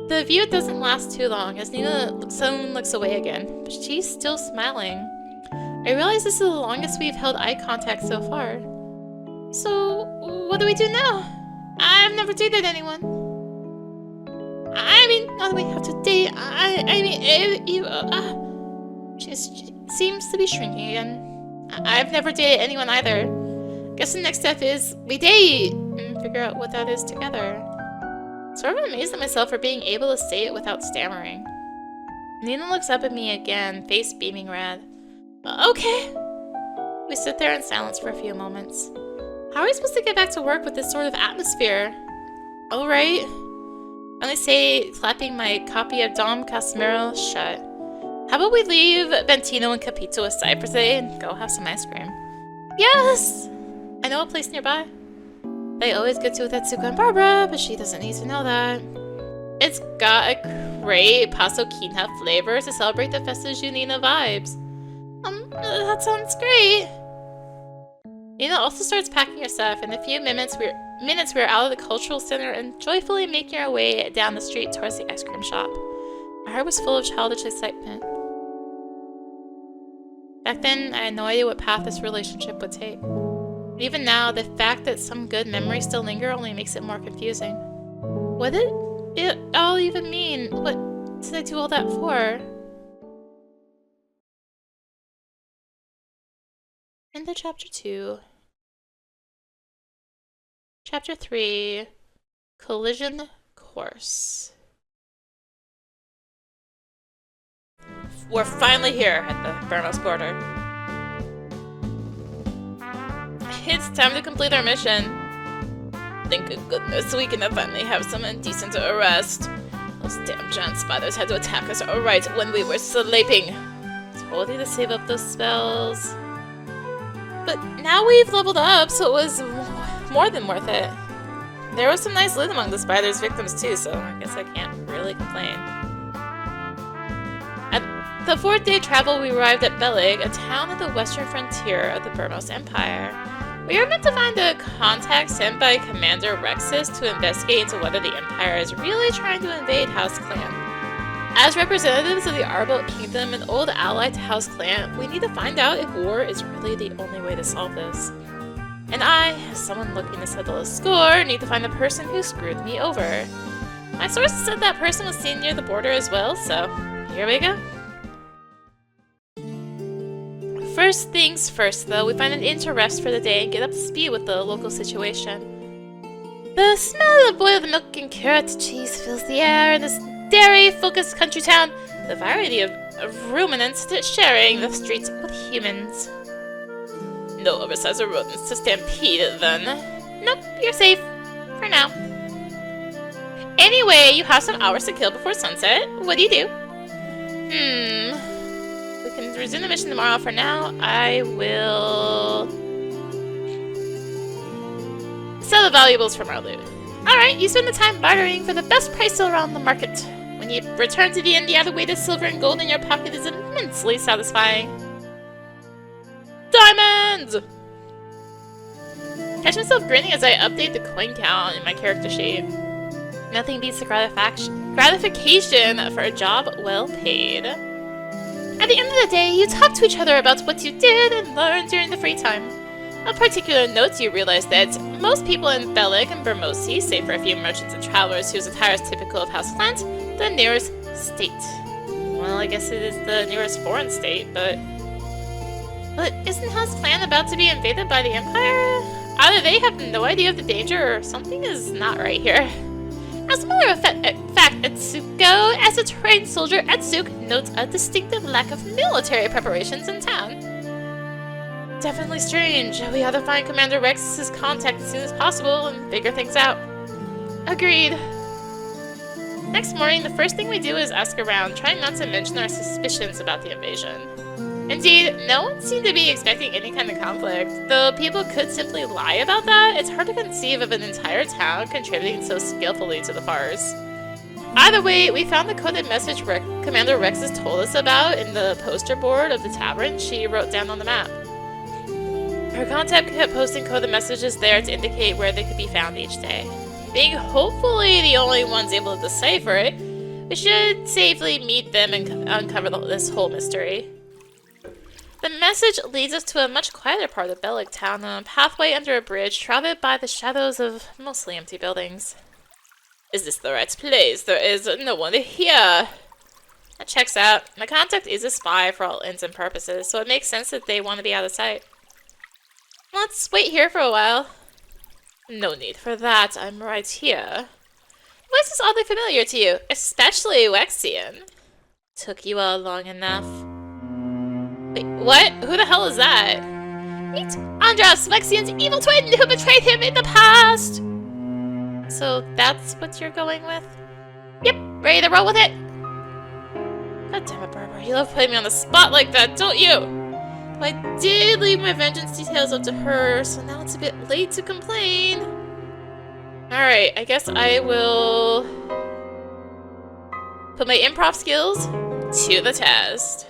The view doesn't last too long, as Nina soon looks away again, but she's still smiling. I realize this is the longest we've held eye contact so far. So, what do we do now? I've never dated anyone. I mean, not that we have to date. She seems to be shrinking again. I've never dated anyone either. Guess the next step is we date and figure out what that is together. Sort of amazed at myself for being able to say it without stammering. Nina looks up at me again, face beaming red. Okay. We sit there in silence for a few moments. How are we supposed to get back to work with this sort of atmosphere? Alright. I say, clapping my copy of Dom Casimiro shut. How about we leave Bentino and Capito aside for today and go have some ice cream? Yes! I know a place nearby. They always get to with Etsuko and Barbara, but she doesn't need to know that. It's got a great Paso Quina flavor to celebrate the Festa Junina vibes. That sounds great. Nina also starts packing her stuff. In a few minutes, we're out of the cultural center and joyfully making our way down the street towards the ice cream shop. My heart was full of childish excitement. Back then, I had no idea what path this relationship would take. But even now, the fact that some good memories still linger only makes it more confusing. What did it all even mean? What did I do all that for? Into Chapter 2. Chapter 3. Collision Course. We're finally here at the Burmos border. It's time to complete our mission. Thank goodness we can finally have someone decent to arrest. Those damn giant spiders had to attack us right when we were sleeping. Told you to save up those spells. But now we've leveled up, so it was more than worth it. There was some nice loot among the spiders' victims too, so I guess I can't really complain. At the 4th day travel, we arrived at Belig, a town at the western frontier of the Burmos Empire. We were meant to find a contact sent by Commander Rexus to investigate into whether the Empire is really trying to invade House Clan. As representatives of the Arbol Kingdom, an old ally to House Clan, we need to find out if war is really the only way to solve this. And I, as someone looking to settle a score, need to find the person who screwed me over. My sources said that person was seen near the border as well, so here we go. First things first, though, we find an inn to rest for the day and get up to speed with the local situation. The smell of boiled milk and carrot cheese fills the air, and this dairy-focused country town, the variety of ruminants sharing the streets with humans. No oversized rodents to stampede, then. Nope, you're safe. For now. Anyway, you have some hours to kill before sunset. What do you do? We can resume the mission tomorrow. For now, I will sell the valuables from our loot. Alright, you spend the time bartering for the best price around the market. When you return to the inn, the added weight of silver and gold in your pocket is immensely satisfying. Diamonds! Catch myself grinning as I update the coin count in my character sheet. Nothing beats the gratification for a job well paid. At the end of the day, you talk to each other about what you did and learned during the free time. Of particular note, you realize that most people in Belek and Bermosi, save for a few merchants and travelers whose attire is typical of House Flint, the nearest state. Well, I guess it is the nearest foreign state, but isn't House Clan about to be invaded by the Empire? Either they have no idea of the danger, or something is not right here. As a matter of fact, Etsuko, as a trained soldier, Etsuko notes a distinctive lack of military preparations in town. Definitely strange. We ought to find Commander Rex's contact as soon as possible and figure things out. Agreed. Next morning, the first thing we do is ask around, trying not to mention our suspicions about the invasion. Indeed, no one seemed to be expecting any kind of conflict. Though people could simply lie about that, it's hard to conceive of an entire town contributing so skillfully to the farce. Either way, we found the coded message Commander Rex has told us about in the poster board of the tavern she wrote down on the map. Her contact kept posting coded messages there to indicate where they could be found each day. Being hopefully the only ones able to decipher it, we should safely meet them and uncover this whole mystery. The message leads us to a much quieter part of Belek town, on a pathway under a bridge shrouded by the shadows of mostly empty buildings. Is this the right place? There is no one here. That checks out. My contact is a spy for all ends and purposes, so it makes sense that they want to be out of sight. Let's wait here for a while. No need for that. I'm right here. The voice is oddly familiar to you, especially Wexian. Took you all long enough. Wait, what? Who the hell is that? Meet Andras, Wexian's evil twin who betrayed him in the past! So that's what you're going with? Yep, ready to roll with it? God damn it, Barbara, you love putting me on the spot like that, don't you? I did leave my vengeance details up to her, so now it's a bit late to complain. Alright, I guess I will put my improv skills to the test.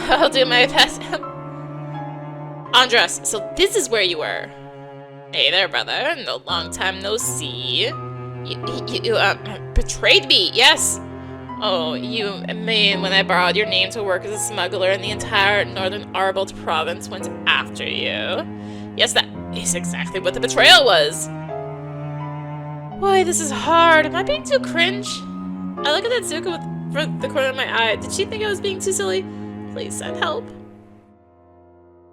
I'll do my best. Andras, so this is where you were. Hey there, brother. No long time no see. You betrayed me, yes. Oh, you mean when I borrowed your name to work as a smuggler and the entire northern Arbold province went after you? Yes, that is exactly what the betrayal was. Boy, this is hard. Am I being too cringe? I look at Etsuko from the corner of my eye. Did she think I was being too silly? Please send help.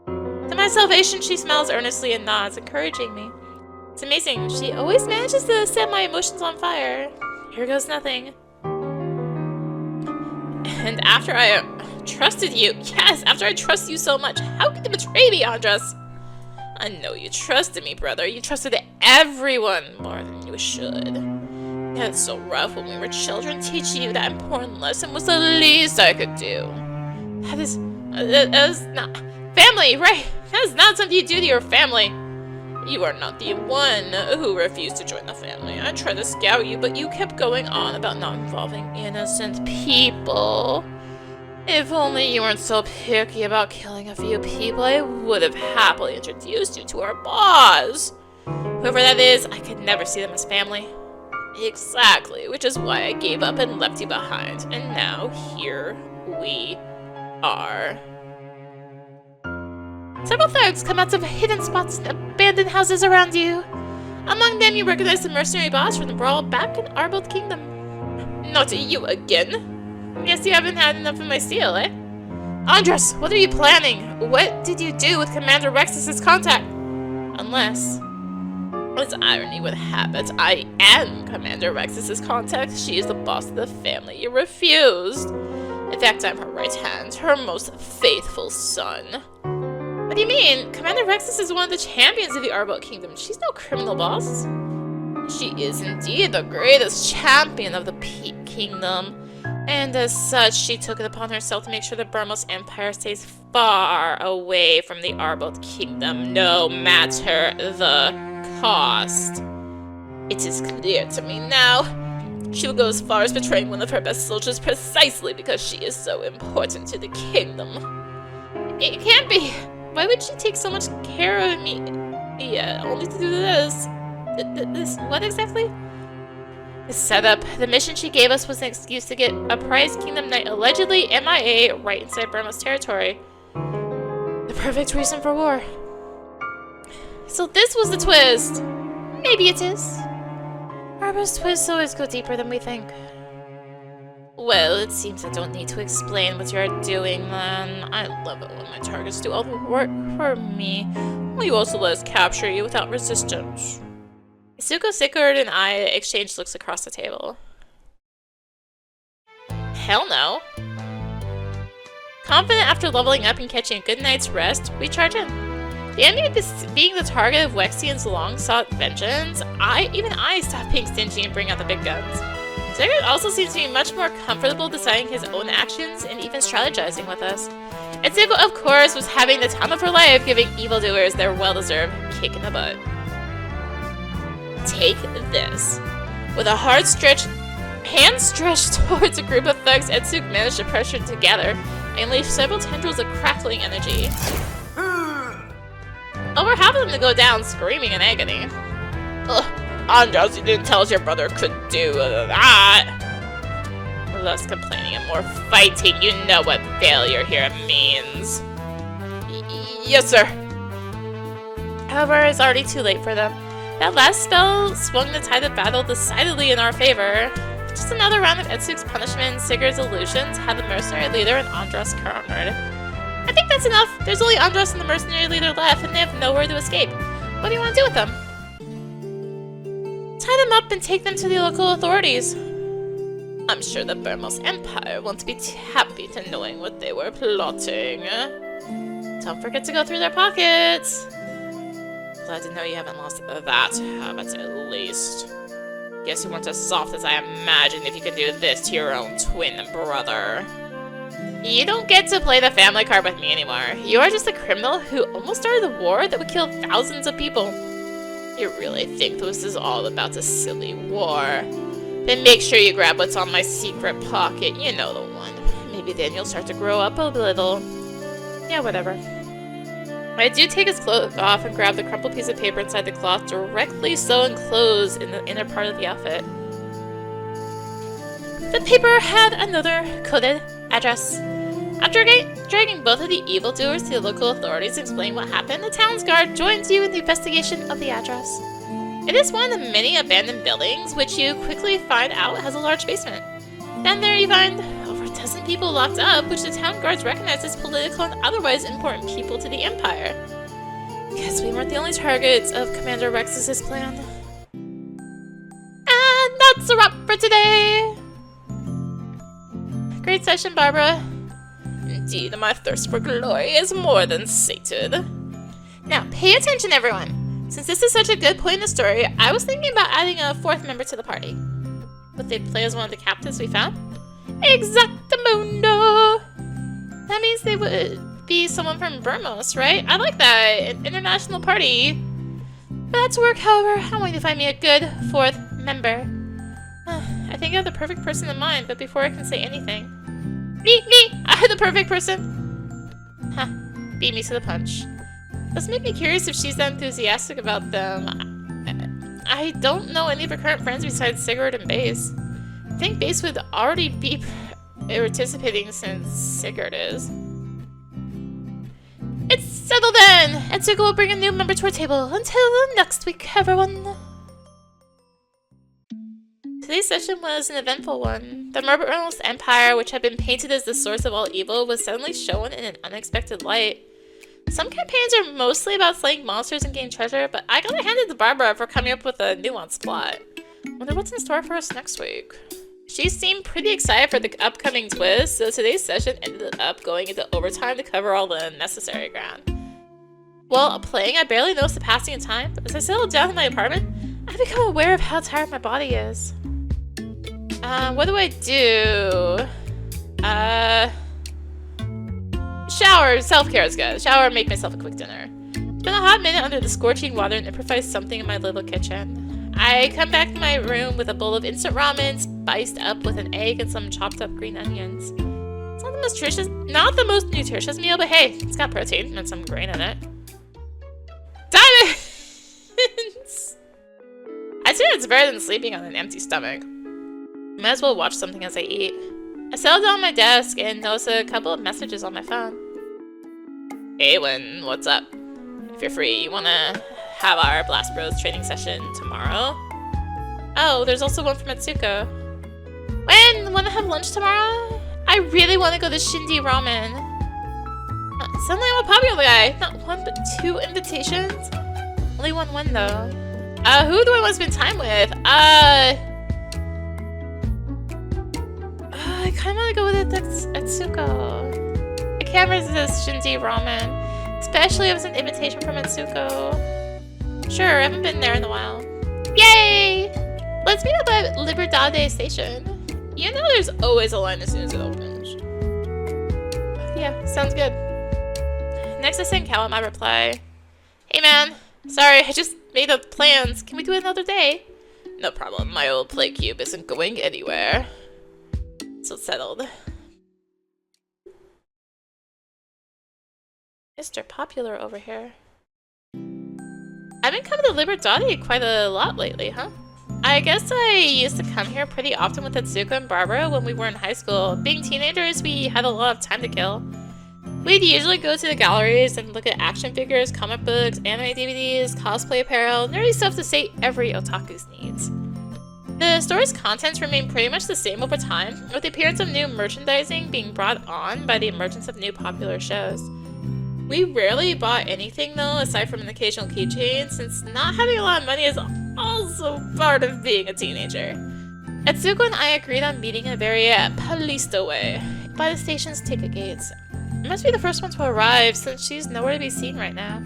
To my salvation, she smiles earnestly and nods, encouraging me. It's amazing. She always manages to set my emotions on fire. Here goes nothing. And after I trusted you, yes, after I trusted you so much, how could you betray me, Andras? I know you trusted me, brother. You trusted everyone more than you should. Yeah, it's so rough when we were children. Teaching you that important lesson was the least I could do. That is not family, right? That is not something you do to your family. You are not the one who refused to join the family. I tried to scout you, but you kept going on about not involving innocent people. If only you weren't so picky about killing a few people, I would have happily introduced you to our boss. Whoever that is, I could never see them as family. Exactly, which is why I gave up and left you behind. And now, here we are. Several thugs come out of hidden spots and abandoned houses around you. Among them, you recognize the mercenary boss from the brawl back in Arbold Kingdom. Not you again. Guess you haven't had enough of my steel, eh? Andras, what are you planning? What did you do with Commander Rex's contact? Unless As irony would have it, I am Commander Rex's contact. She is the boss of the family you refused. In fact, I'm her right hand, her most faithful son. What do you mean? Commander Rexus is one of the champions of the Arbok Kingdom. She's no criminal boss. She is indeed the greatest champion of the Kingdom. And as such, she took it upon herself to make sure the Burmos Empire stays far away from the Arbok Kingdom, no matter the cost. It is clear to me now. She will go as far as betraying one of her best soldiers precisely because she is so important to the kingdom. It can't be. Why would she take so much care of me? Yeah, only to do this. This what exactly? The setup. The mission she gave us was an excuse to get a prize kingdom knight allegedly MIA right inside Burma's territory. The perfect reason for war. So this was the twist. Maybe it is. Burma's twists always go deeper than we think. Well, it seems I don't need to explain what you're doing then. I love it when my targets do all the work for me. Will you also let us capture you without resistance? Etsuko, Sigurd, and I exchanged looks across the table. Hell no. Confident after leveling up and catching a good night's rest, we charge in. The enemy being the target of Wexian's long-sought vengeance, even I stopped being stingy and bring out the big guns. Sigurd also seems to be much more comfortable deciding his own actions and even strategizing with us. Etsuko, of course, was having the time of her life, giving evildoers their well-deserved kick in the butt. Take this. With a hand stretched towards a group of thugs, Etsuko managed to pressure them together and unleashed several tendrils of crackling energy. Over half of them to go down, screaming in agony. Ugh, Andros, you didn't tell us your brother could do that. Less complaining and more fighting, you know what failure here means. Yes, sir. However, it's already too late for them. That last spell swung the tide of battle decidedly in our favor. Just another round of Etsuko's punishment and Sigurd's illusions had the mercenary leader and Andros cornered. I think that's enough. There's only Andros and the mercenary leader left, and they have nowhere to escape. What do you want to do with them? Tie them up and take them to the local authorities. I'm sure the Burmos Empire won't be happy to knowing what they were plotting. Don't forget to go through their pockets. Glad to know you haven't lost that habit at least. Guess you weren't as soft as I imagined if you could do this to your own twin brother. You don't get to play the family card with me anymore. You are just a criminal who almost started a war that would kill thousands of people. You really think this is all about a silly war? Then make sure you grab what's on my secret pocket. You know the one. Maybe then you'll start to grow up a little. Yeah, whatever. I do take his cloak off and grab the crumpled piece of paper inside the cloth, directly sewn closed in the inner part of the outfit. The paper had another coded address. After dragging both of the evildoers to the local authorities and explaining what happened, the town's guard joins you in the investigation of the address. It is one of the many abandoned buildings, which you quickly find out has a large basement. Down there you find over a dozen people locked up, which the town guards recognize as political and otherwise important people to the Empire. Guess we weren't the only targets of Commander Rex's plan. And that's a wrap for today! Great session, Barbara. Indeed, my thirst for glory is more than sated. Now, pay attention, everyone. Since this is such a good point in the story, I was thinking about adding a fourth member to the party. Would they play as one of the captives we found? Exactamundo! That means they would be someone from Burmos, right? I like that. An international party. For that to work, however, I want you to find me a good fourth member. I think I have the perfect person in mind, but before I can say anything... Me! I have the perfect person! Huh. Beat me to the punch. Does make me curious if she's that enthusiastic about them. I don't know any of her current friends besides Sigurd and Base. I think Base would already be participating since Sigurd is. It's settled then! Etsuko will bring a new member to our table. Until next week, everyone! Today's session was an eventful one. The Murderous Empire, which had been painted as the source of all evil, was suddenly shown in an unexpected light. Some campaigns are mostly about slaying monsters and getting treasure, but I gotta hand it to Barbara for coming up with a nuanced plot. Wonder what's in store for us next week. She seemed pretty excited for the upcoming twist, so today's session ended up going into overtime to cover all the necessary ground. While playing, I barely noticed the passing of time, but as I settled down in my apartment, I become aware of how tired my body is. What do I do? Shower. Self-care is good. Shower and make myself a quick dinner. Spend a hot minute under the scorching water and improvise something in my little kitchen. I come back to my room with a bowl of instant ramen spiced up with an egg and some chopped up green onions. It's not the most nutritious meal, but hey, it's got protein and some grain in it. Diamonds! I say it's better than sleeping on an empty stomach. Might as well watch something as I eat. I settled down on my desk and noticed a couple of messages on my phone. Hey, Lynn, what's up? If you're free, you wanna have our Blast Bros training session tomorrow? Oh, there's also one from Etsuko. When? Wanna have lunch tomorrow? I really wanna go to Shindy Ramen. Suddenly I'm a popular guy. Not one, but 2 invitations? Only one win, though. Who do I want to spend time with? I kind of want to go with Etsuko. I can't resist Shindy Ramen, especially if it's an invitation from Etsuko. Sure, I haven't been there in a while. Yay! Let's meet up at Liberdade Station. You know there's always a line as soon as it opens. Yeah, sounds good. Next I sent Caua my reply. Hey man, sorry, I just made up plans. Can we do it another day? No problem, my old play cube isn't going anywhere. So settled. Mr. Popular over here. I've been coming to Liberdade quite a lot lately, huh? I guess I used to come here pretty often with Etsuko and Barbara when we were in high school. Being teenagers, we had a lot of time to kill. We'd usually go to the galleries and look at action figures, comic books, anime DVDs, cosplay apparel, nerdy stuff to sate every otaku's needs. The store's contents remain pretty much the same over time, with the appearance of new merchandising being brought on by the emergence of new popular shows. We rarely bought anything though, aside from an occasional keychain, since not having a lot of money is also part of being a teenager. Etsuko and I agreed on meeting in a very Palista way, by the station's ticket gates. I must be the first one to arrive, since she's nowhere to be seen right now.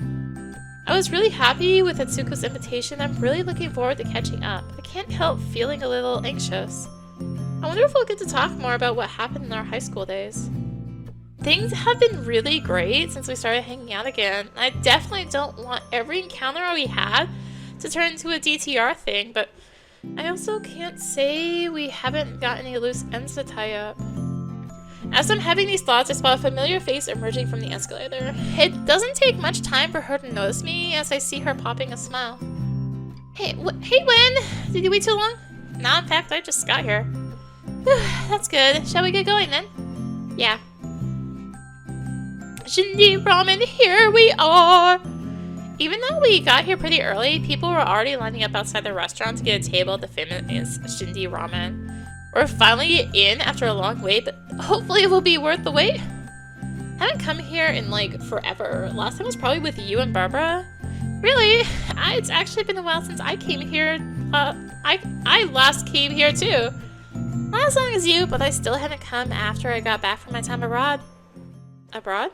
I was really happy with Etsuko's invitation. I'm really looking forward to catching up. I can't help feeling a little anxious. I wonder if we'll get to talk more about what happened in our high school days. Things have been really great since we started hanging out again. I definitely don't want every encounter we had to turn into a DTR thing, but I also can't say we haven't got any loose ends to tie up. As I'm having these thoughts, I spot a familiar face emerging from the escalator. It doesn't take much time for her to notice me as I see her popping a smile. Hey, Wen! Did you wait too long? Nah, in fact, I just got here. That's good. Shall we get going then? Yeah. Shindy Ramen, here we are! Even though we got here pretty early, people were already lining up outside the restaurant to get a table at the famous Shindy Ramen. We're finally in after a long wait, but hopefully it will be worth the wait. I haven't come here in like forever. Last time was probably with you and Barbara. Really? It's actually been a while since I came here. I last came here too. Not as long as you, but I still hadn't come after I got back from my time abroad. Abroad?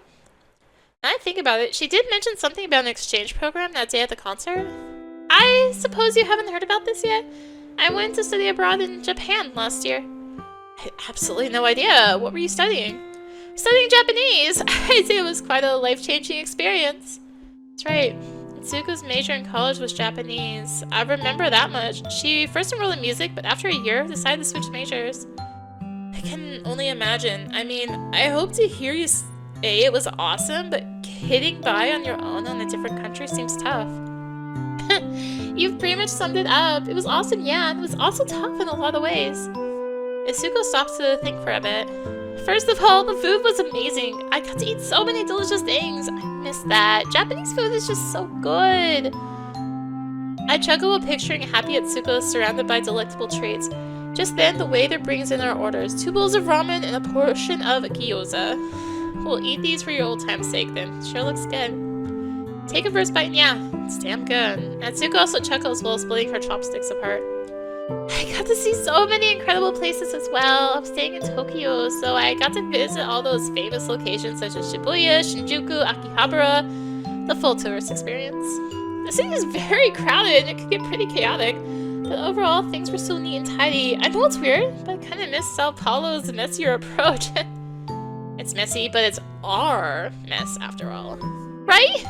Now I think about it, she did mention something about an exchange program that day at the concert. I suppose you haven't heard about this yet? I went to study abroad in Japan last year. I had absolutely no idea. What were you studying? Studying Japanese! I'd say it was quite a life-changing experience. That's right. Etsuko's major in college was Japanese. I remember that much. She first enrolled in music, but after a year, decided to switch majors. I can only imagine. I mean, I hope to hear you say it was awesome, but getting by on your own in a different country seems tough. You've pretty much summed it up. It was awesome, yeah, and it was also tough in a lot of ways. Etsuko stopped to think for a bit. First of all, the food was amazing. I got to eat so many delicious things. I missed that. Japanese food is just so good. I chuckle while picturing happy Etsuko surrounded by delectable treats. Just then, the waiter brings in our orders. 2 bowls of ramen and a portion of gyoza. We'll eat these for your old time's sake then. Sure looks good. Take a first bite and yeah, it's damn good. Etsuko also chuckles while splitting her chopsticks apart. I got to see so many incredible places as well. I'm staying in Tokyo, so I got to visit all those famous locations such as Shibuya, Shinjuku, Akihabara, the full tourist experience. The city is very crowded and it could get pretty chaotic, but overall things were so neat and tidy. I know it's weird, but I kind of miss Sao Paulo's messier approach. It's messy, but it's our mess after all. Right?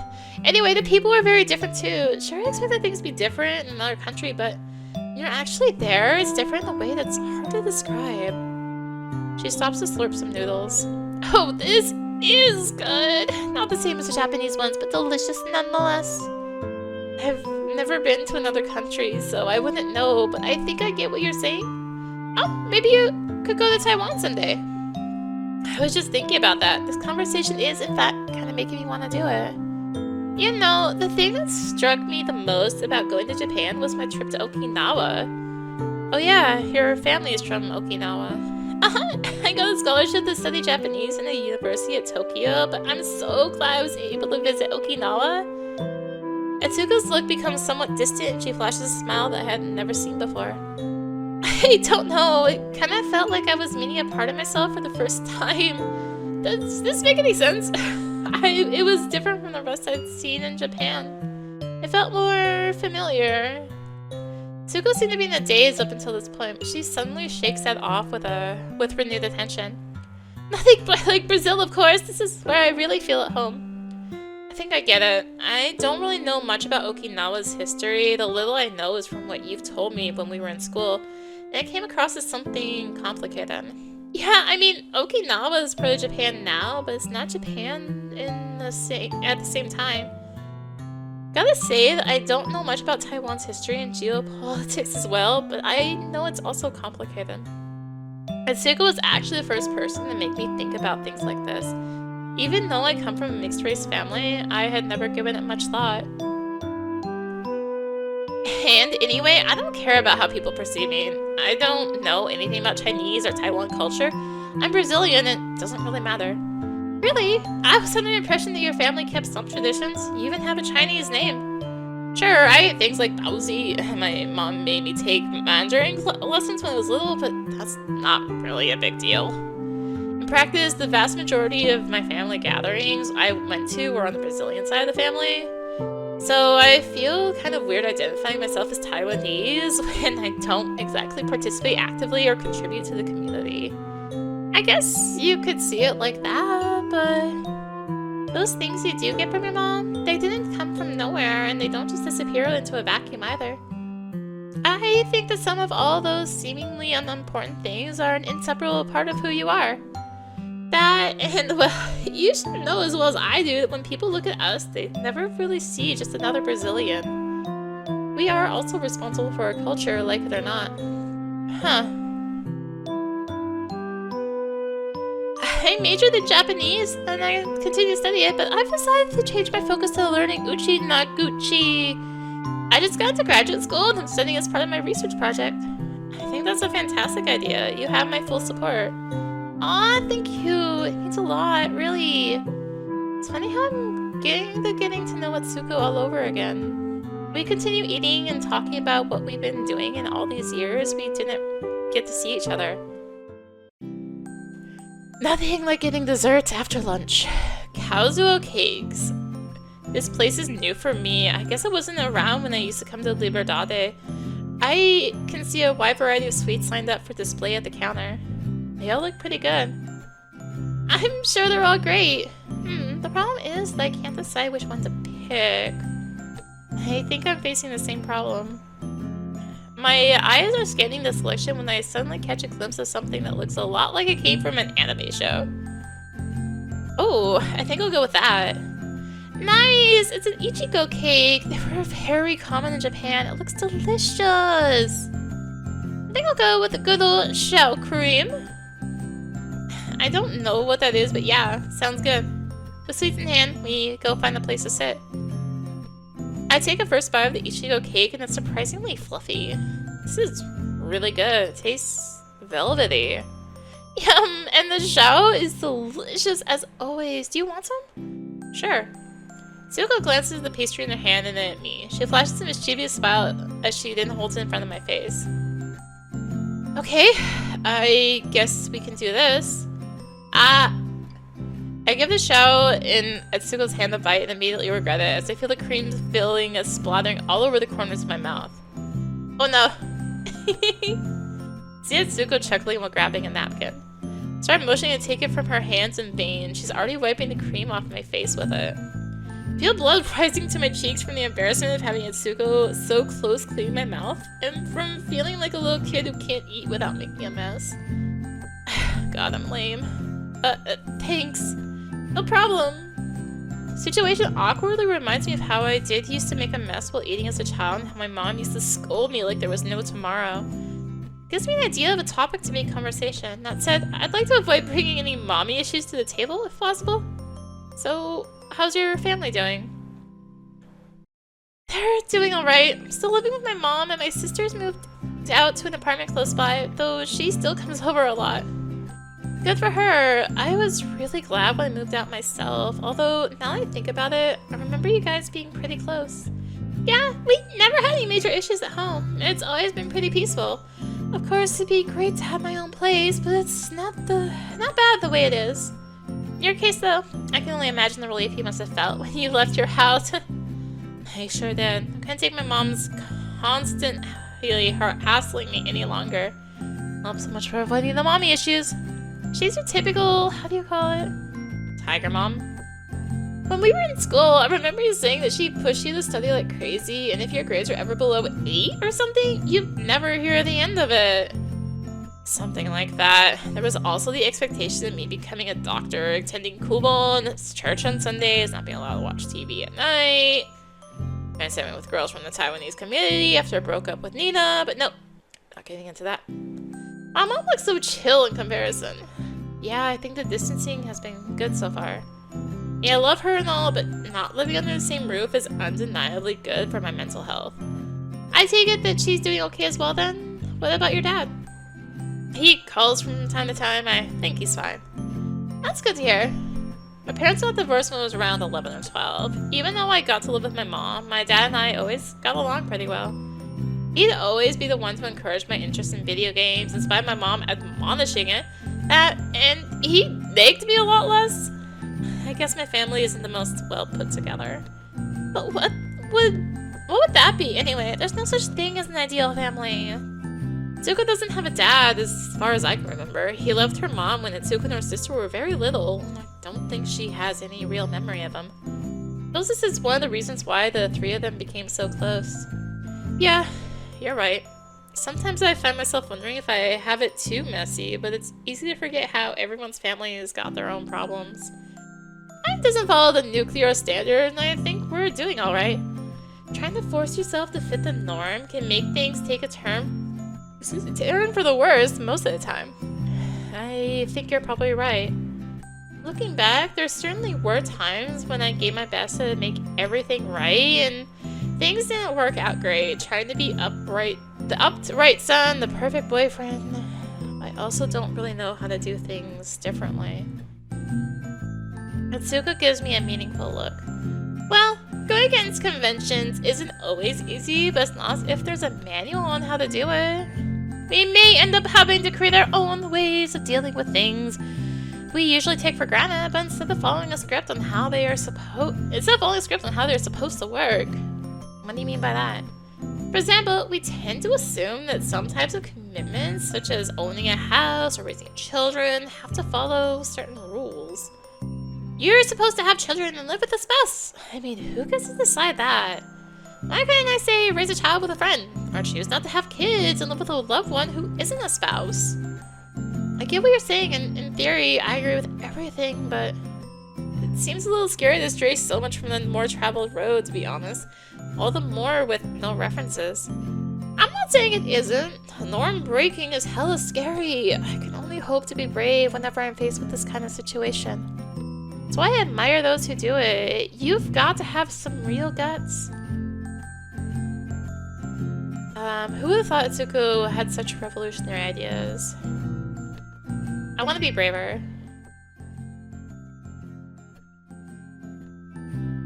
Anyway, the people are very different too. Sure, I expected things to be different in another country, but you're actually there. It's different in a way that's hard to describe. She stops to slurp some noodles. Oh, this is good. Not the same as the Japanese ones, but delicious nonetheless. I've never been to another country, so I wouldn't know, but I think I get what you're saying. Oh, maybe you could go to Taiwan someday. I was just thinking about that. This conversation is, in fact, kind of making me want to do it. You know, the thing that struck me the most about going to Japan was my trip to Okinawa. Oh yeah, your family is from Okinawa. I got a scholarship to study Japanese in a university at Tokyo, but I'm so glad I was able to visit Okinawa. Etsuko's look becomes somewhat distant and she flashes a smile that I had never seen before. I don't know, it kind of felt like I was meeting a part of myself for the first time. Does this make any sense? It was different from the rest I'd seen in Japan. It felt more familiar. Etsuko seemed to be in a daze up until this point, but she suddenly shakes that off with renewed attention. Nothing like Brazil, of course. This is where I really feel at home. I think I get it. I don't really know much about Okinawa's history. The little I know is from what you've told me when we were in school, and it came across as something complicated. Yeah, I mean, Okinawa is part of Japan now, but it's not Japan at the same time. Gotta say that I don't know much about Taiwan's history and geopolitics as well, but I know it's also complicated. Etsuko was actually the first person to make me think about things like this. Even though I come from a mixed-race family, I had never given it much thought. And anyway, I don't care about how people perceive me. I don't know anything about Chinese or Taiwan culture. I'm Brazilian and it doesn't really matter. Really? I was under the impression that your family kept some traditions. You even have a Chinese name. Sure, I ate things like baozi. My mom made me take Mandarin lessons when I was little, but that's not really a big deal. In practice, the vast majority of my family gatherings I went to were on the Brazilian side of the family. So I feel kind of weird identifying myself as Taiwanese when I don't exactly participate actively or contribute to the community. I guess you could see it like that, but those things you do get from your mom, they didn't come from nowhere and they don't just disappear into a vacuum either. I think the sum of all those seemingly unimportant things are an inseparable part of who you are. That, and well, you should know as well as I do that when people look at us, they never really see just another Brazilian. We are also responsible for our culture, like it or not. Huh. I majored in Japanese, and I continue to study it, but I've decided to change my focus to learning Uchi not Gucci. I just got into graduate school, and I'm studying as part of my research project. I think that's a fantastic idea. You have my full support. Aw, thank you. It means a lot, really. It's funny how I'm getting to know Etsuko all over again. We continue eating and talking about what we've been doing in all these years we didn't get to see each other. Nothing like getting dessert after lunch. Kazuo cakes. This place is new for me. I guess I wasn't around when I used to come to Liberdade. I can see a wide variety of sweets lined up for display at the counter. They all look pretty good. I'm sure they're all great. The problem is that I can't decide which one to pick. I think I'm facing the same problem. My eyes are scanning the selection when I suddenly catch a glimpse of something that looks a lot like it came from an anime show. Oh, I think I'll go with that. Nice! It's an Ichigo cake. They were very common in Japan. It looks delicious. I think I'll go with the good old Xiao cream. I don't know what that is, but yeah, sounds good. With sweets in hand, we go find a place to sit. I take a first bite of the Ichigo cake and it's surprisingly fluffy. This is really good. It tastes velvety. Yum, and the show is delicious as always. Do you want some? Sure. Etsuko glances at the pastry in her hand and then at me. She flashes a mischievous smile as she then holds it in front of my face. Okay, I guess we can do this. I give the shell in Etsuko's hand a bite and immediately regret it as I feel the cream filling and splattering all over the corners of my mouth. Oh no. See Etsuko chuckling while grabbing a napkin. Start motioning to take it from her hands in vain. She's already wiping the cream off my face with it. Feel blood rising to my cheeks from the embarrassment of having Etsuko so close clean my mouth, and from feeling like a little kid who can't eat without making a mess. God, I'm lame. Thanks. No problem. Situation awkwardly reminds me of how I did used to make a mess while eating as a child and how my mom used to scold me like there was no tomorrow. Gives me an idea of a topic to make conversation. That said, I'd like to avoid bringing any mommy issues to the table if possible. So, how's your family doing? They're doing alright. I'm still living with my mom and my sister's moved out to an apartment close by, though she still comes over a lot. Good for her. I was really glad when I moved out myself, although now that I think about it, I remember you guys being pretty close. Yeah, we never had any major issues at home. It's always been pretty peaceful. Of course, it'd be great to have my own place, but it's not bad the way it is. In your case, though, I can only imagine the relief you must have felt when you left your house. I sure did. I couldn't take my mom's constantly hassling me any longer. Well, so much for avoiding the mommy issues. She's your typical, how do you call it? Tiger mom. When we were in school, I remember you saying that she pushed you to study like crazy, and if your grades were ever below 8 or something, you'd never hear the end of it. Something like that. There was also the expectation of me becoming a doctor, attending Kubon, church on Sundays, not being allowed to watch TV at night, trying to set me with girls from the Taiwanese community after I broke up with Nina, but nope, not getting into that. My mom looks so chill in comparison. Yeah, I think the distancing has been good so far. Yeah, I love her and all, but not living under the same roof is undeniably good for my mental health. I take it that she's doing okay as well then? What about your dad? He calls from time to time. I think he's fine. That's good to hear. My parents got divorced when I was around 11 or 12. Even though I got to live with my mom, my dad and I always got along pretty well. He'd always be the one to encourage my interest in video games, despite my mom admonishing it, and he nagged me a lot less. I guess my family isn't the most well put together. But what would that be anyway? There's no such thing as an ideal family. Etsuko doesn't have a dad as far as I can remember. He left her mom when Etsuko and her sister were very little, and I don't think she has any real memory of him. This is one of the reasons why the three of them became so close. Yeah, you're right. Sometimes I find myself wondering if I have it too messy, but it's easy to forget how everyone's family has got their own problems. Life doesn't follow the nuclear standard, and I think we're doing alright. Trying to force yourself to fit the norm can make things take a turn for the worst most of the time. I think you're probably right. Looking back, there certainly were times when I gave my best to make everything right, and things didn't work out great. Trying to be the upright son, the perfect boyfriend. I also don't really know how to do things differently. Etsuko gives me a meaningful look. Well, going against conventions isn't always easy, but it's not as if there's a manual on how to do it. We may end up having to create our own ways of dealing with things we usually take for granted, but instead of following a script on how they're supposed to work. What do you mean by that? For example, we tend to assume that some types of commitments, such as owning a house or raising children, have to follow certain rules. You're supposed to have children and live with a spouse. I mean, who gets to decide that? Why couldn't I say raise a child with a friend, or choose not to have kids and live with a loved one who isn't a spouse? I get what you're saying, and in theory, I agree with everything, but it seems a little scary to stray so much from the more traveled road, to be honest. All the more with no references. I'm not saying it isn't. Norm breaking is hella scary. I can only hope to be brave whenever I'm faced with this kind of situation. That's why I admire those who do it. You've got to have some real guts. Who would have thought Etsuko had such revolutionary ideas? I I want to be braver.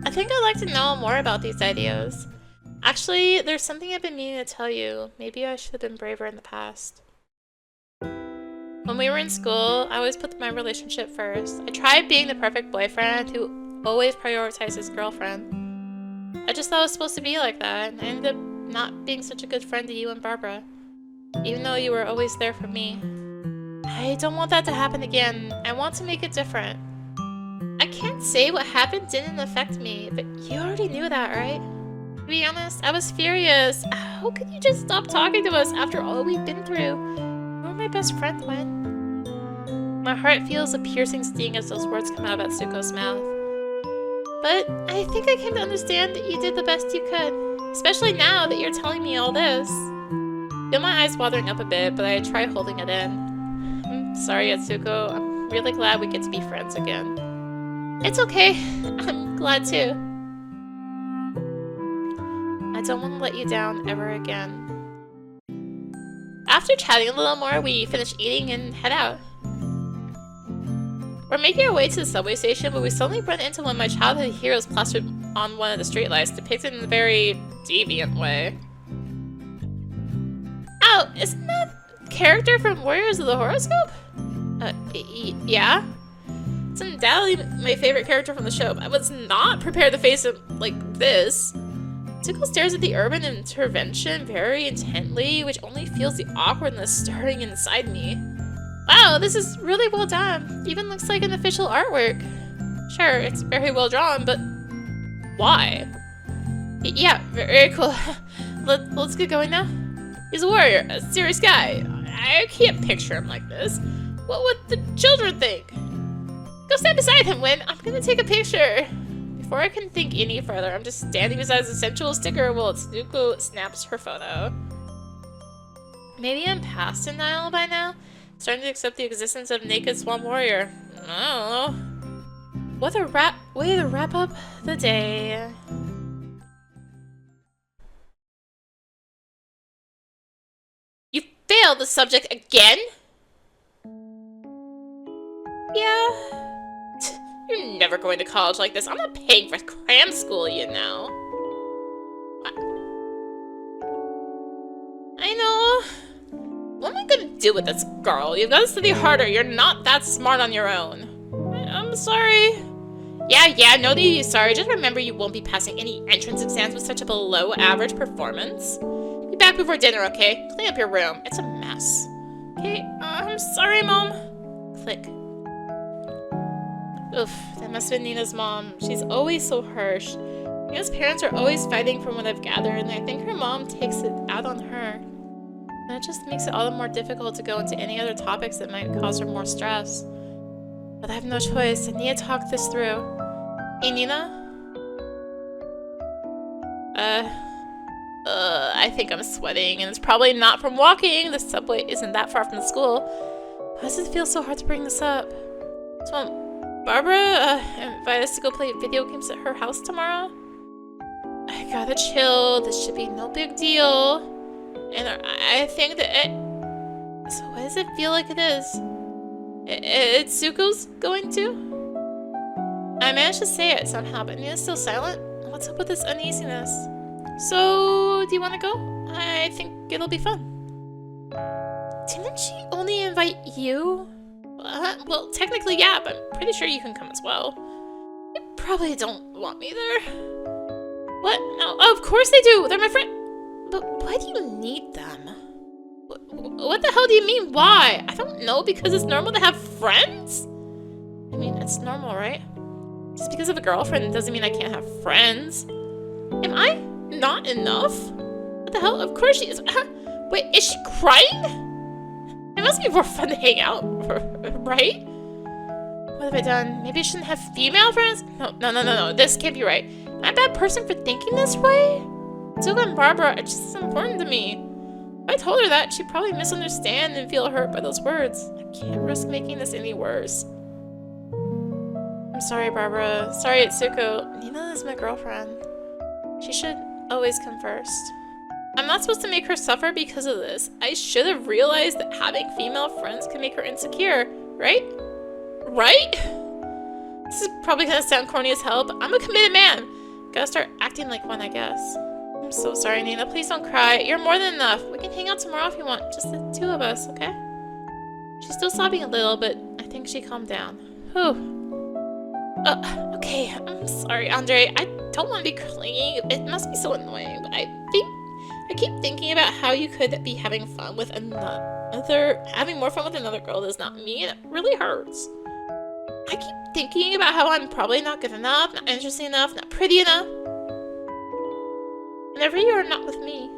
I think I'd like to know more about these ideas. Actually, there's something I've been meaning to tell you. Maybe I should have been braver in the past. When we were in school, I always put my relationship first. I tried being the perfect boyfriend who always prioritized his girlfriend. I just thought it was supposed to be like that, and I ended up not being such a good friend to you and Barbara. Even though you were always there for me. I don't want that to happen again. I want to make it different. I can't say what happened didn't affect me, but you already knew that, right? To be honest, I was furious. How could you just stop talking to us after all we've been through? You were my best friend, Gwen. My heart feels a piercing sting as those words come out of Etsuko's mouth. But I think I came to understand that you did the best you could, especially now that you're telling me all this. I feel my eyes watering up a bit, but I try holding it in. I'm sorry, Etsuko. I'm really glad we get to be friends again. It's okay. I'm glad too. I don't want to let you down ever again. After chatting a little more, we finish eating and head out. We're making our way to the subway station, but we suddenly run into one of my childhood heroes plastered on one of the streetlights, depicted in a very deviant way. Oh, isn't that character from Warriors of the Horoscope? Yeah? It's undoubtedly my favorite character from the show, but I was not prepared to face him like this. Etsuko stares at the urban intervention very intently, which only feels the awkwardness stirring inside me. Wow, this is really well done. Even looks like an official artwork. Sure, it's very well drawn, but why? Yeah, very cool. Let's get going now. He's a warrior, a serious guy. I can't picture him like this. What would the children think? Go stand beside him, Win. I'm gonna take a picture. Before I can think any further, I'm just standing beside the sensual sticker while Etsuko snaps her photo. Maybe I'm past denial by now? Starting to accept the existence of naked swan warrior. I don't know. What a way to wrap up the day. You failed the subject again? Yeah. You're never going to college like this. I'm not paying for cram school, you know. I know. What am I gonna do with this girl? You've got to study harder. You're not that smart on your own. I'm sorry. Yeah, no need to be sorry. Just remember you won't be passing any entrance exams with such a below average performance. Be back before dinner, okay? Clean up your room. It's a mess. Okay, I'm sorry, Mom. Click. Oof, that must have been Nina's mom. She's always so harsh. Nina's parents are always fighting from what I've gathered, and I think her mom takes it out on her. And it just makes it all the more difficult to go into any other topics that might cause her more stress. But I have no choice. I need to talk this through. Hey, Nina? I think I'm sweating, and it's probably not from walking. The subway isn't that far from the school. Why does it feel so hard to bring this up? So, Barbara invite us to go play video games at her house tomorrow? I gotta chill. This should be no big deal. And I think that it... So why does it feel like it is? Etsuko's going to? I managed to say it somehow, but Nina's still silent. What's up with this uneasiness? So, do you want to go? I think it'll be fun. Didn't she only invite you? Well, technically, yeah, but I'm pretty sure you can come as well. You probably don't want me there. What? No, of course they do. They're my friend. But why do you need them? What the hell do you mean, why? I don't know, because it's normal to have friends? I mean, it's normal, right? Just because of a girlfriend doesn't mean I can't have friends. Am I not enough? What the hell? Of course she is. Wait, is she crying? It must be more fun to hang out, right? What have I done? Maybe I shouldn't have female friends? No. This can't be right. Am I a bad person for thinking this way? Etsuko and Barbara are just as important to me. If I told her that, she'd probably misunderstand and feel hurt by those words. I can't risk making this any worse. I'm sorry, Barbara. Sorry, Etsuko. Nina is my girlfriend. She should always come first. I'm not supposed to make her suffer because of this. I should have realized that having female friends can make her insecure. right? Right? This is probably gonna sound corny as hell, but I'm a committed man. Gotta start acting like one, I guess. I'm so sorry, Nina. Please don't cry. You're more than enough. We can hang out tomorrow if you want. Just the two of us, okay? She's still sobbing a little, but I think she calmed down. Whew. Okay. I'm sorry, Andre. I don't want to be clingy. It must be so annoying, but I keep thinking about how you could be having fun with having more fun with another girl that's not me, and it really hurts. I keep thinking about how I'm probably not good enough, not interesting enough, not pretty enough. Whenever you are not with me,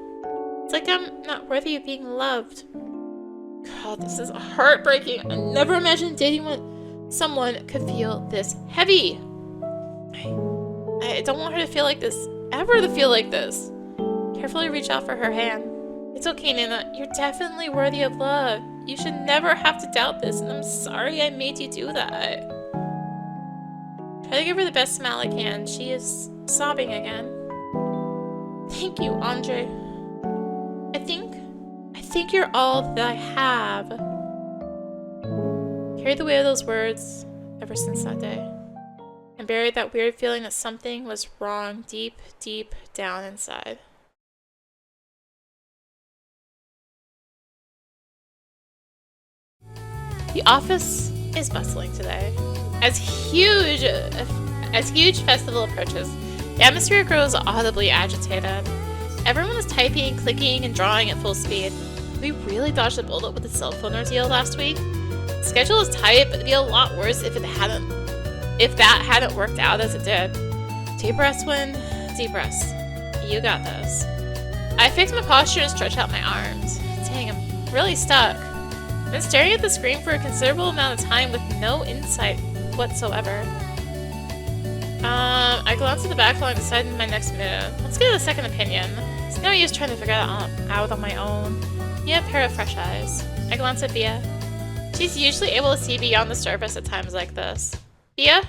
it's like I'm not worthy of being loved. God, this is heartbreaking. I never imagined dating someone could feel this heavy. I don't want her to feel like this, ever to feel like this. Carefully reach out for her hand. It's okay, Nina. You're definitely worthy of love. You should never have to doubt this, and I'm sorry I made you do that. Try to give her the best smile I can. She is sobbing again. Thank you, Andre. I think you're all that I have. Carried the weight of those words ever since that day. And buried that weird feeling that something was wrong deep, deep down inside. The office is bustling today. As huge festival approaches, the atmosphere grows audibly agitated. Everyone is typing, clicking, and drawing at full speed. We really dodged a bullet with the cell phone ordeal last week. The schedule is tight, but it'd be a lot worse if that hadn't worked out as it did. Deep breaths, Wind. Deep breaths. You got this. I fixed my posture and stretched out my arms. Dang, I'm really stuck. I've been staring at the screen for a considerable amount of time with no insight whatsoever. I glanced at the backlog and decided my next move. Let's get a second opinion. It's no use trying to figure it out on my own. You have a pair of fresh eyes. I glanced at Bia. She's usually able to see beyond the surface at times like this. Bia?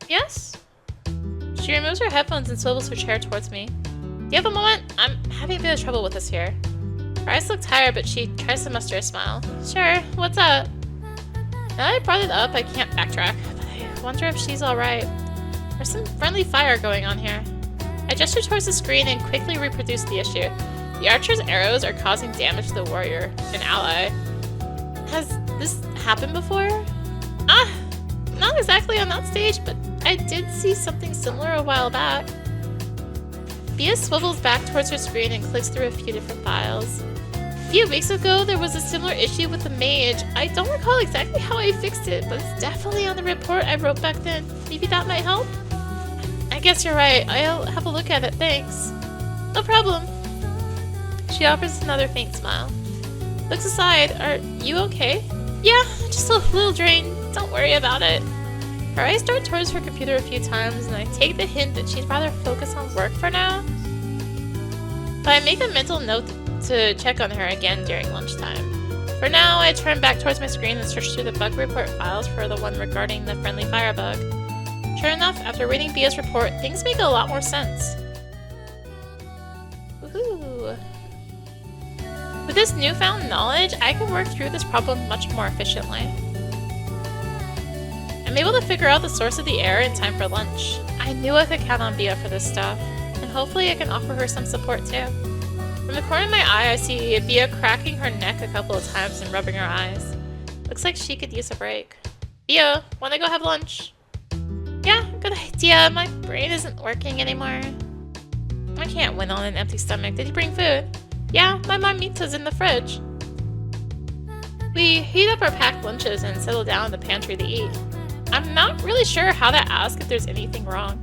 Yes? She removes her headphones and swivels her chair towards me. Do you have a moment? I'm having a bit of trouble with this here. Her eyes look tired, but she tries to muster a smile. Sure, what's up? Now that I brought it up, I can't backtrack, but I wonder if she's alright. There's some friendly fire going on here. I gestured towards the screen and quickly reproduced the issue. The archer's arrows are causing damage to the warrior, an ally. Has this happened before? Not exactly on that stage, but I did see something similar a while back. Bia swivels back towards her screen and clicks through a few different files. A few weeks ago, there was a similar issue with the mage. I don't recall exactly how I fixed it, but it's definitely on the report I wrote back then. Maybe that might help? I guess you're right. I'll have a look at it, thanks. No problem. She offers another faint smile. Looks aside. Are you okay? Yeah, just a little drained. Don't worry about it. Her eyes dart towards her computer a few times, and I take the hint that she'd rather focus on work for now. But I make a mental note to check on her again during lunchtime. For now, I turn back towards my screen and search through the bug report files for the one regarding the friendly fire bug. Sure enough, after reading Bia's report, things make a lot more sense. Woohoo! With this newfound knowledge, I can work through this problem much more efficiently. I'm able to figure out the source of the error in time for lunch. I knew I could count on Bia for this stuff, and hopefully I can offer her some support too. From the corner of my eye, I see Bia cracking her neck a couple of times and rubbing her eyes. Looks like she could use a break. Bia, wanna go have lunch? Yeah, good idea. My brain isn't working anymore. I can't win on an empty stomach. Did you bring food? Yeah, my marmita's in the fridge. We heat up our packed lunches and settle down in the pantry to eat. I'm not really sure how to ask if there's anything wrong.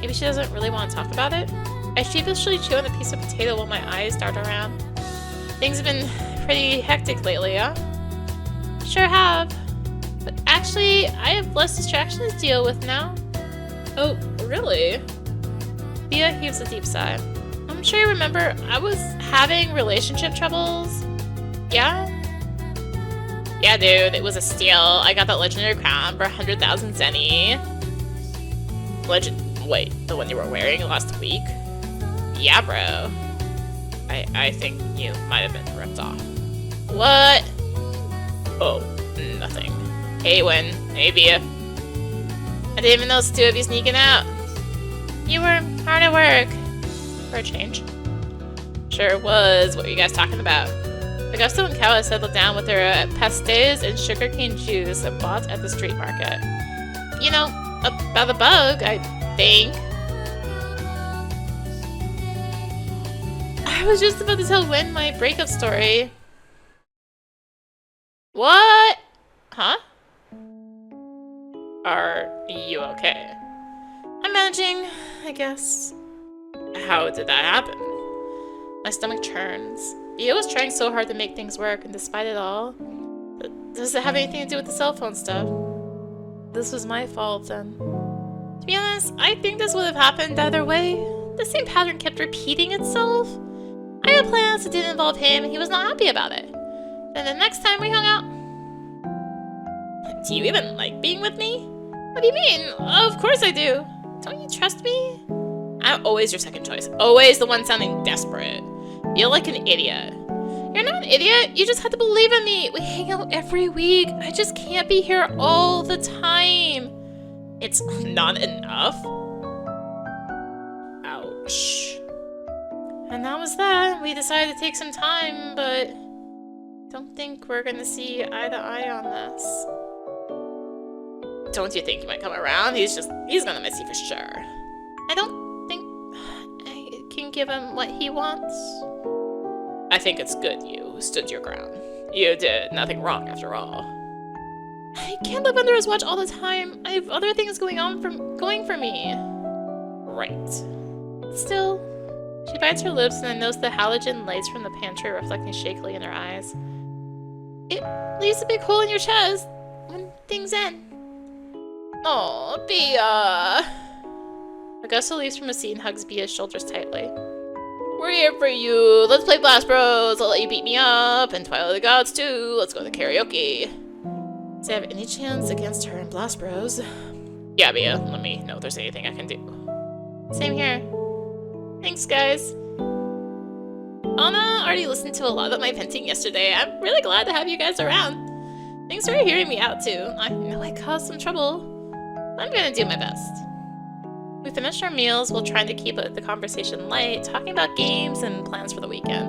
Maybe she doesn't really want to talk about it? I sheepishly chew on a piece of potato while my eyes dart around. Things have been pretty hectic lately, huh? Sure have. But actually, I have less distractions to deal with now. Oh, really? Bia heaves a deep sigh. I'm sure you remember, I was having relationship troubles. Yeah? Yeah, dude, it was a steal. I got that legendary crown for 100,000 zenny. Wait, the one you were wearing last week? Yeah, bro. I think you might have been ripped off. What? Oh, Nothing. Hey, Win. Hey, Bia. I didn't even notice the two of you sneaking out. You were hard at work. For a change. Sure was. What were you guys talking about? Augusto and Caua settled down with their pastes and sugarcane juice bought at the street market. You know, about the bug, I think. I was just about to tell Win my breakup story. What? Huh? Are you okay? I'm managing, I guess. How did that happen? My stomach churns. Bia was trying so hard to make things work, and despite it all, does it have anything to do with the cell phone stuff? This was my fault, then. To be honest, I think this would have happened either way. The same pattern kept repeating itself. I had plans that didn't involve him, and he was not happy about it. Then the next time we hung out... Do you even like being with me? What do you mean? Of course I do. Don't you trust me? I'm always your second choice. Always the one sounding desperate. You're like an idiot. You're not an idiot. You just have to believe in me. We hang out every week. I just can't be here all the time. It's not enough. Ouch. And that was that. We decided to take some time, but don't think we're gonna see eye to eye on this. Don't you think he might come around? He's gonna miss you for sure. I don't think I can give him what he wants. I think it's good you stood your ground. You did nothing wrong after all. I can't live under his watch all the time. I have other things going for me. Right. Still, she bites her lips and I notice the halogen lights from the pantry reflecting shakily in her eyes. It leaves a big hole in your chest when things end. Oh, Bia. Augusto leaves from a seat and hugs Bia's shoulders tightly. We're here for you. Let's play Blast Bros. I'll let you beat me up. And Twilight of the Gods too. Let's go to karaoke. Does he have any chance against her in Blast Bros? Yeah, Bia. Let me know if there's anything I can do. Same here. Thanks, guys. Anna already listened to a lot of my venting yesterday. I'm really glad to have you guys around. Thanks for hearing me out too. I know I caused some trouble. I'm gonna do my best. We finished our meals while trying to keep the conversation light, talking about games and plans for the weekend.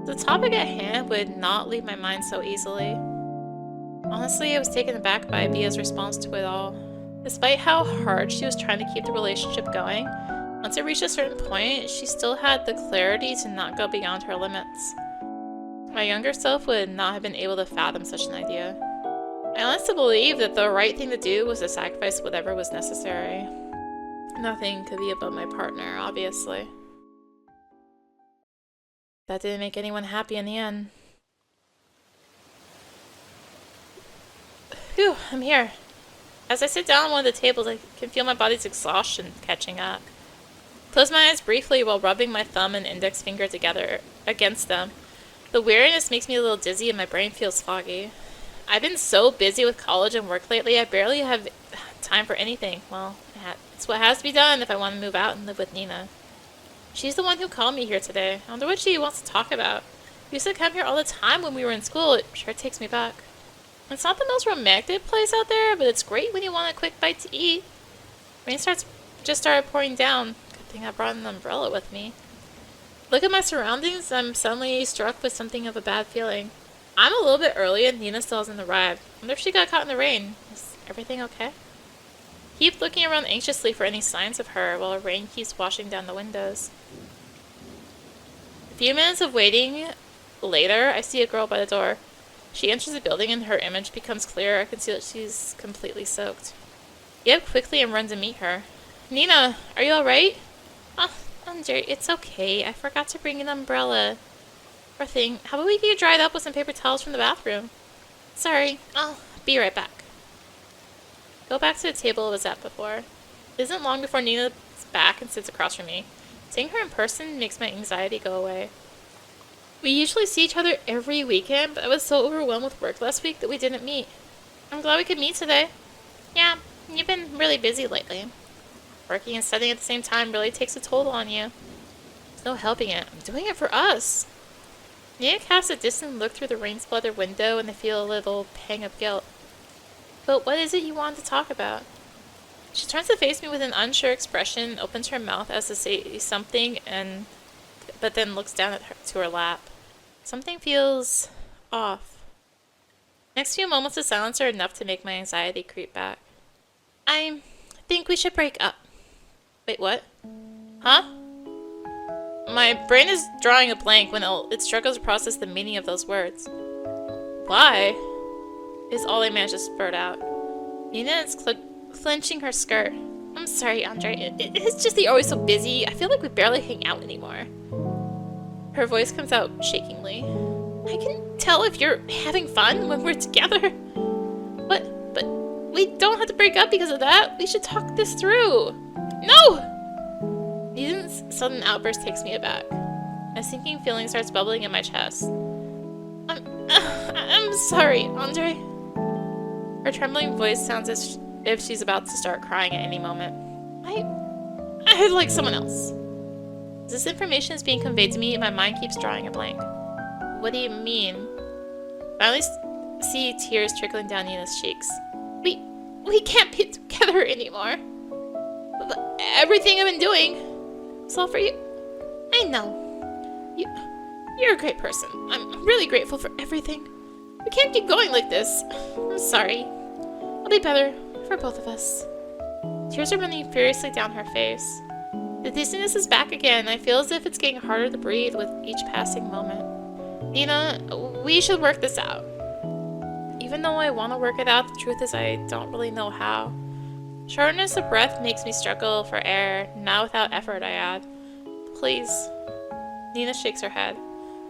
The topic at hand would not leave my mind so easily. Honestly, I was taken aback by Bia's response to it all. Despite how hard she was trying to keep the relationship going, once it reached a certain point, she still had the clarity to not go beyond her limits. My younger self would not have been able to fathom such an idea. I honestly believe that the right thing to do was to sacrifice whatever was necessary. Nothing could be above my partner, obviously. That didn't make anyone happy in the end. Phew, I'm here. As I sit down on one of the tables, I can feel my body's exhaustion catching up. Close my eyes briefly while rubbing my thumb and index finger together against them. The weariness makes me a little dizzy and my brain feels foggy. I've been so busy with college and work lately, I barely have time for anything. Well, it's what has to be done if I want to move out and live with Nina. She's the one who called me here today. I wonder what she wants to talk about. We used to come here all the time when we were in school. It sure takes me back. It's not the most romantic place out there, but it's great when you want a quick bite to eat. Rain just started pouring down. Good thing I brought an umbrella with me. Look at my surroundings, I'm suddenly struck with something of a bad feeling. I'm a little bit early and Nina still hasn't arrived. I wonder if she got caught in the rain. Is everything okay? Keep looking around anxiously for any signs of her while rain keeps washing down the windows. A few minutes of waiting later, I see a girl by the door. She enters the building and her image becomes clearer. I can see that she's completely soaked. I get up quickly and run to meet her. Nina, are you alright? Oh, Andre, it's okay. I forgot to bring an umbrella. Poor thing. How about we get you dried up with some paper towels from the bathroom? Sorry, I'll be right back. Go back to the table I was at before. It isn't long before Nina's back and sits across from me. Seeing her in person makes my anxiety go away. We usually see each other every weekend, but I was so overwhelmed with work last week that we didn't meet. I'm glad we could meet today. Yeah, you've been really busy lately. Working and studying at the same time really takes a toll on you. There's no helping it. I'm doing it for us. Nina casts a distant look through the rain-splattered window and I feel a little pang of guilt. But what is it you want to talk about? She turns to face me with an unsure expression, opens her mouth as to say something, but then looks down at to her lap. Something feels off. Next few moments of silence are enough to make my anxiety creep back. I think we should break up. Wait, what? Huh? My brain is drawing a blank when it struggles to process the meaning of those words. Why? Is all I managed to spurt out. Nina is clenching her skirt. I'm sorry, Andre. It's just that you're always so busy. I feel like we barely hang out anymore. Her voice comes out shakingly. I can tell if you're having fun when we're together. But we don't have to break up because of that. We should talk this through. No! Nina's sudden outburst takes me aback. A sinking feeling starts bubbling in my chest. I'm sorry, Andre. Her trembling voice sounds as if she's about to start crying at any moment. I like someone else. As this information is being conveyed to me, and my mind keeps drawing a blank. What do you mean? I finally see tears trickling down Nina's cheeks. We can't be together anymore. But everything I've been doing is all for you. I know. You're a great person. I'm really grateful for everything. We can't keep going like this. I'm sorry. It'll be better for both of us. Tears are running furiously down her face. The dizziness is back again. I feel as if it's getting harder to breathe with each passing moment. Nina, we should work this out. Even though I want to work it out, the truth is I don't really know how. Shortness of breath makes me struggle for air. Now without effort, I add. Please. Nina shakes her head.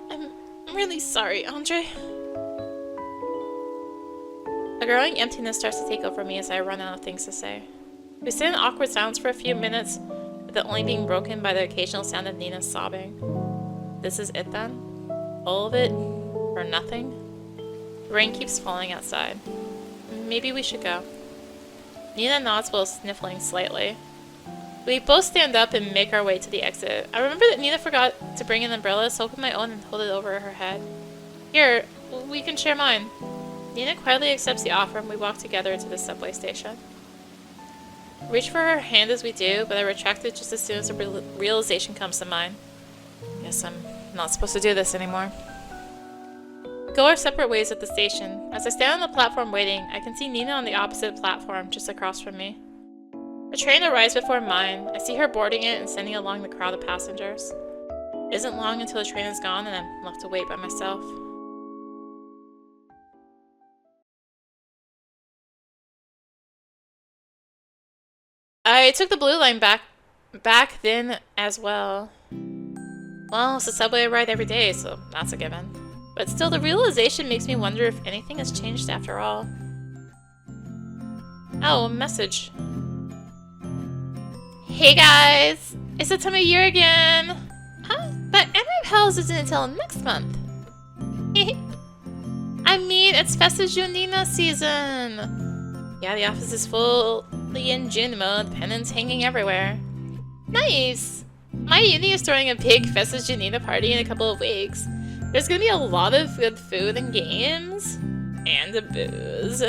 I'm really sorry, Andre. A growing emptiness starts to take over me as I run out of things to say. We sit in awkward silence for a few minutes, with it only being broken by the occasional sound of Nina sobbing. This is it then? All of it? Or nothing? The rain keeps falling outside. Maybe we should go. Nina nods while sniffling slightly. We both stand up and make our way to the exit. I remember that Nina forgot to bring an umbrella, so I open my own and hold it over her head. Here, we can share mine. Nina quietly accepts the offer and we walk together to the subway station. I reach for her hand as we do, but I retract it just as soon as a realization comes to mind. Guess I'm not supposed to do this anymore. We go our separate ways at the station. As I stand on the platform waiting, I can see Nina on the opposite platform just across from me. The train arrives before mine. I see her boarding it and sending along the crowd of passengers. It isn't long until the train is gone and I'm left to wait by myself. I took the blue line back then as well. Well, it's a subway ride every day, so that's a given. But still, the realization makes me wonder if anything has changed after all. Oh, a message. Hey guys! It's the time of year again! Huh? But Anime Pals isn't until next month. I mean, it's Festa Junina season! Yeah, the office is fully in June mode, pennants hanging everywhere. Nice! My uni is throwing a big Festa Junina party in a couple of weeks. There's gonna be a lot of good food and games. And booze.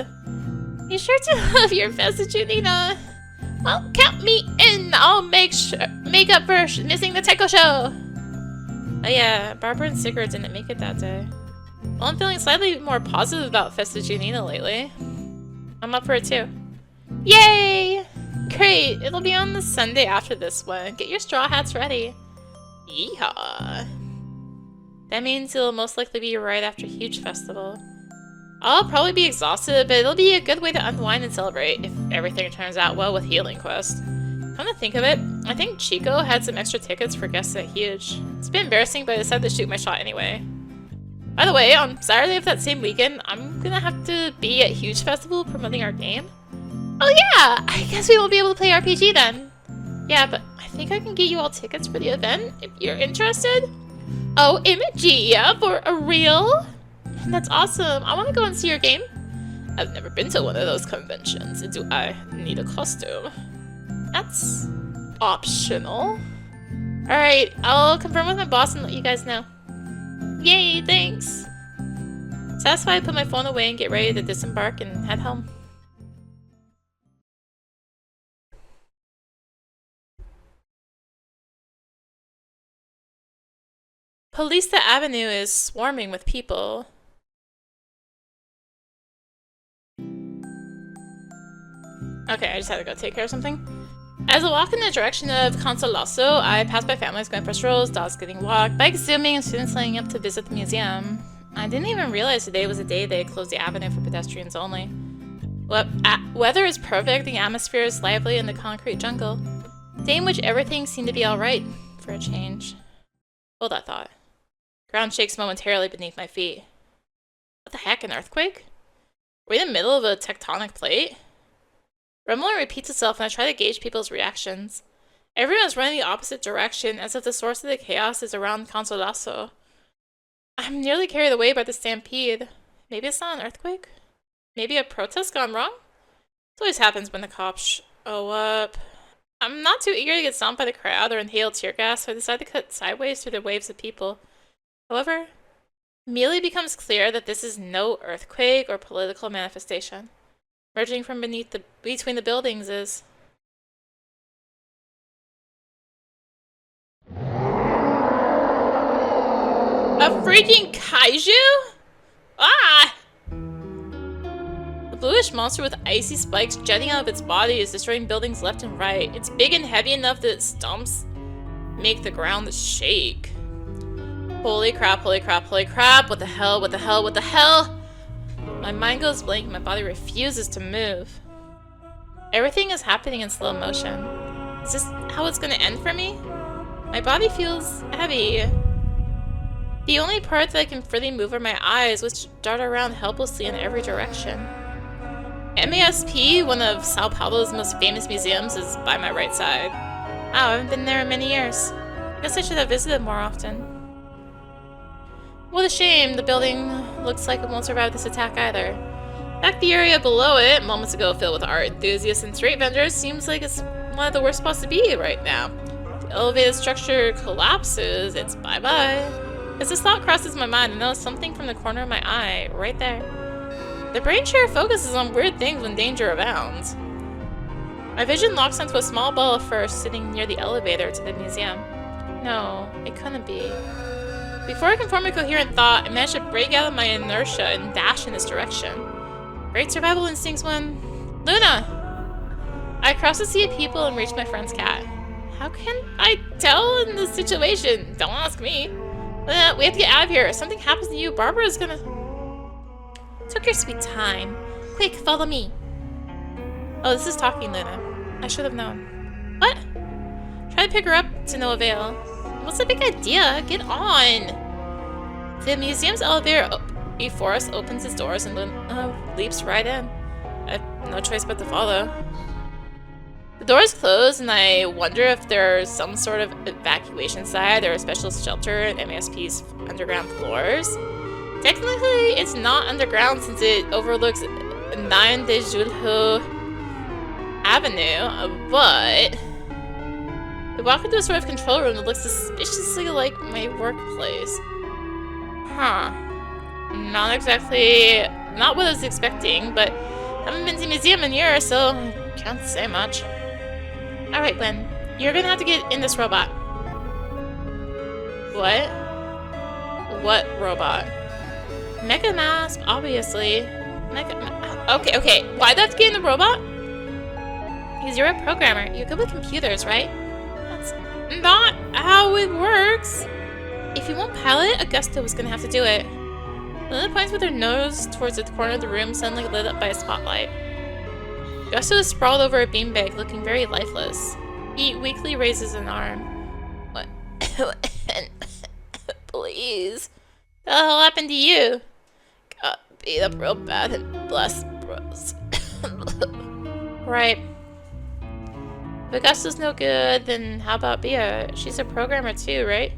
You sure to love your Festa Junina? Well, count me in! I'll make up for missing the Techo show! Oh yeah, Barbara and Sigurd didn't make it that day. Well, I'm feeling slightly more positive about Festa Junina lately. I'm up for it too. Yay! Great! It'll be on the Sunday after this one. Get your straw hats ready. Yeehaw! That means it'll most likely be right after Huge Festival. I'll probably be exhausted, but it'll be a good way to unwind and celebrate if everything turns out well with Healing Quest. Come to think of it, I think Chico had some extra tickets for guests at Huge. It's been embarrassing, but I decided to shoot my shot anyway. By the way, on Saturday of that same weekend, I'm gonna have to be at Huge Festival promoting our game. Oh yeah! I guess we won't be able to play RPG then. Yeah, but I think I can get you all tickets for the event if you're interested. Oh, MG, yeah, for a real? That's awesome. I want to go and see your game. I've never been to one of those conventions. Do I need a costume? That's optional. Alright, I'll confirm with my boss and let you guys know. Yay, thanks! Satisfied, put my phone away and get ready to disembark and head home. Polista Avenue is swarming with people. Okay, I just had to go take care of something. As I walk in the direction of Consolaso, I pass by families going for strolls, dogs getting walked, bikes zooming, and students lining up to visit the museum. I didn't even realize today was the day they closed the avenue for pedestrians only. Weather is perfect, the atmosphere is lively in the concrete jungle. A day in which everything seemed to be alright, for a change. Hold that thought. Ground shakes momentarily beneath my feet. What the heck, an earthquake? Are we in the middle of a tectonic plate? Rumbling repeats itself and I try to gauge people's reactions. Everyone's running the opposite direction, as if the source of the chaos is around Consolaso. I'm nearly carried away by the stampede. Maybe it's not an earthquake? Maybe a protest gone wrong? It always happens when the cops show up. I'm not too eager to get stomped by the crowd or inhale tear gas, so I decide to cut sideways through the waves of people. However, immediately becomes clear that this is no earthquake or political manifestation. Emerging from between the buildings is... a freaking kaiju? Ah! The bluish monster with icy spikes jutting out of its body is destroying buildings left and right. It's big and heavy enough that its stumps make the ground shake. Holy crap, holy crap, holy crap. What the hell, what the hell, what the hell? My mind goes blank and my body refuses to move. Everything is happening in slow motion. Is this how it's gonna end for me? My body feels heavy. The only part that I can freely move are my eyes, which dart around helplessly in every direction. MASP, one of Sao Paulo's most famous museums, is by my right side. Wow, I haven't been there in many years. I guess I should have visited more often. What a shame, the building looks like it won't survive this attack either. Back the area below it, moments ago filled with art enthusiasts and street vendors, seems like it's one of the worst spots to be right now. The elevated structure collapses, it's bye-bye. As this thought crosses my mind, I notice something from the corner of my eye, right there. The brain sure focuses on weird things when danger abounds. My vision locks onto a small ball of fur sitting near the elevator to the museum. No, it couldn't be. Before I can form a coherent thought, I manage to break out of my inertia and dash in this direction. Great survival instincts when... Luna! I cross the sea of people and reach my friend's cat. How can I tell in this situation? Don't ask me. Luna, we have to get out of here. If something happens to you, Barbara's gonna... Took your sweet time. Quick, follow me. Oh, this is talking Luna. I should have known. What? Try to pick her up to no avail. What's the big idea? Get on! The museum's elevator before us opens its doors and Luna leaps right in. I have no choice but to follow. The doors close and I wonder if there's some sort of evacuation side or a special shelter in MASP's underground floors. Technically, it's not underground since it overlooks 9 de Julio Avenue, but... I walk into a sort of control room that looks suspiciously like my workplace. Huh. Not what I was expecting, but I haven't been to the museum in years, so I can't say much. Alright, Gwen. You're gonna have to get in this robot. What? What robot? Mecha Mask, obviously. Okay. Why'd I have to get in the robot? Because you're a programmer. You're good with computers, right? That's not how it works. If you won't pilot, Augusta was gonna have to do it. Luna points with her nose towards the corner of the room suddenly lit up by a spotlight. Augusta is sprawled over a beanbag, looking very lifeless. He weakly raises an arm. What? Please. What the hell happened to you? Got beat up real bad and blessed bros. Right. If Augusta's no good, then how about Bea? She's a programmer too, right?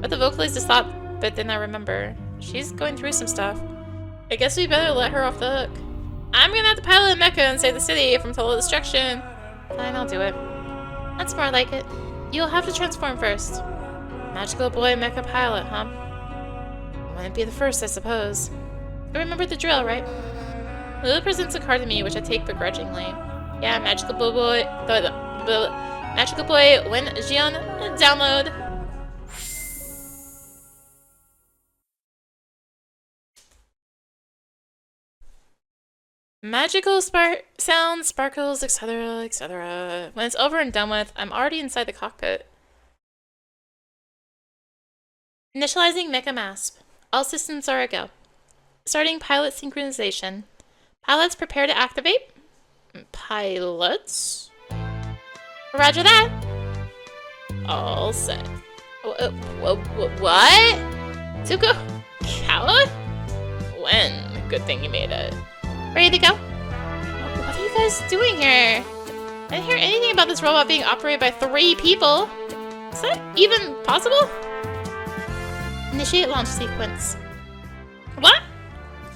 But the vocalist just thought, but then I remember. She's going through some stuff. I guess we better let her off the hook. I'm gonna have to pilot a mecha and save the city from total destruction. Fine, I'll do it. That's more like it. You'll have to transform first. Magical boy mecha pilot, huh? Wouldn't be the first, I suppose. You remember the drill, right? Lulu presents a card to me, which I take begrudgingly. Yeah, Magical Boy, Magical Boy, when Jion, download. Magical sounds, sparkles, etc., etc. When it's over and done with, I'm already inside the cockpit. Initializing Mecha Masp. All systems are a go. Starting pilot synchronization. Pilots prepare to activate. Pilots? Roger that. All set. What? Etsuko? Caua? When? Good thing you made it. Ready to go? What are you guys doing here? I didn't hear anything about this robot being operated by 3 people. Is that even possible? Initiate launch sequence. What?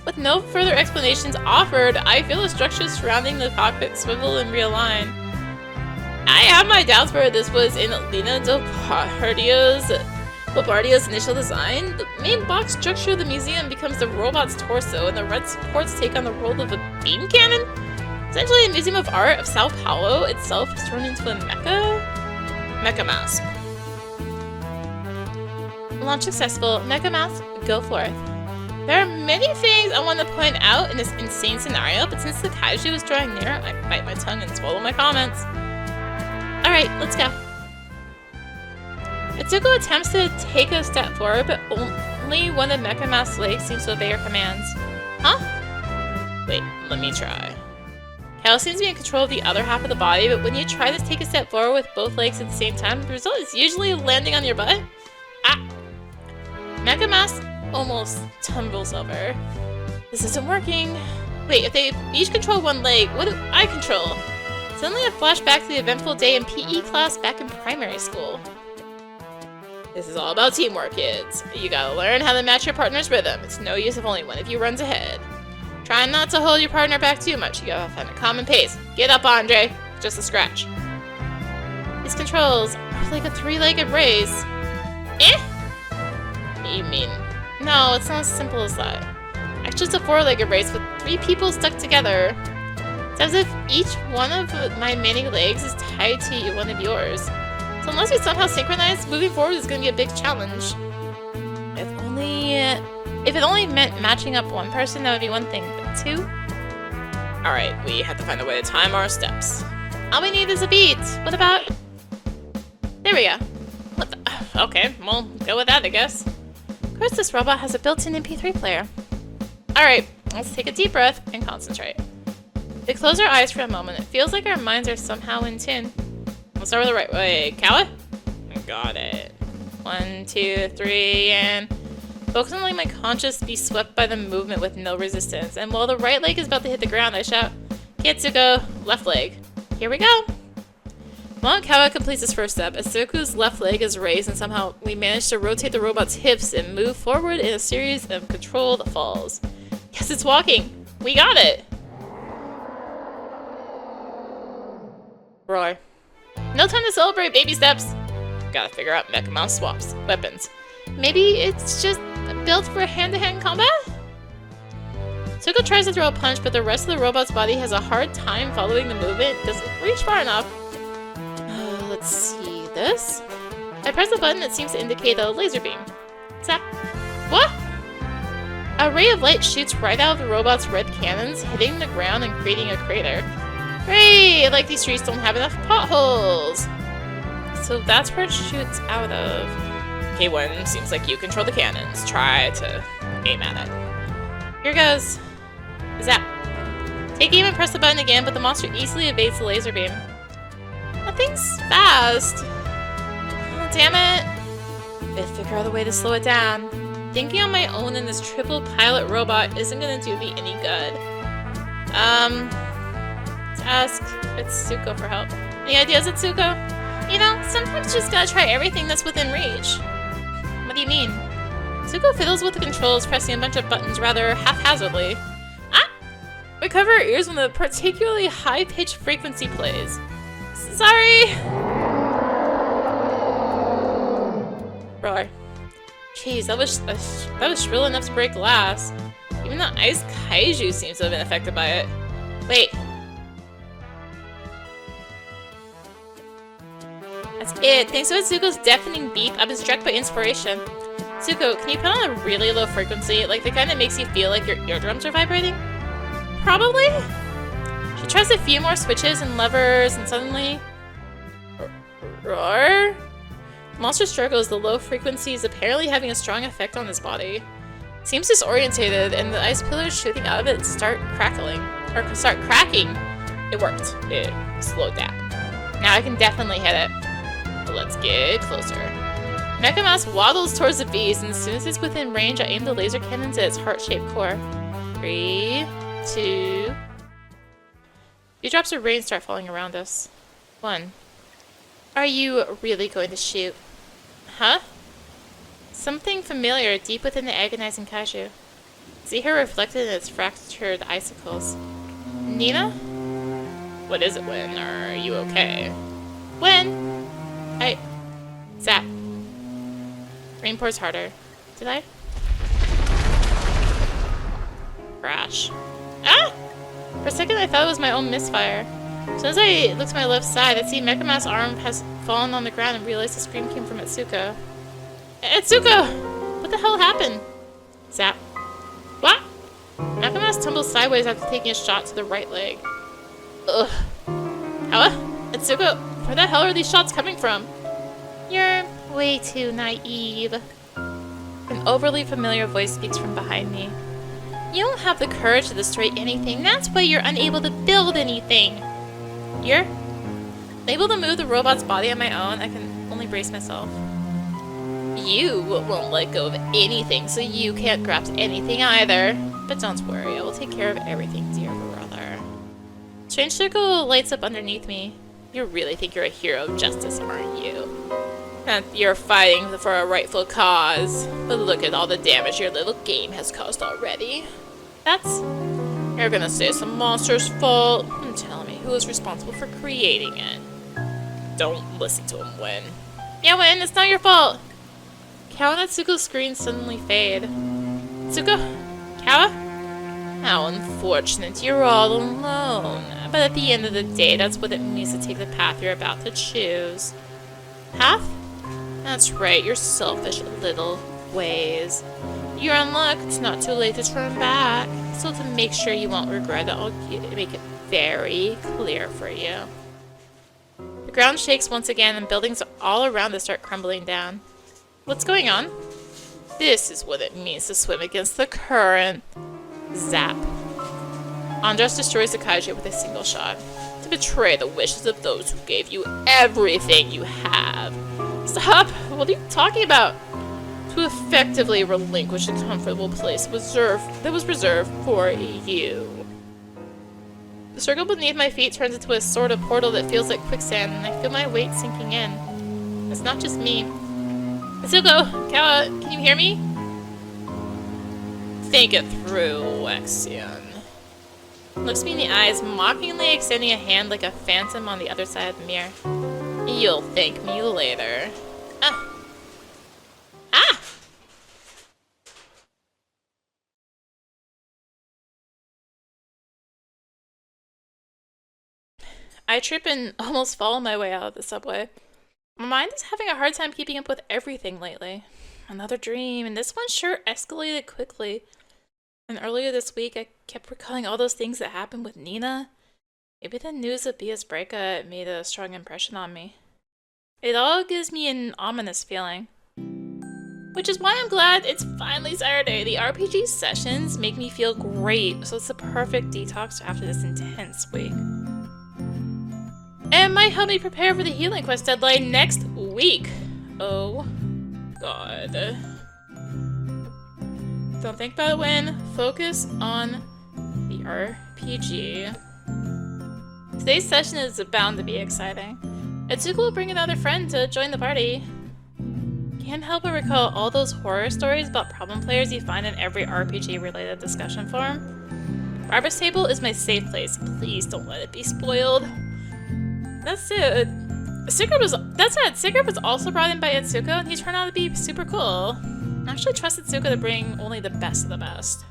With no further explanations offered, I feel the structures surrounding the cockpit swivel and realign. I have my doubts whether this was in Lina Bobardio's initial design. The main box structure of the museum becomes the robot's torso, and the red supports take on the role of a beam cannon? Essentially, a museum of art of Sao Paulo itself has turned into a Mecha Masp. Launch successful. Mecha Masp, go forth. There are many things I want to point out in this insane scenario, but since the kaiju is drawing near, I bite my tongue and swallow my comments. Alright, let's go. Etsuko attempts to take a step forward, but only one of Mecha Masp's legs seems to obey her commands. Huh? Wait, let me try. Caua seems to be in control of the other half of the body, but when you try to take a step forward with both legs at the same time, the result is usually landing on your butt. Ah! Mecha Masp almost tumbles over. This isn't working. Wait, if they each control one leg, what do I control? Suddenly a flashback to the eventful day in PE class back in primary school. This is all about teamwork, kids. You gotta learn how to match your partner's rhythm. It's no use if only one of you runs ahead. Try not to hold your partner back too much. You gotta find a common pace. Get up, Andre. Just a scratch. These controls are like a 3-legged race. Eh? You mean... No, it's not as simple as that. Actually, it's a 4-legged race with 3 people stuck together. It's as if each one of my many legs is tied to one of yours. So unless we somehow synchronize, moving forward is going to be a big challenge. If it only meant matching up one person, that would be one thing, but 2? Alright, we have to find a way to time our steps. All we need is a beat. What about... There we go. What the... Okay, we'll go with that, I guess. Of course, this robot has a built-in MP3 player. Alright, let's take a deep breath and concentrate. We close our eyes for a moment. It feels like our minds are somehow in tune. Let's start with the right way. Caua? Got it. 1, 2, 3, and... Focus on letting my conscious be swept by the movement with no resistance. And while the right leg is about to hit the ground, I shout, Etsuko, left leg. Here we go! While Caua completes his first step, Etsuko's left leg is raised and somehow we manage to rotate the robot's hips and move forward in a series of controlled falls. Yes, it's walking! We got it! Roar. No time to celebrate, baby steps! Gotta figure out Mecha Masp swaps. Weapons. Maybe it's just built for hand-to-hand combat? Etsuko tries to throw a punch, but the rest of the robot's body has a hard time following the movement. Doesn't reach far enough. Let's see this. I press a button that seems to indicate a laser beam. Zap. What? A ray of light shoots right out of the robot's red cannons, hitting the ground and creating a crater. Hooray! Like these streets don't have enough potholes. So that's where it shoots out of. K1, seems like you control the cannons. Try to aim at it. Here goes. Zap. Take aim and press the button again, but the monster easily evades the laser beam. That thing's fast. Oh, damn it. I'd figure out a way to slow it down. Thinking on my own in this triple pilot robot isn't gonna do me any good. Let's ask Etsuko for help. Any ideas, Etsuko? You know, sometimes you just gotta try everything that's within reach. What do you mean? Etsuko fiddles with the controls, pressing a bunch of buttons rather haphazardly. Ah! We cover our ears when a particularly high-pitched frequency plays. Sorry! Roar. Jeez, that was shrill enough to break glass. Even the ice kaiju seems to have been affected by it. Wait. That's it. Thanks to Etsuko's deafening beep, I've been struck by inspiration. Etsuko, can you put on a really low frequency? Like the kind that makes you feel like your eardrums are vibrating? Probably? She tries a few more switches and levers and suddenly... Roar? The monster struggles. The low frequency is apparently having a strong effect on his body. Seems disorientated, and the ice pillars shooting out of it start cracking. It worked. It slowed down. Now I can definitely hit it. But let's get closer. Mecha Mouse waddles towards the beast, and as soon as it's within range, I aim the laser cannons at its heart-shaped core. 3, 2... Few drops of rain start falling around us. 1. Are you really going to shoot? Huh? Something familiar deep within the agonizing kaiju. See her reflected in its fractured icicles. Nina? What is it, Win? Are you okay? Win! Zap. Rain pours harder. Did I? Crash. Ah! For a second I thought it was my own misfire. As soon as I looked to my left side, I see Mecha Ma's arm has fallen on the ground and realized the scream came from Etsuko. Etsuko! What the hell happened? Zap. What? Mecha Mas tumbles sideways after taking a shot to the right leg. Ugh. Caua? Etsuko, where the hell are these shots coming from? You're way too naive. An overly familiar voice speaks from behind me. You don't have the courage to destroy anything. That's why you're unable to build anything. You're able to move the robot's body on my own. I can only brace myself. You won't let go of anything, so you can't grasp anything either. But don't worry, I will take care of everything, dear brother. Strange circle lights up underneath me. You really think you're a hero of justice, aren't you? And you're fighting for a rightful cause. But look at all the damage your little game has caused already. You're gonna say it's the monster's fault? Tell me, who is responsible for creating it? Don't listen to him, Win. Yeah, Win, it's not your fault! Caua and Etsuko's screens suddenly fade. Etsuko? Caua? How unfortunate, you're all alone. But at the end of the day, that's what it means to take the path you're about to choose. Path? That's right, your selfish little ways. You're in luck, it's not too late to turn back. So to make sure you won't regret it, I'll make it very clear for you. The ground shakes once again and buildings all around us start crumbling down. What's going on? This is what it means to swim against the current. Zap. Andras destroys the kaiju with a single shot. To betray the wishes of those who gave you everything you have. Stop! What are you talking about? To effectively relinquish a comfortable place that was reserved for you. The circle beneath my feet turns into a sort of portal that feels like quicksand, and I feel my weight sinking in. It's not just me. Etsuko! Caua, can you hear me? Think it through, Wexian. Looks me in the eyes, mockingly extending a hand like a phantom on the other side of the mirror. You'll thank me later. Ah! I trip and almost fall my way out of the subway. My mind is having a hard time keeping up with everything lately. Another dream, and this one sure escalated quickly. And earlier this week, I kept recalling all those things that happened with Nina. Maybe the news of Bia's breakup made a strong impression on me. It all gives me an ominous feeling. Which is why I'm glad it's finally Saturday. The RPG sessions make me feel great, so it's the perfect detox after this intense week. And might help me prepare for the healing quest deadline next week. Oh, God. Don't think about it, Win. Focus on the RPG. Today's session is bound to be exciting. Etsuko will bring another friend to join the party. Can't help but recall all those horror stories about problem players you find in every RPG-related discussion forum. Barbara's table is my safe place. Please don't let it be spoiled. That's it. Sigurd was also brought in by Etsuko, and he turned out to be super cool. I actually trust Etsuko to bring only the best of the best.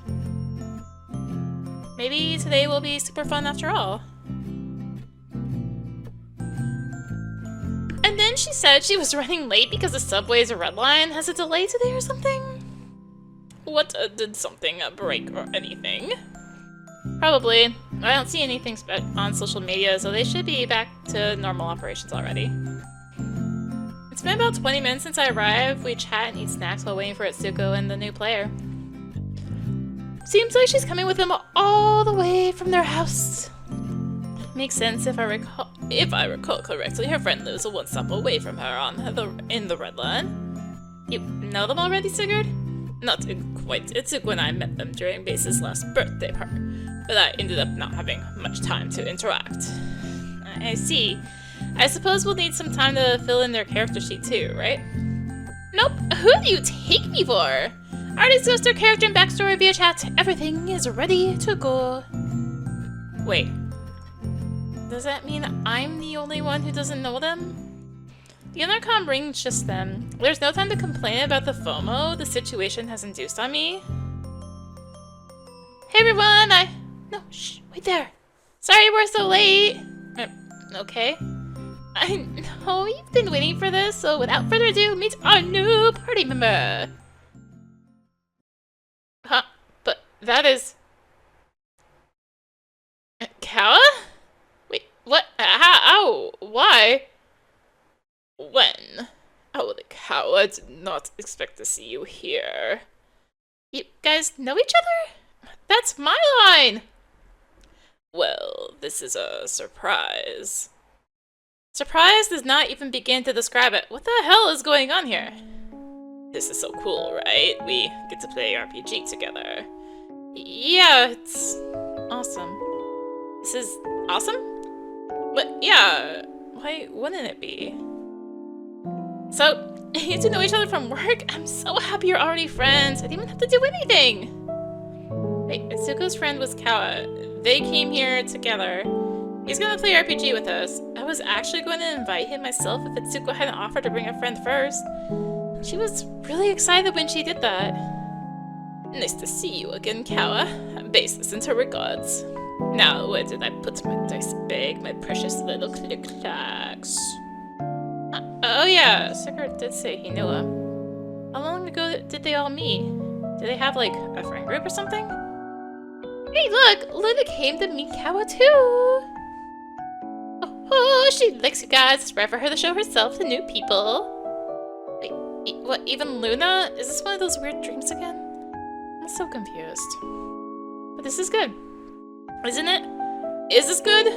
Maybe today will be super fun after all. And then she said she was running late because the subway's red line has a delay today or something? What, did something break or anything? Probably. I don't see anything on social media, so they should be back to normal operations already. It's been about 20 minutes since I arrived. We chat and eat snacks while waiting for Etsuko and the new player. Seems like she's coming with them all the way from their house. Makes sense if I recall correctly. Her friend lives one stop away from her in the red line. You know them already, Sigurd? Not quite. It's when I met them during Base's last birthday party, but I ended up not having much time to interact. I see. I suppose we'll need some time to fill in their character sheet too, right? Nope. Who do you take me for? I already discussed their character and backstory via chat. Everything is ready to go. Wait. Does that mean I'm the only one who doesn't know them? The intercom rings just then. There's no time to complain about the FOMO the situation has induced on me. Hey everyone, No, shh, wait there. Sorry we're so late. Okay. I know you've been waiting for this, so without further ado, meet our new party member. Huh? But that is... Caua? Wait, what? How? Why? When? Oh, the Caua, I did not expect to see you here. You guys know each other? That's my line! Well, this is a surprise. Surprise does not even begin to describe it. What the hell is going on here? This is so cool, right? We get to play RPG together. Yeah, it's awesome. This is awesome? But yeah, why wouldn't it be? So, you two know each other from work? I'm so happy you're already friends. I didn't even have to do anything. Wait, Etsuko's friend was Caua. They came here together. He's gonna play RPG with us. I was actually going to invite him myself if Etsuko hadn't offered to bring a friend first. She was really excited when she did that. Nice to see you again, Caua. Base sends her regards. Now, where did I put my dice bag? My precious little click-clacks. Oh yeah, Sigurd did say he knew him. How long ago did they all meet? Did they have, like, a friend group or something? Hey look! Luna came to meet Caua too! Oh, she likes you guys. It's rare for her to show herself to new people. Wait, what, even Luna? Is this one of those weird dreams again? I'm so confused. But this is good. Isn't it? Is this good?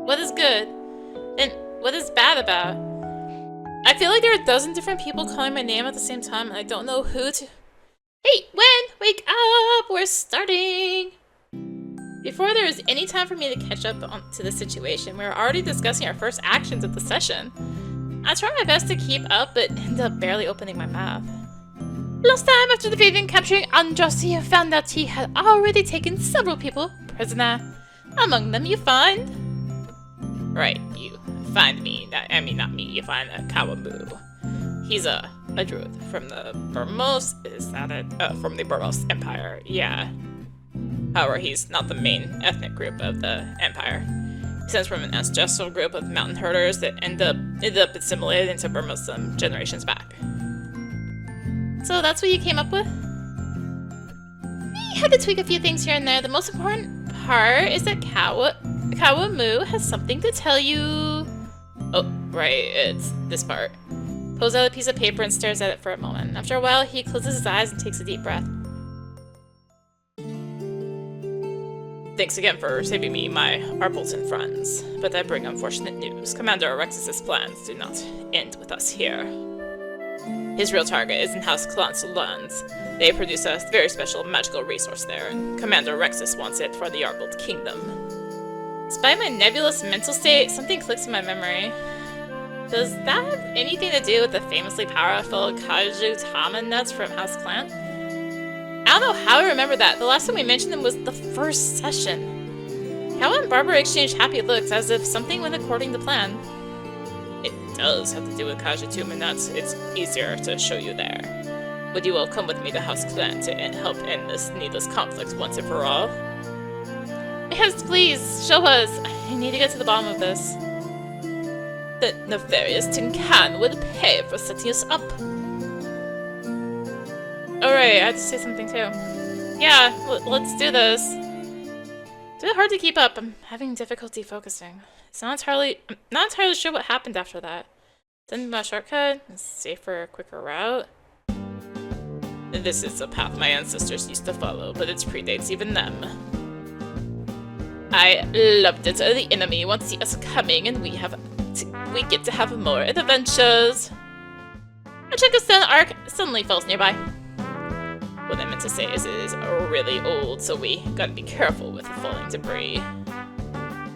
What is good? And what is bad about? I feel like there are a dozen different people calling my name at the same time and I don't know who to... Hey, Wen! Wake up! We're starting! Before there is any time for me to catch up to the situation, we were already discussing our first actions of the session. I try my best to keep up, but end up barely opening my mouth. Last time, after defeating and capturing Andrasi, I found that he had already taken several people prisoner. Among them, you find... Right, you find me. I mean, not me. You find Caua. He's a druid from the Burmos. Is that it? From the Burmos Empire. Yeah. However, he's not the main ethnic group of the Empire. He stems from an ancestral group of mountain herders that ended up assimilated into Burma some generations back. So that's what you came up with? We had to tweak a few things here and there. The most important part is that Caua Mu has something to tell you. Oh, right, it's this part. Pulls out a piece of paper and stares at it for a moment. After a while, he closes his eyes and takes a deep breath. Thanks again for saving me, my Arbolton friends. But I bring unfortunate news. Commander Alexis's plans do not end with us here. His real target is in House Clan's lands. They produce a very special magical resource there, and Commander Rexus wants it for the Arbolt Kingdom. Despite my nebulous mental state, something clicks in my memory. Does that have anything to do with the famously powerful Kaju Tama nuts from House Clan? I don't know how I remember that. The last time we mentioned them was the first session. Caua and Barbara exchanged happy looks as if something went according to plan. It does have to do with Kajutuma nuts. It's easier to show you there. Would you all come with me to House Clan to help end this needless conflict once and for all? Yes, please, show us! I need to get to the bottom of this. The nefarious Tin Can will pay for setting us up. Alright, I have to say something too. Yeah, let's do this. It's a bit hard to keep up. I'm having difficulty focusing. I'm not entirely sure what happened after that. Something about a shortcut? A safer, quicker route? This is a path my ancestors used to follow, but it predates even them. I loved it. The enemy won't see us coming, and we get to have more adventures. A chunk of stone arc suddenly falls nearby. What I meant to say is it is really old, so we gotta be careful with the falling debris.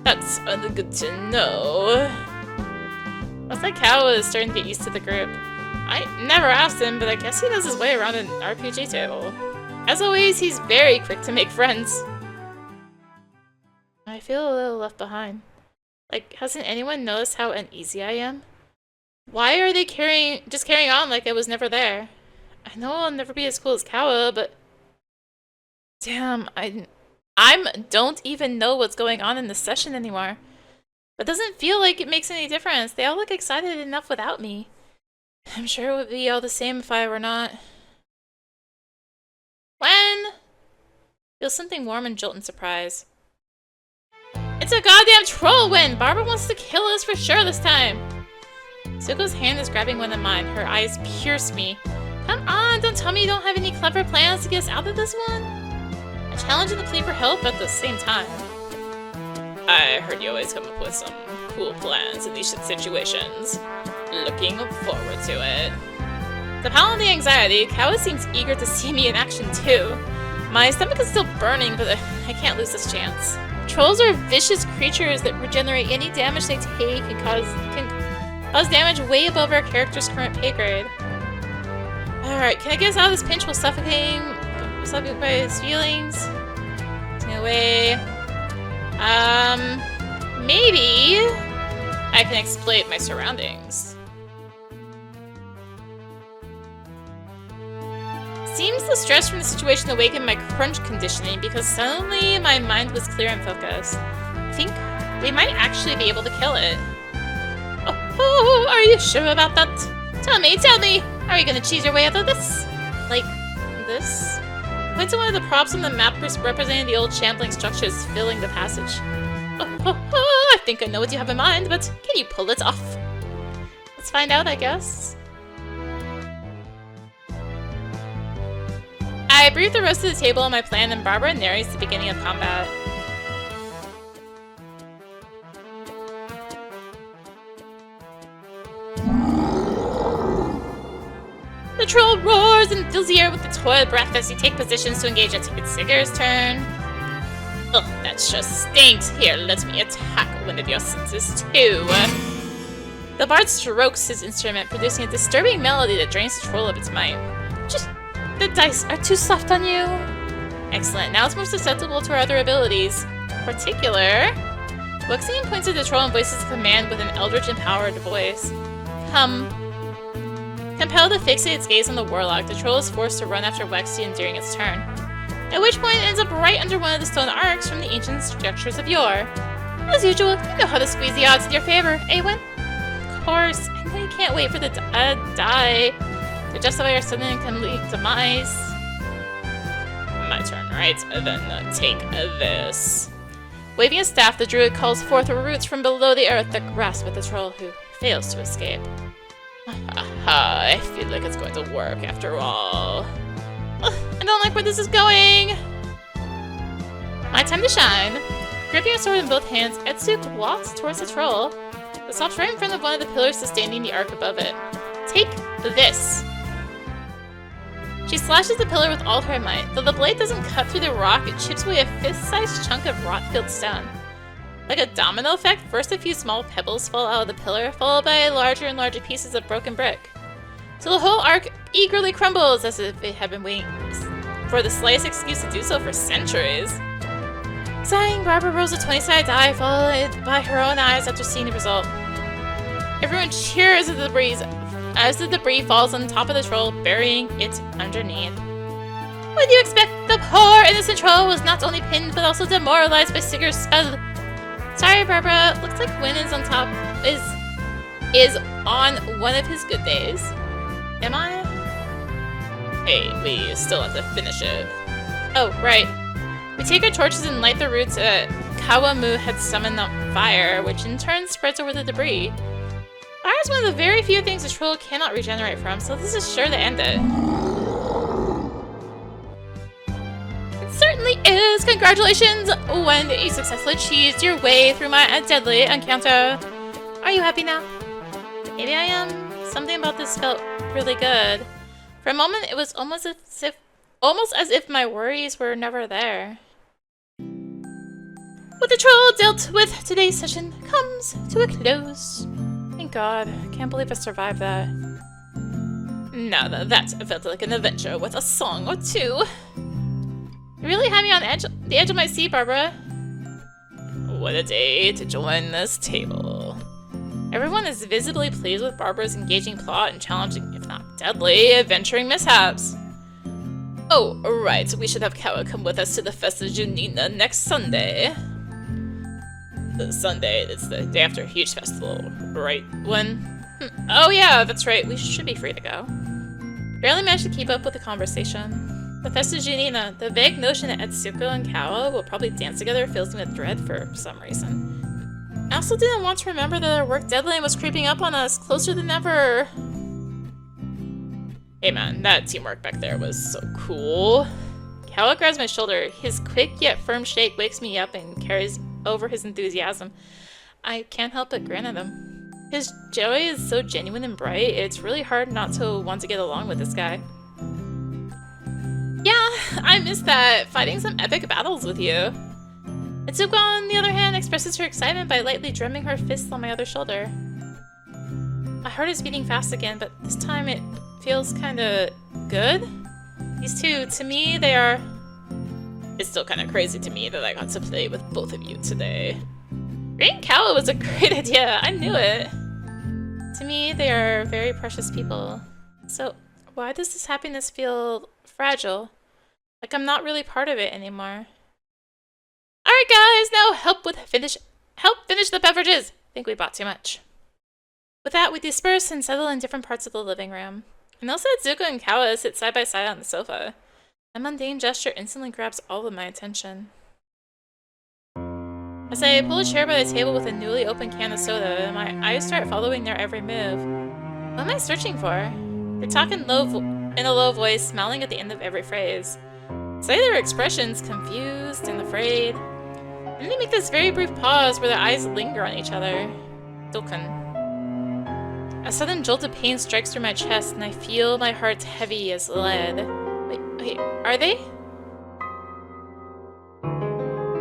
That's good to know. Looks like Caua is starting to get used to the group. I never asked him, but I guess he knows his way around an RPG table. As always, he's very quick to make friends. I feel a little left behind. Like, hasn't anyone noticed how uneasy I am? Why are they just carrying on like I was never there? I know I'll never be as cool as Caua, but damn, I don't even know what's going on in this session anymore. That doesn't feel like it makes any difference. They all look excited enough without me. I'm sure it would be all the same if I were not. When? Feel something warm and jolt in surprise. It's a goddamn troll wind! Barbara wants to kill us for sure this time! Etsuko's hand is grabbing one of mine. Her eyes pierce me. Come on, don't tell me you don't have any clever plans to get us out of this one? A challenge and a plea for help at the same time. I heard you always come up with some cool plans in these situations. Looking forward to it. To pile on the anxiety, Caua seems eager to see me in action too. My stomach is still burning, but I can't lose this chance. Trolls are vicious creatures that regenerate any damage they take and can cause damage way above our character's current pay grade. Alright, can I get us out of this pinch while suffocating by his feelings? Take away. Maybe I can exploit my surroundings. Seems the stress from the situation awakened my crunch conditioning because suddenly my mind was clear and focused. I think we might actually be able to kill it. Oh, are you sure about that? Tell me, are you gonna cheese your way out of this? Like, this? Point to one of the props on the map representing the old shambling structures filling the passage. I think I know what you have in mind, but can you pull it off? Let's find out, I guess. I briefed the rest of the table on my plan, and Barbara narrates the beginning of combat. The troll roars and fills the air with its horrid breath as you take positions to engage at Etsuko's turn. Ugh, that sure stinks. Here, let me attack one of your senses too. The bard strokes his instrument, producing a disturbing melody that drains the troll of its might. Just, the dice are too soft on you. Excellent, now it's more susceptible to our other abilities. Particular. Waxian points at the troll and voices a command with an eldritch-empowered voice. Come. Compelled to fixate its gaze on the warlock, the troll is forced to run after Waxian during its turn. At which point it ends up right under one of the stone arcs from the ancient structures of yore. As usual, you know how to squeeze the odds in your favor, eh, Wen? Of course, I know you can't wait for the die to justify your sudden and complete demise. My turn, right? Then take this. Waving his staff, the druid calls forth roots from below the earth that grasp at the troll, who fails to escape. I feel like it's going to work after all. Ugh, I don't like where this is going! My time to shine. Gripping a sword in both hands, Etsuko walks towards the troll, but stops right in front of one of the pillars sustaining the arc above it. Take this! She slashes the pillar with all her might. Though the blade doesn't cut through the rock, it chips away a fist-sized chunk of rot-filled stone. Like a domino effect, first a few small pebbles fall out of the pillar, followed by larger and larger pieces of broken brick. So the whole arc eagerly crumbles, as if it had been waiting for the slightest excuse to do so for centuries. Sighing, Barbara rolls a 20-sided die, followed by her own eyes after seeing the result. Everyone cheers as the breeze as the debris falls on top of the troll, burying it underneath. What do you expect? The poor innocent troll was not only pinned but also demoralized by Sigurd's spell. Sorry, Barbara. Looks like Win is on top. Is on one of his good days. Am I? Hey, we still have to finish it. Oh, right. We take our torches and light the roots that Caua had summoned up fire, which in turn spreads over the debris. Fire is one of the very few things a troll cannot regenerate from, so this is sure to end it. It certainly is! Congratulations! When you successfully cheesed your way through my deadly encounter. Are you happy now? Maybe I am. Something about this felt really good. For a moment, it was almost as if my worries were never there. What the troll dealt with today's session comes to a close. Thank God. Can't believe I survived that. Now that felt like an adventure with a song or two. You really had me on the edge of my seat, Barbara. What a day to join this table. Everyone is visibly pleased with Barbara's engaging plot and challenging, if not deadly, adventuring mishaps. Oh, right, we should have Caua come with us to the Festa Junina next Sunday. The Sunday, it's the day after a huge festival, right? Oh yeah, that's right, we should be free to go. Barely managed to keep up with the conversation. The Festa Junina, the vague notion that Etsuko and Caua will probably dance together fills me with dread for some reason. I also didn't want to remember that our work deadline was creeping up on us, closer than ever. Hey man, that teamwork back there was so cool. Caua grabs my shoulder. His quick yet firm shake wakes me up and carries over his enthusiasm. I can't help but grin at him. His joy is so genuine and bright, it's really hard not to want to get along with this guy. Yeah, I miss that, fighting some epic battles with you. Etsuko, on the other hand, expresses her excitement by lightly drumming her fists on my other shoulder. My heart is beating fast again, but this time it feels kinda good. These two, to me, they are... It's still kinda crazy to me that I got to play with both of you today. Bringing Caua was a great idea, I knew it. To me, they are very precious people. So, why does this happiness feel fragile? Like I'm not really part of it anymore. Alright guys, now help finish the beverages! I think we bought too much. With that, we disperse and settle in different parts of the living room. And also Etsuko and Caua sit side by side on the sofa. A mundane gesture instantly grabs all of my attention. As I pull a chair by the table with a newly opened can of soda, my eyes start following their every move. What am I searching for? They talk in a low voice, smiling at the end of every phrase. Say their expressions, confused and afraid. Then they make this very brief pause where their eyes linger on each other. Doken. A sudden jolt of pain strikes through my chest, and I feel my heart heavy as lead. Wait, are they?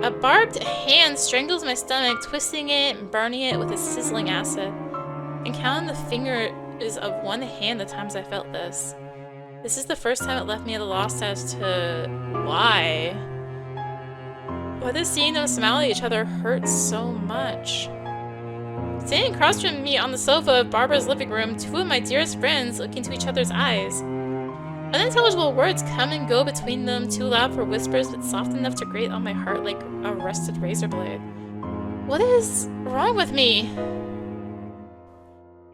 A barbed hand strangles my stomach, twisting it and burning it with a sizzling acid. And counting the fingers of one hand the times I felt this. This is the first time it left me at a loss as to why. Why does seeing them smile at each other hurt so much? Sitting across from me on the sofa of Barbara's living room, two of my dearest friends look into each other's eyes. Unintelligible words come and go between them, too loud for whispers, but soft enough to grate on my heart like a rusted razor blade. What is wrong with me?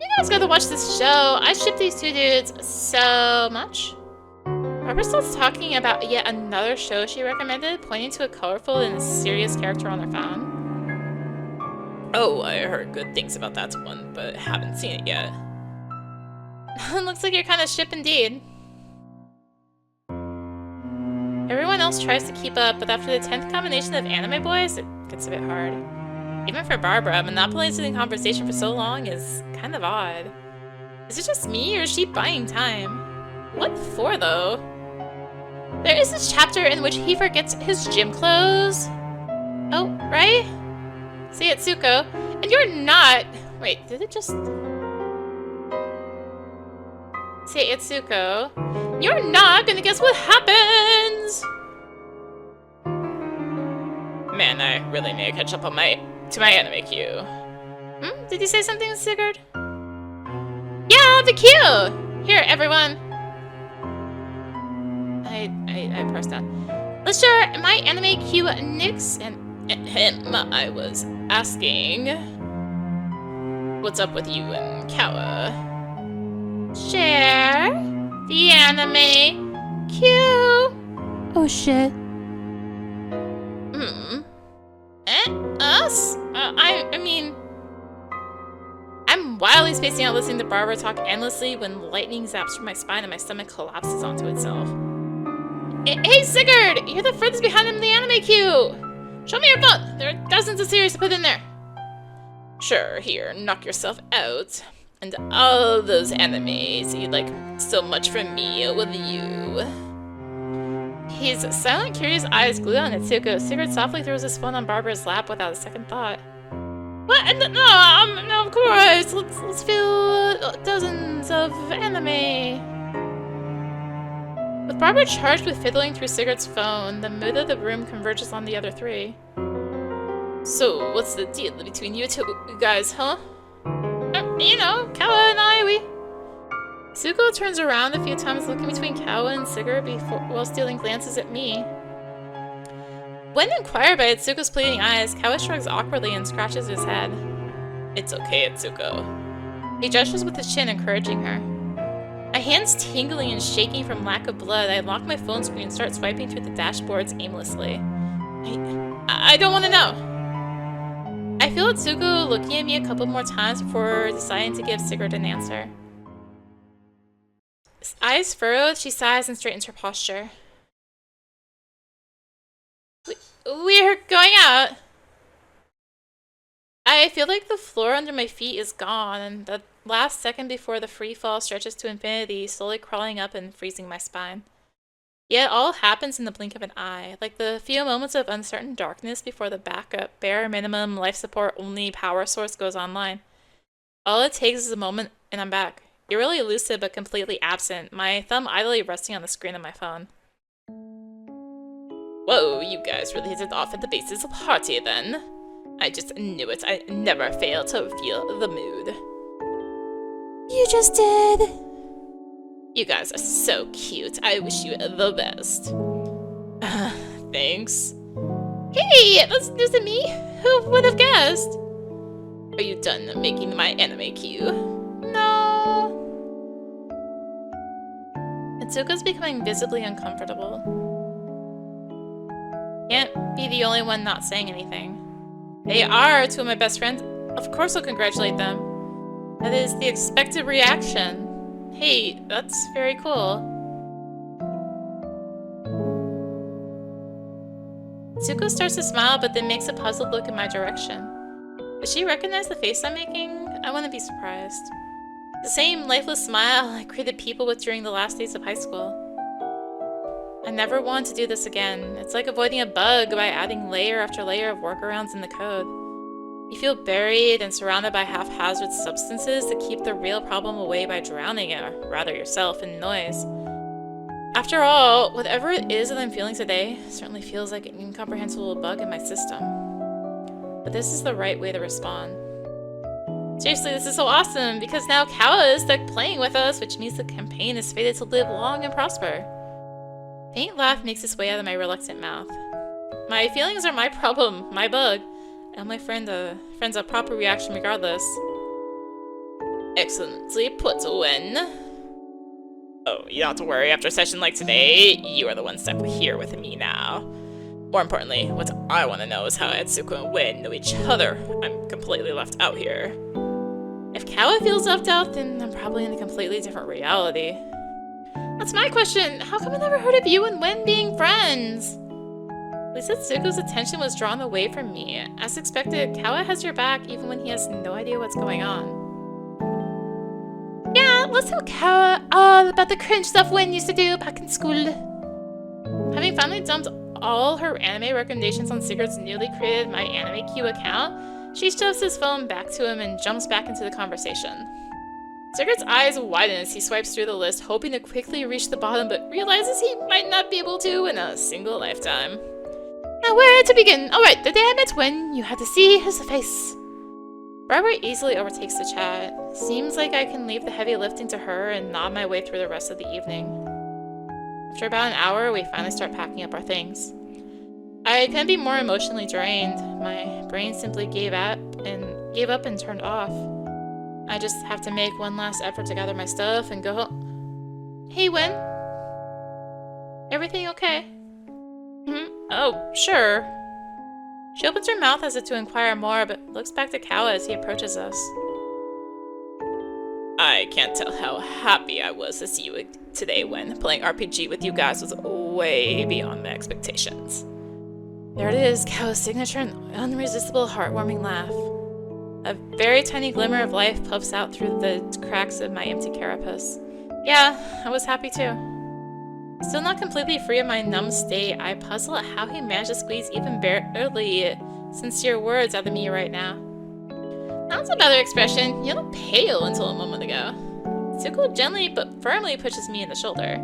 You guys gotta watch this show. I ship these two dudes so much. Barbara starts talking about yet another show she recommended, pointing to a colorful and serious character on her phone. Oh, I heard good things about that one, but haven't seen it yet. Looks like you're kind of ship indeed. Everyone else tries to keep up, but after the 10th combination of anime boys, it gets a bit hard. Even for Barbara, monopolizing the conversation for so long is kind of odd. Is it just me, or is she buying time? What for, though? There is this chapter in which he forgets his gym clothes. Oh, right? See, Etsuko. And you're not... Wait, did it just... Say, Etsuko. You're not gonna guess what happens! Man, I really need to catch up on to my anime queue. Did you say something, Sigurd? Yeah, have the queue! Here, everyone! I pressed that. Let's share my anime queue Nix and him. I was asking... What's up with you and Caua? Share the anime queue. Oh shit. Us? I mean... I'm wildly spacing out listening to Barbara talk endlessly when lightning zaps from my spine and my stomach collapses onto itself. Hey Sigurd! You're the furthest behind in the anime queue! Show me your phone! There are dozens of series to put in there! Sure, here, knock yourself out. And all those animes you'd like so much from me with you. His silent, curious eyes glued on Etsuko. Sigurd softly throws his phone on Barbara's lap without a second thought. What? No, of course! Let's fill dozens of anime. With Barbara charged with fiddling through Sigurd's phone, the mood of the room converges on the other three. So, what's the deal between you two guys, huh? You know, Caua and I, we... Etsuko turns around a few times looking between Caua and Sigurd while stealing glances at me. When inquired by Etsuko's pleading eyes, Caua shrugs awkwardly and scratches his head. It's okay, Etsuko. He gestures with his chin, encouraging her. My hands tingling and shaking from lack of blood, I lock my phone screen and start swiping through the dashboards aimlessly. I don't want to know. I feel Etsuko looking at me a couple more times before deciding to give Sigurd an answer. His eyes furrowed, she sighs and straightens her posture. We're going out. I feel like the floor under my feet is gone, and the last second before the free fall stretches to infinity, slowly crawling up and freezing my spine. Yet it all happens in the blink of an eye, like the few moments of uncertain darkness before the backup, bare minimum life support only power source goes online. All it takes is a moment and I'm back. Eerily lucid but completely absent, my thumb idly resting on the screen of my phone. Whoa, you guys really hit it off at the basis of party then. I just knew it. I never fail to feel the mood. You just did. You guys are so cute. I wish you the best. Thanks. Hey, that's news to me. Who would have guessed? Are you done making my anime queue? No. Etsuko's becoming visibly uncomfortable. Can't be the only one not saying anything. They are two of my best friends. Of course I'll congratulate them. That is the expected reaction. Hey, that's very cool. Etsuko starts to smile, but then makes a puzzled look in my direction. Does she recognize the face I'm making? I wouldn't be surprised. The same lifeless smile I greeted people with during the last days of high school. I never want to do this again. It's like avoiding a bug by adding layer after layer of workarounds in the code. You feel buried and surrounded by haphazard substances to keep the real problem away by drowning it, or rather yourself, in noise. After all, whatever it is that I'm feeling today certainly feels like an incomprehensible bug in my system. But this is the right way to respond. Seriously, this is so awesome, because now Caua is stuck playing with us, which means the campaign is fated to live long and prosper. A faint laugh makes its way out of my reluctant mouth. My feelings are my problem, my bug, and my friend's a proper reaction regardless. Excellently put, Win. Oh, you don't have to worry. After a session like today, you are the one stuck here with me now. More importantly, what I want to know is how Etsuko and Win know each other. I'm completely left out here. If Caua feels left out, then I'm probably in a completely different reality. That's my question. How come I never heard of you and Win being friends? At least Etsuko's attention was drawn away from me. As expected, Caua has your back even when he has no idea what's going on. Yeah, let's tell Caua all about the cringe stuff Win used to do back in school. Having finally dumped all her anime recommendations on Sigurd's newly created My Anime Q account, she shoves his phone back to him and jumps back into the conversation. Sigurd's eyes widen as he swipes through the list, hoping to quickly reach the bottom, but realizes he might not be able to in a single lifetime. Now where to begin? Alright, the day I met Win, you had to see his face. Robert easily overtakes the chat. Seems like I can leave the heavy lifting to her and nod my way through the rest of the evening. After about an hour, we finally start packing up our things. I couldn't be more emotionally drained. My brain simply gave up and turned off. I just have to make one last effort to gather my stuff and go home. Hey, Win? Everything okay? Oh, sure. She opens her mouth as if to inquire more, but looks back to Caua as he approaches us. I can't tell how happy I was to see you today when playing RPG with you guys was way beyond my expectations. There it is, Caua's signature and unresistible, heartwarming laugh. A very tiny glimmer of life puffs out through the cracks of my empty carapace. Yeah, I was happy too. Still not completely free of my numb state, I puzzle at how he managed to squeeze even barely sincere words out of me right now. That's a better expression. You look pale until a moment ago. Etsuko gently but firmly pushes me in the shoulder.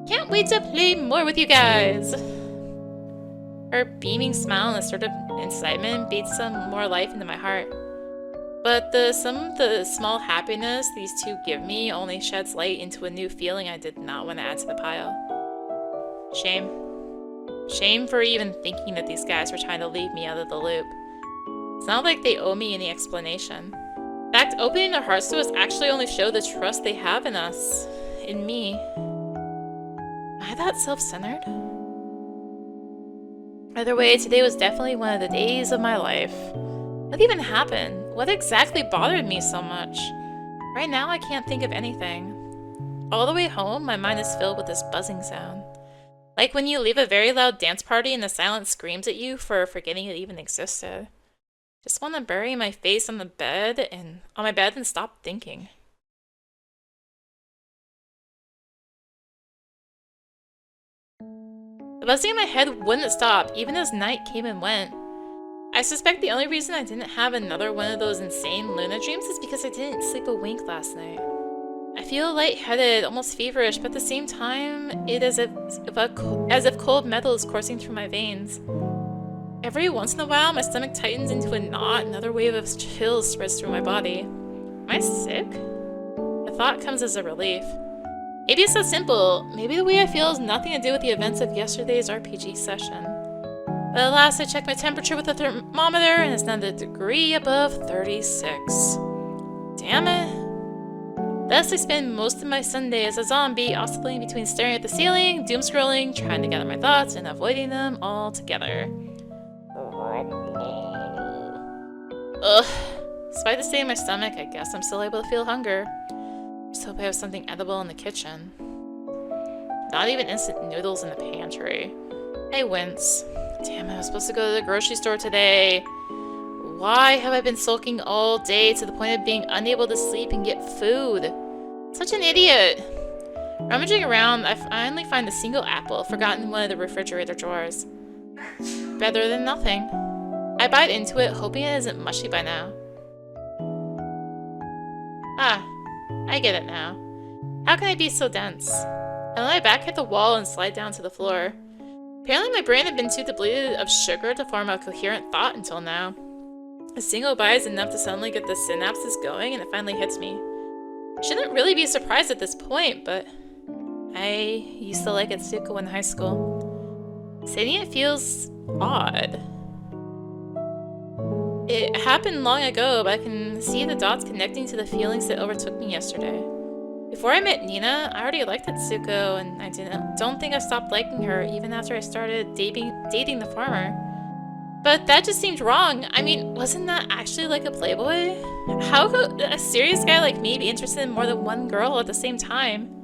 Can't wait to play more with you guys! Her beaming smile and assertive excitement beats some more life into my heart. But some of the small happiness these two give me only sheds light into a new feeling I did not want to add to the pile. Shame. Shame for even thinking that these guys were trying to leave me out of the loop. It's not like they owe me any explanation. In fact, opening their hearts to us actually only showed the trust they have in us. In me. Am I that self-centered? Either way, today was definitely one of the days of my life. What even happened? What exactly bothered me so much? Right now, I can't think of anything. All the way home, my mind is filled with this buzzing sound. Like when you leave a very loud dance party and the silence screams at you for forgetting it even existed. Just want to bury my face on my bed and stop thinking. The buzzing in my head wouldn't stop, even as night came and went. I suspect the only reason I didn't have another one of those insane Luna dreams is because I didn't sleep a wink last night. I feel lightheaded, almost feverish, but at the same time, it is as if cold metal is coursing through my veins. Every once in a while, my stomach tightens into a knot, and another wave of chills spreads through my body. Am I sick? The thought comes as a relief. Maybe it's that simple. Maybe the way I feel has nothing to do with the events of yesterday's RPG session. But at last, I checked my temperature with the thermometer, and it's now a degree above 36. Damn it. Thus, I spend most of my Sunday as a zombie, oscillating between staring at the ceiling, doom-scrolling, trying to gather my thoughts, and avoiding them altogether. Ugh. Despite the state of my stomach, I guess I'm still able to feel hunger. Just hope I have something edible in the kitchen. Not even instant noodles in the pantry. I wince. Damn, I was supposed to go to the grocery store today. Why have I been sulking all day to the point of being unable to sleep and get food? Such an idiot. Rummaging around, I finally find a single apple forgotten in one of the refrigerator drawers. Better than nothing. I bite into it, hoping it isn't mushy by now. Ah, I get it now. How can I be so dense? I let my back hit the wall and slide down to the floor. Apparently my brain had been too depleted of sugar to form a coherent thought until now. A single bite is enough to suddenly get the synapses going, and it finally hits me. I shouldn't really be surprised at this point, but I used to like Etsuko in high school. Saying it feels odd. It happened long ago, but I can see the dots connecting to the feelings that overtook me yesterday. Before I met Nina, I already liked Etsuko, and I don't think I stopped liking her even after I started dating the farmer. But that just seemed wrong. I mean, wasn't that actually like a playboy? How could a serious guy like me be interested in more than one girl at the same time?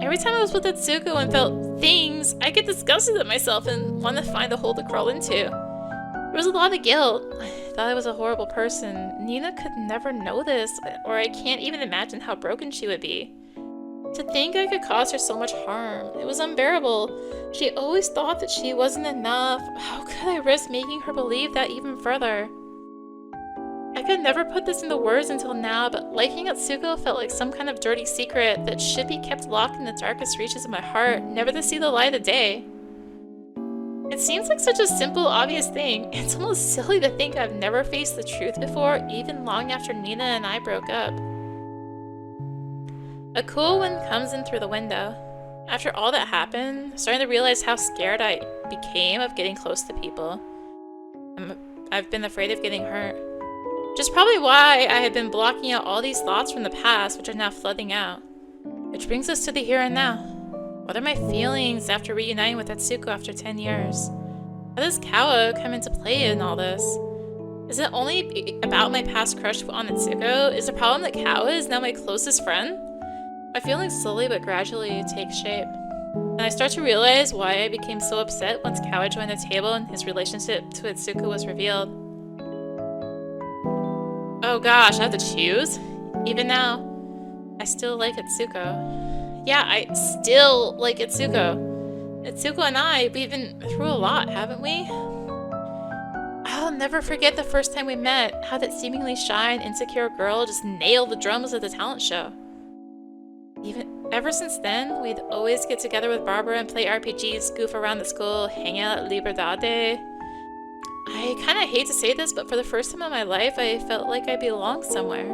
Every time I was with Etsuko and felt things, I get disgusted at myself and want to find a hole to crawl into. There was a lot of guilt. I thought I was a horrible person. Nina could never know this, or I can't even imagine how broken she would be. To think I could cause her so much harm, it was unbearable. She always thought that she wasn't enough. How could I risk making her believe that even further? I could never put this into words until now, but liking Etsuko felt like some kind of dirty secret that should be kept locked in the darkest reaches of my heart, never to see the light of day. It seems like such a simple, obvious thing. It's almost silly to think I've never faced the truth before, even long after Nina and I broke up. A cool wind comes in through the window. After all that happened, I'm starting to realize how scared I became of getting close to people. I've been afraid of getting hurt. Which is probably why I had been blocking out all these thoughts from the past, which are now flooding out. Which brings us to the here and now. What are my feelings after reuniting with Etsuko after 10 years? How does Caua come into play in all this? Is it only about my past crush on Etsuko? Is the problem that Caua is now my closest friend? My feelings slowly but gradually take shape. And I start to realize why I became so upset once Caua joined the table and his relationship to Etsuko was revealed. Oh gosh, I have to choose? Even now, I still like Etsuko. Yeah, I still like Etsuko. Etsuko and I, we've been through a lot, haven't we? I'll never forget the first time we met, how that seemingly shy and insecure girl just nailed the drums at the talent show. Ever since then, we'd always get together with Barbara and play RPGs, goof around the school, hang out at Liberdade. I kinda hate to say this, but for the first time in my life, I felt like I belonged somewhere.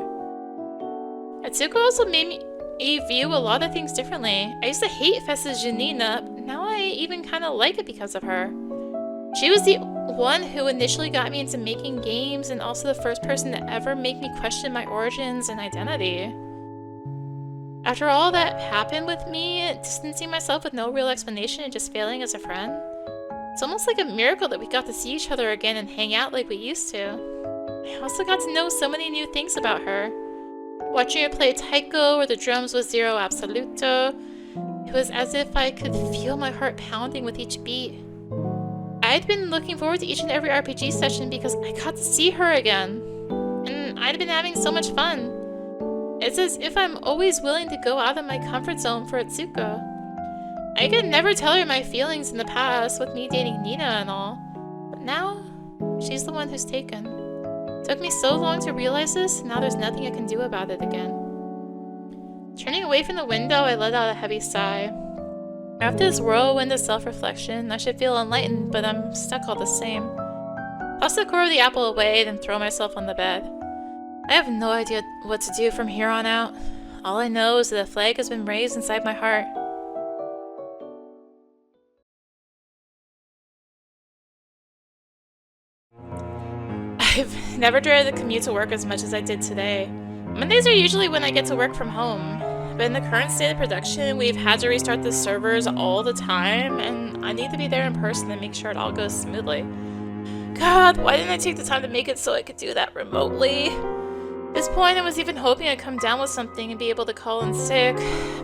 Etsuko also made me view a lot of things differently. I used to hate Fess's Janina, but now I even kinda like it because of her. She was the one who initially got me into making games and also the first person to ever make me question my origins and identity. After all that happened with me, distancing myself with no real explanation and just failing as a friend, it's almost like a miracle that we got to see each other again and hang out like we used to. I also got to know so many new things about her. Watching her play taiko or the drums with Zero Absoluto, it was as if I could feel my heart pounding with each beat. I'd been looking forward to each and every RPG session because I got to see her again, and I'd been having so much fun. It's as if I'm always willing to go out of my comfort zone for Etsuko. I could never tell her my feelings in the past with me dating Nina and all, but now, she's the one who's taken. It took me so long to realize this, and now there's nothing I can do about it again. Turning away from the window, I let out a heavy sigh. After this whirlwind of self-reflection, I should feel enlightened, but I'm stuck all the same. Toss the core of the apple away, then throw myself on the bed. I have no idea what to do from here on out. All I know is that a flag has been raised inside my heart. I've never dreaded the commute to work as much as I did today. Mondays are usually when I get to work from home, but in the current state of production, we've had to restart the servers all the time, and I need to be there in person to make sure it all goes smoothly. God, why didn't I take the time to make it so I could do that remotely? At this point, I was even hoping I'd come down with something and be able to call in sick,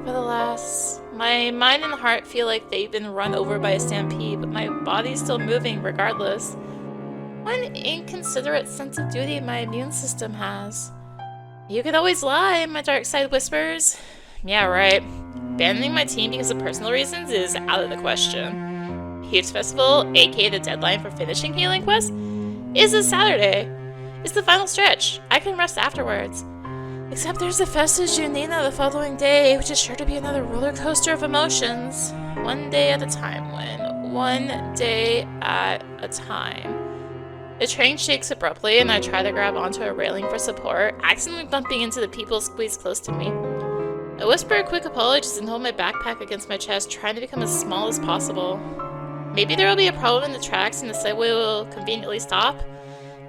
but alas, my mind and heart feel like they've been run over by a stampede, but my body's still moving regardless. What an inconsiderate sense of duty my immune system has. You could always lie, my dark side whispers. Yeah, right. Abandoning my team because of personal reasons is out of the question. Heaps Festival, aka the deadline for finishing Healing Quest, is this Saturday. It's the final stretch. I can rest afterwards. Except there's the Festus Junina the following day, which is sure to be another roller coaster of emotions. One day at a time, Win. One day at a time. The train shakes abruptly, and I try to grab onto a railing for support, accidentally bumping into the people squeezed close to me. I whisper quick apologies and hold my backpack against my chest, trying to become as small as possible. Maybe there will be a problem in the tracks and the subway will conveniently stop,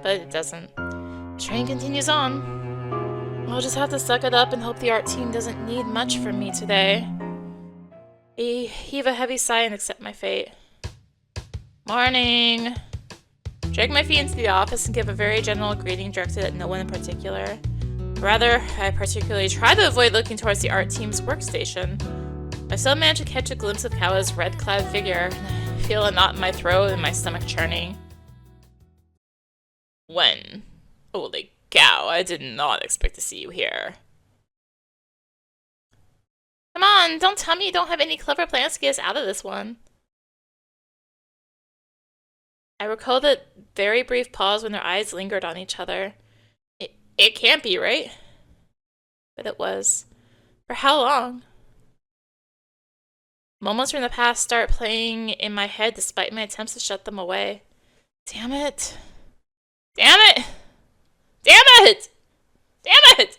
but it doesn't. The train continues on. I'll just have to suck it up and hope the art team doesn't need much from me today. I heave a heavy sigh and accept my fate. Morning! Drag my feet into the office and give a very general greeting directed at no one in particular. Rather, I particularly try to avoid looking towards the art team's workstation. I still manage to catch a glimpse of Kaua's red-clad figure, and I feel a knot in my throat and my stomach churning. When? Holy cow, I did not expect to see you here. Come on, don't tell me you don't have any clever plans to get us out of this one. I recall that very brief pause when their eyes lingered on each other. It can't be, right? But it was. For how long? Moments from the past start playing in my head despite my attempts to shut them away. Damn it. Damn it! Damn it! Damn it!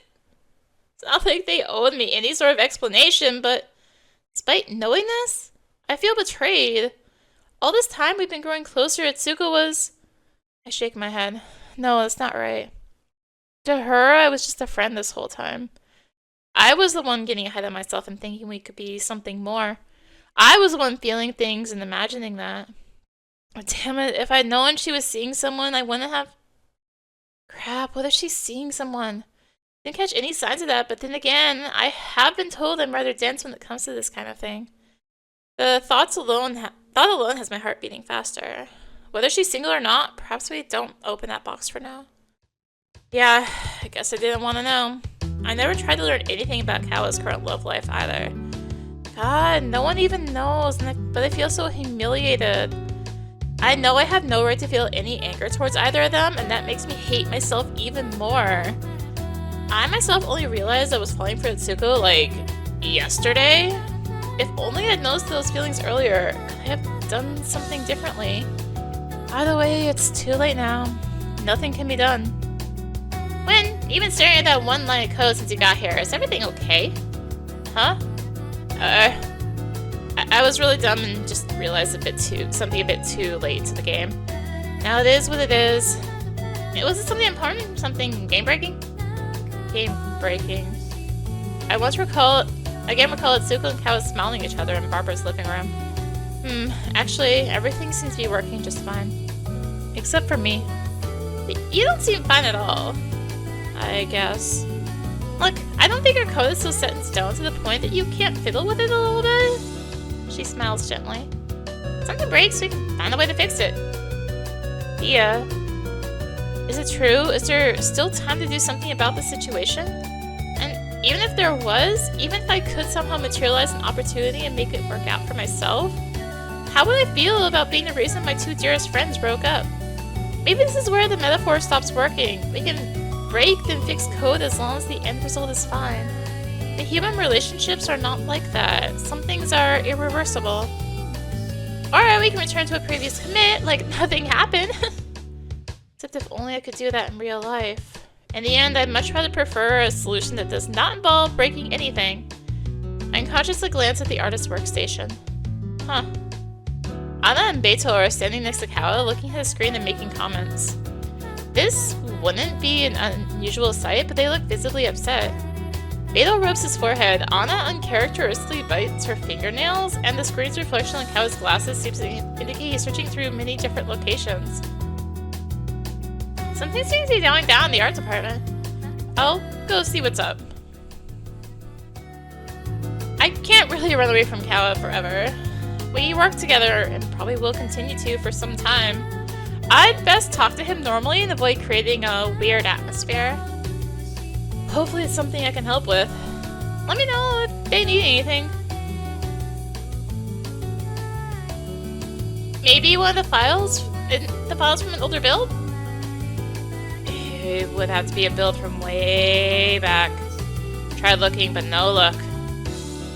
It's not like they owed me any sort of explanation, but despite knowing this, I feel betrayed. All this time we've been growing closer, Etsuko was... I shake my head. No, that's not right. To her, I was just a friend this whole time. I was the one getting ahead of myself and thinking we could be something more. I was the one feeling things and imagining that. Oh, damn it, if I'd known she was seeing someone, I wouldn't have... Crap, what if she's seeing someone? Didn't catch any signs of that, but then again, I have been told I'm rather dense when it comes to this kind of thing. The thought alone has my heart beating faster. Whether she's single or not, perhaps we don't open that box for now. Yeah, I guess I didn't want to know. I never tried to learn anything about Caua's current love life either. God, no one even knows, but I feel so humiliated. I know I have no right to feel any anger towards either of them, and that makes me hate myself even more. I myself only realized I was falling for Etsuko, like, yesterday? If only I'd noticed those feelings earlier, could I have done something differently? Either way, it's too late now. Nothing can be done. When, even staring at that one line of code since you got here, is everything okay? Huh? I was really dumb and just realized something a bit too late to the game. Now it is what it is. Was it something important? Something game-breaking? Game-breaking. I recall Etsuko and Caua smiling at each other in Barbara's living room. Actually, everything seems to be working just fine. Except for me. You don't seem fine at all. I guess. Look, I don't think our code is so set in stone to the point that you can't fiddle with it a little bit. She smiles gently. Something breaks, we can find a way to fix it. Yeah. Is it true? Is there still time to do something about the situation? And even if there was, even if I could somehow materialize an opportunity and make it work out for myself, how would I feel about being the reason my two dearest friends broke up? Maybe this is where the metaphor stops working. We can break then fix code as long as the end result is fine. The human relationships are not like that. Some things are irreversible. Alright, we can return to a previous commit, like nothing happened. Except if only I could do that in real life. In the end, I'd much rather prefer a solution that does not involve breaking anything. I unconsciously glance at the artist's workstation. Huh. Anna and Beto are standing next to Caua, looking at the screen and making comments. This wouldn't be an unusual sight, but they look visibly upset. Beto rubs his forehead, Anna uncharacteristically bites her fingernails, and the screen's reflection on Caua's glasses seems to indicate he's searching through many different locations. Something seems to be going down in the art department. I'll go see what's up. I can't really run away from Caua forever. We work together and probably will continue to for some time. I'd best talk to him normally and avoid creating a weird atmosphere. Hopefully it's something I can help with. Let me know if they need anything. Maybe one of the files from an older build? It would have to be a build from way back. Tried looking, but no luck.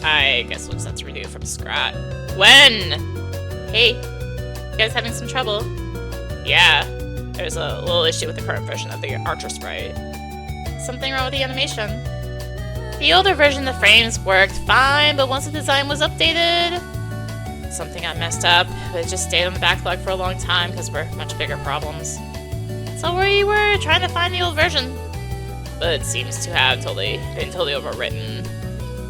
I guess we'll just have to redo from scratch. When? Hey, you guys having some trouble? Yeah, there's a little issue with the current version of the Archer sprite. Something wrong with the animation. The older version of the frames worked fine, but once the design was updated, something got messed up. It just stayed on the backlog for a long time because we're much bigger problems. So we were trying to find the old version, but it seems to have been totally overwritten.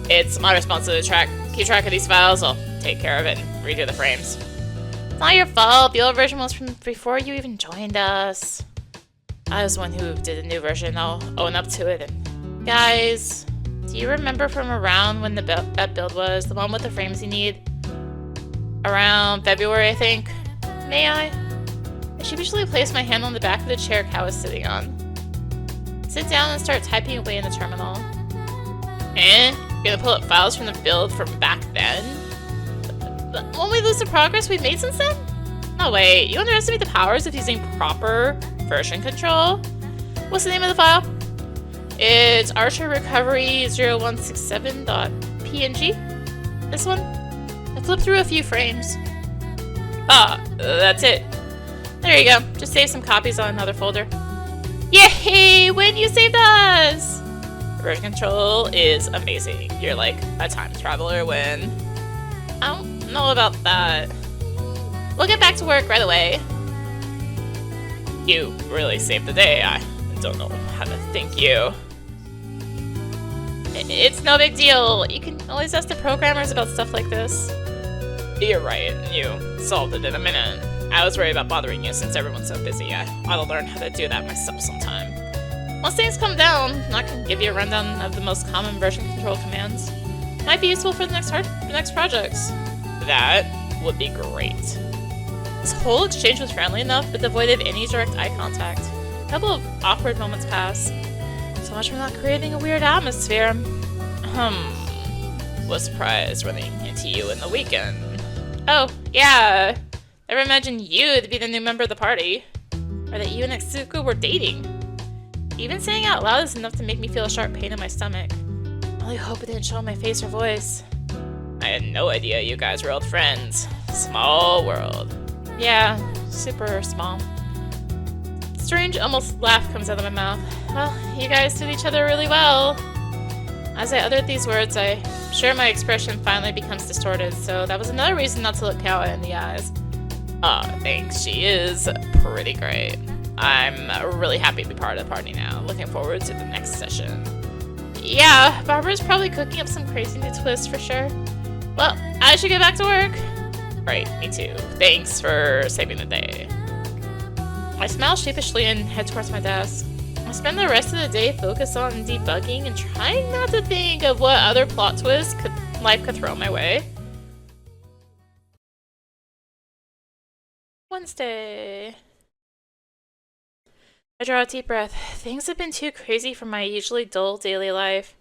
It's my responsibility to keep track of these files. I'll take care of it and redo the frames. It's not your fault. The old version was from before you even joined us. I was the one who did the new version. I'll own up to it. And guys, do you remember from around when that build was? The one with the frames you need? Around February, I think. May I? I sheepishly place my hand on the back of the chair Caua was sitting on. Sit down and start typing away in the terminal. And you're gonna pull up files from the build from back then? Won't we lose the progress we've made since then? No, wait. You underestimate the powers of using proper version control? What's the name of the file? It's Archer Recovery 0167.png. This one? I flipped through a few frames. Ah, that's it. There you go. Just save some copies on another folder. Yay! When you saved us! Version control is amazing. You're like a time traveler when... I don't know about that. We'll get back to work right away. You really saved the day. I don't know how to thank you. It's no big deal. You can always ask the programmers about stuff like this. You're right. You solved it in a minute. I was worried about bothering you since everyone's so busy. I ought to learn how to do that myself sometime. Once things calm down, I can give you a rundown of the most common version control commands. Might be useful for the next projects. That would be great. This whole exchange was friendly enough, but devoid of any direct eye contact. A couple of awkward moments passed. So much for not creating a weird atmosphere. Was surprised running into you in the weekend. Oh, yeah. Never imagined you to be the new member of the party. Or that you and Etsuko were dating. Even saying out loud is enough to make me feel a sharp pain in my stomach. I only hope it didn't show on my face or voice. I had no idea you guys were old friends. Small world. Yeah, super small. Strange, almost laugh comes out of my mouth. Well, you guys did each other really well. As I uttered these words, I'm sure my expression finally becomes distorted, so that was another reason not to look Caua in the eyes. Thanks. She is pretty great. I'm really happy to be part of the party now. Looking forward to the next session. Yeah, Barbara's probably cooking up some crazy new twists for sure. Well, I should get back to work. Right, me too. Thanks for saving the day. I smile sheepishly and head towards my desk. I spend the rest of the day focused on debugging and trying not to think of what other plot twists life could throw my way. Wednesday. I draw a deep breath. Things have been too crazy for my usually dull daily life.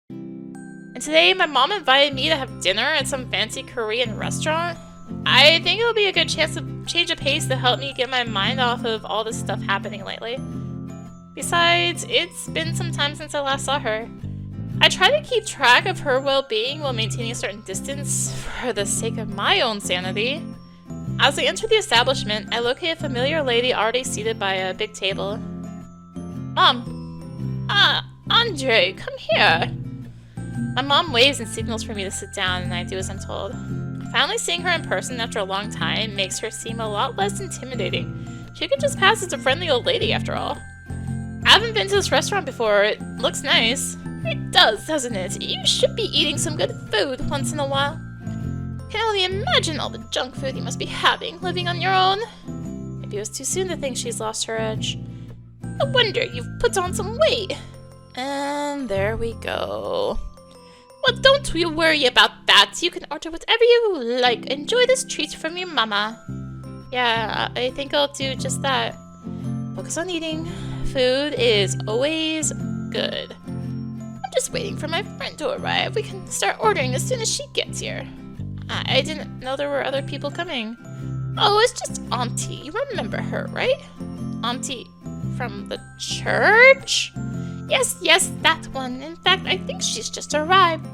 And today, my mom invited me to have dinner at some fancy Korean restaurant. I think it'll be a good chance to change a pace to help me get my mind off of all this stuff happening lately. Besides, it's been some time since I last saw her. I try to keep track of her well-being while maintaining a certain distance for the sake of my own sanity. As I enter the establishment, I locate a familiar lady already seated by a big table. Mom! Andre, come here! My mom waves and signals for me to sit down, and I do as I'm told. Finally seeing her in person after a long time makes her seem a lot less intimidating. She could just pass as a friendly old lady, after all. I haven't been to this restaurant before. It looks nice. It does, doesn't it? You should be eating some good food once in a while. Can only imagine all the junk food you must be having, living on your own. Maybe it was too soon to think she's lost her edge. No wonder you've put on some weight. And there we go. Well, don't you worry about that. You can order whatever you like. Enjoy this treat from your mama. Yeah, I think I'll do just that. Focus on eating. Food is always good. I'm just waiting for my friend to arrive. We can start ordering as soon as she gets here. I didn't know there were other people coming. Oh, it's just Auntie. You remember her, right? Auntie from the church? Yes, that one. In fact, I think she's just arrived.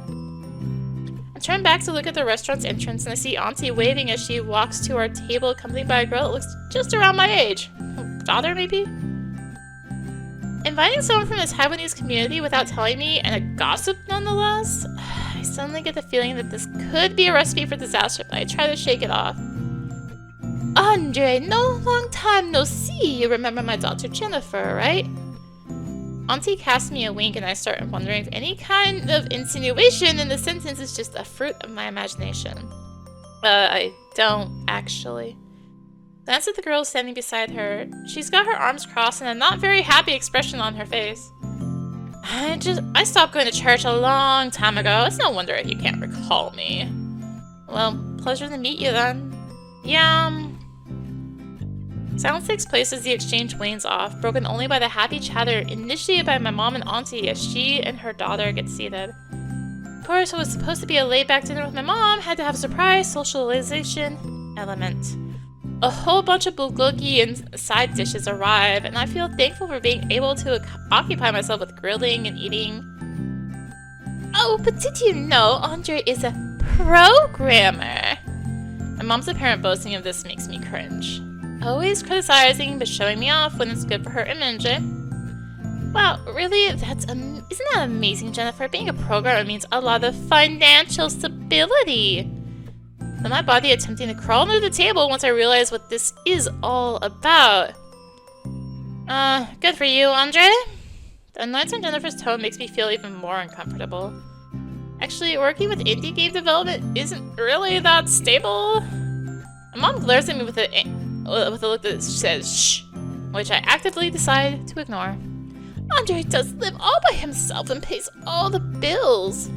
I turn back to look at the restaurant's entrance and I see Auntie waving as she walks to our table accompanied by a girl that looks just around my age. Daughter, maybe? Inviting someone from the Taiwanese community without telling me, and a gossip nonetheless? I suddenly get the feeling that this could be a recipe for disaster, but I try to shake it off. Andre, long time no see. You remember my daughter Jennifer, right? Auntie casts me a wink and I start wondering if any kind of insinuation in the sentence is just a fruit of my imagination. I don't, actually. Glance at the girl standing beside her. She's got her arms crossed and a not very happy expression on her face. I stopped going to church a long time ago. It's no wonder if you can't recall me. Well, pleasure to meet you then. Yeah. Silence takes place as the exchange wanes off, broken only by the happy chatter initiated by my mom and auntie as she and her daughter get seated. Of course, it was supposed to be a laid-back dinner with my mom, had to have a surprise socialization element. A whole bunch of bulgogi and side dishes arrive, and I feel thankful for being able to occupy myself with grilling and eating. Oh, but did you know Andre is a programmer. My mom's apparent boasting of this makes me cringe. Always criticizing but showing me off when it's good for her image, eh? Wow, really? Isn't that amazing, Jennifer? Being a programmer means a lot of financial stability. Then my body attempting to crawl under the table once I realized what this is all about. Good for you, Andre. The annoyance on Jennifer's tone makes me feel even more uncomfortable. Actually, working with indie game development isn't really that stable. My mom glares at me with a look that says shh, which I actively decide to ignore. Andre does live all by himself and pays all the bills.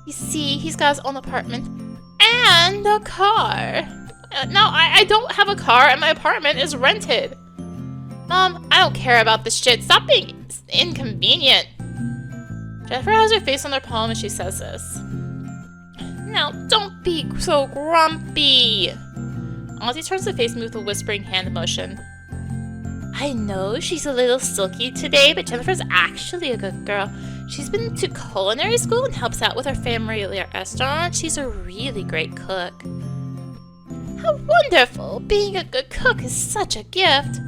You see, he's got his own apartment and a car. No, I don't have a car and my apartment is rented. Mom, I don't care about this shit. Stop being inconvenient. Jennifer has her face on her palm as she says this. Now, don't be so grumpy. Auntie turns to face me with a whispering hand motion. I know she's a little sulky today, but Jennifer's actually a good girl. She's been to culinary school and helps out with our family restaurant. She's a really great cook. How wonderful! Being a good cook is such a gift.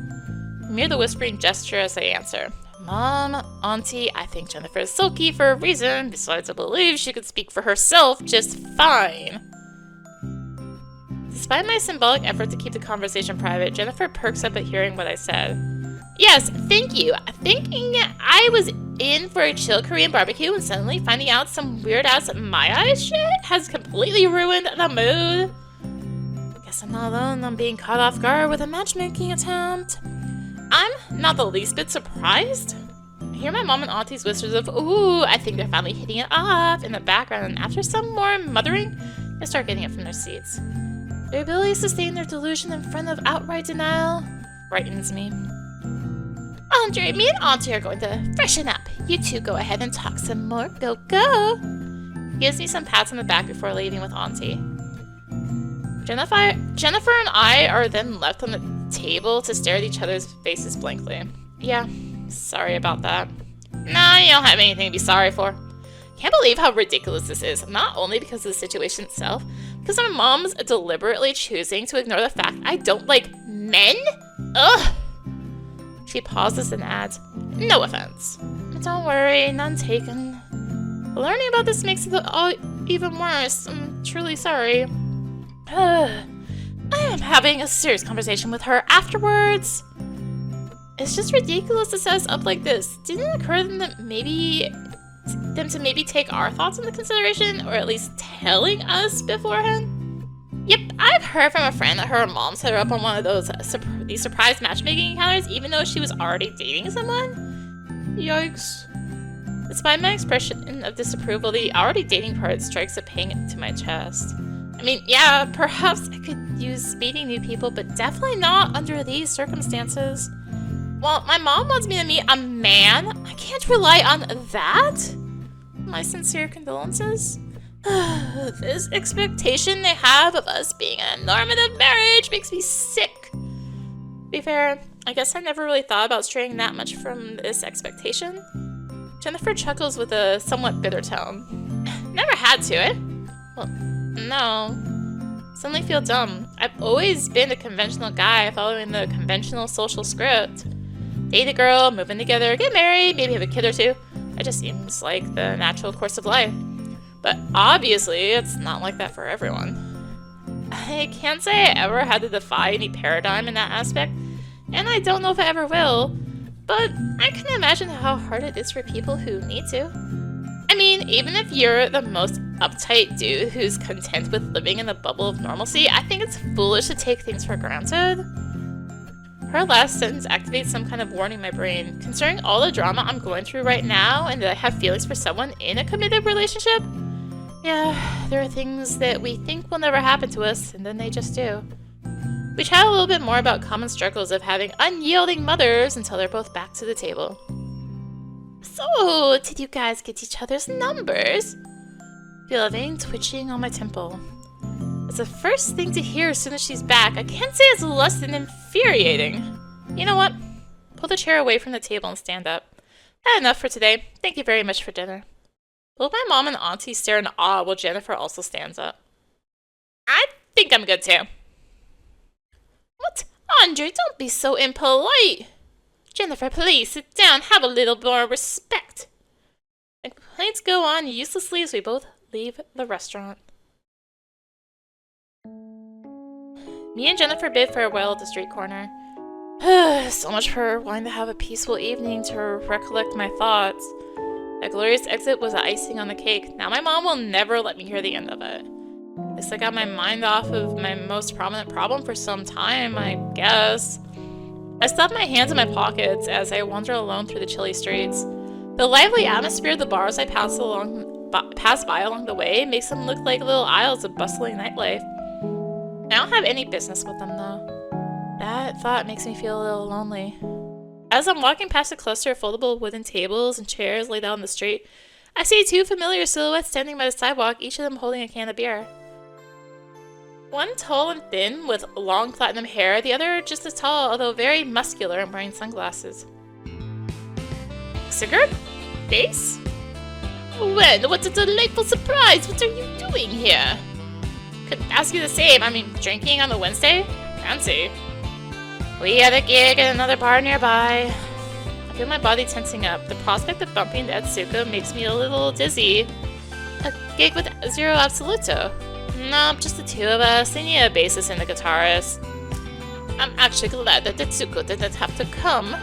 I mirror the whispering gesture as I answer. Mom, Auntie, I think Jennifer is sulky for a reason. Besides, I believe she could speak for herself just fine. Despite my symbolic effort to keep the conversation private, Jennifer perks up at hearing what I said. Yes, thank you. Thinking I was in for a chill Korean barbecue and suddenly finding out some weird-ass My Eyes shit has completely ruined the mood. Guess I'm not alone on being caught off guard with a matchmaking attempt. I'm not the least bit surprised. I hear my mom and auntie's whispers of, ooh, I think they're finally hitting it off in the background, and after some more mothering, they start getting up from their seats. Their ability to sustain their delusion in front of outright denial frightens me. Andre, me and Auntie are going to freshen up. You two go ahead and talk some more. Go, go! He gives me some pats on the back before leaving with Auntie. Jennifer and I are then left on the table to stare at each other's faces blankly. Yeah, sorry about that. Nah, you don't have anything to be sorry for. Can't believe how ridiculous this is, not only because of the situation itself, because my mom's deliberately choosing to ignore the fact I don't like men? Ugh! She pauses and adds, no offense. Don't worry, none taken. Learning about this makes it all even worse. I'm truly sorry. I am having a serious conversation with her afterwards. It's just ridiculous to set us up like this. Didn't it occur to them that to maybe take our thoughts into consideration, or at least telling us beforehand? Yep, I've heard from a friend that her mom set her up on one of those these surprise matchmaking encounters, even though she was already dating someone. Yikes. Despite my expression of disapproval, the already dating part strikes a pang to my chest. I mean, yeah, perhaps I could use meeting new people, but definitely not under these circumstances. Well, my mom wants me to meet a man. I can't rely on that. My sincere condolences. This expectation they have of us being a normative marriage makes me sick. To be fair, I guess I never really thought about straying that much from this expectation. Jennifer chuckles with a somewhat bitter tone. Never had to, eh? Well, no. Suddenly feel dumb. I've always been a conventional guy following the conventional social script. Date a girl, move in together, get married, maybe have a kid or two. It just seems like the natural course of life. But obviously, it's not like that for everyone. I can't say I ever had to defy any paradigm in that aspect, and I don't know if I ever will, but I can imagine how hard it is for people who need to. I mean, even if you're the most uptight dude who's content with living in a bubble of normalcy, I think it's foolish to take things for granted. Her last sentence activates some kind of warning in my brain. Considering all the drama I'm going through right now and that I have feelings for someone in a committed relationship, yeah, there are things that we think will never happen to us, and then they just do. We chat a little bit more about common struggles of having unyielding mothers until they're both back to the table. So, did you guys get each other's numbers? Feel a vein twitching on my temple. It's the first thing to hear as soon as she's back. I can't say it's less than infuriating. You know what? Pull the chair away from the table and stand up. Had enough for today. Thank you very much for dinner. Both my mom and auntie stare in awe while Jennifer also stands up. I think I'm good too. What? Andre, don't be so impolite. Jennifer, please sit down. Have a little more respect. The complaints go on uselessly as we both leave the restaurant. Me and Jennifer bid farewell at the street corner. So much for wanting to have a peaceful evening to recollect my thoughts. That glorious exit was the icing on the cake. Now my mom will never let me hear the end of it. At least I got my mind off of my most prominent problem for some time, I guess. I stuff my hands in my pockets as I wander alone through the chilly streets. The lively atmosphere of the bars I pass by along the way makes them look like little aisles of bustling nightlife. I don't have any business with them, though. That thought makes me feel a little lonely. As I'm walking past a cluster of foldable wooden tables and chairs laid out on the street, I see two familiar silhouettes standing by the sidewalk, each of them holding a can of beer. One tall and thin, with long platinum hair, the other just as tall, although very muscular and wearing sunglasses. Sigurd? Face? Well, what a delightful surprise! What are you doing here? Could ask you the same. I mean, drinking on a Wednesday? Fancy. We had a gig at another bar nearby. I feel my body tensing up. The prospect of bumping into Etsuko makes me a little dizzy. A gig with Zero Absoluto? Nope, just the two of us. They need a bassist and a guitarist. I'm actually glad that Etsuko didn't have to come.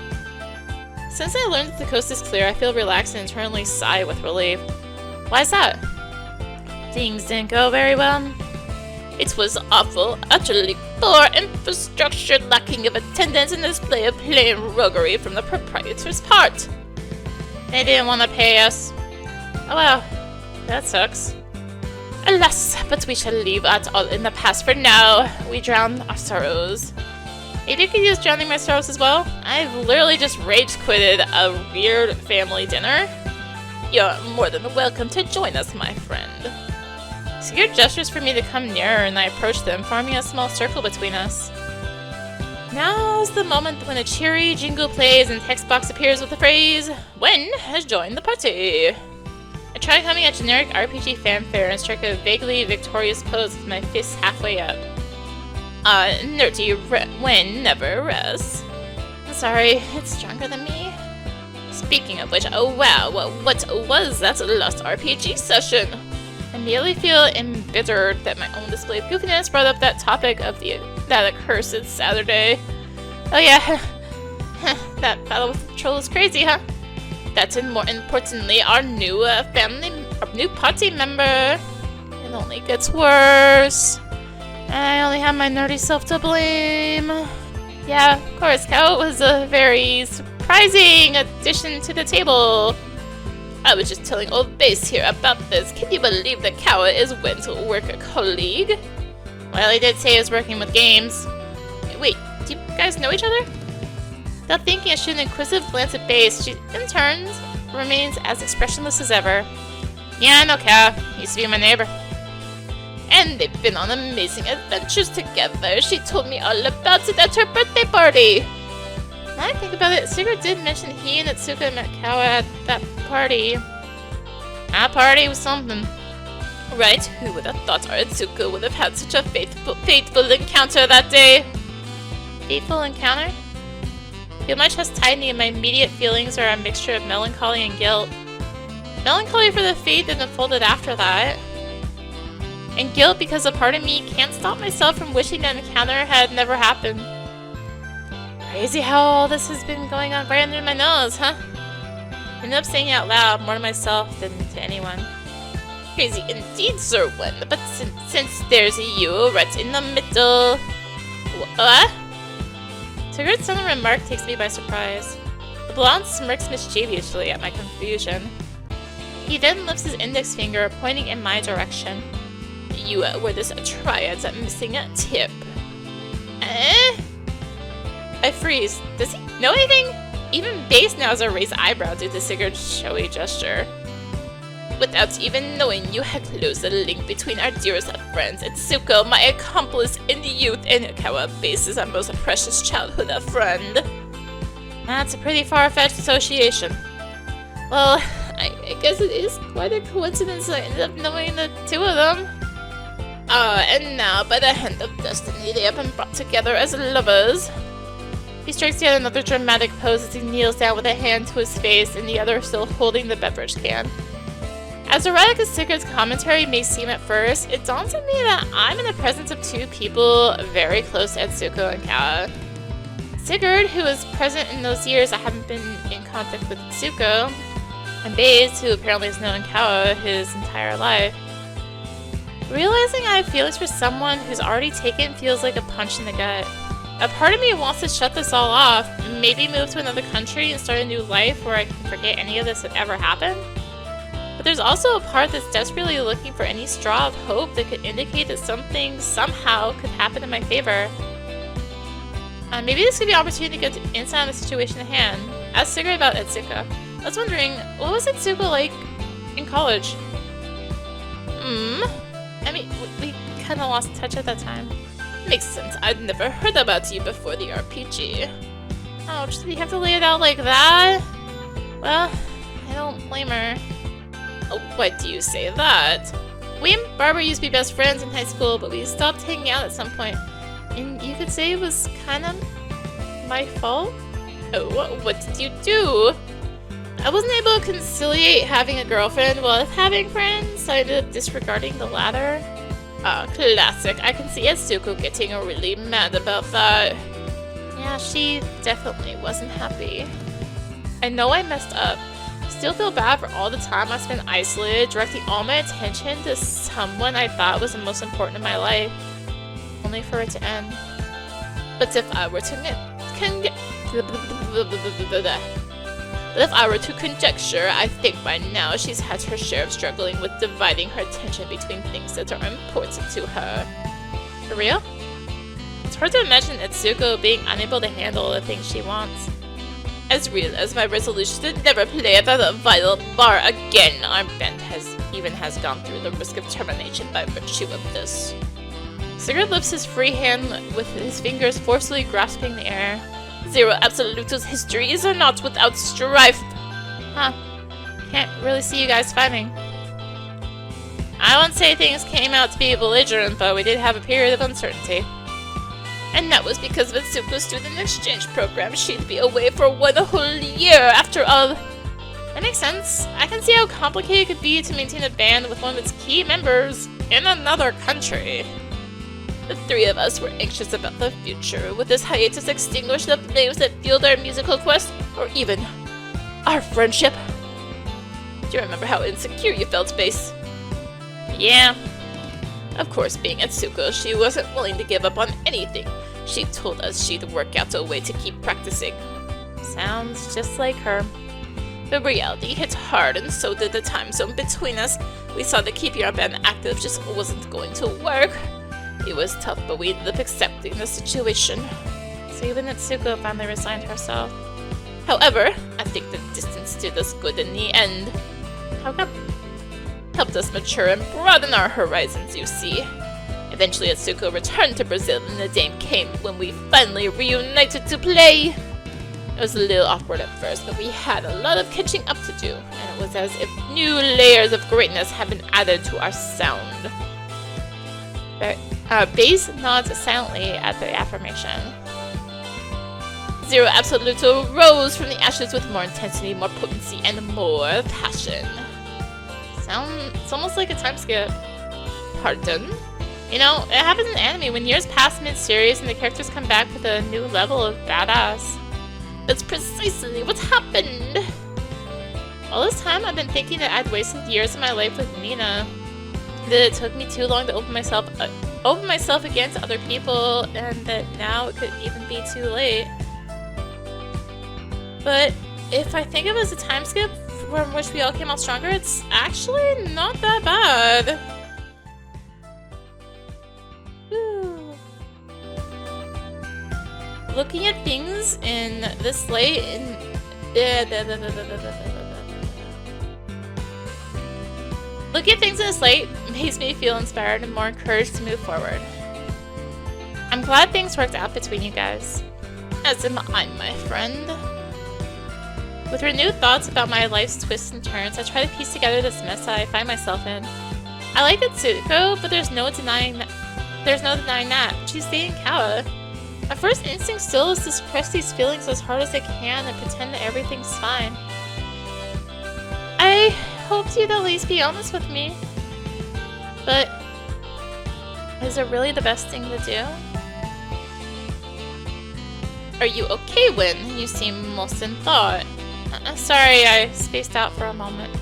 Since I learned that the coast is clear, I feel relaxed and internally sigh with relief. Why is that? Things didn't go very well. It was awful, utterly poor infrastructure, lacking of attendance, and display of plain roguery from the proprietor's part. They didn't want to pay us. Oh well, that sucks. Alas, but we shall leave that all in the past for now. We drown our sorrows. Maybe I could use drowning my sorrows as well. I've literally just rage quitted a weird family dinner. You're more than welcome to join us, my friend. Sigurd gestures for me to come nearer, and I approach them, forming a small circle between us. Now's the moment when a cheery jingle plays and text box appears with the phrase, "When has joined the party?" I try humming a generic RPG fanfare and strike a vaguely victorious pose with my fists halfway up. Nerdy when never rests. I'm sorry, it's stronger than me. Speaking of which, oh wow, what was that last RPG session? I immediately feel embittered that my own display of goofiness brought up that topic of that accursed Saturday. Oh yeah, that battle with the troll is crazy, huh? That and more importantly, our new party member. It only gets worse. I only have my nerdy self to blame. Yeah, of course, Caua was a very surprising addition to the table. I was just telling old Base here about this. Can you believe that Caua is Wen's work colleague? Well, he did say he was working with games. Wait, do you guys know each other? Without thinking, I shoot an inquisitive glance at Base. She, in turn, remains as expressionless as ever. Yeah, I know Caua. Used to be my neighbor. And they've been on amazing adventures together. She told me all about it at her birthday party. Now I think about it, Sigurd did mention he and Etsuko met Caua at that party. That party was something. Right, who would have thought our Etsuko would have had such a fateful encounter that day? Fateful encounter? I feel my chest tightening and my immediate feelings are a mixture of melancholy and guilt. Melancholy for the fate that unfolded after that. And guilt because a part of me can't stop myself from wishing that encounter had never happened. Crazy how all this has been going on right under my nose, huh? I ended up saying it out loud, more to myself than to anyone. Crazy indeed, Sir Wen, but since there's you right in the middle... What? Sigurd's sudden remark takes me by surprise. The blonde smirks mischievously at my confusion. He then lifts his index finger, pointing in my direction. You were this triad's missing a tip. Eh? I freeze. Does he know anything? Even Base now has a raised eyebrow due to Sigurd's showy gesture. Without even knowing, you had closed the link between our dearest of friends, Etsuko, my accomplice in the youth, and Caua, Base's our most precious childhood friend. That's a pretty far-fetched association. Well, I guess it is quite a coincidence I ended up knowing the two of them. And now, by the hand of destiny, they have been brought together as lovers. He strikes yet another dramatic pose as he kneels down with a hand to his face and the other still holding the beverage can. As erratic as Sigurd's commentary may seem at first, it dawns on me that I'm in the presence of two people very close to Etsuko and Caua. Sigurd, who was present in those years I haven't been in contact with Etsuko, and Baze, who apparently has known Caua his entire life. Realizing I have feelings for someone who's already taken feels like a punch in the gut. A part of me wants to shut this all off, maybe move to another country and start a new life where I can forget any of this had ever happened. But there's also a part that's desperately looking for any straw of hope that could indicate that something, somehow, could happen in my favor. Maybe this could be an opportunity to get insight on the situation at hand. Ask Sigurd about Etsuko. I was wondering, what was Etsuko like in college? I mean, we kind of lost touch at that time. Makes sense. I'd never heard about you before the RPG. Ouch, did you have to lay it out like that? Well, I don't blame her. Oh, why do you say that? We and Barbara used to be best friends in high school, but we stopped hanging out at some point. And you could say it was kind of my fault? Oh, what did you do? I wasn't able to conciliate having a girlfriend with having friends, so I ended up disregarding the latter. Classic. I can see Etsuko getting really mad about that. Yeah, she definitely wasn't happy. I know I messed up. Still feel bad for all the time I spent isolated, directing all my attention to someone I thought was the most important in my life, only for it to end. But if I were to conjecture, I think by now she's had her share of struggling with dividing her attention between things that are important to her. For real? It's hard to imagine Etsuko being unable to handle the things she wants. As real as my resolution to never play at that vital bar again, our band has gone through the risk of termination by virtue of this. Sigurd lifts his free hand with his fingers forcefully grasping the air. Zero Absoluto's histories are not without strife. Huh. Can't really see you guys fighting. I won't say things came out to be belligerent, but we did have a period of uncertainty. And that was because of Etsuko's student exchange program. She'd be away for 1 whole year after all. That makes sense. I can see how complicated it could be to maintain a band with one of its key members in another country. The three of us were anxious about the future. Would this hiatus extinguish the flames that fueled our musical quest, or even our friendship? Do you remember how insecure you felt, Baze? Yeah. Of course, being Etsuko, she wasn't willing to give up on anything. She told us she'd work out a way to keep practicing. Sounds just like her. But reality hit hard, and so did the time zone between us. We saw that keeping our band active just wasn't going to work. It was tough, but we ended up accepting the situation. So even Etsuko finally resigned herself. However, I think the distance did us good in the end. How come? Helped us mature and broaden our horizons, you see. Eventually Etsuko returned to Brazil and the day came when we finally reunited to play. It was a little awkward at first, but we had a lot of catching up to do, and it was as if new layers of greatness had been added to our sound. Baze nods silently at the affirmation. Zero Absoluto rose from the ashes with more intensity, more potency, and more passion. It's almost like a time skip. Pardon? You know, it happens in anime when years pass mid-series and the characters come back with a new level of badass. That's precisely what's happened! All this time I've been thinking that I'd wasted years of my life with Nina. That it took me too long to open myself again to other people, and that now it could even be too late. But if I think of it as a time skip from which we all came out stronger, it's actually not that bad. Whew. Looking at things in this light makes me feel inspired and more encouraged to move forward. I'm glad things worked out between you guys. As am I, my friend. With renewed thoughts about my life's twists and turns, I try to piece together this mess that I find myself in. I like Etsuko, but there's no denying that. She's dating Caua. My first instinct still is to suppress these feelings as hard as I can and pretend that everything's fine. I hoped you'd at least be honest with me. But is it really the best thing to do? Are you okay, Win? You seem lost in thought. Sorry, I spaced out for a moment.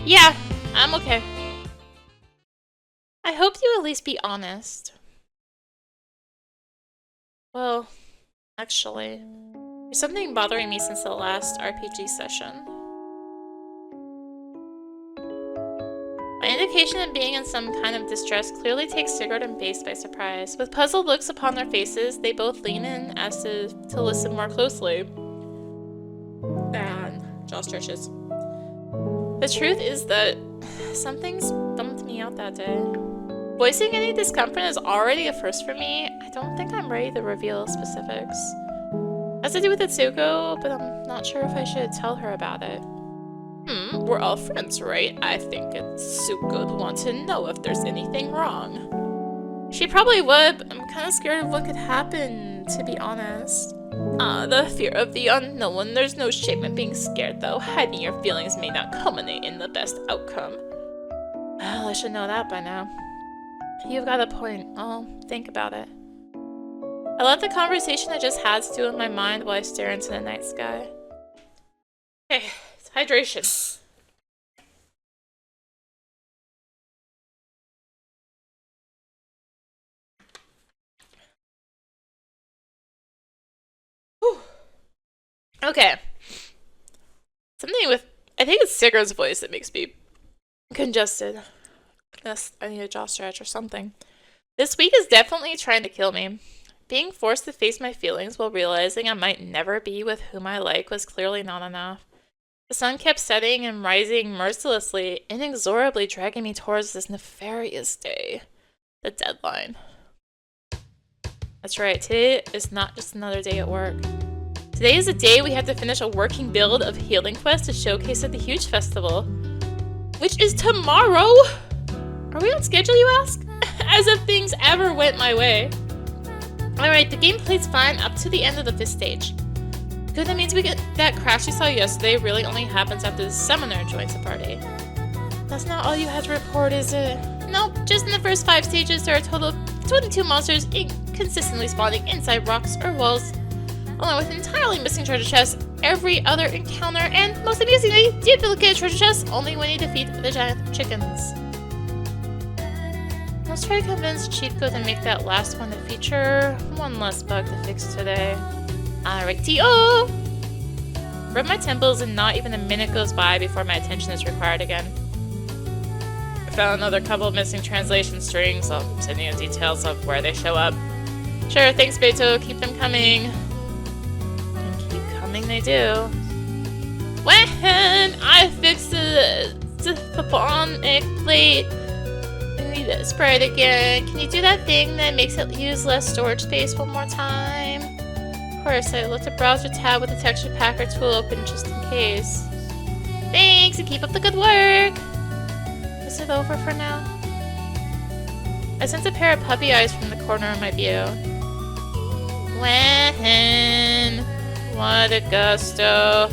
Yeah, I'm okay. I hope you at least be honest. Well, actually, there's something bothering me since the last RPG session. My indication of being in some kind of distress clearly takes Sigurd and Base by surprise. With puzzled looks upon their faces, they both lean in as to listen more closely. And jaw stretches. The truth is that something's bumped me out that day. Voicing any discomfort is already a first for me. I don't think I'm ready to reveal specifics. It has to do with Etsuko, but I'm not sure if I should tell her about it. We're all friends, right? I think Etsuko would want to know if there's anything wrong. She probably would, but I'm kind of scared of what could happen, to be honest. The fear of the unknown. There's no shame in being scared, though. Hiding your feelings may not culminate in the best outcome. Well, I should know that by now. You've got a point. I'll think about it. I let the conversation I just had stew in my mind while I stare into the night sky. Okay, it's hydration. Whew. Okay. Something with... I think it's Sigurd's voice that makes me congested. I need a jaw stretch or something. This week is definitely trying to kill me. Being forced to face my feelings while realizing I might never be with whom I like was clearly not enough. The sun kept setting and rising mercilessly, inexorably dragging me towards this nefarious day. The deadline. That's right, today is not just another day at work. Today is the day we have to finish a working build of Healing Quest to showcase at the huge festival. Which is tomorrow! Are we on schedule, you ask? As if things ever went my way. Alright, the gameplay's fine up to the end of the 5th stage. Good, that means we get that crash you saw yesterday really only happens after the summoner joins the party. That's not all you had to report, is it? Nope, just in the first 5 stages there are a total of 22 monsters consistently spawning inside rocks or walls, along with entirely missing treasure chests every other encounter, and most amusingly, duplicate treasure chests only when you defeat the giant chickens. Let's try to convince Chico to make that last one a feature. One less bug to fix today. Alrighty-o! Rub my temples and not even a minute goes by before my attention is required again. I found another couple of missing translation strings. I'll send you details of where they show up. Sure, thanks Beto, keep them coming. And keep coming they do. When I fix the phonic plate, spray it again. Can you do that thing that makes it use less storage space one more time? Of course, I left the browser tab with the texture packer tool open just in case. Thanks, and keep up the good work! Is it over for now? I sense a pair of puppy eyes from the corner of my view. When? What a gusto.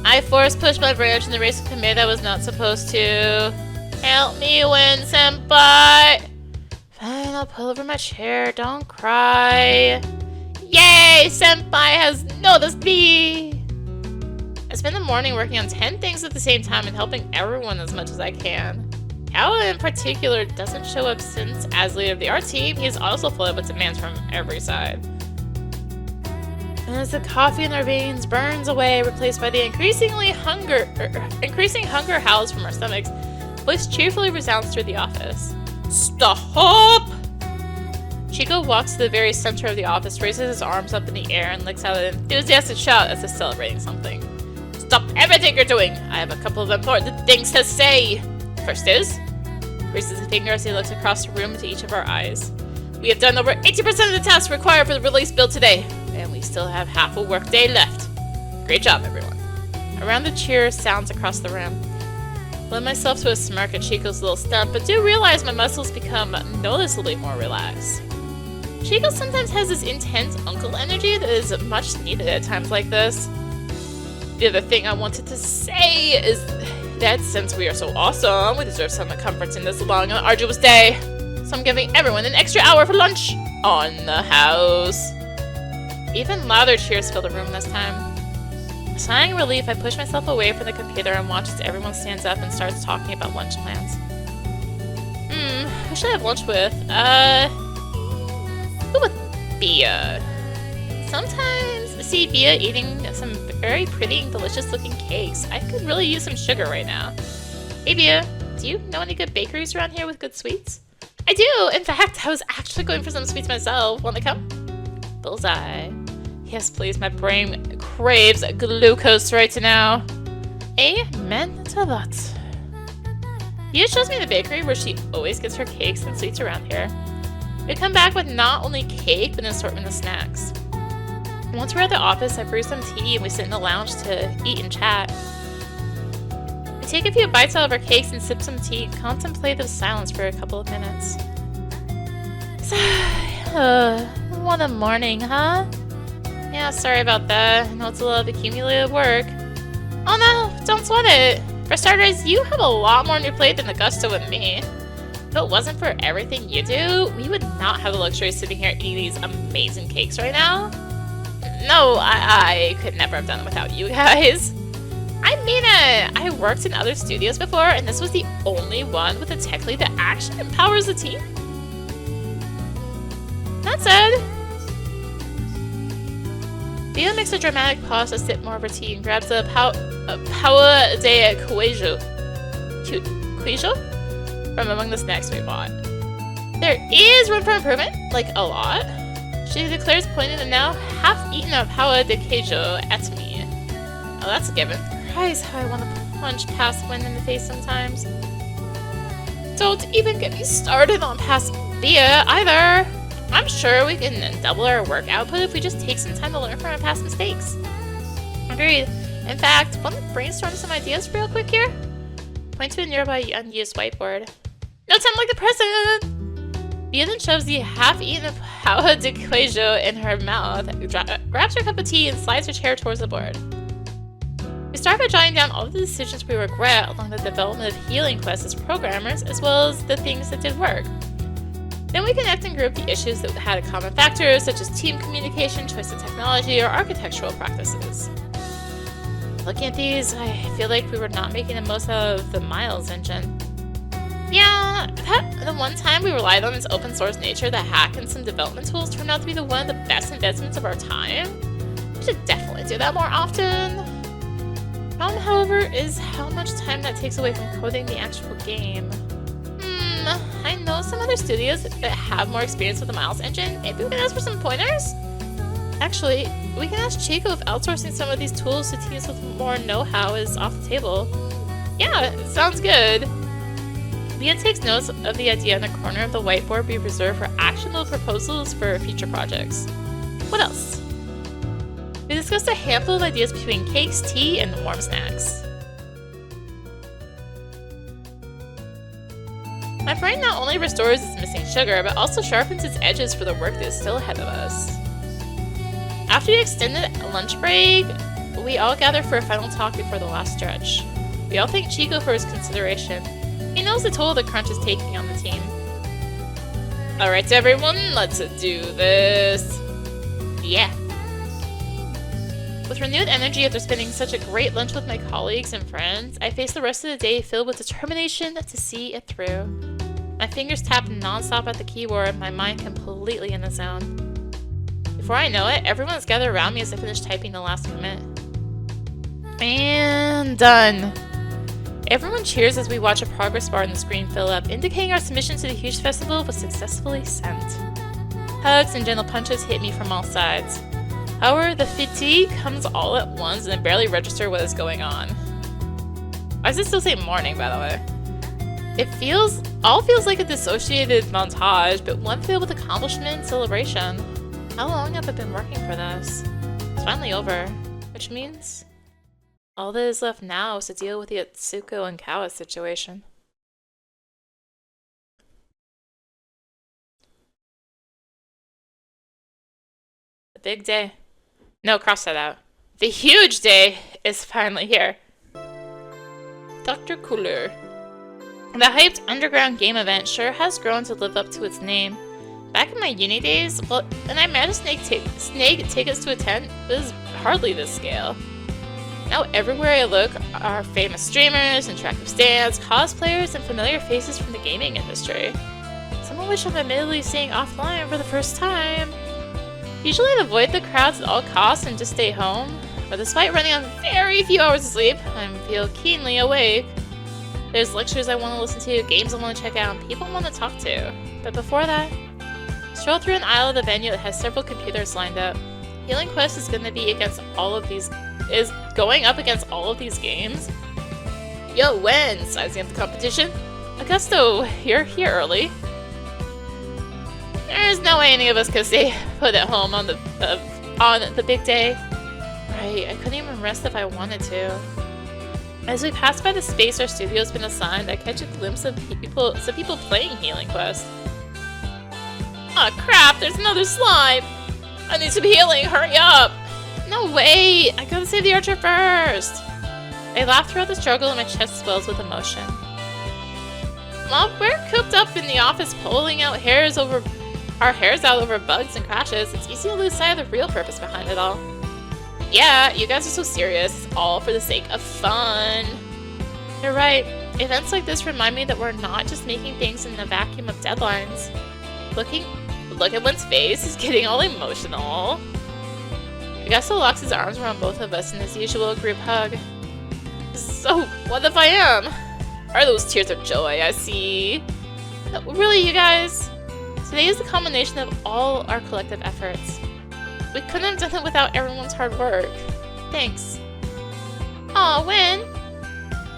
I force pushed my branch in the race with a maid I was not supposed to. Help me win, senpai! Fine, I'll pull over my chair. Don't cry. Yay! Senpai has noticed me! I spend the morning working on 10 things at the same time and helping everyone as much as I can. Caua in particular doesn't show up since, as leader of the art team, he is also flooded with demands from every side. And as the coffee in our veins burns away, replaced by the increasing hunger howls from our stomachs, voice cheerfully resounds through the office. Stop! Chico walks to the very center of the office, raises his arms up in the air, and licks out an enthusiastic shout as if celebrating something. Stop everything you're doing! I have a couple of important things to say! First is... raises a finger as he looks across the room into each of our eyes. We have done over 80% of the tasks required for the release build today, and we still have half a workday left. Great job, everyone. A round of cheers sounds across the room. Lend myself to a smirk at Chico's little stunt, but do realize my muscles become noticeably more relaxed. Chico sometimes has this intense uncle energy that is much needed at times like this. The other thing I wanted to say is that since we are so awesome, we deserve some comforts in this long and arduous day. So I'm giving everyone an extra hour for lunch on the house. Even louder cheers fill the room this time. Sighing relief, I push myself away from the computer and watch as everyone stands up and starts talking about lunch plans. Who should I have lunch with? Who with Bia? Sometimes I see Bia eating some very pretty and delicious looking cakes. I could really use some sugar right now. Hey Bia, do you know any good bakeries around here with good sweets? I do! In fact, I was actually going for some sweets myself. Want to come? Bullseye. Yes, please, my brain craves glucose right now. Amen to that. Bia shows me the bakery where she always gets her cakes and sweets around here. We come back with not only cake, but an assortment of snacks. Once we're at the office, I brew some tea and we sit in the lounge to eat and chat. I take a few bites out of our cakes and sip some tea and contemplate the silence for a couple of minutes. What a morning, huh? Yeah, sorry about that. I know it's a lot of accumulated work. Oh no, don't sweat it. For starters, you have a lot more on your plate than Augusta and me. If it wasn't for everything you do, we would not have the luxury of sitting here eating these amazing cakes right now. No, I could never have done it without you guys. I mean it! I worked in other studios before, and this was the only one with a tech lead that actually empowers the team. That said, Bia makes a dramatic pause to sip more of her tea and grabs a Caua de Queijo from among the snacks we bought. There is room for improvement, like a lot. She declares, pointing to now half-eaten Caua de Queijo at me. Oh, that's a given. Christ, how I want to punch past wind in the face sometimes. Don't even get me started on past Bia either. I'm sure we can double our work output if we just take some time to learn from our past mistakes. Agreed. In fact, want to brainstorm some ideas real quick here? Point to a nearby unused whiteboard. No time like the present! Bia then shoves the half-eaten Caua de Queijo in her mouth, grabs her cup of tea, and slides her chair towards the board. We start by jotting down all the decisions we regret along the development of healing quests as programmers, as well as the things that did work. Then we connect and group the issues that had a common factor, such as team communication, choice of technology, or architectural practices. Looking at these, I feel like we were not making the most out of the Miles engine. Yeah, the one time we relied on its open source nature, the hack and some development tools turned out to be one of the best investments of our time. We should definitely do that more often. Problem, however, is how much time that takes away from coding the actual game. I know some other studios that have more experience with the Miles engine. Maybe we can ask for some pointers? Actually, we can ask Chico if outsourcing some of these tools to teams with more know-how is off the table. Yeah, sounds good. Bia takes notes of the idea in the corner of the whiteboard we reserve for actionable proposals for future projects. What else? We discussed a handful of ideas between cakes, tea, and warm snacks. My brain not only restores its missing sugar, but also sharpens its edges for the work that is still ahead of us. After the extended lunch break, we all gather for a final talk before the last stretch. We all thank Chico for his consideration. He knows the toll the crunch is taking on the team. Alright everyone, let's do this. Yeah. With renewed energy after spending such a great lunch with my colleagues and friends, I face the rest of the day filled with determination to see it through. My fingers tap non-stop at the keyboard, my mind completely in the zone. Before I know it, everyone's gathered around me as I finish typing the last commit. And done! Everyone cheers as we watch a progress bar on the screen fill up, indicating our submission to the huge festival was successfully sent. Hugs and gentle punches hit me from all sides. However, the fatigue comes all at once and I barely register what is going on. Why does it still say morning, by the way? It all feels like a dissociated montage, but one filled with accomplishment and celebration. How long have I been working for this? It's finally over, which means All that is left now is to deal with the Etsuko and Caua situation. The big day. No, cross that out. The huge day is finally here. Dr. Cooler. The hyped underground game event sure has grown to live up to its name. Back in my uni days, well, when I met a snake take us to attend, it was hardly this scale. Now everywhere I look are famous streamers, interactive stands, cosplayers, and familiar faces from the gaming industry. Some of which I'm admittedly seeing offline for the first time. Usually I'd avoid the crowds at all costs and just stay home, but despite running on very few hours of sleep, I feel keenly awake. There's lectures I want to listen to, games I want to check out, and people I want to talk to. But before that, stroll through an aisle of the venue that has several computers lined up. Healing Quest is going up against all of these games. Yo, when? Sizing up the competition? Augusto, you're here early. There's no way any of us could stay put at home on the big day. Right, I couldn't even rest if I wanted to. As we pass by the space our studio's been assigned, I catch a glimpse of some people playing Healing Quest. Aw, crap, there's another slime! I need some healing, hurry up! No way! I gotta save the archer first! I laugh throughout the struggle and my chest swells with emotion. While we're cooped up in the office pulling our hairs out over bugs and crashes, it's easy to lose sight of the real purpose behind it all. Yeah, you guys are so serious. It's all for the sake of fun. You're right. Events like this remind me that we're not just making things in a vacuum of deadlines. Look at one's face is getting all emotional. Augusto locks his arms around both of us in his usual group hug. So, what if I am? Are those tears of joy I see? No, really, you guys? Today is the culmination of all our collective efforts. We couldn't have done it without everyone's hard work. Thanks. Aw, Win!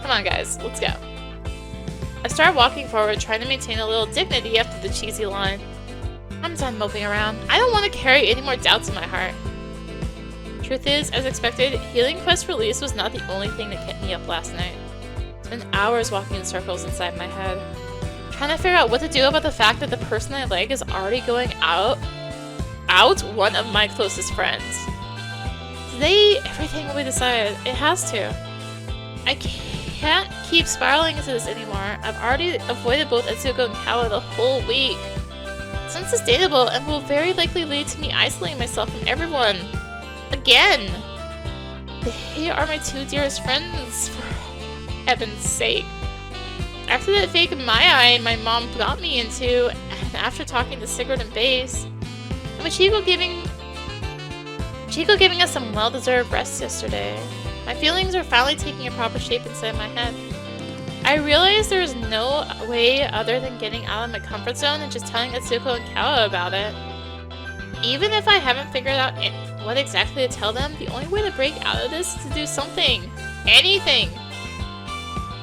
Come on, guys, let's go. I start walking forward, trying to maintain a little dignity after the cheesy line. I'm done moping around. I don't want to carry any more doubts in my heart. Truth is, as expected, Healing Quest release was not the only thing that kept me up last night. It's been hours walking in circles inside my head, trying to figure out what to do about the fact that the person I like is already going out one of my closest friends. Today, everything will be decided. It has to. I can't keep spiraling into this anymore. I've already avoided both Etsuko and Caua the whole week. It's unsustainable and will very likely lead to me isolating myself from everyone. Again! They are my two dearest friends, for heaven's sake. After that fake Maya my mom got me into, and after talking to Sigurd and Base, and with Chico giving us some well-deserved rest yesterday, my feelings are finally taking a proper shape inside my head. I realize there is no way other than getting out of my comfort zone and just telling Etsuko and Caua about it. Even if I haven't figured out what exactly to tell them, the only way to break out of this is to do something. Anything!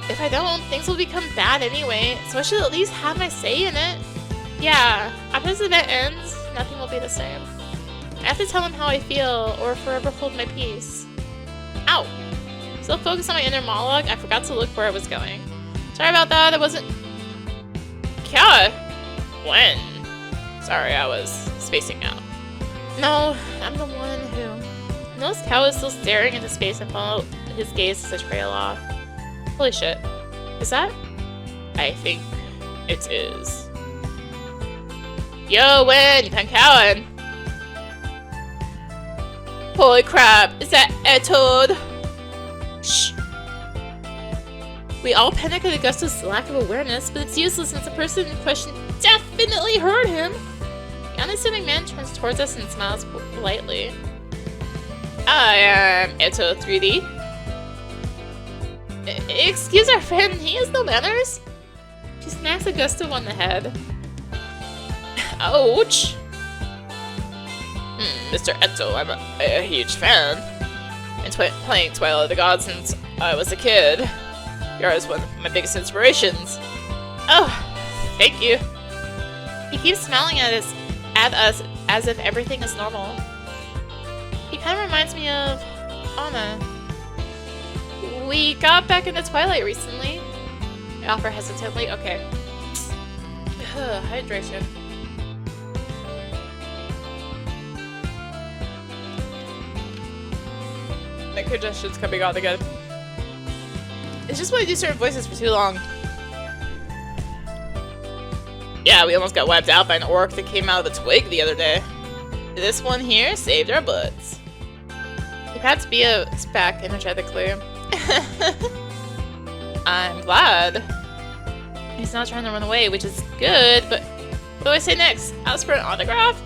If I don't, things will become bad anyway, so I should at least have my say in it. Yeah, after this event ends, nothing will be the same. I have to tell them how I feel, or forever hold my peace. Ow! Still focused on my inner monologue, I forgot to look where I was going. Sorry about that, it wasn't... Caua! When? Sorry, I was spacing out. No, I'm the one who... Notice Caua is still staring into space and followed his gaze as I trail off. Holy shit. Is that? I think it is. Yo, Win! You can Caua! Holy crap! Is that Etod? Shh! We all panic at Augusto's lack of awareness, but it's useless since the person in question definitely heard him! The unassuming man turns towards us and smiles politely. I am Eto 3D. Excuse our friend, he has no manners? She smacks Augusto on the head. Ouch! Mr. Eto, I'm a huge fan. Been playing Twilight of the Gods since I was a kid. You're always one of my biggest inspirations. Oh, thank you. He keeps smiling at us as if everything is normal. He kind of reminds me of Anna. We got back into Twilight recently. I offer hesitantly. Okay. Hydration. My congestion's coming on again. It's just when I do certain voices for too long. Yeah, we almost got wiped out by an orc that came out of the twig the other day. This one here saved our butts. He pats Bia's back energetically. I'm glad. He's not trying to run away, which is good, but what do I say next? Ask for an autograph?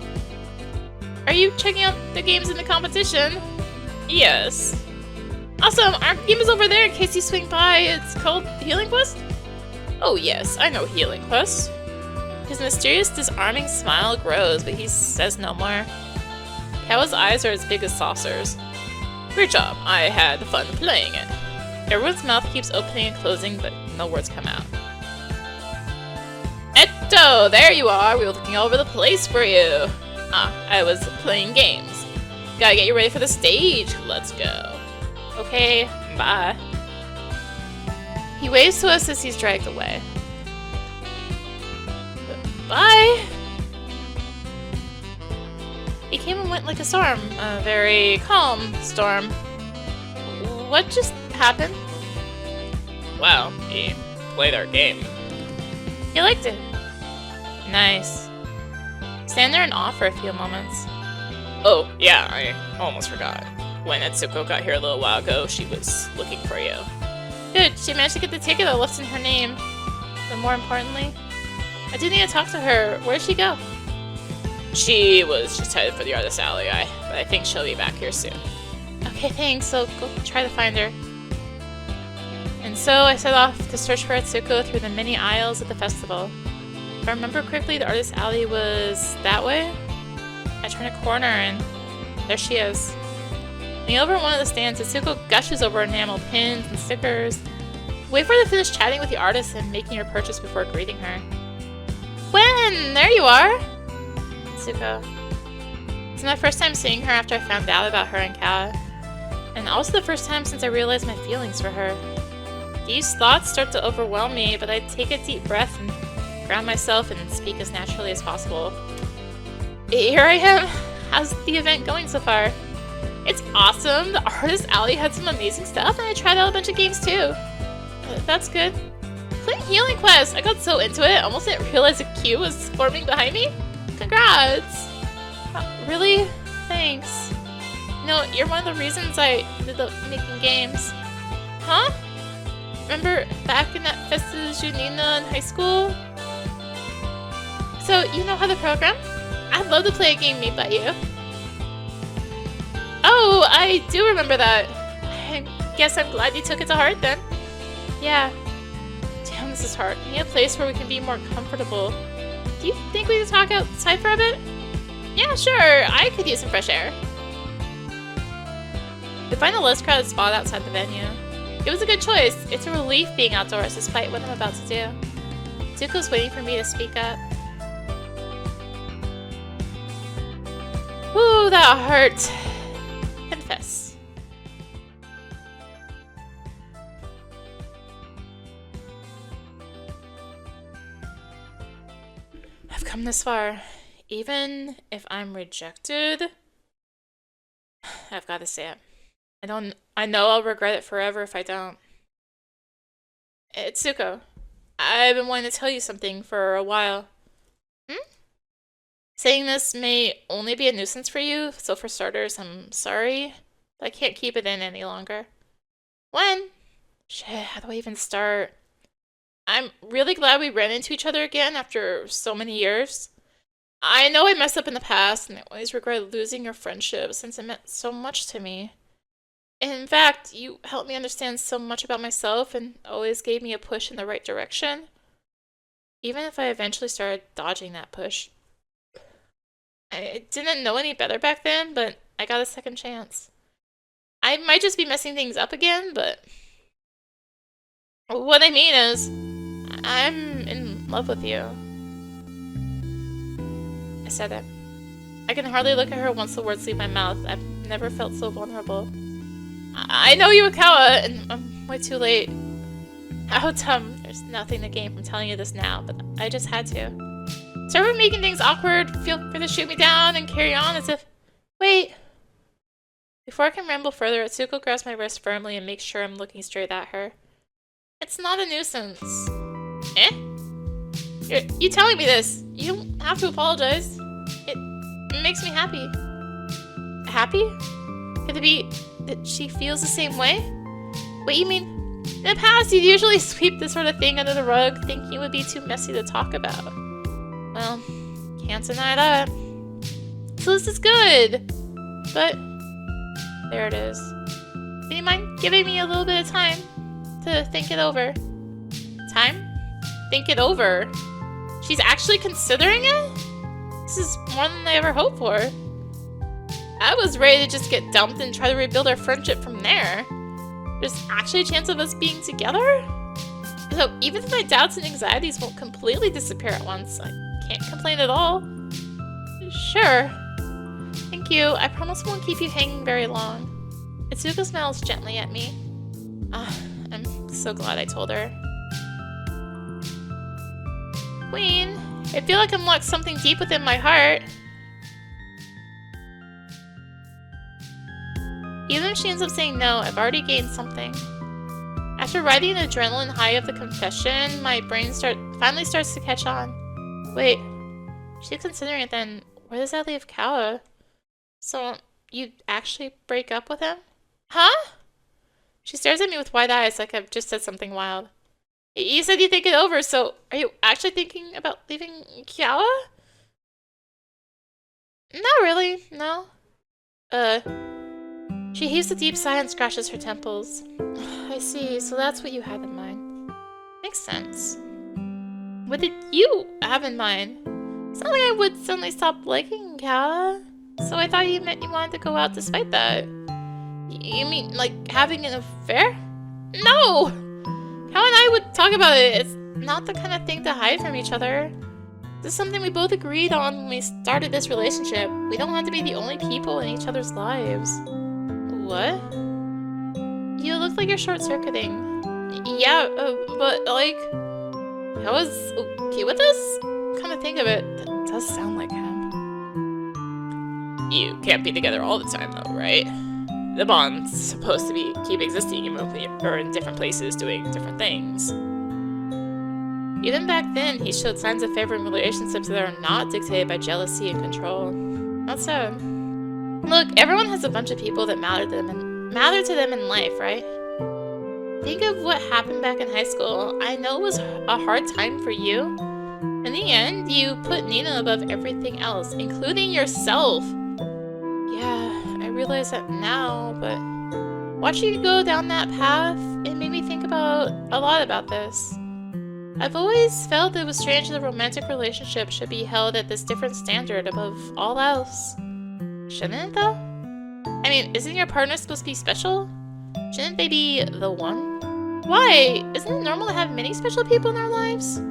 Are you checking out the games in the competition? Yes. Awesome! Our game is over there in case you swing by. It's called Healing Quest? Oh yes, I know Healing Quest. His mysterious, disarming smile grows, but he says no more. Caua's eyes are as big as saucers. Great job. I had fun playing it. Everyone's mouth keeps opening and closing, but no words come out. Etto, there you are. We were looking all over the place for you. I was playing games. Gotta get you ready for the stage. Let's go. Okay, bye. He waves to us as he's dragged away. Bye! He came and went like a storm. A very calm storm. What just happened? Well, he played our game. He liked it. Nice. Stand there in awe for a few moments. Oh, yeah, I almost forgot. When Etsuko got here a little while ago, she was looking for you. Good, she managed to get the ticket that left in her name. But more importantly, I do need to talk to her. Where'd she go? She was just headed for the artist alley, but I think she'll be back here soon. Okay, thanks. So go try to find her. And so I set off to search for Etsuko through the many aisles at the festival. If I remember correctly, the artist alley was that way. I turn a corner and there she is. Leaning over one of the stands, Etsuko gushes over enamel pins and stickers. Wait for her to finish chatting with the artist and making her purchase before greeting her. Gwen! There you are! Etsuko. It's my first time seeing her after I found out about her and Caua. And also the first time since I realized my feelings for her. These thoughts start to overwhelm me, but I take a deep breath and ground myself and speak as naturally as possible. Here I am! How's the event going so far? It's awesome! The artist alley had some amazing stuff and I tried out a bunch of games too. That's good. Playing Healing Quest! I got so into it, I almost didn't realize a queue was forming behind me. Congrats! Really? Thanks. You know, you're one of the reasons I ended up making games. Huh? Remember back in that Festa Junina in high school? So, you know how to program? I'd love to play a game made by you. Oh, I do remember that. I guess I'm glad you took it to heart then. Yeah. Damn, this is hard. We need a place where we can be more comfortable. Do you think we could talk outside for a bit? Yeah, sure. I could use some fresh air. We find a less crowded spot outside the venue. It was a good choice. It's a relief being outdoors despite what I'm about to do. Zuko's waiting for me to speak up. Ooh, that hurt. Confess. I've come this far. Even if I'm rejected, I've got to say it. I know I'll regret it forever if I don't. Etsuko, I've been wanting to tell you something for a while. Saying this may only be a nuisance for you, so for starters, I'm sorry, but I can't keep it in any longer. When? Shit, how do I even start? I'm really glad we ran into each other again after so many years. I know I messed up in the past, and I always regret losing your friendship since it meant so much to me. In fact, you helped me understand so much about myself and always gave me a push in the right direction. Even if I eventually started dodging that push. I didn't know any better back then, but I got a second chance. I might just be messing things up again, but what I mean is, I'm in love with you. I said it. I can hardly look at her once the words leave my mouth. I've never felt so vulnerable. I know you were Caua, and way too late. How dumb. There's nothing to gain from telling you this now, but I just had to. Sorry for making things awkward. Feel free to shoot me down and carry on as if... Wait. Before I can ramble further, Etsuko grabs my wrist firmly and makes sure I'm looking straight at her. It's not a nuisance. Eh? You telling me this? You don't have to apologize. It makes me happy. Happy? Could it be that she feels the same way? Wait, you mean... In the past, you'd usually sweep this sort of thing under the rug, thinking it would be too messy to talk about. Well, can't deny that. So this is good. But, there it is. Do you mind giving me a little bit of time to think it over? Time? Think it over? She's actually considering it? This is more than I ever hoped for. I was ready to just get dumped and try to rebuild our friendship from there. There's actually a chance of us being together? So even if my doubts and anxieties won't completely disappear at once, I can't complain at all. Sure. Thank you. I promise I won't keep you hanging very long. Etsuko smiles gently at me. I'm so glad I told her. Queen, I feel like I'm locked something deep within my heart. Even if she ends up saying no, I've already gained something. After riding the adrenaline high of the confession, my brain finally starts to catch on. Wait, she's considering it then. Where does that leave Caua? So, you actually break up with him? Huh? She stares at me with wide eyes like I've just said something wild. You said you think it over, so are you actually thinking about leaving Caua? Not really, no. She heaves a deep sigh and scratches her temples. I see, so that's what you had in mind. Makes sense. What did you have in mind? It's not like I would suddenly stop liking Caua. So I thought you meant you wanted to go out despite that. You mean, like, having an affair? No! Caua and I would talk about it. It's not the kind of thing to hide from each other. This is something we both agreed on when we started this relationship. We don't want to be the only people in each other's lives. What? You look like you're short-circuiting. Yeah, but, like... I was okay with this? Come to think of it, that does sound like him. You can't be together all the time, though, right? The bond's supposed to keep existing even if we are in different places doing different things. Even back then, he showed signs of favoring relationships that are not dictated by jealousy and control. That's sad. Look, everyone has a bunch of people that matter to them in life, right? Think of what happened back in high school. I know it was a hard time for you. In the end, you put Nina above everything else, including yourself. Yeah, I realize that now, but watching you go down that path, it made me think a lot about this. I've always felt it was strange that a romantic relationship should be held at this different standard above all else. Shouldn't it, though? I mean, isn't your partner supposed to be special? Shouldn't they be the one? Why? Isn't it normal to have many special people in our lives?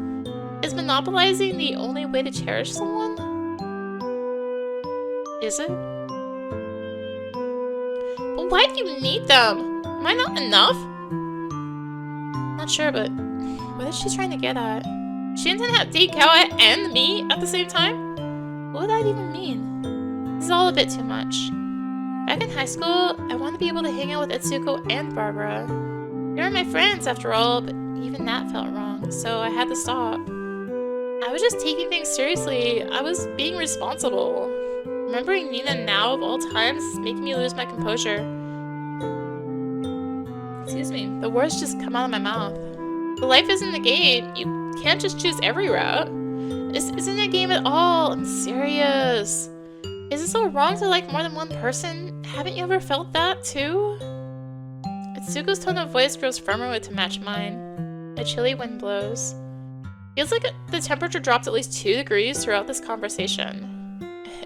Is monopolizing the only way to cherish someone? Is it? But why do you need them? Am I not enough? Not sure, but what is she trying to get at? She intended to date Caua and me at the same time? What would that even mean? This is all a bit too much. Back in high school, I wanted to be able to hang out with Etsuko and Barbara. They were my friends after all, but even that felt wrong, so I had to stop. I was just taking things seriously. I was being responsible. Remembering Nina now of all times is making me lose my composure. Excuse me, the words just come out of my mouth. But life isn't a game. You can't just choose every route. This isn't a game at all. I'm serious. Is it so wrong to like more than one person? Haven't you ever felt that too? Etsuko's tone of voice grows firmer to match mine. A chilly wind blows. Feels like the temperature dropped at least 2 degrees throughout this conversation.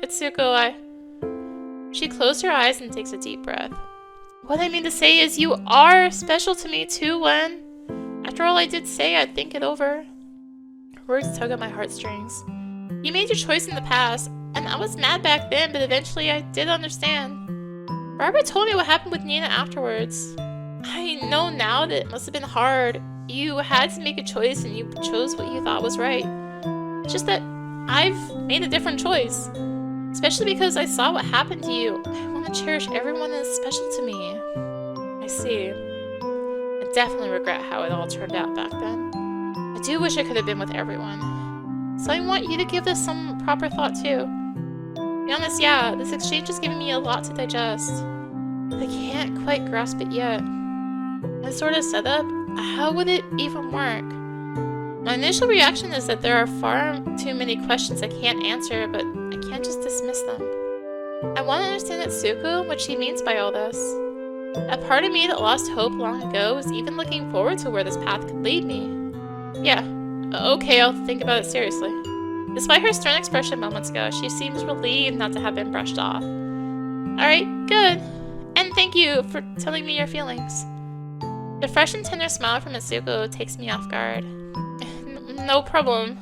Etsuko, She closed her eyes and takes a deep breath. What I mean to say is you are special to me too, Wen. After all I did say, I'd think it over. Words tug at my heartstrings. You made your choice in the past, and I was mad back then, but eventually I did understand. Barbara told me what happened with Nina afterwards. I know now that it must have been hard. You had to make a choice and you chose what you thought was right. It's just that I've made a different choice. Especially because I saw what happened to you. I want to cherish everyone that is special to me. I see. I definitely regret how it all turned out back then. I do wish I could have been with everyone. So I want you to give this some proper thought too. To be honest, yeah, this exchange is giving me a lot to digest. But I can't quite grasp it yet. This sort of setup, how would it even work? My initial reaction is that there are far too many questions I can't answer, but I can't just dismiss them. I want to understand Etsuko, what she means by all this. A part of me that lost hope long ago was even looking forward to where this path could lead me. Yeah, okay, I'll think about it seriously. Despite her stern expression moments ago, she seems relieved not to have been brushed off. Alright, good. And thank you for telling me your feelings. The fresh and tender smile from Etsuko takes me off guard. No problem.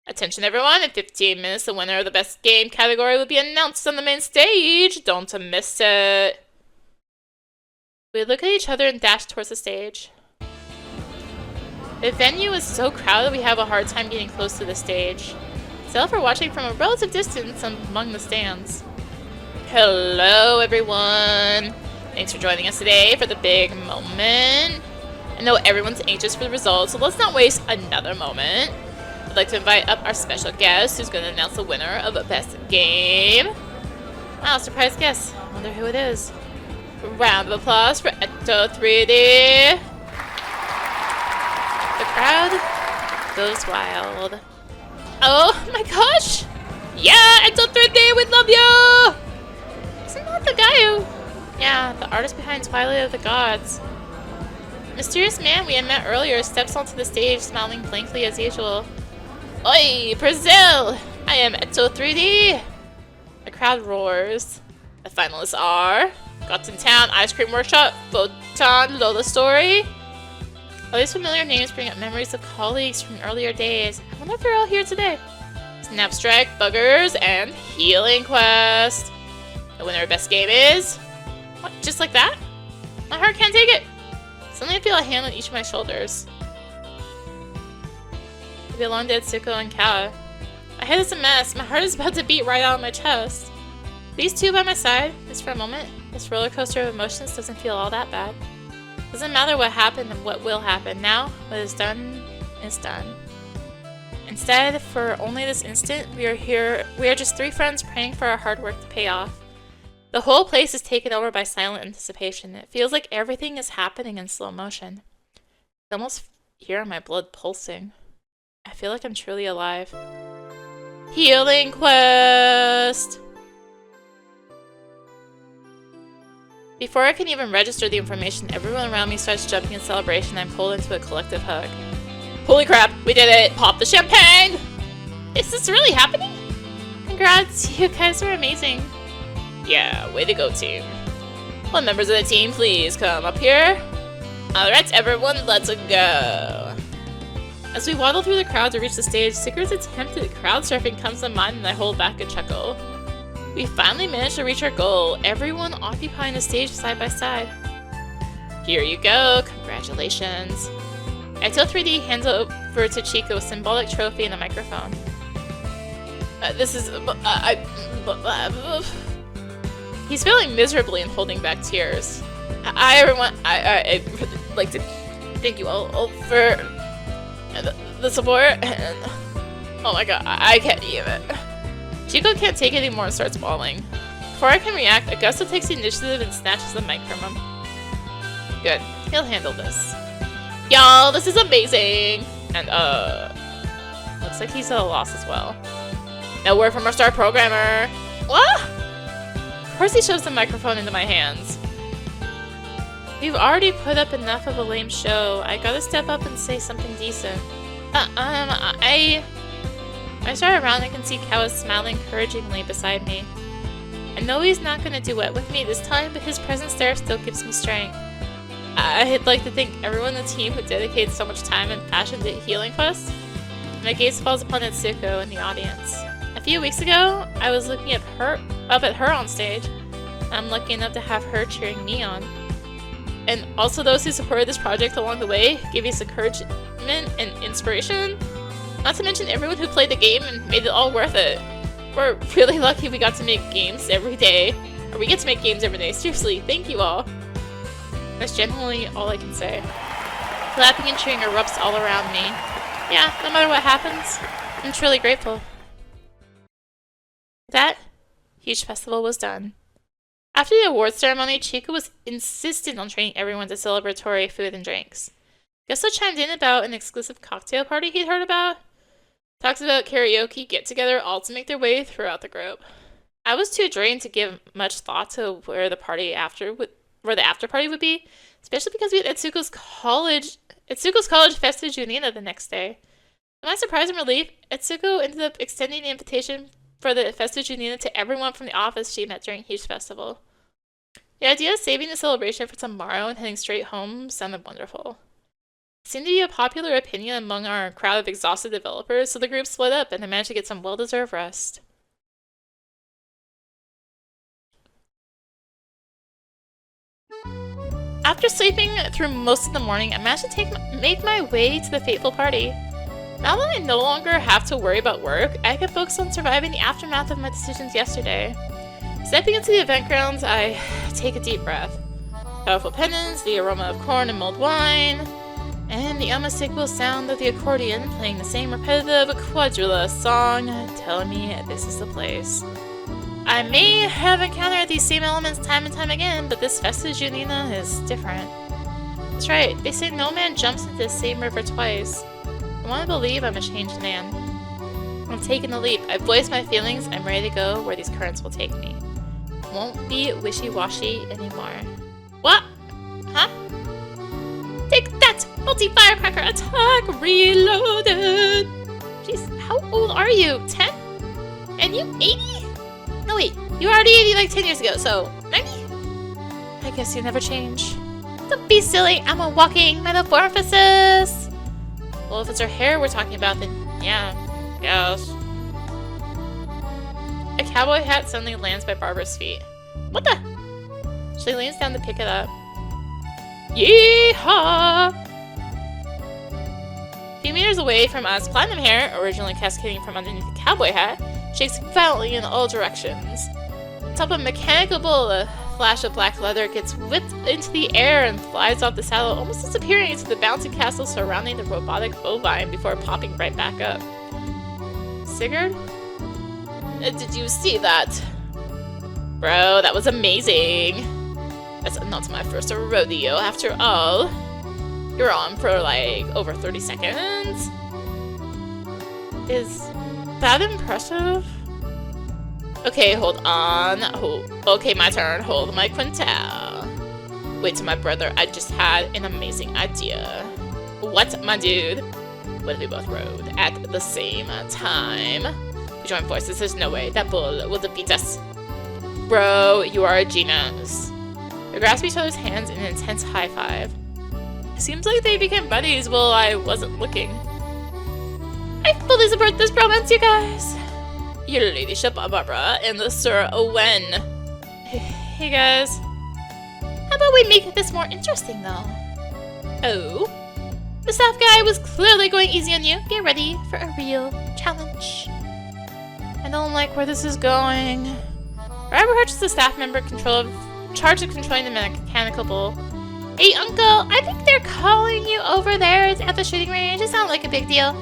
Attention everyone, in 15 minutes the winner of the best game category will be announced on the main stage. Don't miss it. We look at each other and dash towards the stage. The venue is so crowded we have a hard time getting close to the stage. Still for watching from a relative distance among the stands. Hello everyone! Thanks for joining us today for the big moment. I know everyone's anxious for the results, so let's not waste another moment. I'd like to invite up our special guest who's going to announce the winner of the best game. Wow, surprise guest. I wonder who it is. Round of applause for Ecto 3D. The crowd goes wild. Oh my gosh! Yeah, Ecto 3D, we love you! Isn't that the guy who... Yeah, the artist behind Twilight of the Gods. The mysterious man we had met earlier steps onto the stage, smiling blankly as usual. Oi, Brazil! I am Ecto 3D! The crowd roars. The finalists are... Gotten Town, Ice Cream Workshop, Photon, Lola Story. All these familiar names bring up memories of colleagues from earlier days. I wonder if they're all here today. Snapstrike, Buggers, and Healing Quest. The winner of best game is... What, just like that? My heart can't take it. Suddenly I feel a hand on each of my shoulders. I belong to Etsuko and Caua. My head is a mess. My heart is about to beat right out of my chest. These two by my side, just for a moment, this roller coaster of emotions doesn't feel all that bad. Doesn't matter what happened and what will happen. Now, what is done is done. Instead, for only this instant, we are just three friends praying for our hard work to pay off. The whole place is taken over by silent anticipation. It feels like everything is happening in slow motion. I almost hear my blood pulsing. I feel like I'm truly alive. Healing Quest! Before I can even register the information, everyone around me starts jumping in celebration and I'm pulled into a collective hug. Holy crap, we did it! Pop the champagne! Is this really happening? Congrats, you guys are amazing. Yeah, way to go, team. Well, members of the team, please come up here. Alright, everyone, let's go. As we waddle through the crowd to reach the stage, Seeker's attempt at crowd surfing comes to mind and I hold back a chuckle. We finally managed to reach our goal, everyone occupying the stage side by side. Here you go, congratulations. Ecto 3D hands over to Chico a symbolic trophy and a microphone. This is... He's feeling miserably and holding back tears. I'd like to thank you all for the support. And, oh my god, I can't even. Chico can't take it anymore and starts bawling. Before I can react, Augusto takes the initiative and snatches the mic from him. Good, he'll handle this. Y'all, this is amazing! And, looks like he's at a loss as well. No word from our star programmer. What? Of course he shoves the microphone into my hands. We've already put up enough of a lame show. I gotta step up and say something decent. I start around and can see Caua smiling encouragingly beside me. I know he's not gonna duet with me this time, but his presence there still gives me strength. I'd like to thank everyone on the team who dedicated so much time and passion to Healing Quest. My gaze falls upon Etsuko in the audience. A few weeks ago, I was looking up at her on stage, and I'm lucky enough to have her cheering me on. and also those who supported this project along the way, gave us encouragement and inspiration. Not to mention everyone who played the game and made it all worth it. We're really lucky we got to make games every day. Or we get to make games every day. Seriously, thank you all. That's generally all I can say. Clapping and cheering erupts all around me. Yeah, no matter what happens, I'm truly grateful. That huge festival was done. After the awards ceremony, Chico was insistent on treating everyone to celebratory food and drinks. Gusto chimed in about an exclusive cocktail party he'd heard about. Talks about karaoke get-together all to make their way throughout the group. I was too drained to give much thought to where the after party would be, especially because we had Etsuko's college festa junina the next day. To my surprise and relief, Etsuko ended up extending the invitation for the festa junina to everyone from the office she met during Huge Festival. The idea of saving the celebration for tomorrow and heading straight home sounded wonderful. It seemed to be a popular opinion among our crowd of exhausted developers, so the group split up and I managed to get some well-deserved rest. After sleeping through most of the morning, I managed to make my way to the fateful party. Now that I no longer have to worry about work, I can focus on surviving the aftermath of my decisions yesterday. Stepping into the event grounds, I take a deep breath. Powerful pennants, the aroma of corn and mulled wine, and the unmistakable sound of the accordion playing the same repetitive quadrilla song telling me this is the place. I may have encountered these same elements time and time again, but this Festa Junina is different. That's right, they say no man jumps into the same river twice. I want to believe I'm a changed man. I'm taking the leap. I've voiced my feelings. I'm ready to go where these currents will take me. Won't be wishy-washy anymore. What? Huh? Take that! Multi-firecracker attack reloaded! Jeez, how old are you? 10? And you 80? No wait, you were already 80 like 10 years ago, so 90? I guess you never change. Don't be silly, I'm a walking metamorphosis! Well, if it's her hair we're talking about, then yeah, yes. A cowboy hat suddenly lands by Barbara's feet. What the? She leans down to pick it up. Yeehaw! A few meters away from us, platinum hair, originally cascading from underneath the cowboy hat, shakes violently in all directions. Atop a mechanical bull, a flash of black leather gets whipped into the air and flies off the saddle, almost disappearing into the bouncy castle surrounding the robotic bovine before popping right back up. Sigurd? Did you see that? Bro, that was amazing. That's not my first rodeo after all. You're on for like over 30 seconds. Is that impressive? Okay, hold on. Okay, my turn. Hold my quintal. Wait till my brother. I just had an amazing idea. What, my dude? What if we both rode at the same time? We join forces. There's no way that bull will defeat us. Bro, you are a genius. We grasp each other's hands in an intense high five. It seems like they became buddies while I wasn't looking. I fully support this bromance, you guys. Your ladyship, Barbara, and Sir Owen. Hey guys. How about we make this more interesting, though? Oh? The staff guy was clearly going easy on you. Get ready for a real challenge. I don't like where this is going. Barbara Hurch is the staff member charged of controlling the mechanical bull. Hey, Uncle, I think they're calling you over there at the shooting range. It sounds like a big deal.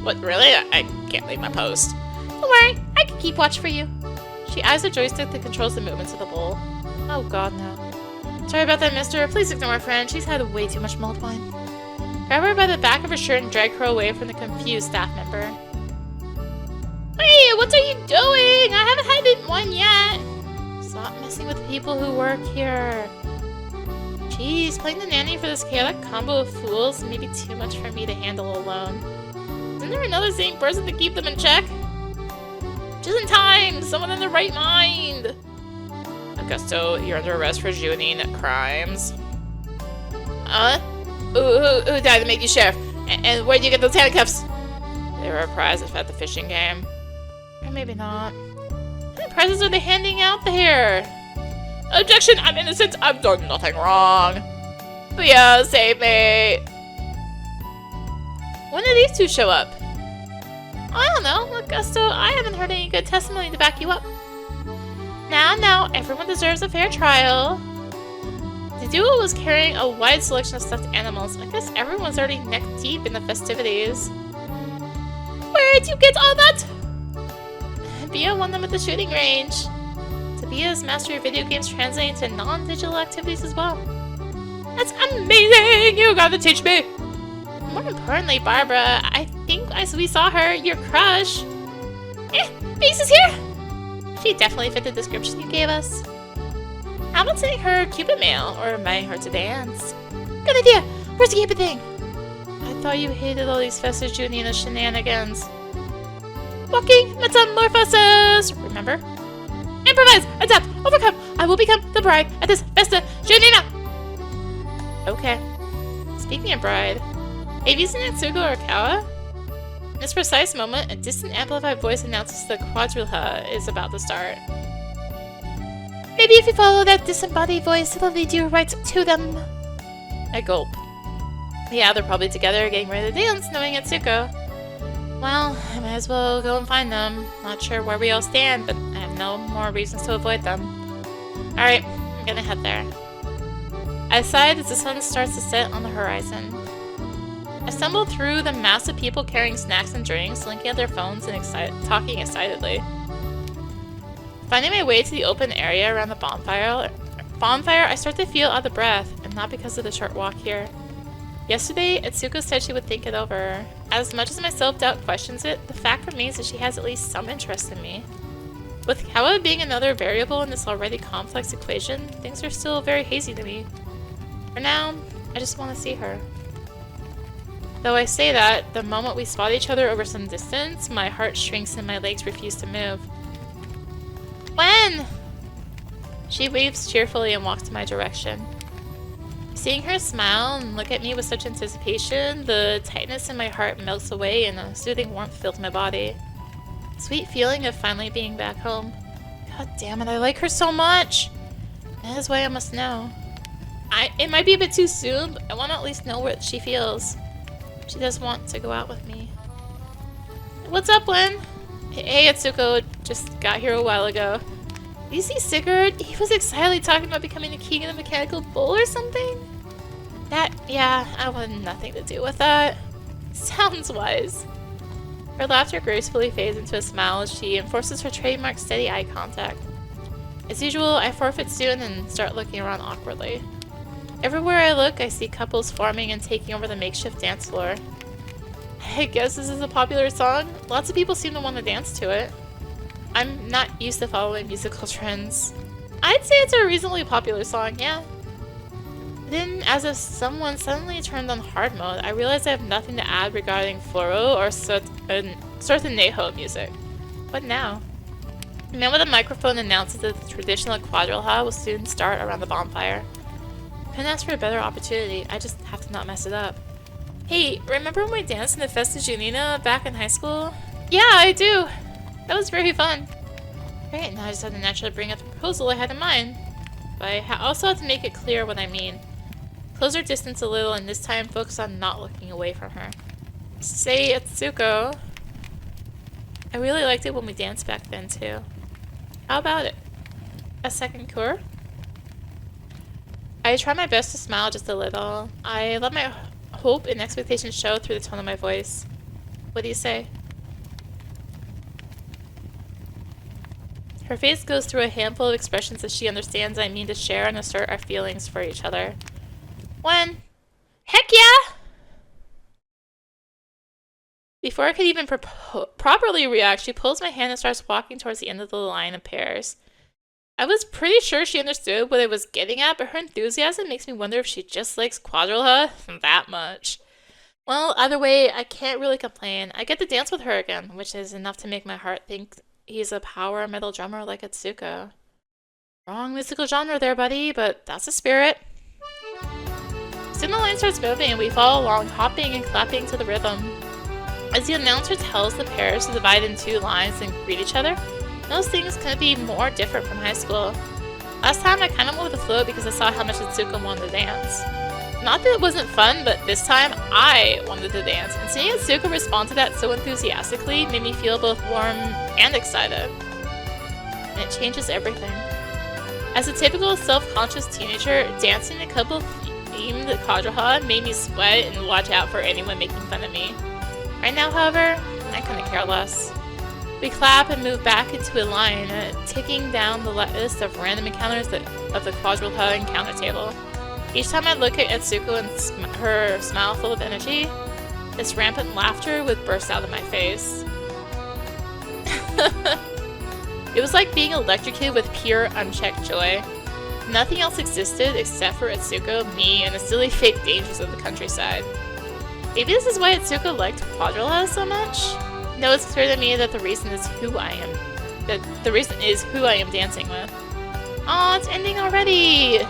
What, really? I can't leave my post. Don't worry, I can keep watch for you. She eyes the joystick that controls the movements of the bull. Oh god, no. Sorry about that, mister. Please ignore her friend. She's had way too much mulled wine. Grab her by the back of her shirt and drag her away from the confused staff member. Wait, what are you doing? I haven't had one yet. Stop messing with people who work here. Jeez, playing the nanny for this chaotic combo of fools may be too much for me to handle alone. Isn't there another sane person to keep them in check? Just in time! Someone in their right mind! Augusto, you're under arrest for Junine crimes. Who died to make you sheriff? And where'd you get those handcuffs? They were a prize at the fishing game. Or maybe not. What kind of prizes are they handing out there? Objection! I'm innocent! I've done nothing wrong! Bia, save me! When did these two show up? I don't know, Augusto, I haven't heard any good testimony to back you up. Now, everyone deserves a fair trial. The duo was carrying a wide selection of stuffed animals. I guess everyone's already neck deep in the festivities. Where'd you get all that? Bia won them at the shooting range. Bia's mastery of video games translating to non-digital activities as well. That's amazing! You gotta teach me! More importantly, Barbara, I think as we saw her, your crush. Base is here! She definitely fit the description you gave us. How about sending her Cupid mail or inviting her to dance? Good idea! Where's the Cupid thing? I thought you hated all these Festa Junina shenanigans. Walking metamorphosis! Remember? Improvise! Adapt! Overcome! I will become the bride at this Festa Junina! Okay. Speaking of bride, have you seen Etsuko or Caua? In this precise moment, a distant amplified voice announces the quadrilla is about to start. Maybe if you follow that disembodied voice, it'll lead you right to them. I gulp. Yeah, they're probably together getting ready to dance, knowing Etsuko. Well, I might as well go and find them. Not sure where we all stand, but I have no more reasons to avoid them. Alright, I'm gonna head there. I sighed as the sun starts to set on the horizon. I stumbled through the mass of people carrying snacks and drinks, linking at their phones and talking excitedly. Finding my way to the open area around the bonfire, I start to feel out of breath, and not because of the short walk here. Yesterday, Etsuko said she would think it over. As much as my self-doubt questions it, the fact remains that she has at least some interest in me. With Caua being another variable in this already complex equation, things are still very hazy to me. For now, I just want to see her. Though I say that, the moment we spot each other over some distance, my heart shrinks and my legs refuse to move. When? She waves cheerfully and walks in my direction. Seeing her smile and look at me with such anticipation, the tightness in my heart melts away and a soothing warmth fills my body. Sweet feeling of finally being back home. God damn it, I like her so much! That is why I must know. It might be a bit too soon, but I want to at least know what she feels. She does want to go out with me. What's up, Wen? Hey, Etsuko, just got here a while ago. Did you see Sigurd? He was excitedly talking about becoming a king in a mechanical bull or something? Yeah, I wanted nothing to do with that. Sounds wise. Her laughter gracefully fades into a smile as she enforces her trademark steady eye contact. As usual, I forfeit soon and start looking around awkwardly. Everywhere I look, I see couples forming and taking over the makeshift dance floor. I guess this is a popular song. Lots of people seem to want to dance to it. I'm not used to following musical trends. I'd say it's a reasonably popular song, yeah. Then, as if someone suddenly turned on hard mode, I realized I have nothing to add regarding Floro or Sortanejo music. What now? The man with a microphone announces that the traditional quadrilla will soon start around the bonfire. Couldn't ask for a better opportunity, I just have to not mess it up. Hey, remember when we danced in the Festa Junina back in high school? Yeah, I do! That was very fun. Great, now I just have to naturally bring up the proposal I had in mind. But I also have to make it clear what I mean. Close our distance a little and this time focus on not looking away from her. Say, Etsuko. I really liked it when we danced back then too. How about it? A second cure? I try my best to smile just a little. I let my hope and expectation show through the tone of my voice. What do you say? Her face goes through a handful of expressions as she understands I mean to share and assert our feelings for each other. When? Heck yeah! Before I could even properly react, she pulls my hand and starts walking towards the end of the line of pairs. I was pretty sure she understood what I was getting at, but her enthusiasm makes me wonder if she just likes quadrilla that much. Well, either way, I can't really complain. I get to dance with her again, which is enough to make my heart think he's a power metal drummer like Etsuko. Wrong musical genre there, buddy, but that's the spirit. Soon the line starts moving and we follow along, hopping and clapping to the rhythm. As the announcer tells the pairs to divide in two lines and greet each other, those things couldn't be more different from high school. Last time I kind of went with the flow because I saw how much Etsuko wanted to dance. Not that it wasn't fun, but this time I wanted to dance, and seeing Etsuko respond to that so enthusiastically made me feel both warm and excited. And it changes everything. As a typical self-conscious teenager, dancing a couple-themed quadrilla made me sweat and watch out for anyone making fun of me. Right now, however, I couldn't care less. We clap and move back into a line, ticking down the list of random encounters of the quadrilla encounter table. Each time I look at Etsuko and her smile full of energy, this rampant laughter would burst out of my face. It was like being electrocuted with pure, unchecked joy. Nothing else existed except for Etsuko, me, and the silly fake dangers of the countryside. Maybe this is why Etsuko liked quadrillas so much? No, it's clear to me that the reason is who I am dancing with. Aw, it's ending already!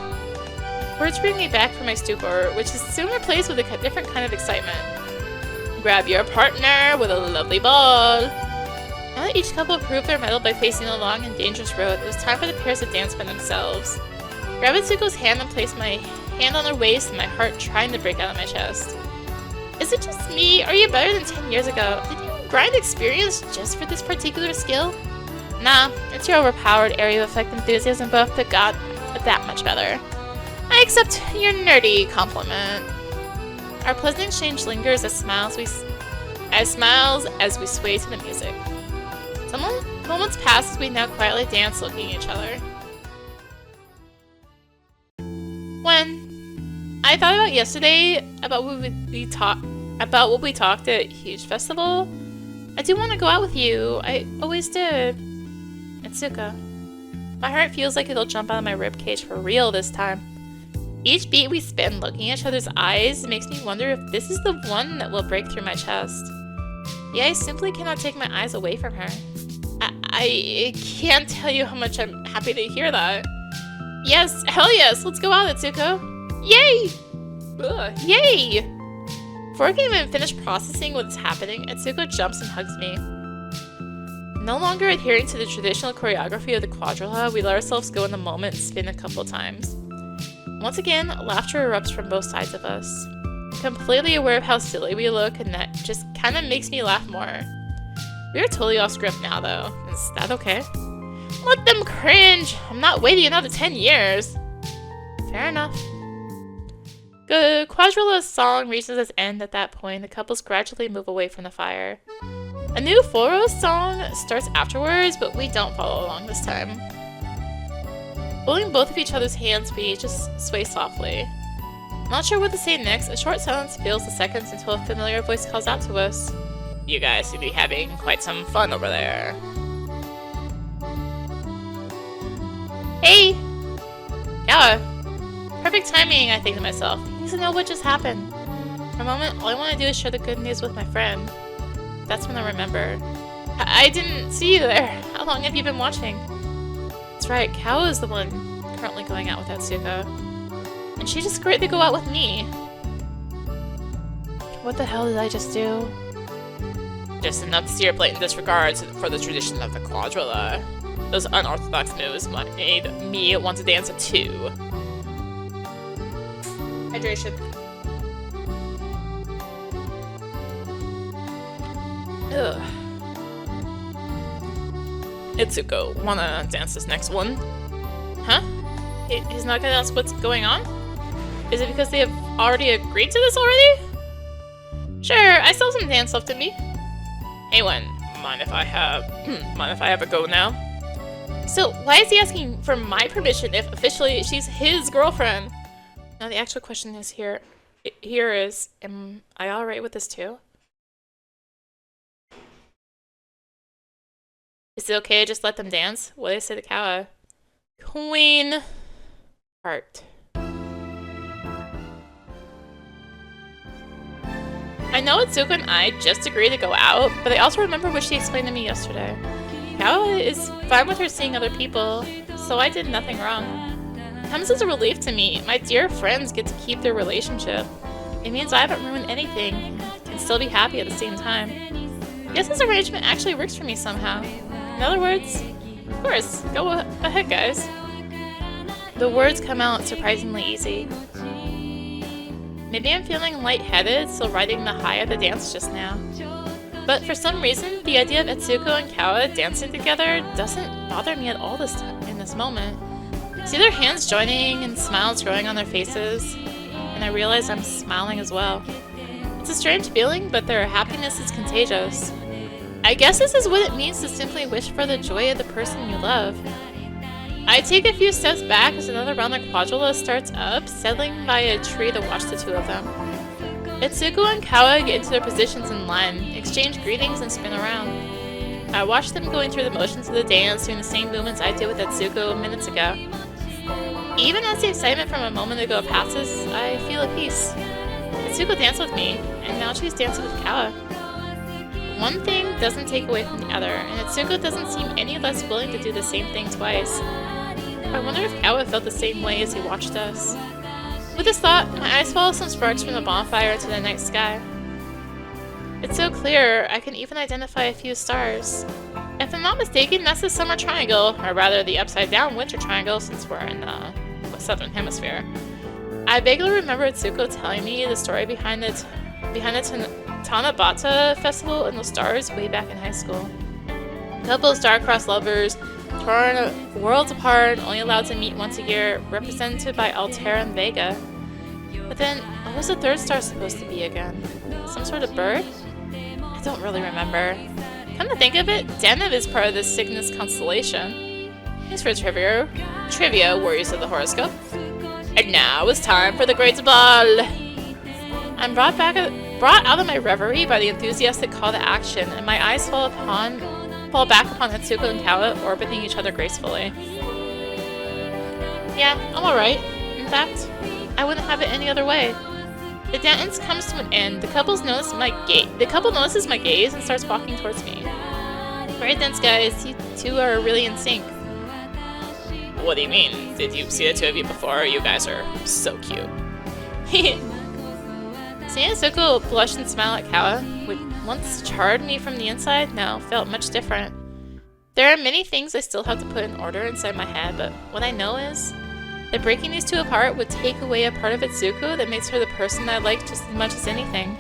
Words bring me back from my stupor, which is soon replaced with a different kind of excitement. Grab your partner with a lovely ball! Now that each couple proved their mettle by facing a long and dangerous road, it was time for the pairs to dance by themselves. Grab Etsuko's hand and place my hand on her waist and my heart trying to break out of my chest. Is it just me? Are you better than 10 years ago? Did you grind experience just for this particular skill? Nah, it's your overpowered area of effect enthusiasm buff that got that much better. I accept your nerdy compliment. Our pleasant exchange lingers as smiles as we sway to the music. Some moments pass as we now quietly dance looking at each other. When I thought about yesterday about what we talked at Huge Festival, I do want to go out with you. I always did. Etsuko. My heart feels like it'll jump out of my ribcage for real this time. Each beat we spend looking at each other's eyes makes me wonder if this is the one that will break through my chest. Yeah, I simply cannot take my eyes away from her. I can't tell you how much I'm happy to hear that. Yes, hell yes, let's go out, Etsuko. Yay! Ugh, yay! Before I can even finish processing what's happening, Etsuko jumps and hugs me. No longer adhering to the traditional choreography of the quadrilla, we let ourselves go in the moment and spin a couple times. Once again, laughter erupts from both sides of us. I'm completely aware of how silly we look, and that just kind of makes me laugh more. We are totally off script now, though. Is that okay? Let them cringe! I'm not waiting another 10 years! Fair enough. The quadrilla's song reaches its end at that point. The couples gradually move away from the fire. A new Foro song starts afterwards, but we don't follow along this time. Holding both of each other's hands, we just sway softly. Not sure what to say next, a short silence fills the seconds until a familiar voice calls out to us. You guys seem to be having quite some fun over there. Hey! Caua! Perfect timing, I think to myself. He needs to know what just happened. For a moment, all I want to do is share the good news with my friend. That's when I remember. I didn't see you there. How long have you been watching? That's right, Caua is the one currently going out with Etsuko. And she just agreed to go out with me. What the hell did I just do? Just enough to see your blatant disregard for the tradition of the quadrilla. Those unorthodox moves made me want to dance too. Hydration. Ugh. Etsuko, wanna dance this next one? Huh? He's not gonna ask what's going on? Is it because they have already agreed to this already? Sure, I still have some dance left in me. Hey, mind if I have a go now? So, why is he asking for my permission if officially she's his girlfriend? Now the actual question is here is, am I alright with this too? Is it okay to just let them dance? What did I say to Caua? Queen Heart. I know Etsuko and I just agreed to go out, but I also remember what she explained to me yesterday. Caua is fine with her seeing other people, so I did nothing wrong. It comes as a relief to me. My dear friends get to keep their relationship. It means I haven't ruined anything and can still be happy at the same time. I guess this arrangement actually works for me somehow. In other words, of course, go ahead, guys. The words come out surprisingly easy. Maybe I'm feeling lightheaded, still riding the high of the dance just now. But for some reason, the idea of Etsuko and Caua dancing together doesn't bother me at all in this moment. See their hands joining and smiles growing on their faces, and I realize I'm smiling as well. It's a strange feeling, but their happiness is contagious. I guess this is what it means to simply wish for the joy of the person you love. I take a few steps back as another round of quadrilla starts up, settling by a tree to watch the two of them. Etsuko and Caua get into their positions in line, exchange greetings, and spin around. I watch them going through the motions of the dance, doing the same movements I did with Etsuko minutes ago. Even as the excitement from a moment ago passes, I feel at peace. Etsuko danced with me, and now she's dancing with Caua. One thing doesn't take away from the other, and Etsuko doesn't seem any less willing to do the same thing twice. I wonder if Caua felt the same way as he watched us. With this thought, my eyes follow some sparks from the bonfire into the night sky. It's so clear, I can even identify a few stars. If I'm not mistaken, that's the summer triangle, or rather the upside-down winter triangle since we're in the southern hemisphere. I vaguely remember Etsuko telling me the story behind the Tanabata festival and the stars way back in high school. A couple of star-crossed lovers, torn worlds apart, only allowed to meet once a year, represented by Altera and Vega. But then, what was the third star supposed to be again? Some sort of bird? I don't really remember. Come to think of it, Deneb is part of this Cygnus constellation. Thanks for trivia, warriors of the horoscope. And now it's time for the great ball! I'm brought out of my reverie by the enthusiastic call to action, and my eyes fall back upon Etsuko and Caua orbiting each other gracefully. Yeah, I'm alright. In fact, I wouldn't have it any other way. The dance comes to an end. The couple notices my gaze and starts walking towards me. Great dance, guys. You two are really in sync. What do you mean? Did you see the two of you before? You guys are so cute. Seeing Etsuko blush and smile at Caua, which once charred me from the inside, now felt much different. There are many things I still have to put in order inside my head, but what I know is that breaking these two apart would take away a part of Etsuko that makes her the person I like just as much as anything.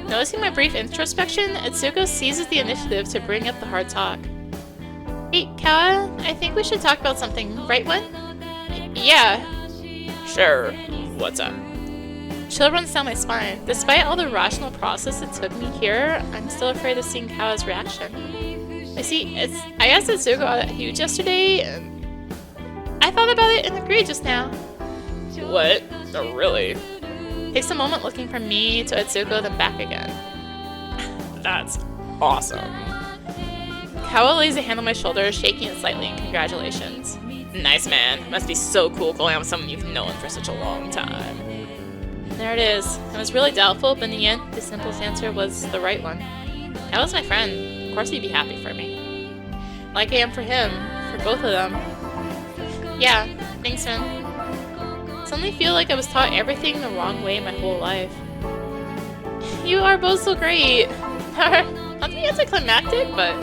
Noticing my brief introspection, Etsuko seizes the initiative to bring up the hard talk. Hey, Caua, I think we should talk about something, right, what? Yeah. Sure. What's up? Chill runs down my spine. Despite all the rational process it took me here, I'm still afraid of seeing Kaua's reaction. I asked Etsuko out at Huge yesterday, and I thought about it and agreed just now. What? Oh, really? Takes a moment looking from me to Etsuko, then back again. That's awesome. Caua lays a hand on my shoulder, shaking it slightly in congratulations. Nice, man. Must be so cool going out with someone you've known for such a long time. There it is. I was really doubtful, but in the end, the simplest answer was the right one. Kaua's my friend. Of course he'd be happy for me. Like I am for him. For both of them. Yeah, thanks, man. Suddenly feel like I was taught everything the wrong way my whole life. You are both so great. Not to be anticlimactic, but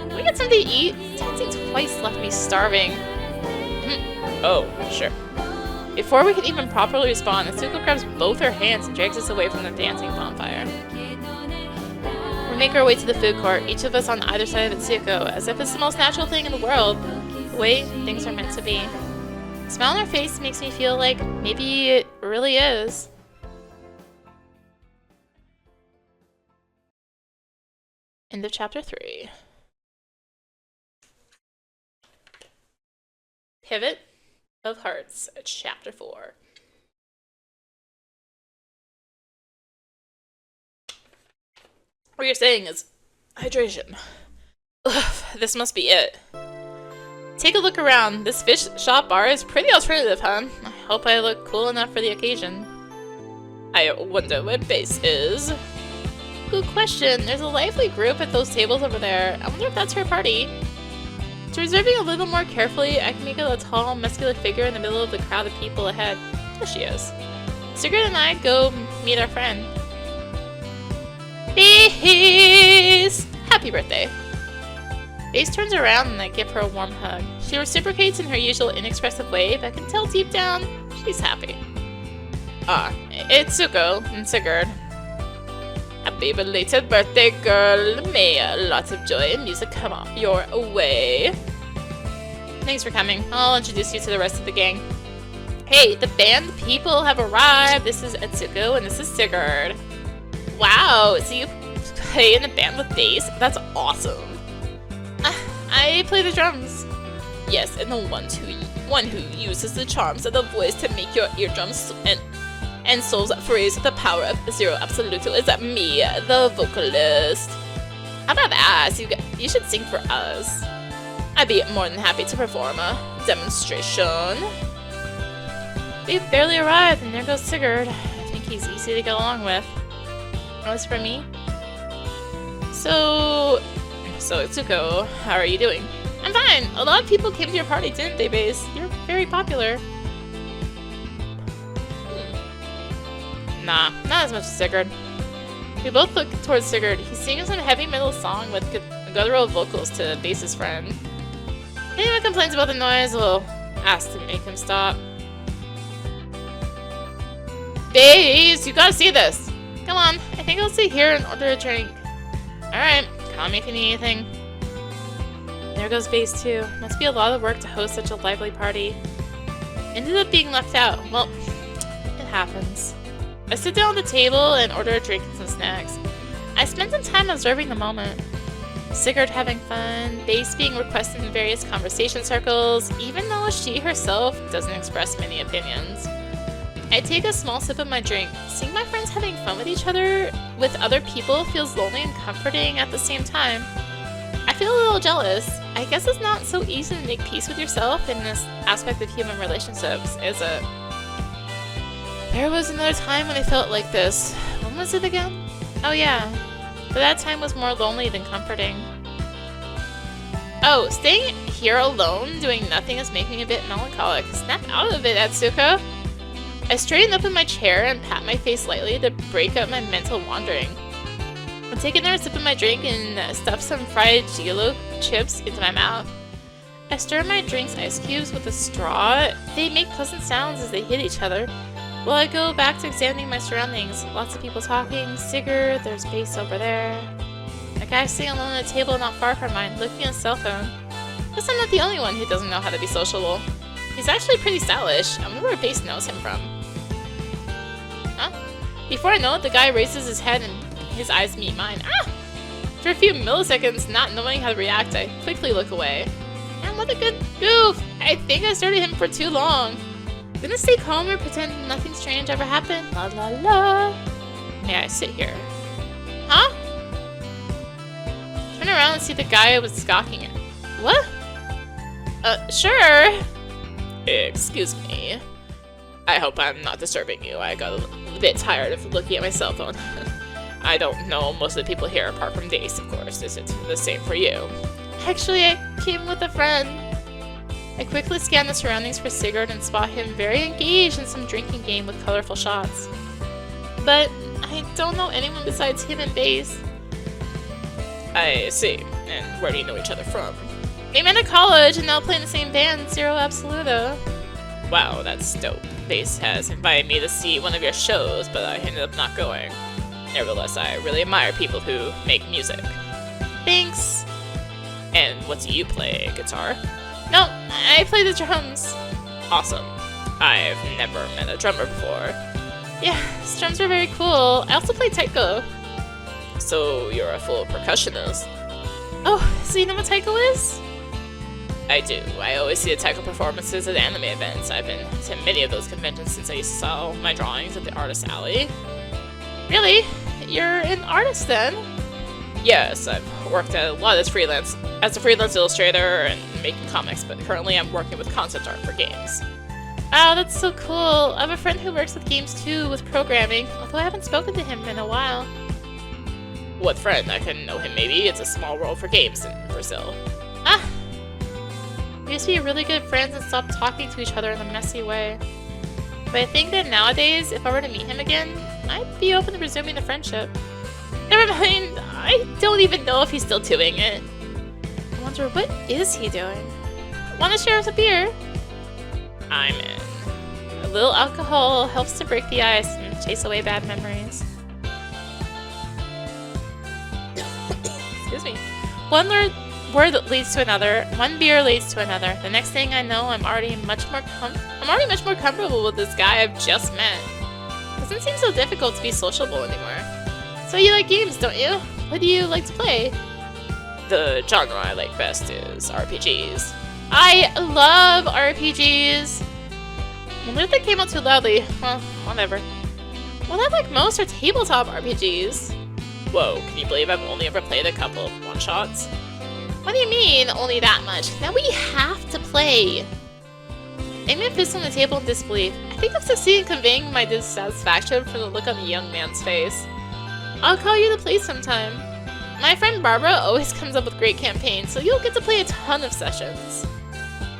when we get something to eat, dancing twice left me starving. Oh, sure. Before we could even properly respond, Etsuko grabs both her hands and drags us away from the dancing bonfire. We make our way to the food court, each of us on either side of Etsuko, as if it's the most natural thing in the world, the way things are meant to be. The smile on her face makes me feel like maybe it really is. End of chapter 3. Pivot of Hearts, chapter 4. What you're saying is hydration. Ugh, this must be it. Take a look around. This fish shop bar is pretty alternative, huh? I hope I look cool enough for the occasion. I wonder where Base is. Good question. There's a lively group at those tables over there. I wonder if that's her party. To reserving a little more carefully, I can make out a tall, muscular figure in the middle of the crowd of people ahead. There she is. Sigrid and I go meet our friend. Base! Happy birthday! Base turns around and I give her a warm hug. She reciprocates in her usual inexpressive way, but I can tell deep down she's happy. Ah, Etsuko and Sigurd. Happy belated birthday, girl. May lots of joy and music come your way. Thanks for coming. I'll introduce you to the rest of the gang. Hey, the band people have arrived. This is Etsuko and this is Sigurd. Wow, so you play in a band with bass? That's awesome. I play the drums. Yes, and the one who uses the charms of the voice to make your eardrums and souls freeze with the power of Zero Absoluto is me, the vocalist. How about that? You should sing for us. I'd be more than happy to perform a demonstration. We've barely arrived, and there goes Sigurd. I think he's easy to get along with. As for me, so Etsuko, how are you doing? I'm fine. A lot of people came to your party, didn't they, Base? You're very popular. Nah, not as much as Sigurd. We both look towards Sigurd. He's singing some heavy metal song with guttural vocals to Base's friend. If anyone complains about the noise, we'll ask to make him stop. Base, you gotta see this! Come on, I think I'll sit here and order a drink. Alright, call me if you need anything. There goes Base too. Must be a lot of work to host such a lively party. Ended up being left out. Well, it happens. I sit down at the table and order a drink and some snacks. I spend some time observing the moment. Sigurd having fun, Base being requested in various conversation circles, even though she herself doesn't express many opinions. I take a small sip of my drink. Seeing my friends having fun with each other, with other people, feels lonely and comforting at the same time. I feel a little jealous. I guess it's not so easy to make peace with yourself in this aspect of human relationships, is it? There was another time when I felt like this. When was it again? Oh yeah. But that time was more lonely than comforting. Oh, staying here alone, doing nothing is making me a bit melancholic. Snap out of it, Etsuko! I straighten up in my chair and pat my face lightly to break up my mental wandering. I take another sip of my drink and stuff some fried Gilo chips into my mouth. I stir my drink's ice cubes with a straw. They make pleasant sounds as they hit each other. While I go back to examining my surroundings, lots of people talking. Sigurd, there's Base over there. A guy sitting alone at a table not far from mine, looking at his cell phone. Guess I'm not the only one who doesn't know how to be sociable. He's actually pretty stylish. I wonder where Base knows him from. Huh? Before I know it, the guy raises his head and his eyes meet mine. Ah! For a few milliseconds, not knowing how to react, I quickly look away. Man, what a good goof! I think I started him for too long. Gonna stay calm or pretend nothing strange ever happened? La la la. May I sit here? Huh? Turn around and see the guy I was gawking at. What? Sure. Excuse me. I hope I'm not disturbing you. I got a bit tired of looking at my cell phone. I don't know most of the people here apart from Dace, of course. Is it the same for you? Actually, I came with a friend. I quickly scan the surroundings for Sigurd and spot him very engaged in some drinking game with colorful shots. But I don't know anyone besides him and Base. I see. And where do you know each other from? We met at college and now play in the same band, Zero Absoluto. Wow, that's dope. Base has invited me to see one of your shows, but I ended up not going. Nevertheless, I really admire people who make music. Thanks! And what do you play? Guitar? No, I play the drums. Awesome. I've never met a drummer before. Yeah, his drums are very cool. I also play taiko. So you're a full percussionist. Oh, so you know what taiko is? I do. I always see the taiko performances at anime events. I've been to many of those conventions since I used to sell my drawings at the Artist Alley. Really? You're an artist then? Yes, I've worked at a lot as a freelance illustrator and making comics, but currently I'm working with concept art for games. Wow, that's so cool. I have a friend who works with games too, with programming, although I haven't spoken to him in a while. What friend? I can know him maybe. It's a small world for games in Brazil. Ah! We used to be really good friends and stopped talking to each other in a messy way. But I think that nowadays, if I were to meet him again, I'd be open to resuming the friendship. Never mind, I don't even know if he's still doing it. I wonder, what is he doing? Want to share us a beer? I'm in. little alcohol helps to break the ice and chase away bad memories. Excuse me. One word leads to another. One beer leads to another. The next thing I know, I'm already much more comfortable with this guy I've just met. Doesn't seem so difficult to be sociable anymore. So you like games, don't you? What do you like to play? The genre I like best is RPGs. I love RPGs. I wonder if they came out too loudly. Well, whatever. What I like most are tabletop RPGs. Whoa, can you believe I've only ever played a couple of one-shots? What do you mean, only that much? Now we have to play! Aiming a fist on the table in disbelief. I think I've succeeded in conveying my dissatisfaction from the look on the young man's face. I'll call you to play sometime. My friend Barbara always comes up with great campaigns, so you'll get to play a ton of sessions.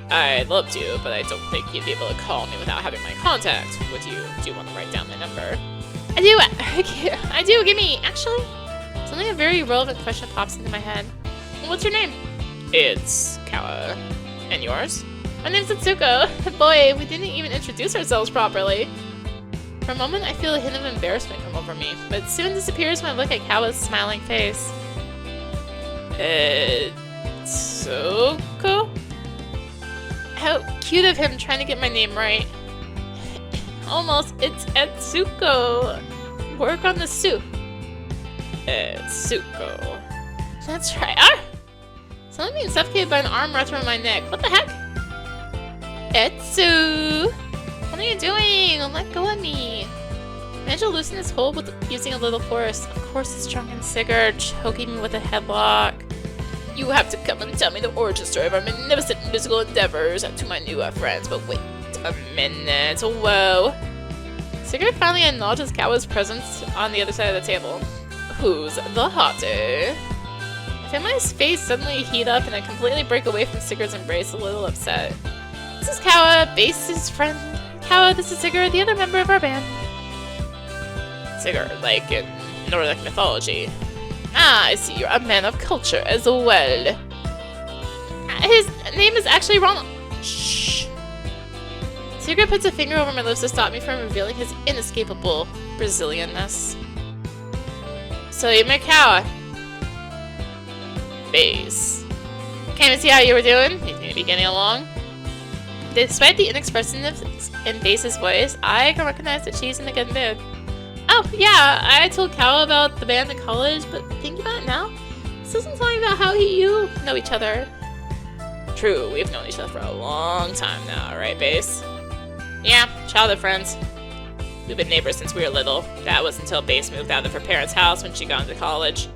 I'd love to, but I don't think you'd be able to call me without having my contact. Would you? Do you want to write down my number? I do, give me, actually. Suddenly a very relevant question pops into my head. What's your name? It's Caua. And yours? My name's Etsuko. Boy, we didn't even introduce ourselves properly. For a moment, I feel a hint of embarrassment come over me, but it soon disappears when I look at Kaua's smiling face. Etsuko? How cute of him trying to get my name right. Almost, it's Etsuko. Work on the soup. Etsuko. That's right. Ah! Something being suffocated by an arm wrapped around my neck. What the heck? Etsu! What are you doing? Let go of me. Managed to loosen his hold with using a little force. Of course, it's drunken Sigurd choking me with a headlock. You have to come and tell me the origin story of our magnificent musical endeavors to my new friends, but wait a minute. Whoa. Sigurd finally acknowledges Kaua's presence on the other side of the table. Who's the hotter? I feel my face suddenly heat up and I completely break away from Sigurd's embrace, a little upset. This is Caua, Base's friend. Caua, this is Sigurd, the other member of our band. Sigurd, like in Nordic mythology. Ah, I see you're a man of culture as well. His name is actually wrong. Shh. Sigurd puts a finger over my lips to stop me from revealing his inescapable Brazilianness. So you met Caua. Base. Came to see how you were doing. You seem to be getting along. Despite the inexpressiveness in Base's voice, I can recognize that she's in a good mood. Oh, yeah, I told Caua about the band in college, but thinking about it now, this doesn't tell me about how you know each other. True, we've known each other for a long time now, right, Base? Yeah, childhood friends. We've been neighbors since we were little. That was until Base moved out of her parents' house when she got into college.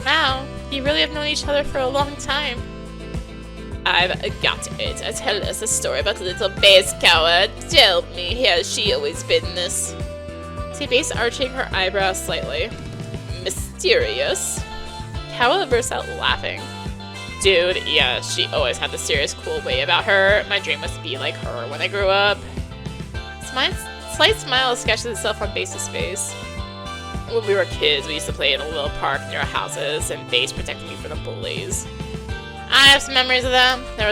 Wow, you really have known each other for a long time. I've got it. Tell us a story about the little Base, Caua. Tell me, has she always been this? See Base arching her eyebrows slightly. Mysterious? Caua bursts out laughing. Dude, yeah, she always had the serious, cool way about her. My dream was to be like her when I grew up. Slight smile sketches itself on Base's face. When we were kids, we used to play in a little park near our houses, and Base protected me from the bullies. I have some memories of them. There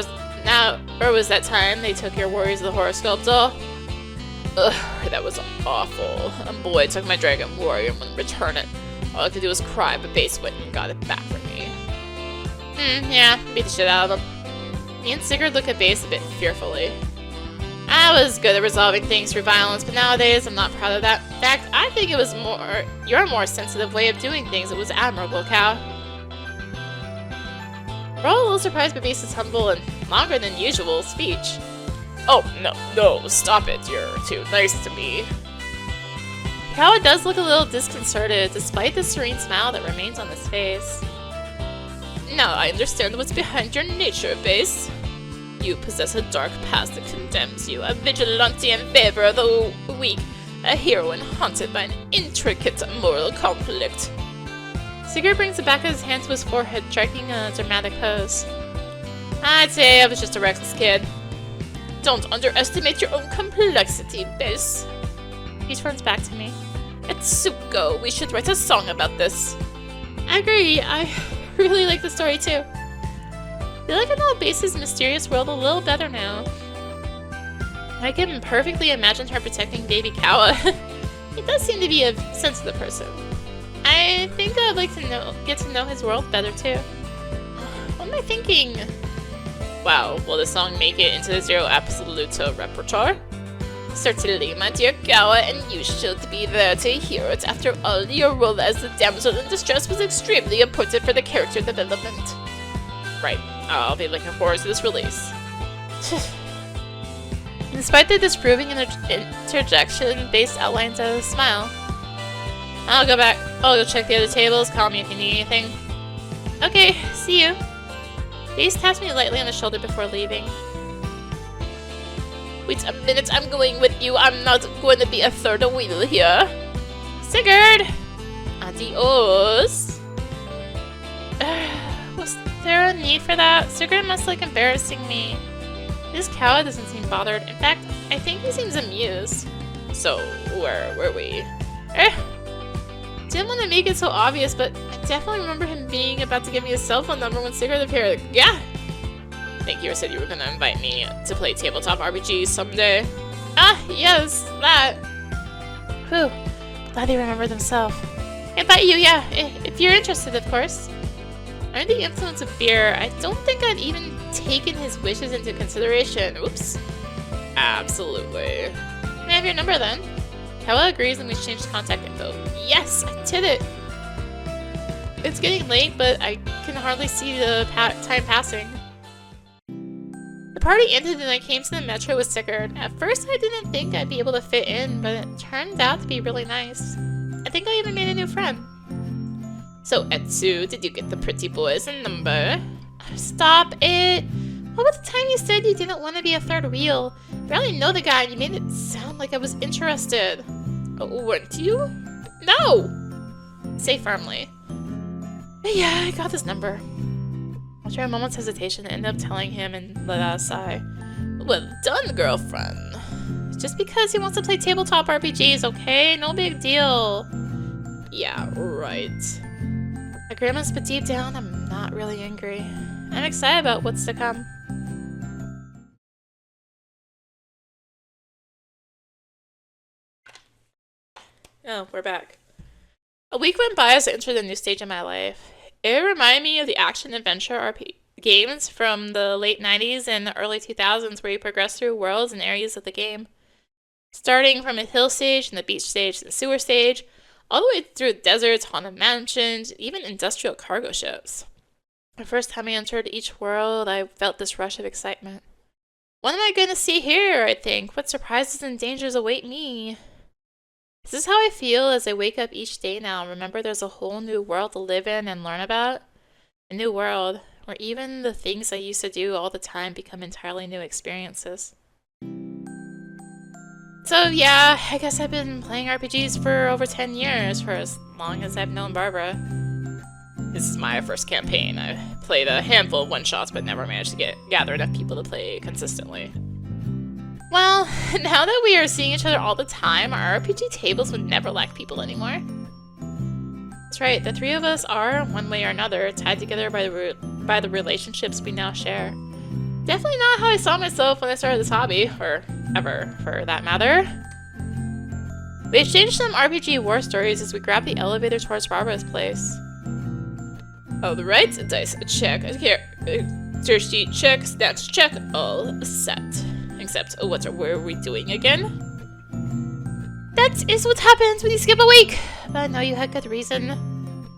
was that time they took your Warriors of the Horoscope doll. Ugh, that was awful. A boy took my Dragon Warrior and wouldn't return it. All I could do was cry, but Base went and got it back for me. Yeah, beat the shit out of him. Me and Sigurd look at Base a bit fearfully. I was good at resolving things through violence, but nowadays I'm not proud of that. In fact, I think it was your more sensitive way of doing things. It was admirable, Caua. We're all a little surprised by Base's humble and longer than usual speech. Oh, no, stop it. You're too nice to me. Caua does look a little disconcerted, despite the serene smile that remains on his face. Now I understand what's behind your nature, Base. You possess a dark past that condemns you, a vigilante in favor of the weak, a heroine haunted by an intricate moral conflict. Sigurd brings the back of his hand to his forehead, striking a dramatic pose. I'd say I was just a reckless kid. Don't underestimate your own complexity, Base. He turns back to me. Etsuko, we should write a song about this. I agree, I really like the story too. I feel like I know Base's mysterious world a little better now. I can perfectly imagine her protecting baby Caua. He does seem to be a sensitive person. I think I'd like to get to know his world better too. What am I thinking? Wow, will the song make it into the Zero Absoluto repertoire? Certainly, my dear Caua, and you should be there to hear it. After all, your role as the damsel in distress was extremely important for the character development. Right, I'll be looking forward to this release. Despite the disproving interjection, Base outlines a smile. I'll go check the other tables, call me if you need anything. Okay, see you. Base taps me lightly on the shoulder before leaving. Wait a minute, I'm going with you. I'm not going to be a third wheel here. Sigurd! Adios. Was there a need for that? Sigurd must like embarrassing me. This Caua doesn't seem bothered. In fact, I think he seems amused. So, where were we? Didn't want to make it so obvious, but I definitely remember him being about to give me his cell phone number when Sigurd appeared. Yeah! I think you said you were going to invite me to play tabletop RPGs someday. Ah, yes, that. Whew, glad he remembered himself. Invite you, yeah, if you're interested, of course. Under the influence of beer, I don't think I'd even taken his wishes into consideration. Oops. Absolutely. May I have your number then? Caua agrees and we exchanged contact info. Yes, I did it! It's getting late, but I can hardly see the time passing. The party ended and I came to the metro with Sigurd. At first I didn't think I'd be able to fit in, but it turned out to be really nice. I think I even made a new friend. So Etsu, did you get the pretty boy's number? Stop it! What about the time you said you didn't want to be a third wheel? I barely know the guy and you made it sound like I was interested. Oh, weren't you? No! Say firmly. But yeah, I got his number. After a moment's hesitation, I ended up telling him and let out a sigh. Well done, girlfriend. Just because he wants to play tabletop RPGs, okay? No big deal. Yeah, right. I grimace, but deep down, I'm not really angry. I'm excited about what's to come. Oh, we're back. A week went by as I entered a new stage in my life. It reminded me of the action-adventure RP games from the late 90s and the early 2000s where you progress through worlds and areas of the game. Starting from a hill stage, and the beach stage, and the sewer stage, all the way through deserts, haunted mansions, even industrial cargo ships. The first time I entered each world, I felt this rush of excitement. What am I going to see here, I think? What surprises and dangers await me? Is this how I feel as I wake up each day now and remember there's a whole new world to live in and learn about? A new world where even the things I used to do all the time become entirely new experiences. So yeah, I guess I've been playing RPGs for over 10 years, for as long as I've known Barbara. This is my first campaign. I've played a handful of one-shots but never managed to gather enough people to play consistently. Well, now that we are seeing each other all the time, our RPG tables would never lack people anymore. That's right, the three of us are, one way or another, tied together by the relationships we now share. Definitely not how I saw myself when I started this hobby, or ever, for that matter. We exchanged some RPG war stories as we grabbed the elevator towards Barbara's place. Alright, dice check. Here, thirsty check, stats check, all set. Except, what were we doing again? That is what happens when you skip a week! But I know you had good reason.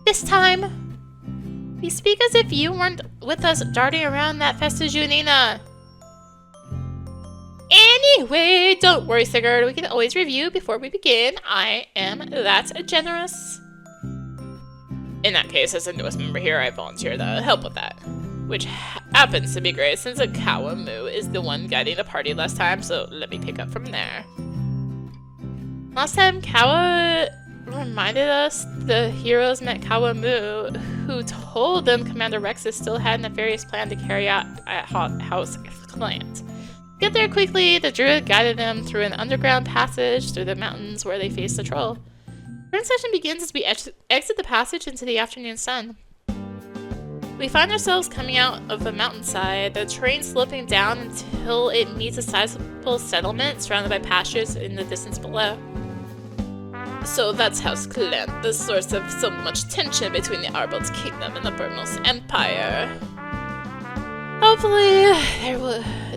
This time, you speak as if you weren't with us darting around that Festa Junina. Anyway, don't worry, Sigurd. We can always review before we begin. I am that generous. In that case, as the newest member here, I volunteer to help with that. Which happens to be great since a Caua Moo is the one guiding the party last time, so let me pick up from there. Last time, Caua reminded us the heroes met Caua Moo, who told them Commander Rexus still had a nefarious plan to carry out at House Client. To get there quickly, the druid guided them through an underground passage through the mountains where they faced the troll. The current session begins as we exit the passage into the afternoon sun. We find ourselves coming out of a mountainside, the terrain sloping down until it meets a simple settlement surrounded by pastures in the distance below. So that's House Clan, the source of so much tension between the Arbold Kingdom and the Burmos Empire. Hopefully,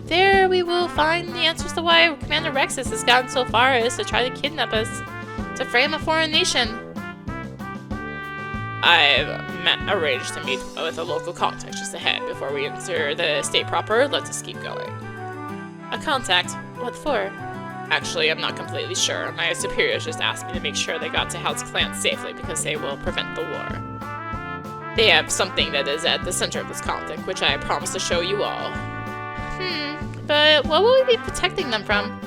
there we will find the answers to why Commander Rexus has gotten so far as to try to kidnap us to frame a foreign nation. I've arranged to meet with a local contact just ahead before we enter the estate proper. Let's just keep going. A contact? What for? Actually, I'm not completely sure. My superiors just asked me to make sure they got to House Clan safely because they will prevent the war. They have something that is at the center of this conflict, which I promise to show you all. But what will we be protecting them from?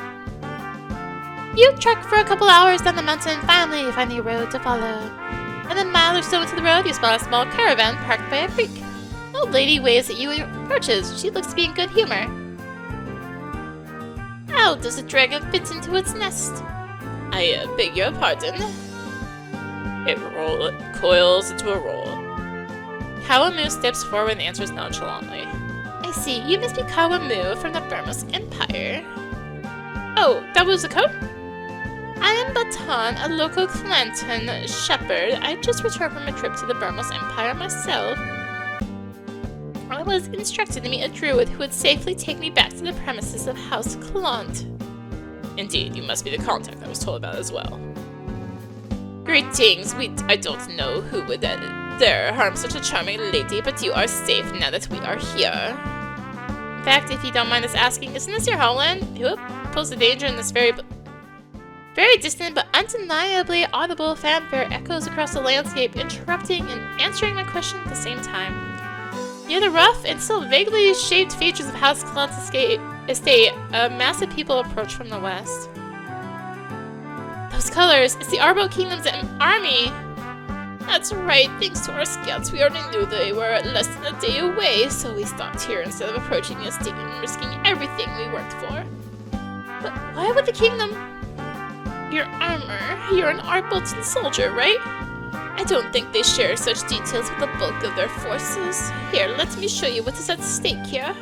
You trek for a couple hours down the mountain, finally finding a road to follow. And a mile or so into the road, you spot a small caravan parked by a creek. An old lady waves at you and approaches. She looks to be in good humor. How does a dragon fit into its nest? I beg your pardon. It coils into a roll. Caua steps forward and answers nonchalantly. I see, you must be Caua from the Burmos Empire. Oh, that was a code? I am Batan, a local Clanton shepherd. I just returned from a trip to the Burmos Empire myself. I was instructed to meet a druid who would safely take me back to the premises of House Clant. Indeed, you must be the contact I was told about as well. Greetings, I don't know who would dare harm such a charming lady, but you are safe now that we are here. In fact, if you don't mind us asking, isn't this your homeland? Who posed the danger in this very distant but undeniably audible fanfare echoes across the landscape, interrupting and answering my question at the same time. Near the rough and still vaguely shaped features of House Clant's estate, a mass of people approach from the west. Those colors, it's the Arbold Kingdom's army! That's right, thanks to our scouts, we already knew they were less than a day away, so we stopped here instead of approaching the estate and risking everything we worked for. But why would the kingdom... Your armor, you're an Arbolton soldier, right? I don't think they share such details with the bulk of their forces. Here, let me show you what is at stake here.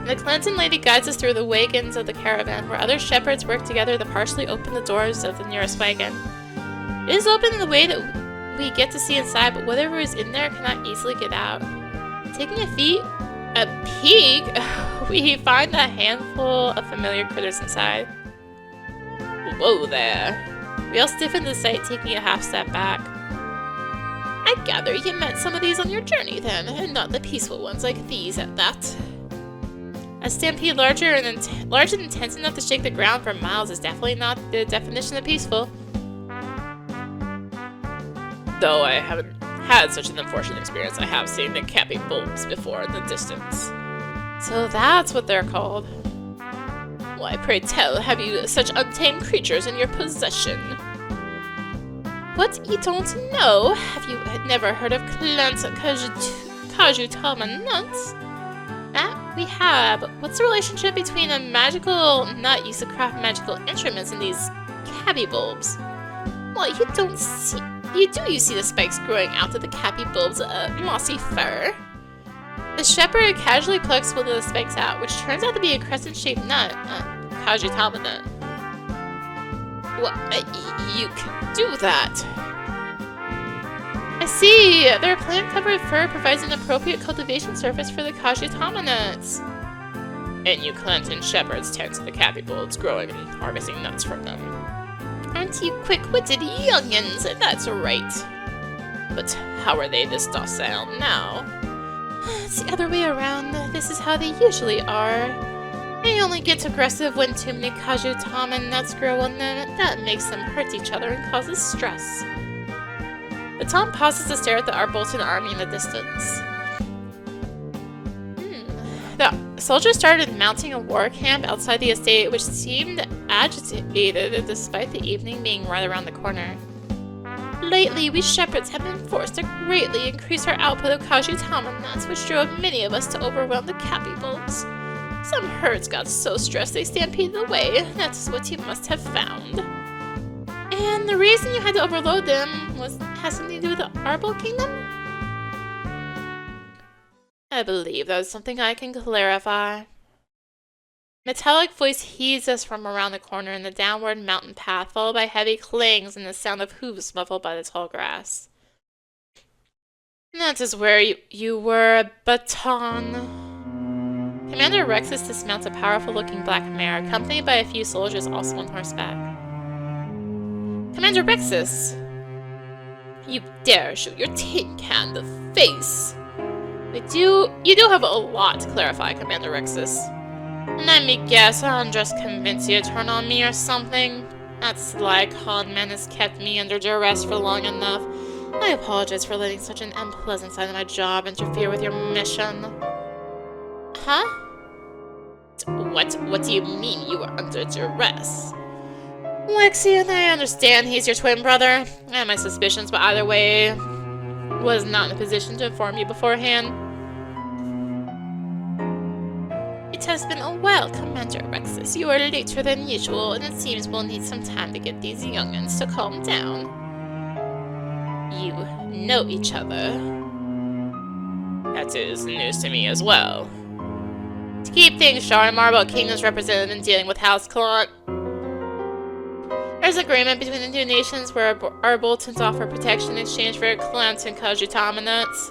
The Clanton lady guides us through the wagons of the caravan, where other shepherds work together to partially open the doors of the nearest wagon. It is open in the way that we get to see inside, but whatever is in there cannot easily get out. Taking a peek, we find a handful of familiar critters inside. Whoa there. We all stiffen to the sight, taking a half step back. I gather you met some of these on your journey then, and not the peaceful ones like these at that. A stampede large and intense enough to shake the ground for miles is definitely not the definition of peaceful. Though I haven't had such an unfortunate experience, I have seen the capping bulbs before in the distance. So that's what they're called. Why, pray tell, have you such untamed creatures in your possession? What, you don't know? Have you never heard of Klans Kajutama nuts? That we have. What's the relationship between a magical nut used to craft magical instruments and these cappy bulbs? Well, you see the spikes growing out of the cappy bulb's mossy fur. The shepherd casually plucks one of the spikes out, which turns out to be a crescent-shaped nut, Kajutama nut. Well, you can do that. I see! Their plant-covered fur provides an appropriate cultivation surface for the Kajutama nuts. And you Clanton shepherds tend to the cappy bulbs, growing and harvesting nuts from them. Aren't you quick-witted youngins? That's right. But how are they this docile now? It's the other way around. This is how they usually are. They only get aggressive when too many Kajutama nuts grow on them. That makes them hurt each other and causes stress. The Tom pauses to stare at the Arbolton army in the distance. The soldiers started mounting a war camp outside the estate, which seemed agitated despite the evening being right around the corner. Lately, we shepherds have been forced to greatly increase our output of Kajutama nuts, which drove many of us to overwhelm the cappy bulbs. Some herds got so stressed they stampeded away. That's what you must have found. And the reason you had to overload them has something to do with the Arbold Kingdom? I believe that is something I can clarify. Metallic voice heaves us from around the corner in the downward mountain path, followed by heavy clangs and the sound of hooves muffled by the tall grass. That is where you were, Baton. Commander Rexus dismounts a powerful-looking black mare, accompanied by a few soldiers also on horseback. Commander Rexus! You dare shoot your tin can in the face! You do have a lot to clarify, Commander Rexus. Let me guess, Andres convinced you to turn on me or something? That sly con man has kept me under duress for long enough. I apologize for letting such an unpleasant side of my job interfere with your mission. Huh? What do you mean you were under duress? Lexian, I understand he's your twin brother. I have my suspicions, but either way, was not in a position to inform you beforehand. It has been a while, Commander Rexus. You are later than usual, and it seems we'll need some time to get these young'uns to calm down. You know each other. That is news to me as well. To keep things short, Marble Kingdom's represented in dealing with House Clont. There's agreement between the two nations where our Boltons offer protection in exchange for Clont and Kajutama nuts.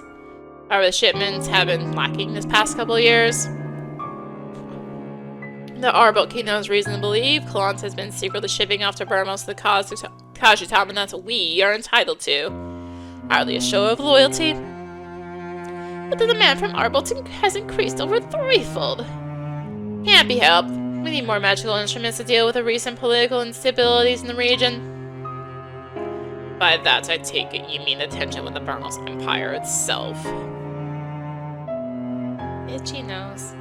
However, the shipments have been lacking this past couple of years. The Arbok Kingdom has reason to believe Clont has been secretly shipping off to Burmos the Kajutama nuts we are entitled to. Hardly a show of loyalty. But the demand from Arbolton has increased over threefold. Can't be helped. We need more magical instruments to deal with the recent political instabilities in the region. By that, I take it you mean the tension with the Burmos Empire itself. Itchy nose.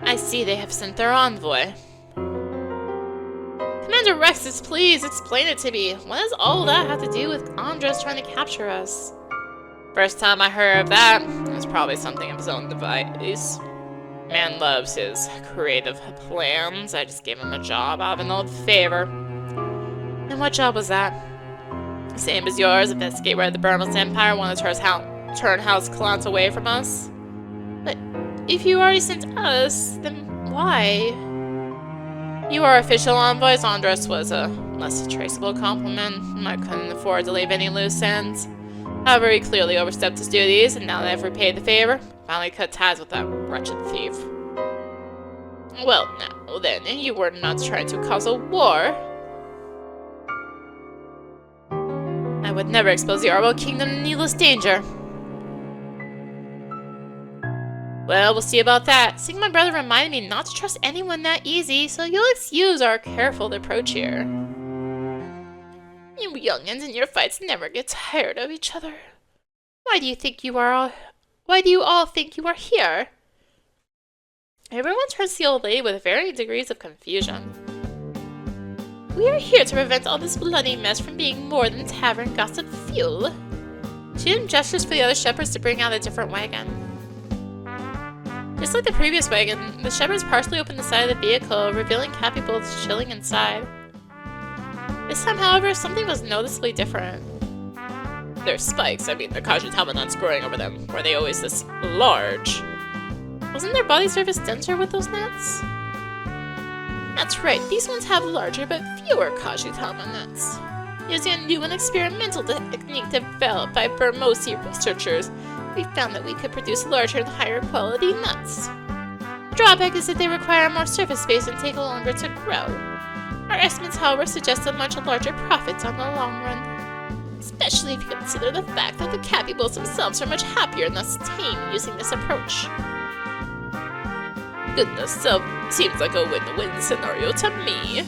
I see they have sent their envoy. Commander Rexus, please explain it to me. What does all that have to do with Andres trying to capture us? First time I heard of that, it was probably something of his own device. Man loves his creative plans. I just gave him a job out of an old favor. And what job was that? Same as yours, investigate whether the Burmos Empire wanted to turn House Clont away from us. But if you already sent us, then why? You are official envoys. Andres was a less traceable compliment. I couldn't afford to leave any loose ends. However, he clearly overstepped his duties, and now that I've repaid the favor, finally cut ties with that wretched thief. Well, now then, you were not trying to cause a war. I would never expose the Arbol Kingdom to needless danger. Well, we'll see about that. Seeing my brother reminded me not to trust anyone that easy, so you'll excuse our careful approach here. You young'uns and your fights never get tired of each other. Why do you all think you are here? Everyone turns to the old lady with varying degrees of confusion. We are here to prevent all this bloody mess from being more than tavern gossip fuel. She then gestures for the other shepherds to bring out a different wagon. Just like the previous wagon, the shepherds partially open the side of the vehicle, revealing Cappy Bolts chilling inside. This time, however, something was noticeably different. Their spikes, the Kajutama nuts growing over them, were they always this large? Wasn't their body surface denser with those nuts? That's right, these ones have larger but fewer Kajutama nuts. Using a new and experimental technique developed by Burmosi researchers, we found that we could produce larger and higher quality nuts. The drawback is that they require more surface space and take longer to grow. Our estimates, however, suggest a much larger profit on the long run. Especially if you consider the fact that the Capybles themselves are much happier and thus tame using this approach. Goodness, so seems like a win-win scenario to me.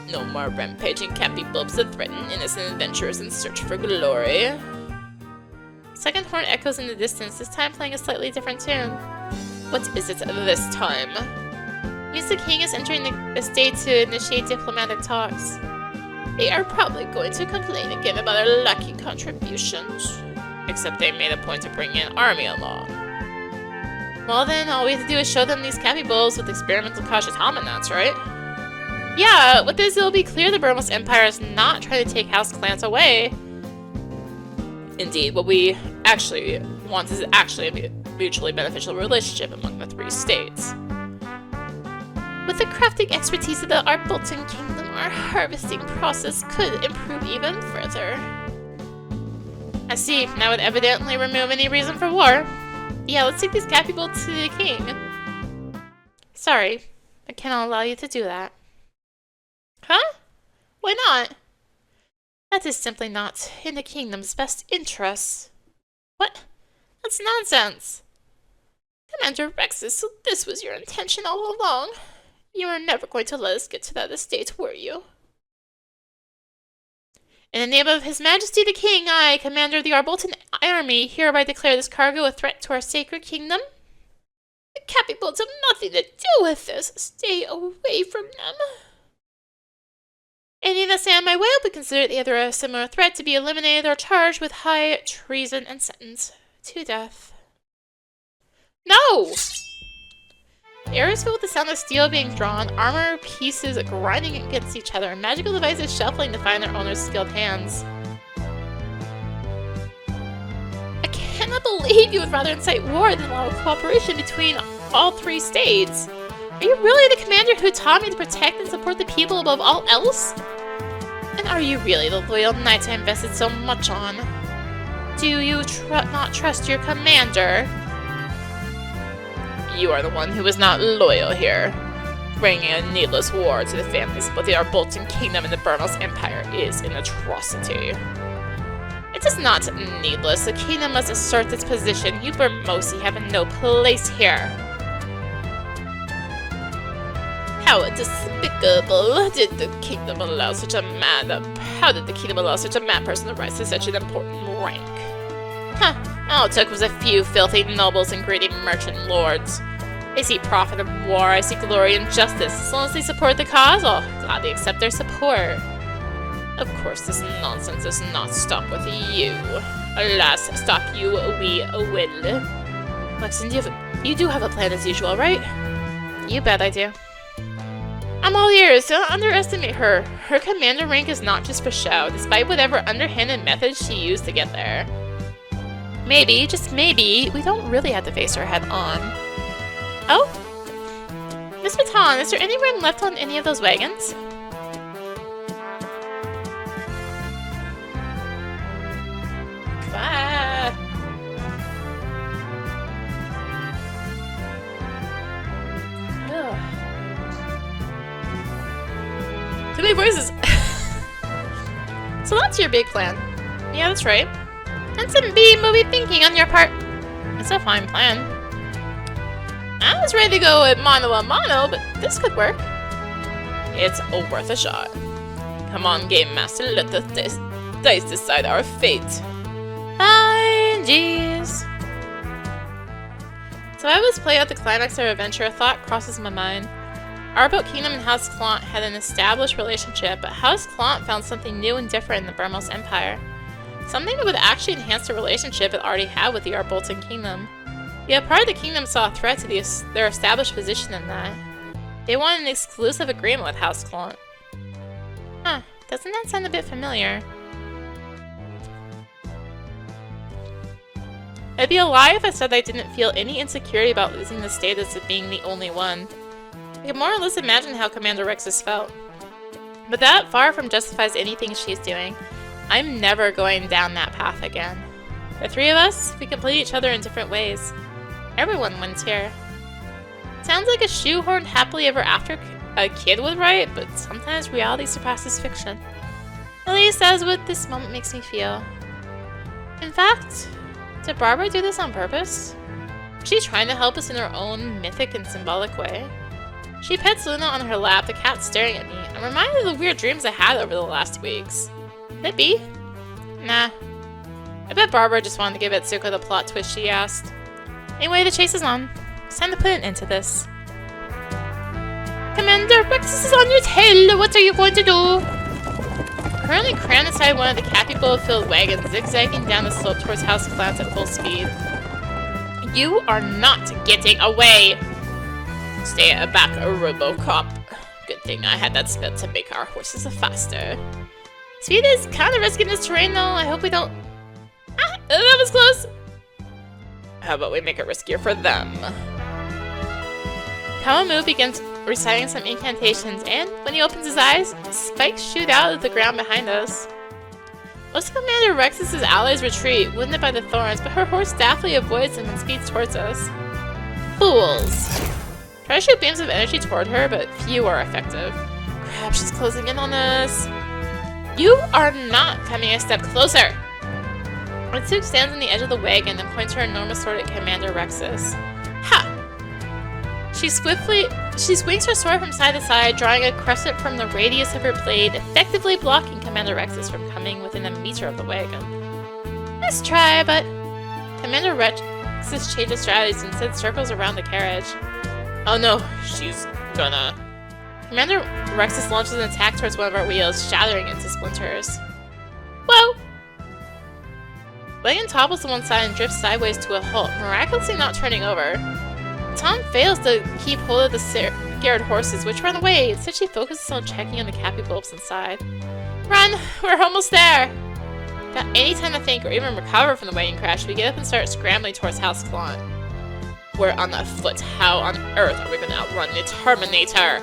No more rampaging Capybulbs that threaten innocent adventurers in search for glory. Second horn echoes in the distance, this time playing a slightly different tune. What is it this time? Means the king is entering the state to initiate diplomatic talks. They are probably going to complain again about our lacking contributions. Except they made a point to bring an army along. Well then, all we have to do is show them these Capybulbs with experimental Kajutama nuts, right? Yeah, with this it'll be clear the Burmos Empire is not trying to take House Clont away. Indeed, what we actually want is actually a mutually beneficial relationship among the three states. With the crafting expertise of the Arbolton Kingdom, our harvesting process could improve even further. I see. That would evidently remove any reason for war. Yeah, let's take these cat people to the king. Sorry, I cannot allow you to do that. Huh? Why not? That is simply not in the kingdom's best interests. What? That's nonsense. Commander Rexus, so this was your intention all along. You were never going to let us get to that estate, were you? In the name of His Majesty the King, I, Commander of the Arbolton Army, hereby declare this cargo a threat to our sacred kingdom. The cat people have nothing to do with this. Stay away from them. Any that stand in my way will be considered either a similar threat to be eliminated or charged with high treason and sentenced to death. No! The air is filled with the sound of steel being drawn, armor pieces grinding against each other, and magical devices shuffling to find their owner's skilled hands. I cannot believe you would rather incite war than allow cooperation between all three states. Are you really the commander who taught me to protect and support the people above all else? And are you really the loyal knight I invested so much on? Do you not trust your commander? You are the one who is not loyal here. Bringing a needless war to the families of both the Arbolton Kingdom and the Burnals Empire is an atrocity. It is not needless. The kingdom must assert its position. You Bermosi have no place here. How despicable! Did the kingdom allow such a mad... How did the kingdom allow such a mad person to rise to such an important rank? Huh. All it took was a few filthy nobles and greedy merchant lords. They see profit in war, I see glory in justice. As long as they support the cause, I'll gladly accept their support. Of course, this nonsense does not stop with you. Alas, stop you we will. Lexington, you do have a plan as usual, right? You bet I do. I'm all ears. Don't underestimate her. Her commander rank is not just for show, despite whatever underhanded methods she used to get there. Maybe, just maybe, we don't really have to face her head on. Oh? Miss Baton, is there any room left on any of those wagons? Bye! Ugh. Too many voices! So that's your big plan. Yeah, that's right. And some B-movie thinking on your part. It's a fine plan. I was ready to go with mano a mano, but this could work. It's worth a shot. Come on, Game Master, let the dice decide our fate. Fine, jeez. So I was play out the climax of our adventure, a thought crosses my mind. Arbok Kingdom and House Clont had an established relationship, but House Clont found something new and different in the Burmos Empire. Something that would actually enhance the relationship it already had with the Arbolton Kingdom. Yet part of the kingdom saw a threat to their established position in that. They wanted an exclusive agreement with House Clont. Huh, doesn't that sound a bit familiar? It'd be a lie if I said I didn't feel any insecurity about losing the status of being the only one. I can more or less imagine how Commander Rexus felt. But that far from justifies anything she's doing. I'm never going down that path again. The three of us, we complete each other in different ways. Everyone wins here. Sounds like a shoehorned happily ever after a kid would write, but sometimes reality surpasses fiction. At least that's what this moment makes me feel. In fact, did Barbara do this on purpose? Was she trying to help us in her own mythic and symbolic way? She pets Luna on her lap, the cat staring at me. I'm reminded of the weird dreams I had over the last weeks. Could it be? Nah. I bet Barbara just wanted to give Etsuko the plot twist she asked. Anyway, the chase is on. It's time to put an end to this. Commander Rexus is on your tail! What are you going to do? Currently crammed inside one of the Cappy-filled wagons, zigzagging down the slope towards House Clont at full speed. You are not getting away! Stay back, Robocop. Good thing I had that spell to make our horses faster. Speed is kind of risky in this terrain, though. I hope we don't... Ah! That was close! How about we make it riskier for them? Caua moved against reciting some incantations, and when he opens his eyes, spikes shoot out of the ground behind us. Most of Commander Rex's allies retreat, wounded by the thorns, but her horse daftly avoids them and speeds towards us. Fools! Try to shoot beams of energy toward her, but few are effective. Crap, she's closing in on us. You are not coming a step closer! Etsuko stands on the edge of the wagon and points her enormous sword at Commander Rexus. Ha! She swings her sword from side to side, drawing a crescent from the radius of her blade, effectively blocking Commander Rexus from coming within a meter of the wagon. Nice try, but Commander Rexus changes strategies and instead circles around the carriage. Oh no, she's gonna... Commander Rexus launches an attack towards one of our wheels, shattering it into splinters. Whoa! Wagon topples to one side and drifts sideways to a halt, miraculously not turning over. Tom fails to keep hold of the scared horses, which run away. Instead, she focuses on checking on the cappy bulbs inside. Run! We're almost there! Without any time to think or even recover from the wagon crash, we get up and start scrambling towards House Clont. We're on the foot. How on earth are we going to outrun the Terminator?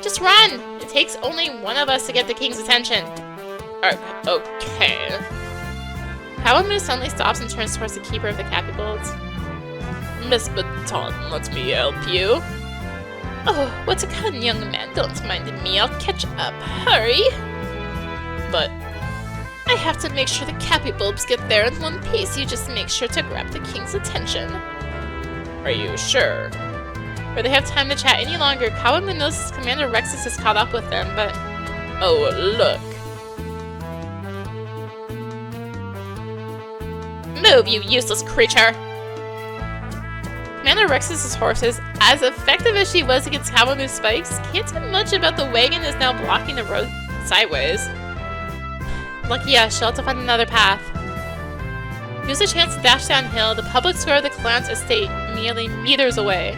Just run! It takes only one of us to get the king's attention. Okay. Caua suddenly stops and turns towards the keeper of the cappy bulbs. Miss Baton, let me help you. Oh, what a kind young man. Don't mind me. I'll catch up. Hurry! But I have to make sure the cappy bulbs get there in one piece. You just make sure to grab the king's attention. Are you sure? Before they have time to chat any longer, Caua notices Commander Rexus has caught up with them, but... Oh, look. Move, you useless creature! Commander Rexus' horses, as effective as she was against Caua spikes, can't do much about the wagon is now blocking the road sideways. Lucky us, she'll have to find another path. Use a chance to dash downhill, the public square of the Clont estate, merely meters away.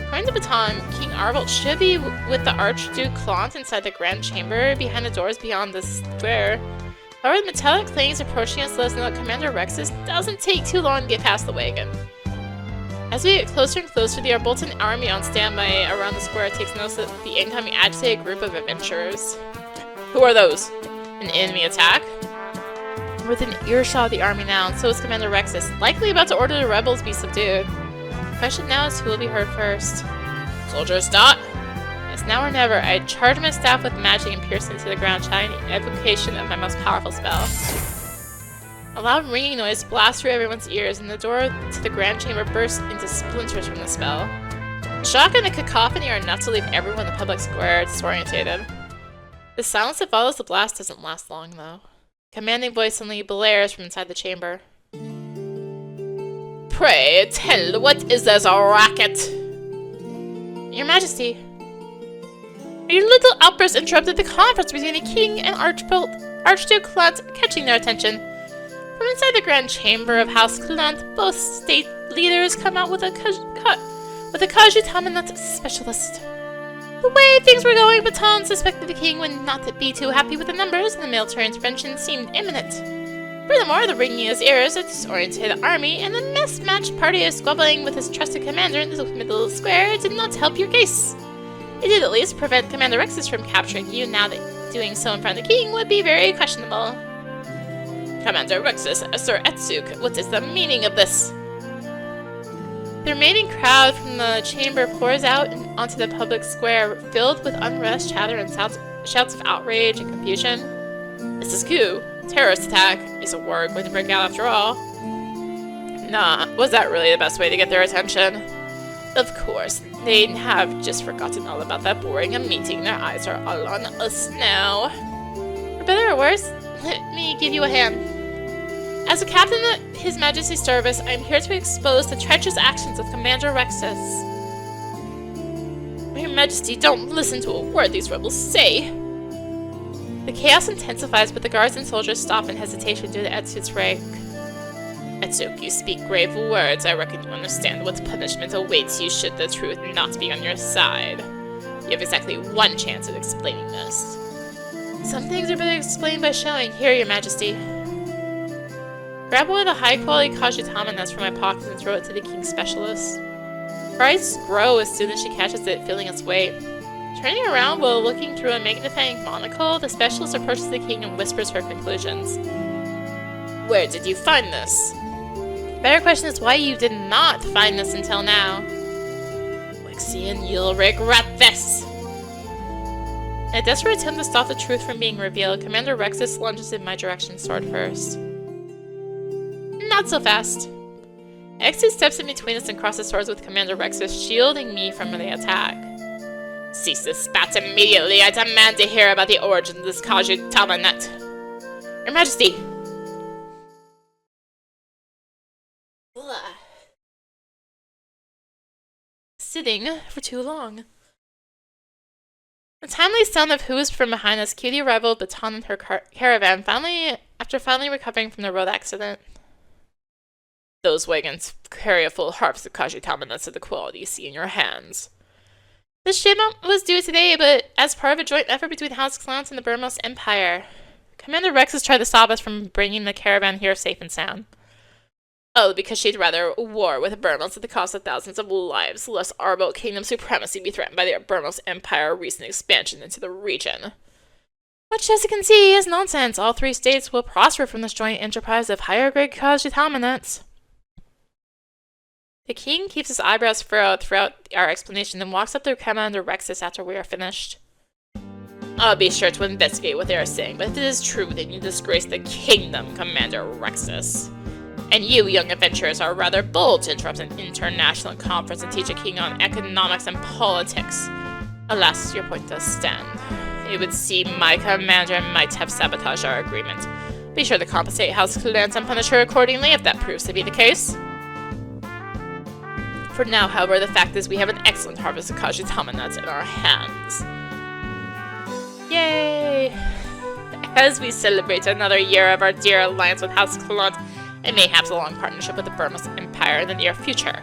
According to Baton, King Arvolt should be with the Archduke Clont inside the Grand Chamber behind the doors beyond the square. However, the metallic claims approaching us let us know that Commander Rexus doesn't take too long to get past the wagon. As we get closer and closer, the Arboltan army on standby around the square takes notice of the incoming agitated group of adventurers. Who are those? An enemy attack? Within earshot of the army now, and so is Commander Rexus, likely about to order the rebels be subdued. The question now is who will be heard first. Soldiers, stop! It's now or never. I charge my staff with magic and pierce into the ground, shouting the evocation of my most powerful spell. A loud ringing noise blasts through everyone's ears, and the door to the Grand Chamber bursts into splinters from the spell. The shock and the cacophony are enough to leave everyone in the public square disorientated. The silence that follows the blast doesn't last long, though. A commanding voice suddenly blares from inside the chamber. Pray tell, what is this racket? Your Majesty. Your little outburst interrupted the conference between the king and Archduke Clont, catching their attention. From inside the Grand Chamber of House Clont, both state leaders come out with a Kajutamanat specialist. The way things were going, Baton suspected the king would not be too happy with the numbers, and the military intervention seemed imminent. Furthermore, the ringing in his ears, a disoriented army, and the mismatched party squabbling with his trusted commander in the middle of the square did not help your case. It did at least prevent Commander Rexus from capturing you, now that doing so in front of the king would be very questionable. Commander Rexus, Sir Etsuko, what is the meaning of this? The remaining crowd from the chamber pours out onto the public square, filled with unrest, chatter, and shouts of outrage and confusion. This is coup. Terrorist attack. Is a war going to break out after all? Nah, was that really the best way to get their attention? Of course, they have just forgotten all about that boring meeting. Their eyes are all on us now. For better or worse, let me give you a hand. As a captain of His Majesty's service, I am here to expose the treacherous actions of Commander Rexus. Your Majesty, don't listen to a word these rebels say. The chaos intensifies, but the guards and soldiers stop in hesitation due to Etsuko's rank. Etsuko, you speak grave words. I reckon you understand what punishment awaits you should the truth not be on your side. You have exactly one chance at explaining this. Some things are better explained by showing. Here, Your Majesty. Grab one of the high-quality Kajutamanats from my pocket and throw it to the king's specialist. Her eyes grow as soon as she catches it, feeling its weight. Turning around while looking through a magnifying monocle, the specialist approaches the king and whispers her conclusions. Where did you find this? The better question is why you did not find this until now. Lixian, you'll regret this! In a desperate attempt to stop the truth from being revealed, Commander Rexus lunges in my direction sword first. Not so fast. X2 steps in between us and crosses swords with Commander Rexus, shielding me from the attack. Cease this spat immediately. I demand to hear about the origin of this Caua net. Your Majesty! Sitting for too long. The timely sound of hooves from behind us cued the arrival of Baton and her caravan, after finally recovering from the road accident. Those wagons carry a full harvest of Caua nuts of the quality you see in your hands. This shipment was due today, but as part of a joint effort between House Clans and the Burmos Empire. Commander Rex has tried to stop us from bringing the caravan here safe and sound. Oh, because she'd rather war with Burmos at the cost of thousands of lives, lest Arbo Kingdom supremacy be threatened by the Burmos Empire recent expansion into the region. Which, as you can see, is nonsense. All three states will prosper from this joint enterprise of higher-grade Caua nuts. The king keeps his eyebrows furrowed throughout our explanation and walks up to Commander Rexus after we are finished. I'll be sure to investigate what they are saying, but if it is true, then you disgrace the kingdom, Commander Rexus. And you, young adventurers, are rather bold to interrupt an international conference and teach a king on economics and politics. Alas, your point does stand. It would seem my commander might have sabotaged our agreement. Be sure to compensate House Clans and punish her accordingly if that proves to be the case. For now, however, the fact is we have an excellent harvest of Caua nuts in our hands. Yay! As we celebrate another year of our dear alliance with House Clans, and mayhaps a long partnership with the Burmos Empire in the near future.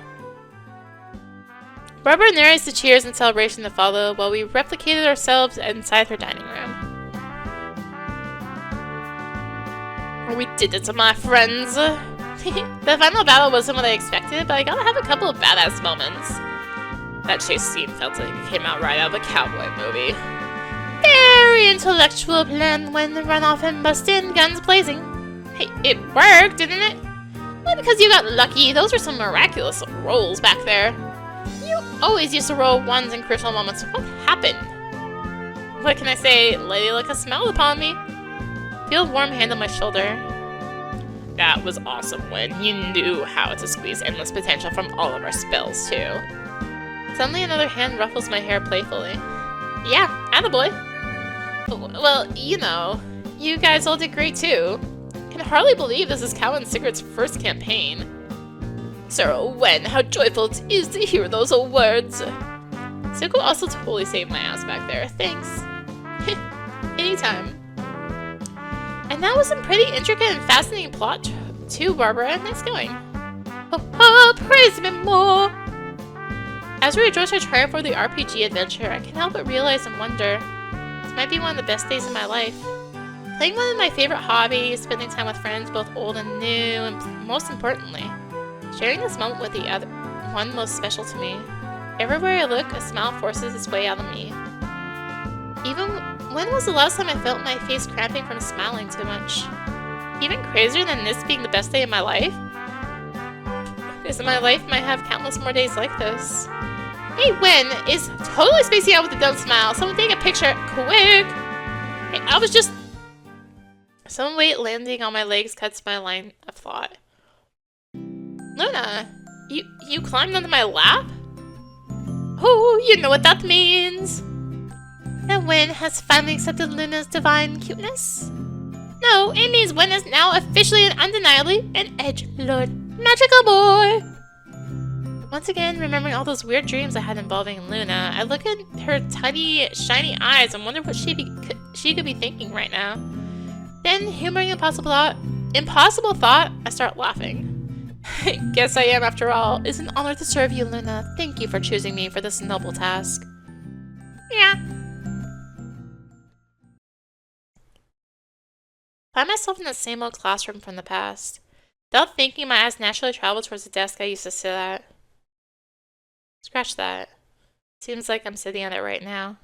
Barbara narrates the cheers and celebration to follow, while we replicated ourselves inside her dining room. We did it, my friends! The final battle wasn't what I expected, but I gotta have a couple of badass moments. That chase scene felt like it came out right out of a cowboy movie. Very intellectual plan when the runoff and bust in, guns blazing. Hey, it worked, didn't it? Well, because you got lucky. Those are some miraculous rolls back there. You always used to roll ones in crucial moments. What happened? What can I say? Lady Luck has smiled upon me. Feel a warm hand on my shoulder. That was awesome when you knew how to squeeze endless potential from all of our spells, too. Suddenly another hand ruffles my hair playfully. Yeah, attaboy. Well, you know, you guys all did great, too. Can hardly believe this is Caua and Sigurd's first campaign. Sir Wen, how joyful it is to hear those words. Etsuko also totally saved my ass back there. Thanks. Anytime. And that was some pretty intricate and fascinating plot too, Barbara. Nice going. Oh, praise me more! As we rejoice our triumph for the RPG adventure, I can't help but realize and wonder, this might be one of the best days of my life. Playing one of my favorite hobbies, spending time with friends both old and new, and most importantly, sharing this moment with the other one most special to me. Everywhere I look, a smile forces its way out of me. Even when was the last time I felt my face cramping from smiling too much? Even crazier than this being the best day of my life? Because my life might have countless more days like this. Hey, Wen is totally spacing out with a dumb smile. Someone take a picture, quick! Hey, I was just... Some weight landing on my legs cuts my line of thought. Luna, you climbed onto my lap? Oh, you know what that means. And Wen has finally accepted Luna's divine cuteness? No, it means Wen is now officially and undeniably an edgelord. Magical boy! Once again, remembering all those weird dreams I had involving Luna, I look at her tiny, shiny eyes and wonder what she could be thinking right now. Then, humoring impossible thought, I start laughing. Guess I am after all. It's an honor to serve you, Luna. Thank you for choosing me for this noble task. Yeah. Find myself in the same old classroom from the past. Without thinking, my eyes naturally travel towards the desk I used to sit at. Scratch that. Seems like I'm sitting at it right now.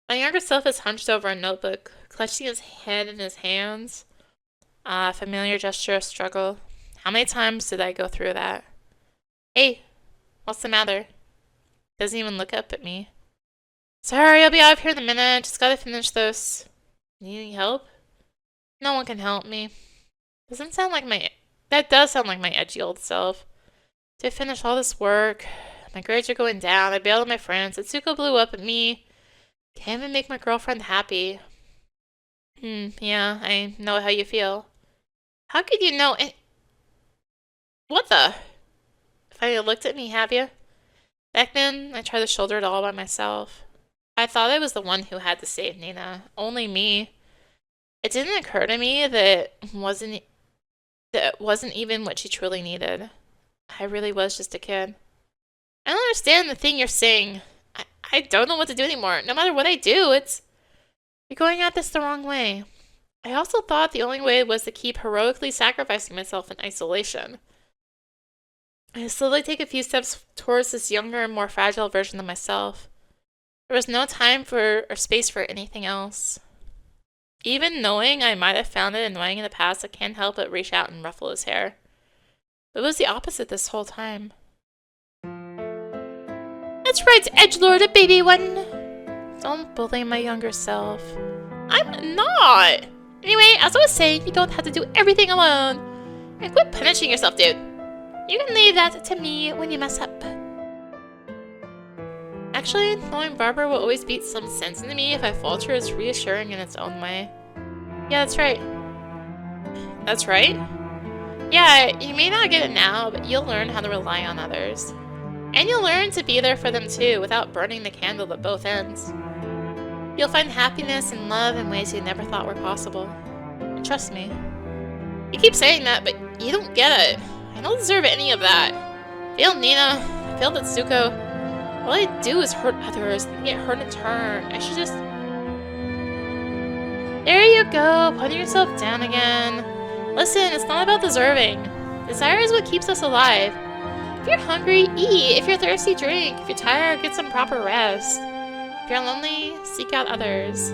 My younger self is hunched over a notebook, clutching his head in his hands. Ah, familiar gesture of struggle. How many times did I go through that? Hey, what's the matter? Doesn't even look up at me. Sorry, I'll be out of here in a minute. Just gotta finish this. Need any help? No one can help me. Doesn't sound like my... That does sound like my edgy old self. To finish all this work. My grades are going down. I bailed on my friends. Etsuko blew up at me. Can't even make my girlfriend happy. Yeah, I know how you feel. How could you know it? What the? Finally looked at me, have you? Back then, I tried to shoulder it all by myself. I thought I was the one who had to save Nina. Only me. It didn't occur to me that it wasn't even what she truly needed. I really was just a kid. I don't understand the thing you're saying. I don't know what to do anymore. No matter what I do, you're going at this the wrong way. I also thought the only way was to keep heroically sacrificing myself in isolation. I slowly take a few steps towards this younger and more fragile version of myself. There was no time or space for anything else. Even knowing I might have found it annoying in the past, I can't help but reach out and ruffle his hair. It was the opposite this whole time. That's right, edgelord, a baby one! Don't bully my younger self. I'm not! Anyway, as I was saying, you don't have to do everything alone. And quit punishing yourself, dude. You can leave that to me when you mess up. Actually, knowing Barbara will always beat some sense into me if I falter is reassuring in its own way. Yeah, that's right. That's right? Yeah, you may not get it now, but you'll learn how to rely on others. And you'll learn to be there for them too, without burning the candle at both ends. You'll find happiness and love in ways you never thought were possible. And trust me. You keep saying that, but you don't get it. I don't deserve any of that. I failed Nina. I failed Etsuko. All I do is hurt others and get hurt in turn. I should just... There you go, putting yourself down again. Listen, it's not about deserving. Desire is what keeps us alive. If you're hungry, eat. If you're thirsty, drink. If you're tired, get some proper rest. If you're lonely, seek out others.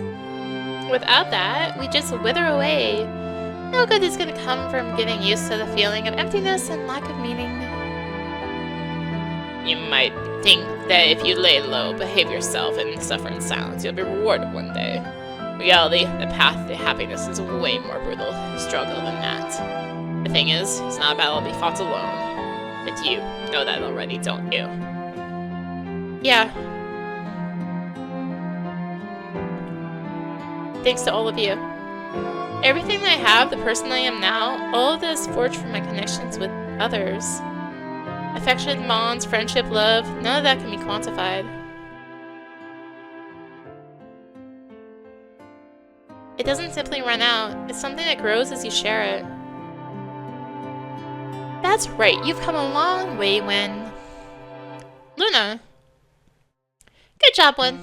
Without that, we just wither away. No good is gonna come from getting used to the feeling of emptiness and lack of meaning. You might think that if you lay low, behave yourself, and suffer in silence, you'll be rewarded one day. In reality, the path to happiness is a way more brutal struggle than that. The thing is, it's not a battle to be fought alone. But you know that already, don't you? Yeah. Thanks to all of you. Everything that I have, the person I am now, all of this forged from my connections with others. Affection, bonds, friendship, love, none of that can be quantified. It doesn't simply run out, it's something that grows as you share it. That's right, you've come a long way, Wen. Luna. Good job, Wen.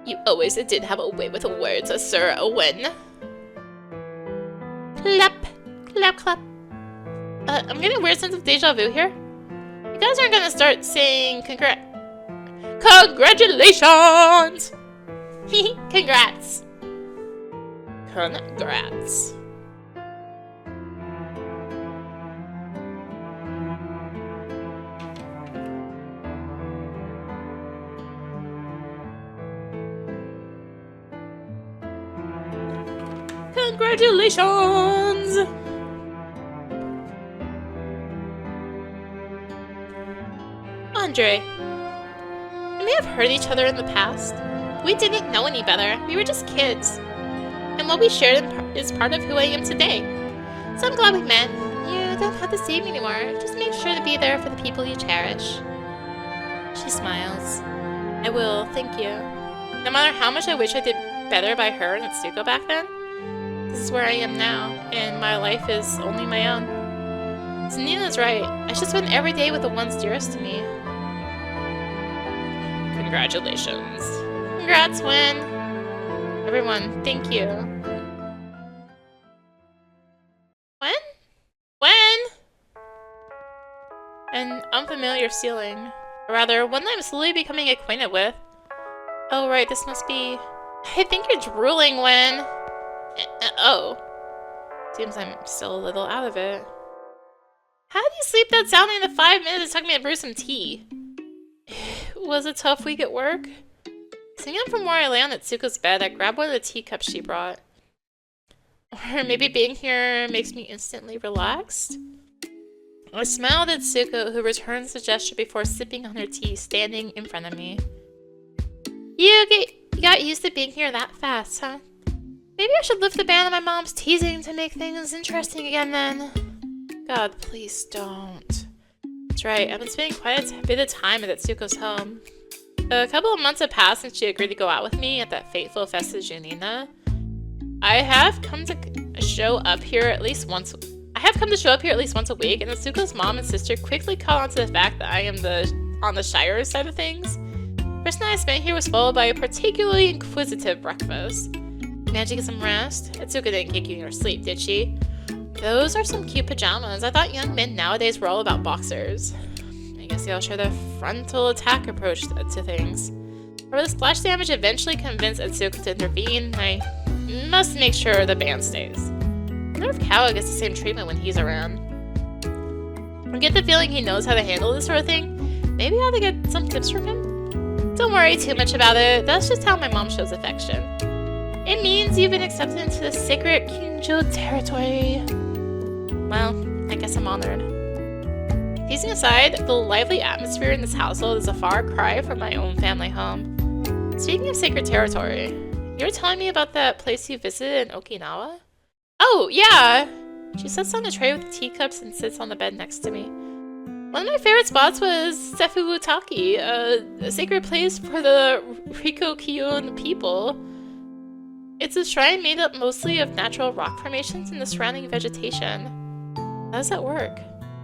You always did have a way with words, Sir Wen. Clap, clap, clap. I'm getting a weird sense of deja vu here. You guys aren't gonna start saying congratulations! Congrats. Congrats. Congratulations! Andre, we may have hurt each other in the past. We didn't know any better. We were just kids. And what we shared is part of who I am today. So I'm glad we met. You don't have to save me anymore. Just make sure to be there for the people you cherish. She smiles. I will, thank you. No matter how much I wish I did better by her and Etsuko back then, this is where I am now, and my life is only my own. So Nina's right. I should spend every day with the ones dearest to me. Congratulations. Congrats, Wen. Everyone, thank you. Wen? Wen? An unfamiliar ceiling. Or rather, one that I'm slowly becoming acquainted with. Oh, right, this must be... I think you're drooling when... Oh. Seems I'm still a little out of it. How did you sleep that soundly in the 5 minutes it took me to brew some tea? Was a tough week at work? Sitting up from where I lay on Etsuko's bed, I grabbed one of the teacups she brought. Or maybe being here makes me instantly relaxed? I smiled at Etsuko, who returns the gesture before sipping on her tea, standing in front of me. You got used to being here that fast, huh? Maybe I should lift the ban on my mom's teasing to make things interesting again then. God, please don't. That's right, I've been spending quite a bit of time at Etsuko's home. A couple of months have passed since she agreed to go out with me at that fateful Festa Junina. I have come to show up here at least once a week, and Etsuko's mom and sister quickly caught on to the fact that I am on the shyer side of things. The first night I spent here was followed by a particularly inquisitive breakfast. Managed to get some rest? Etsuko didn't kick you in your sleep, did she? Those are some cute pajamas. I thought young men nowadays were all about boxers. I guess they all share the frontal attack approach to things. However, the splash damage eventually convinced Etsuko to intervene. I must make sure the band stays. I wonder if Caua gets the same treatment when he's around. I get the feeling he knows how to handle this sort of thing. Maybe I ought to get some tips from him? Don't worry too much about it. That's just how my mom shows affection. It means you've been accepted into the sacred Kinjo territory. Well, I guess I'm honored. Teasing aside, the lively atmosphere in this household is a far cry from my own family home. Speaking of sacred territory, you were telling me about that place you visited in Okinawa? Oh, yeah! She sets on a tray with the teacups and sits on the bed next to me. One of my favorite spots was Sefuutaki, a sacred place for the Rikokyun people. It's a shrine made up mostly of natural rock formations and the surrounding vegetation. How does that work?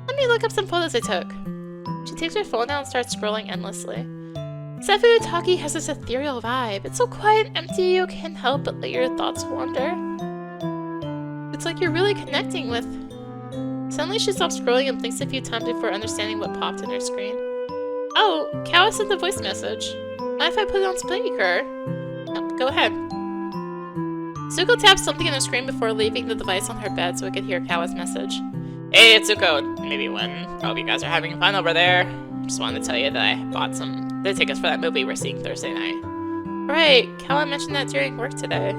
Let me look up some photos I took. She takes her phone out and starts scrolling endlessly. Sefuutaki has this ethereal vibe. It's so quiet and empty you can't help but let your thoughts wander. It's like you're really connecting with... Suddenly she stops scrolling and blinks a few times before understanding what popped in her screen. Oh, Caua sent a voice message. Mind if I put it on speaker? No, go ahead. Etsuko tapped something on her screen before leaving the device on her bed so I could hear Kaua's message. Hey, Etsuko. Maybe when. Hope you guys are having fun over there. Just wanted to tell you that I bought the tickets for that movie we're seeing Thursday night. Right, Caua mentioned that during work today.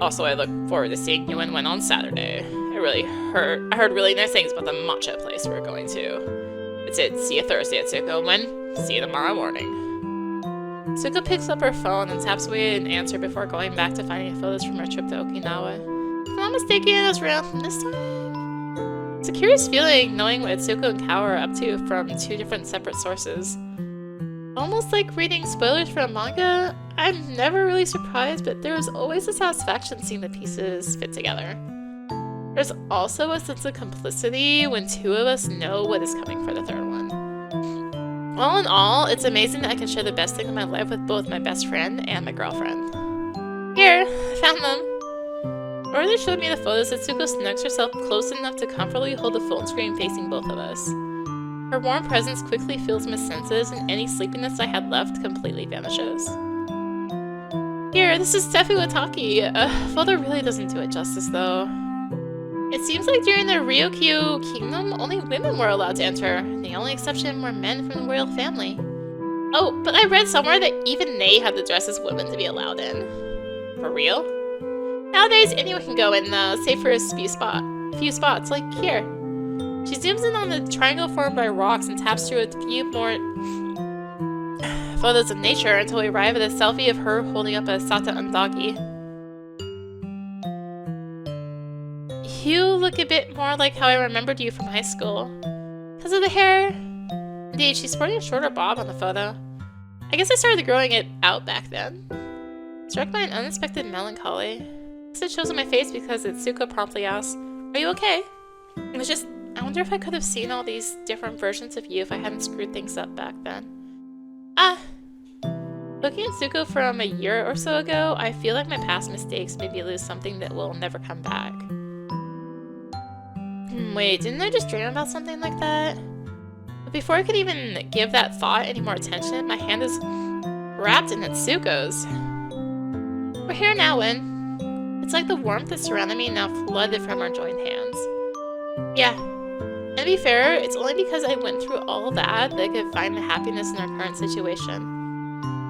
Also, I look forward to seeing you on Saturday. I heard really nice things about the matcha place we're going to. That's it. See you Thursday, Etsuko. See you tomorrow morning. Etsuko picks up her phone and taps away an answer before going back to finding photos from her trip to Okinawa. If I'm not mistaken, it was real this time. It's a curious feeling knowing what Etsuko and Caua are up to from two different separate sources. Almost like reading spoilers for a manga. I'm never really surprised, but there is always a satisfaction seeing the pieces fit together. There's also a sense of complicity when two of us know what is coming for the third one. All in all, it's amazing that I can share the best thing in my life with both my best friend and my girlfriend. Here, I found them. Or they showed me the photos. Etsuko snugs herself close enough to comfortably hold the phone screen facing both of us. Her warm presence quickly fills my senses, and any sleepiness I had left completely vanishes. Here, this is Sefuutaki. A photo really doesn't do it justice, though. It seems like during the Ryukyu Kingdom, only women were allowed to enter. The only exception were men from the royal family. Oh, but I read somewhere that even they had to dress as women to be allowed in. For real? Nowadays, anyone can go in, save for a few spots, like here. She zooms in on the triangle formed by rocks and taps through a few more photos of nature until we arrive at a selfie of her holding up a Sata Undagi. You look a bit more like how I remembered you from high school. Because of the hair? Indeed, she's sporting a shorter bob on the photo. I guess I started growing it out back then. Struck by an unexpected melancholy. I guess it shows on my face because Etsuko promptly asks, "Are you okay?" It was just, I wonder if I could have seen all these different versions of you if I hadn't screwed things up back then. Looking at Etsuko from a year or so ago, I feel like my past mistakes made me lose something that will never come back. Wait, didn't I just dream about something like that? But before I could even give that thought any more attention, my hand is wrapped in Etsuko's. We're here now, Win. It's like the warmth that surrounded me now flooded from our joined hands. Yeah. And to be fair, it's only because I went through all of that I could find the happiness in our current situation.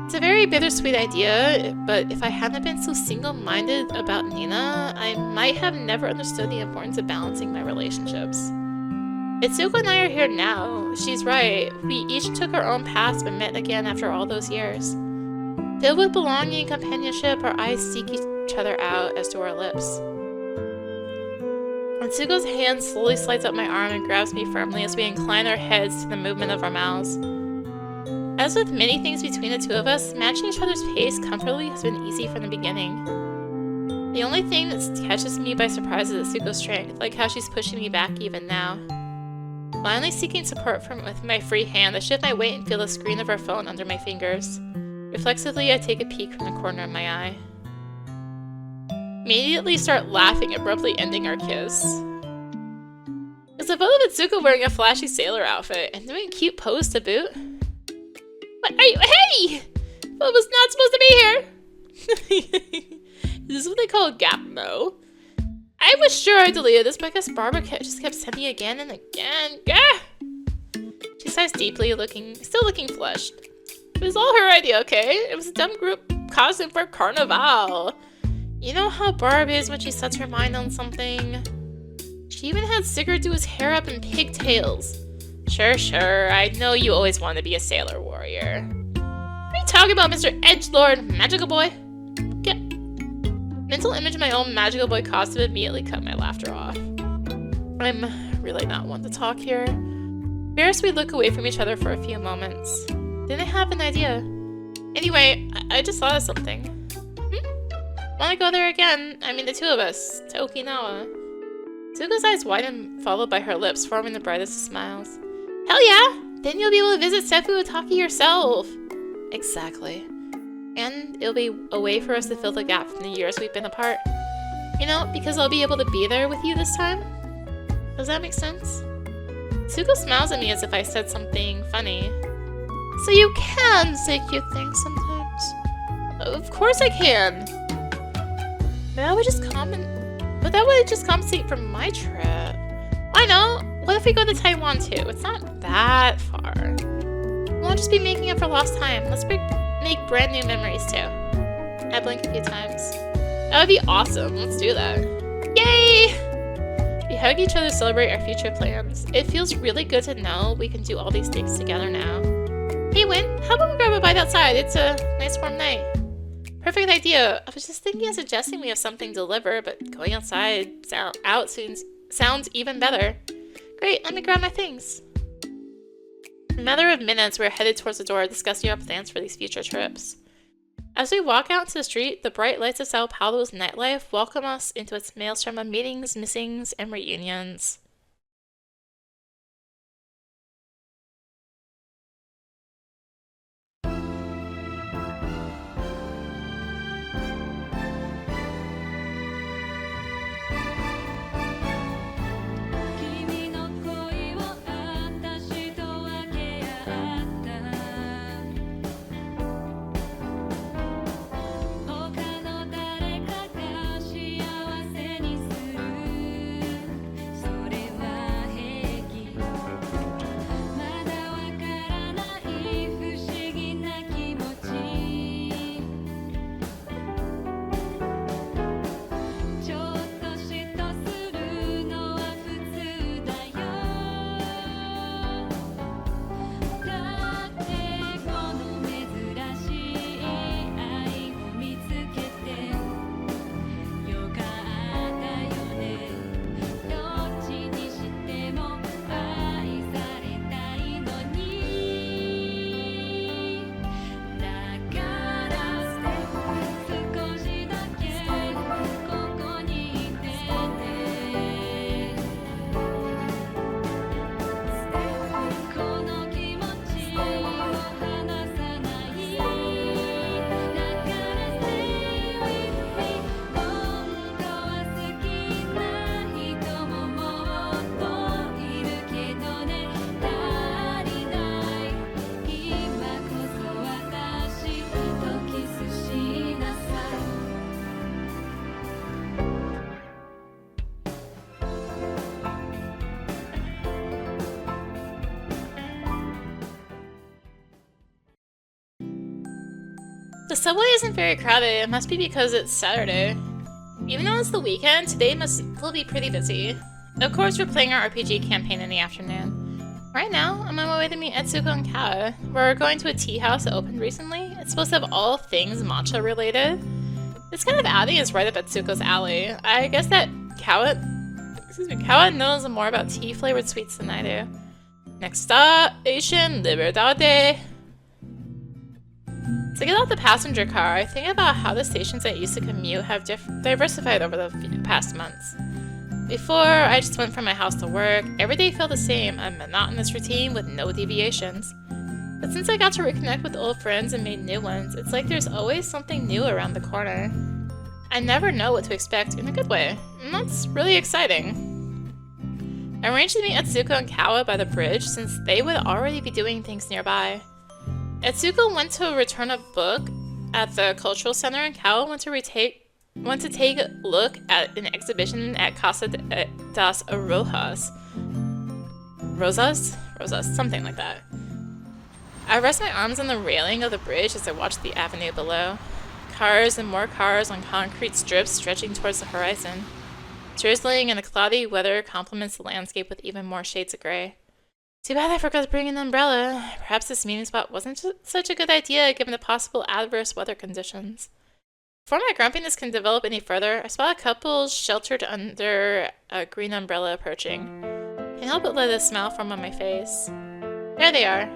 It's a very bittersweet idea, but if I hadn't been so single-minded about Nina, I might have never understood the importance of balancing my relationships. Etsuko and I are here now. She's right. We each took our own paths but met again after all those years. Filled with belonging and companionship, our eyes seek each other out as do our lips. Etsuko's hand slowly slides up my arm and grabs me firmly as we incline our heads to the movement of our mouths. As with many things between the two of us, matching each other's pace comfortably has been easy from the beginning. The only thing that catches me by surprise is Etsuko's strength, like how she's pushing me back even now. Finally seeking support with my free hand, I shift my weight and feel the screen of our phone under my fingers. Reflexively, I take a peek from the corner of my eye. Immediately start laughing, abruptly ending our kiss. There's a photo of Etsuko wearing a flashy sailor outfit and doing a cute pose to boot. What are you? Hey! I was not supposed to be here! This is what they call a gap mo. I was sure I deleted this, but I guess Barbara just kept sending it again and again. Gah! She sighs deeply, still looking flushed. It was all her idea, okay? It was a dumb group costume for Carnival. You know how Barb is when she sets her mind on something? She even had Sigurd do his hair up in pigtails. Sure, I know you always wanted to be a sailor warrior. What are you talking about, Mr. Edgelord, magical boy? Get. Mental image of my own magical boy costume immediately cut my laughter off. I'm really not one to talk here. Embarrassed, we look away from each other for a few moments. Then I have an idea. Anyway, I just thought of something. Wanna go there again? I mean, the two of us. To Okinawa. Tsuko's eyes widen, followed by her lips, forming the brightest of smiles. Hell yeah! Then you'll be able to visit Sefu Otaki yourself! Exactly. And it'll be a way for us to fill the gap from the years we've been apart. You know, because I'll be able to be there with you this time. Does that make sense? Tsuko smiles at me as if I said something funny. So you can say cute things sometimes? Of course I can! But that would just compensate for my trip. I know! What if we go to Taiwan too? It's not that far. We'll just be making up for lost time. Let's make brand new memories too. I blink a few times. That would be awesome. Let's do that. Yay! We hug each other to celebrate our future plans. It feels really good to know we can do all these things together now. Hey Win, how about we grab a bite outside? It's a nice warm night. Perfect idea. I was just thinking of suggesting we have something to deliver, but going outside sounds even better. Great, let me grab my things. In a matter of minutes, we're headed towards the door, discussing our plans for these future trips. As we walk out into the street, the bright lights of Sao Paulo's nightlife welcome us into its maelstrom of meetings, missings, and reunions. The subway isn't very crowded. It must be because it's Saturday. Even though it's the weekend, today must still be pretty busy. Of course, we're playing our RPG campaign in the afternoon. Right now, I'm on my way to meet Etsuko and Caua. We're going to a tea house that opened recently. It's supposed to have all things matcha related. This kind of outing is right up Etsuko's alley. I guess that Caua knows more about tea-flavored sweets than I do. Next stop, Station Libertad. To get off the passenger car, I think about how the stations I used to commute have diversified over the past months. Before, I just went from my house to work. Every day felt the same, a monotonous routine with no deviations. But since I got to reconnect with old friends and made new ones, it's like there's always something new around the corner. I never know what to expect in a good way, and that's really exciting. I arranged to meet Etsuko and Caua by the bridge since they would already be doing things nearby. Etsuko went to return a book at the cultural center, and Caua went to take a look at an exhibition at Casa das Rosas, something like that. I rest my arms on the railing of the bridge as I watch the avenue below. Cars and more cars on concrete strips stretching towards the horizon. Drizzling and the cloudy weather complements the landscape with even more shades of gray. Too bad I forgot to bring an umbrella. Perhaps this meeting spot wasn't such a good idea given the possible adverse weather conditions. Before my grumpiness can develop any further, I spot a couple sheltered under a green umbrella approaching. Can't help but let a smile form on my face. There they are.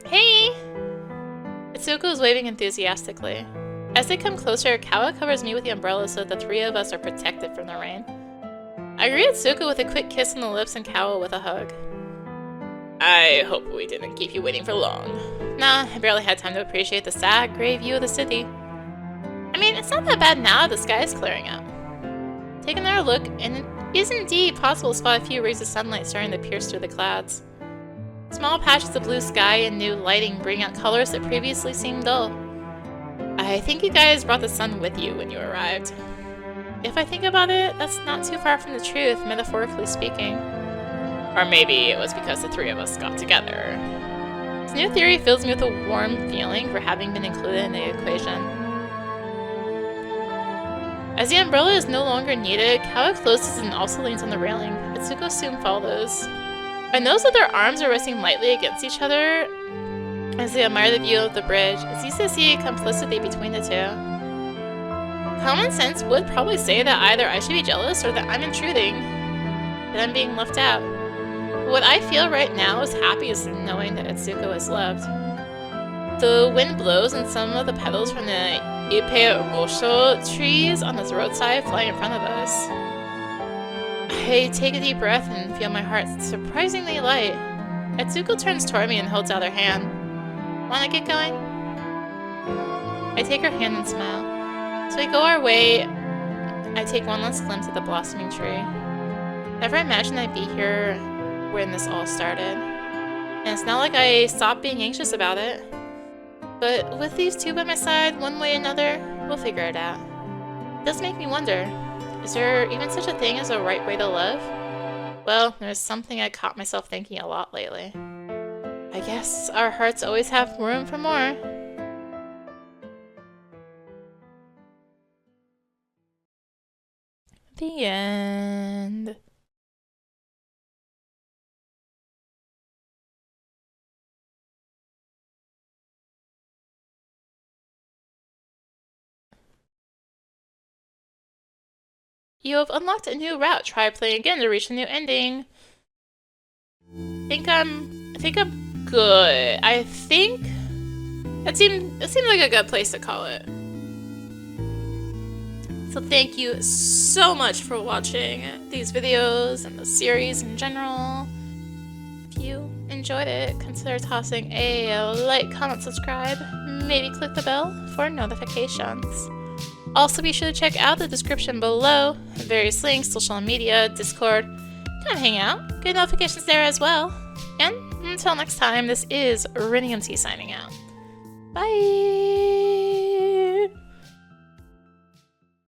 Hey! Etsuko is waving enthusiastically. As they come closer, Caua covers me with the umbrella so that the three of us are protected from the rain. I greet Etsuko with a quick kiss on the lips and Caua with a hug. I hope we didn't keep you waiting for long. Nah, I barely had time to appreciate the sad, gray view of the city. I mean, it's not that bad now that the sky is clearing up. Take another look, and it is indeed possible to spot a few rays of sunlight starting to pierce through the clouds. Small patches of blue sky and new lighting bring out colors that previously seemed dull. I think you guys brought the sun with you when you arrived. If I think about it, that's not too far from the truth, metaphorically speaking. Or maybe it was because the three of us got together. This new theory fills me with a warm feeling for having been included in the equation. As the umbrella is no longer needed, Caua closes and also leans on the railing. Etsuko soon follows. I notice that their arms are resting lightly against each other as they admire the view of the bridge. It's easy to see complicity between the two. Common sense would probably say that either I should be jealous or that I'm intruding, that I'm being left out. But what I feel right now is happiness in knowing that Etsuko is loved. The wind blows and some of the petals from the Ipe trees on this roadside fly in front of us. I take a deep breath and feel my heart surprisingly light. Etsuko turns toward me and holds out her hand. Wanna get going? I take her hand and smile. So we go our way. I take one last glimpse of the blossoming tree. Never imagined I'd be here when this all started. And it's not like I stopped being anxious about it. But with these two by my side, one way or another, we'll figure it out. It does make me wonder, is there even such a thing as a right way to love? Well, there's something I caught myself thinking a lot lately. I guess our hearts always have room for more. The end. You have unlocked a new route. Try playing again to reach a new ending. I think I'm good. I think it seemed like a good place to call it. So thank you so much for watching these videos and the series in general. If you enjoyed it, consider tossing a like, comment, subscribe, maybe click the bell for notifications. Also, be sure to check out the description below. Various links, social media, Discord. Come hang out. Get notifications there as well. And until next time, this is rinimt signing out. Bye!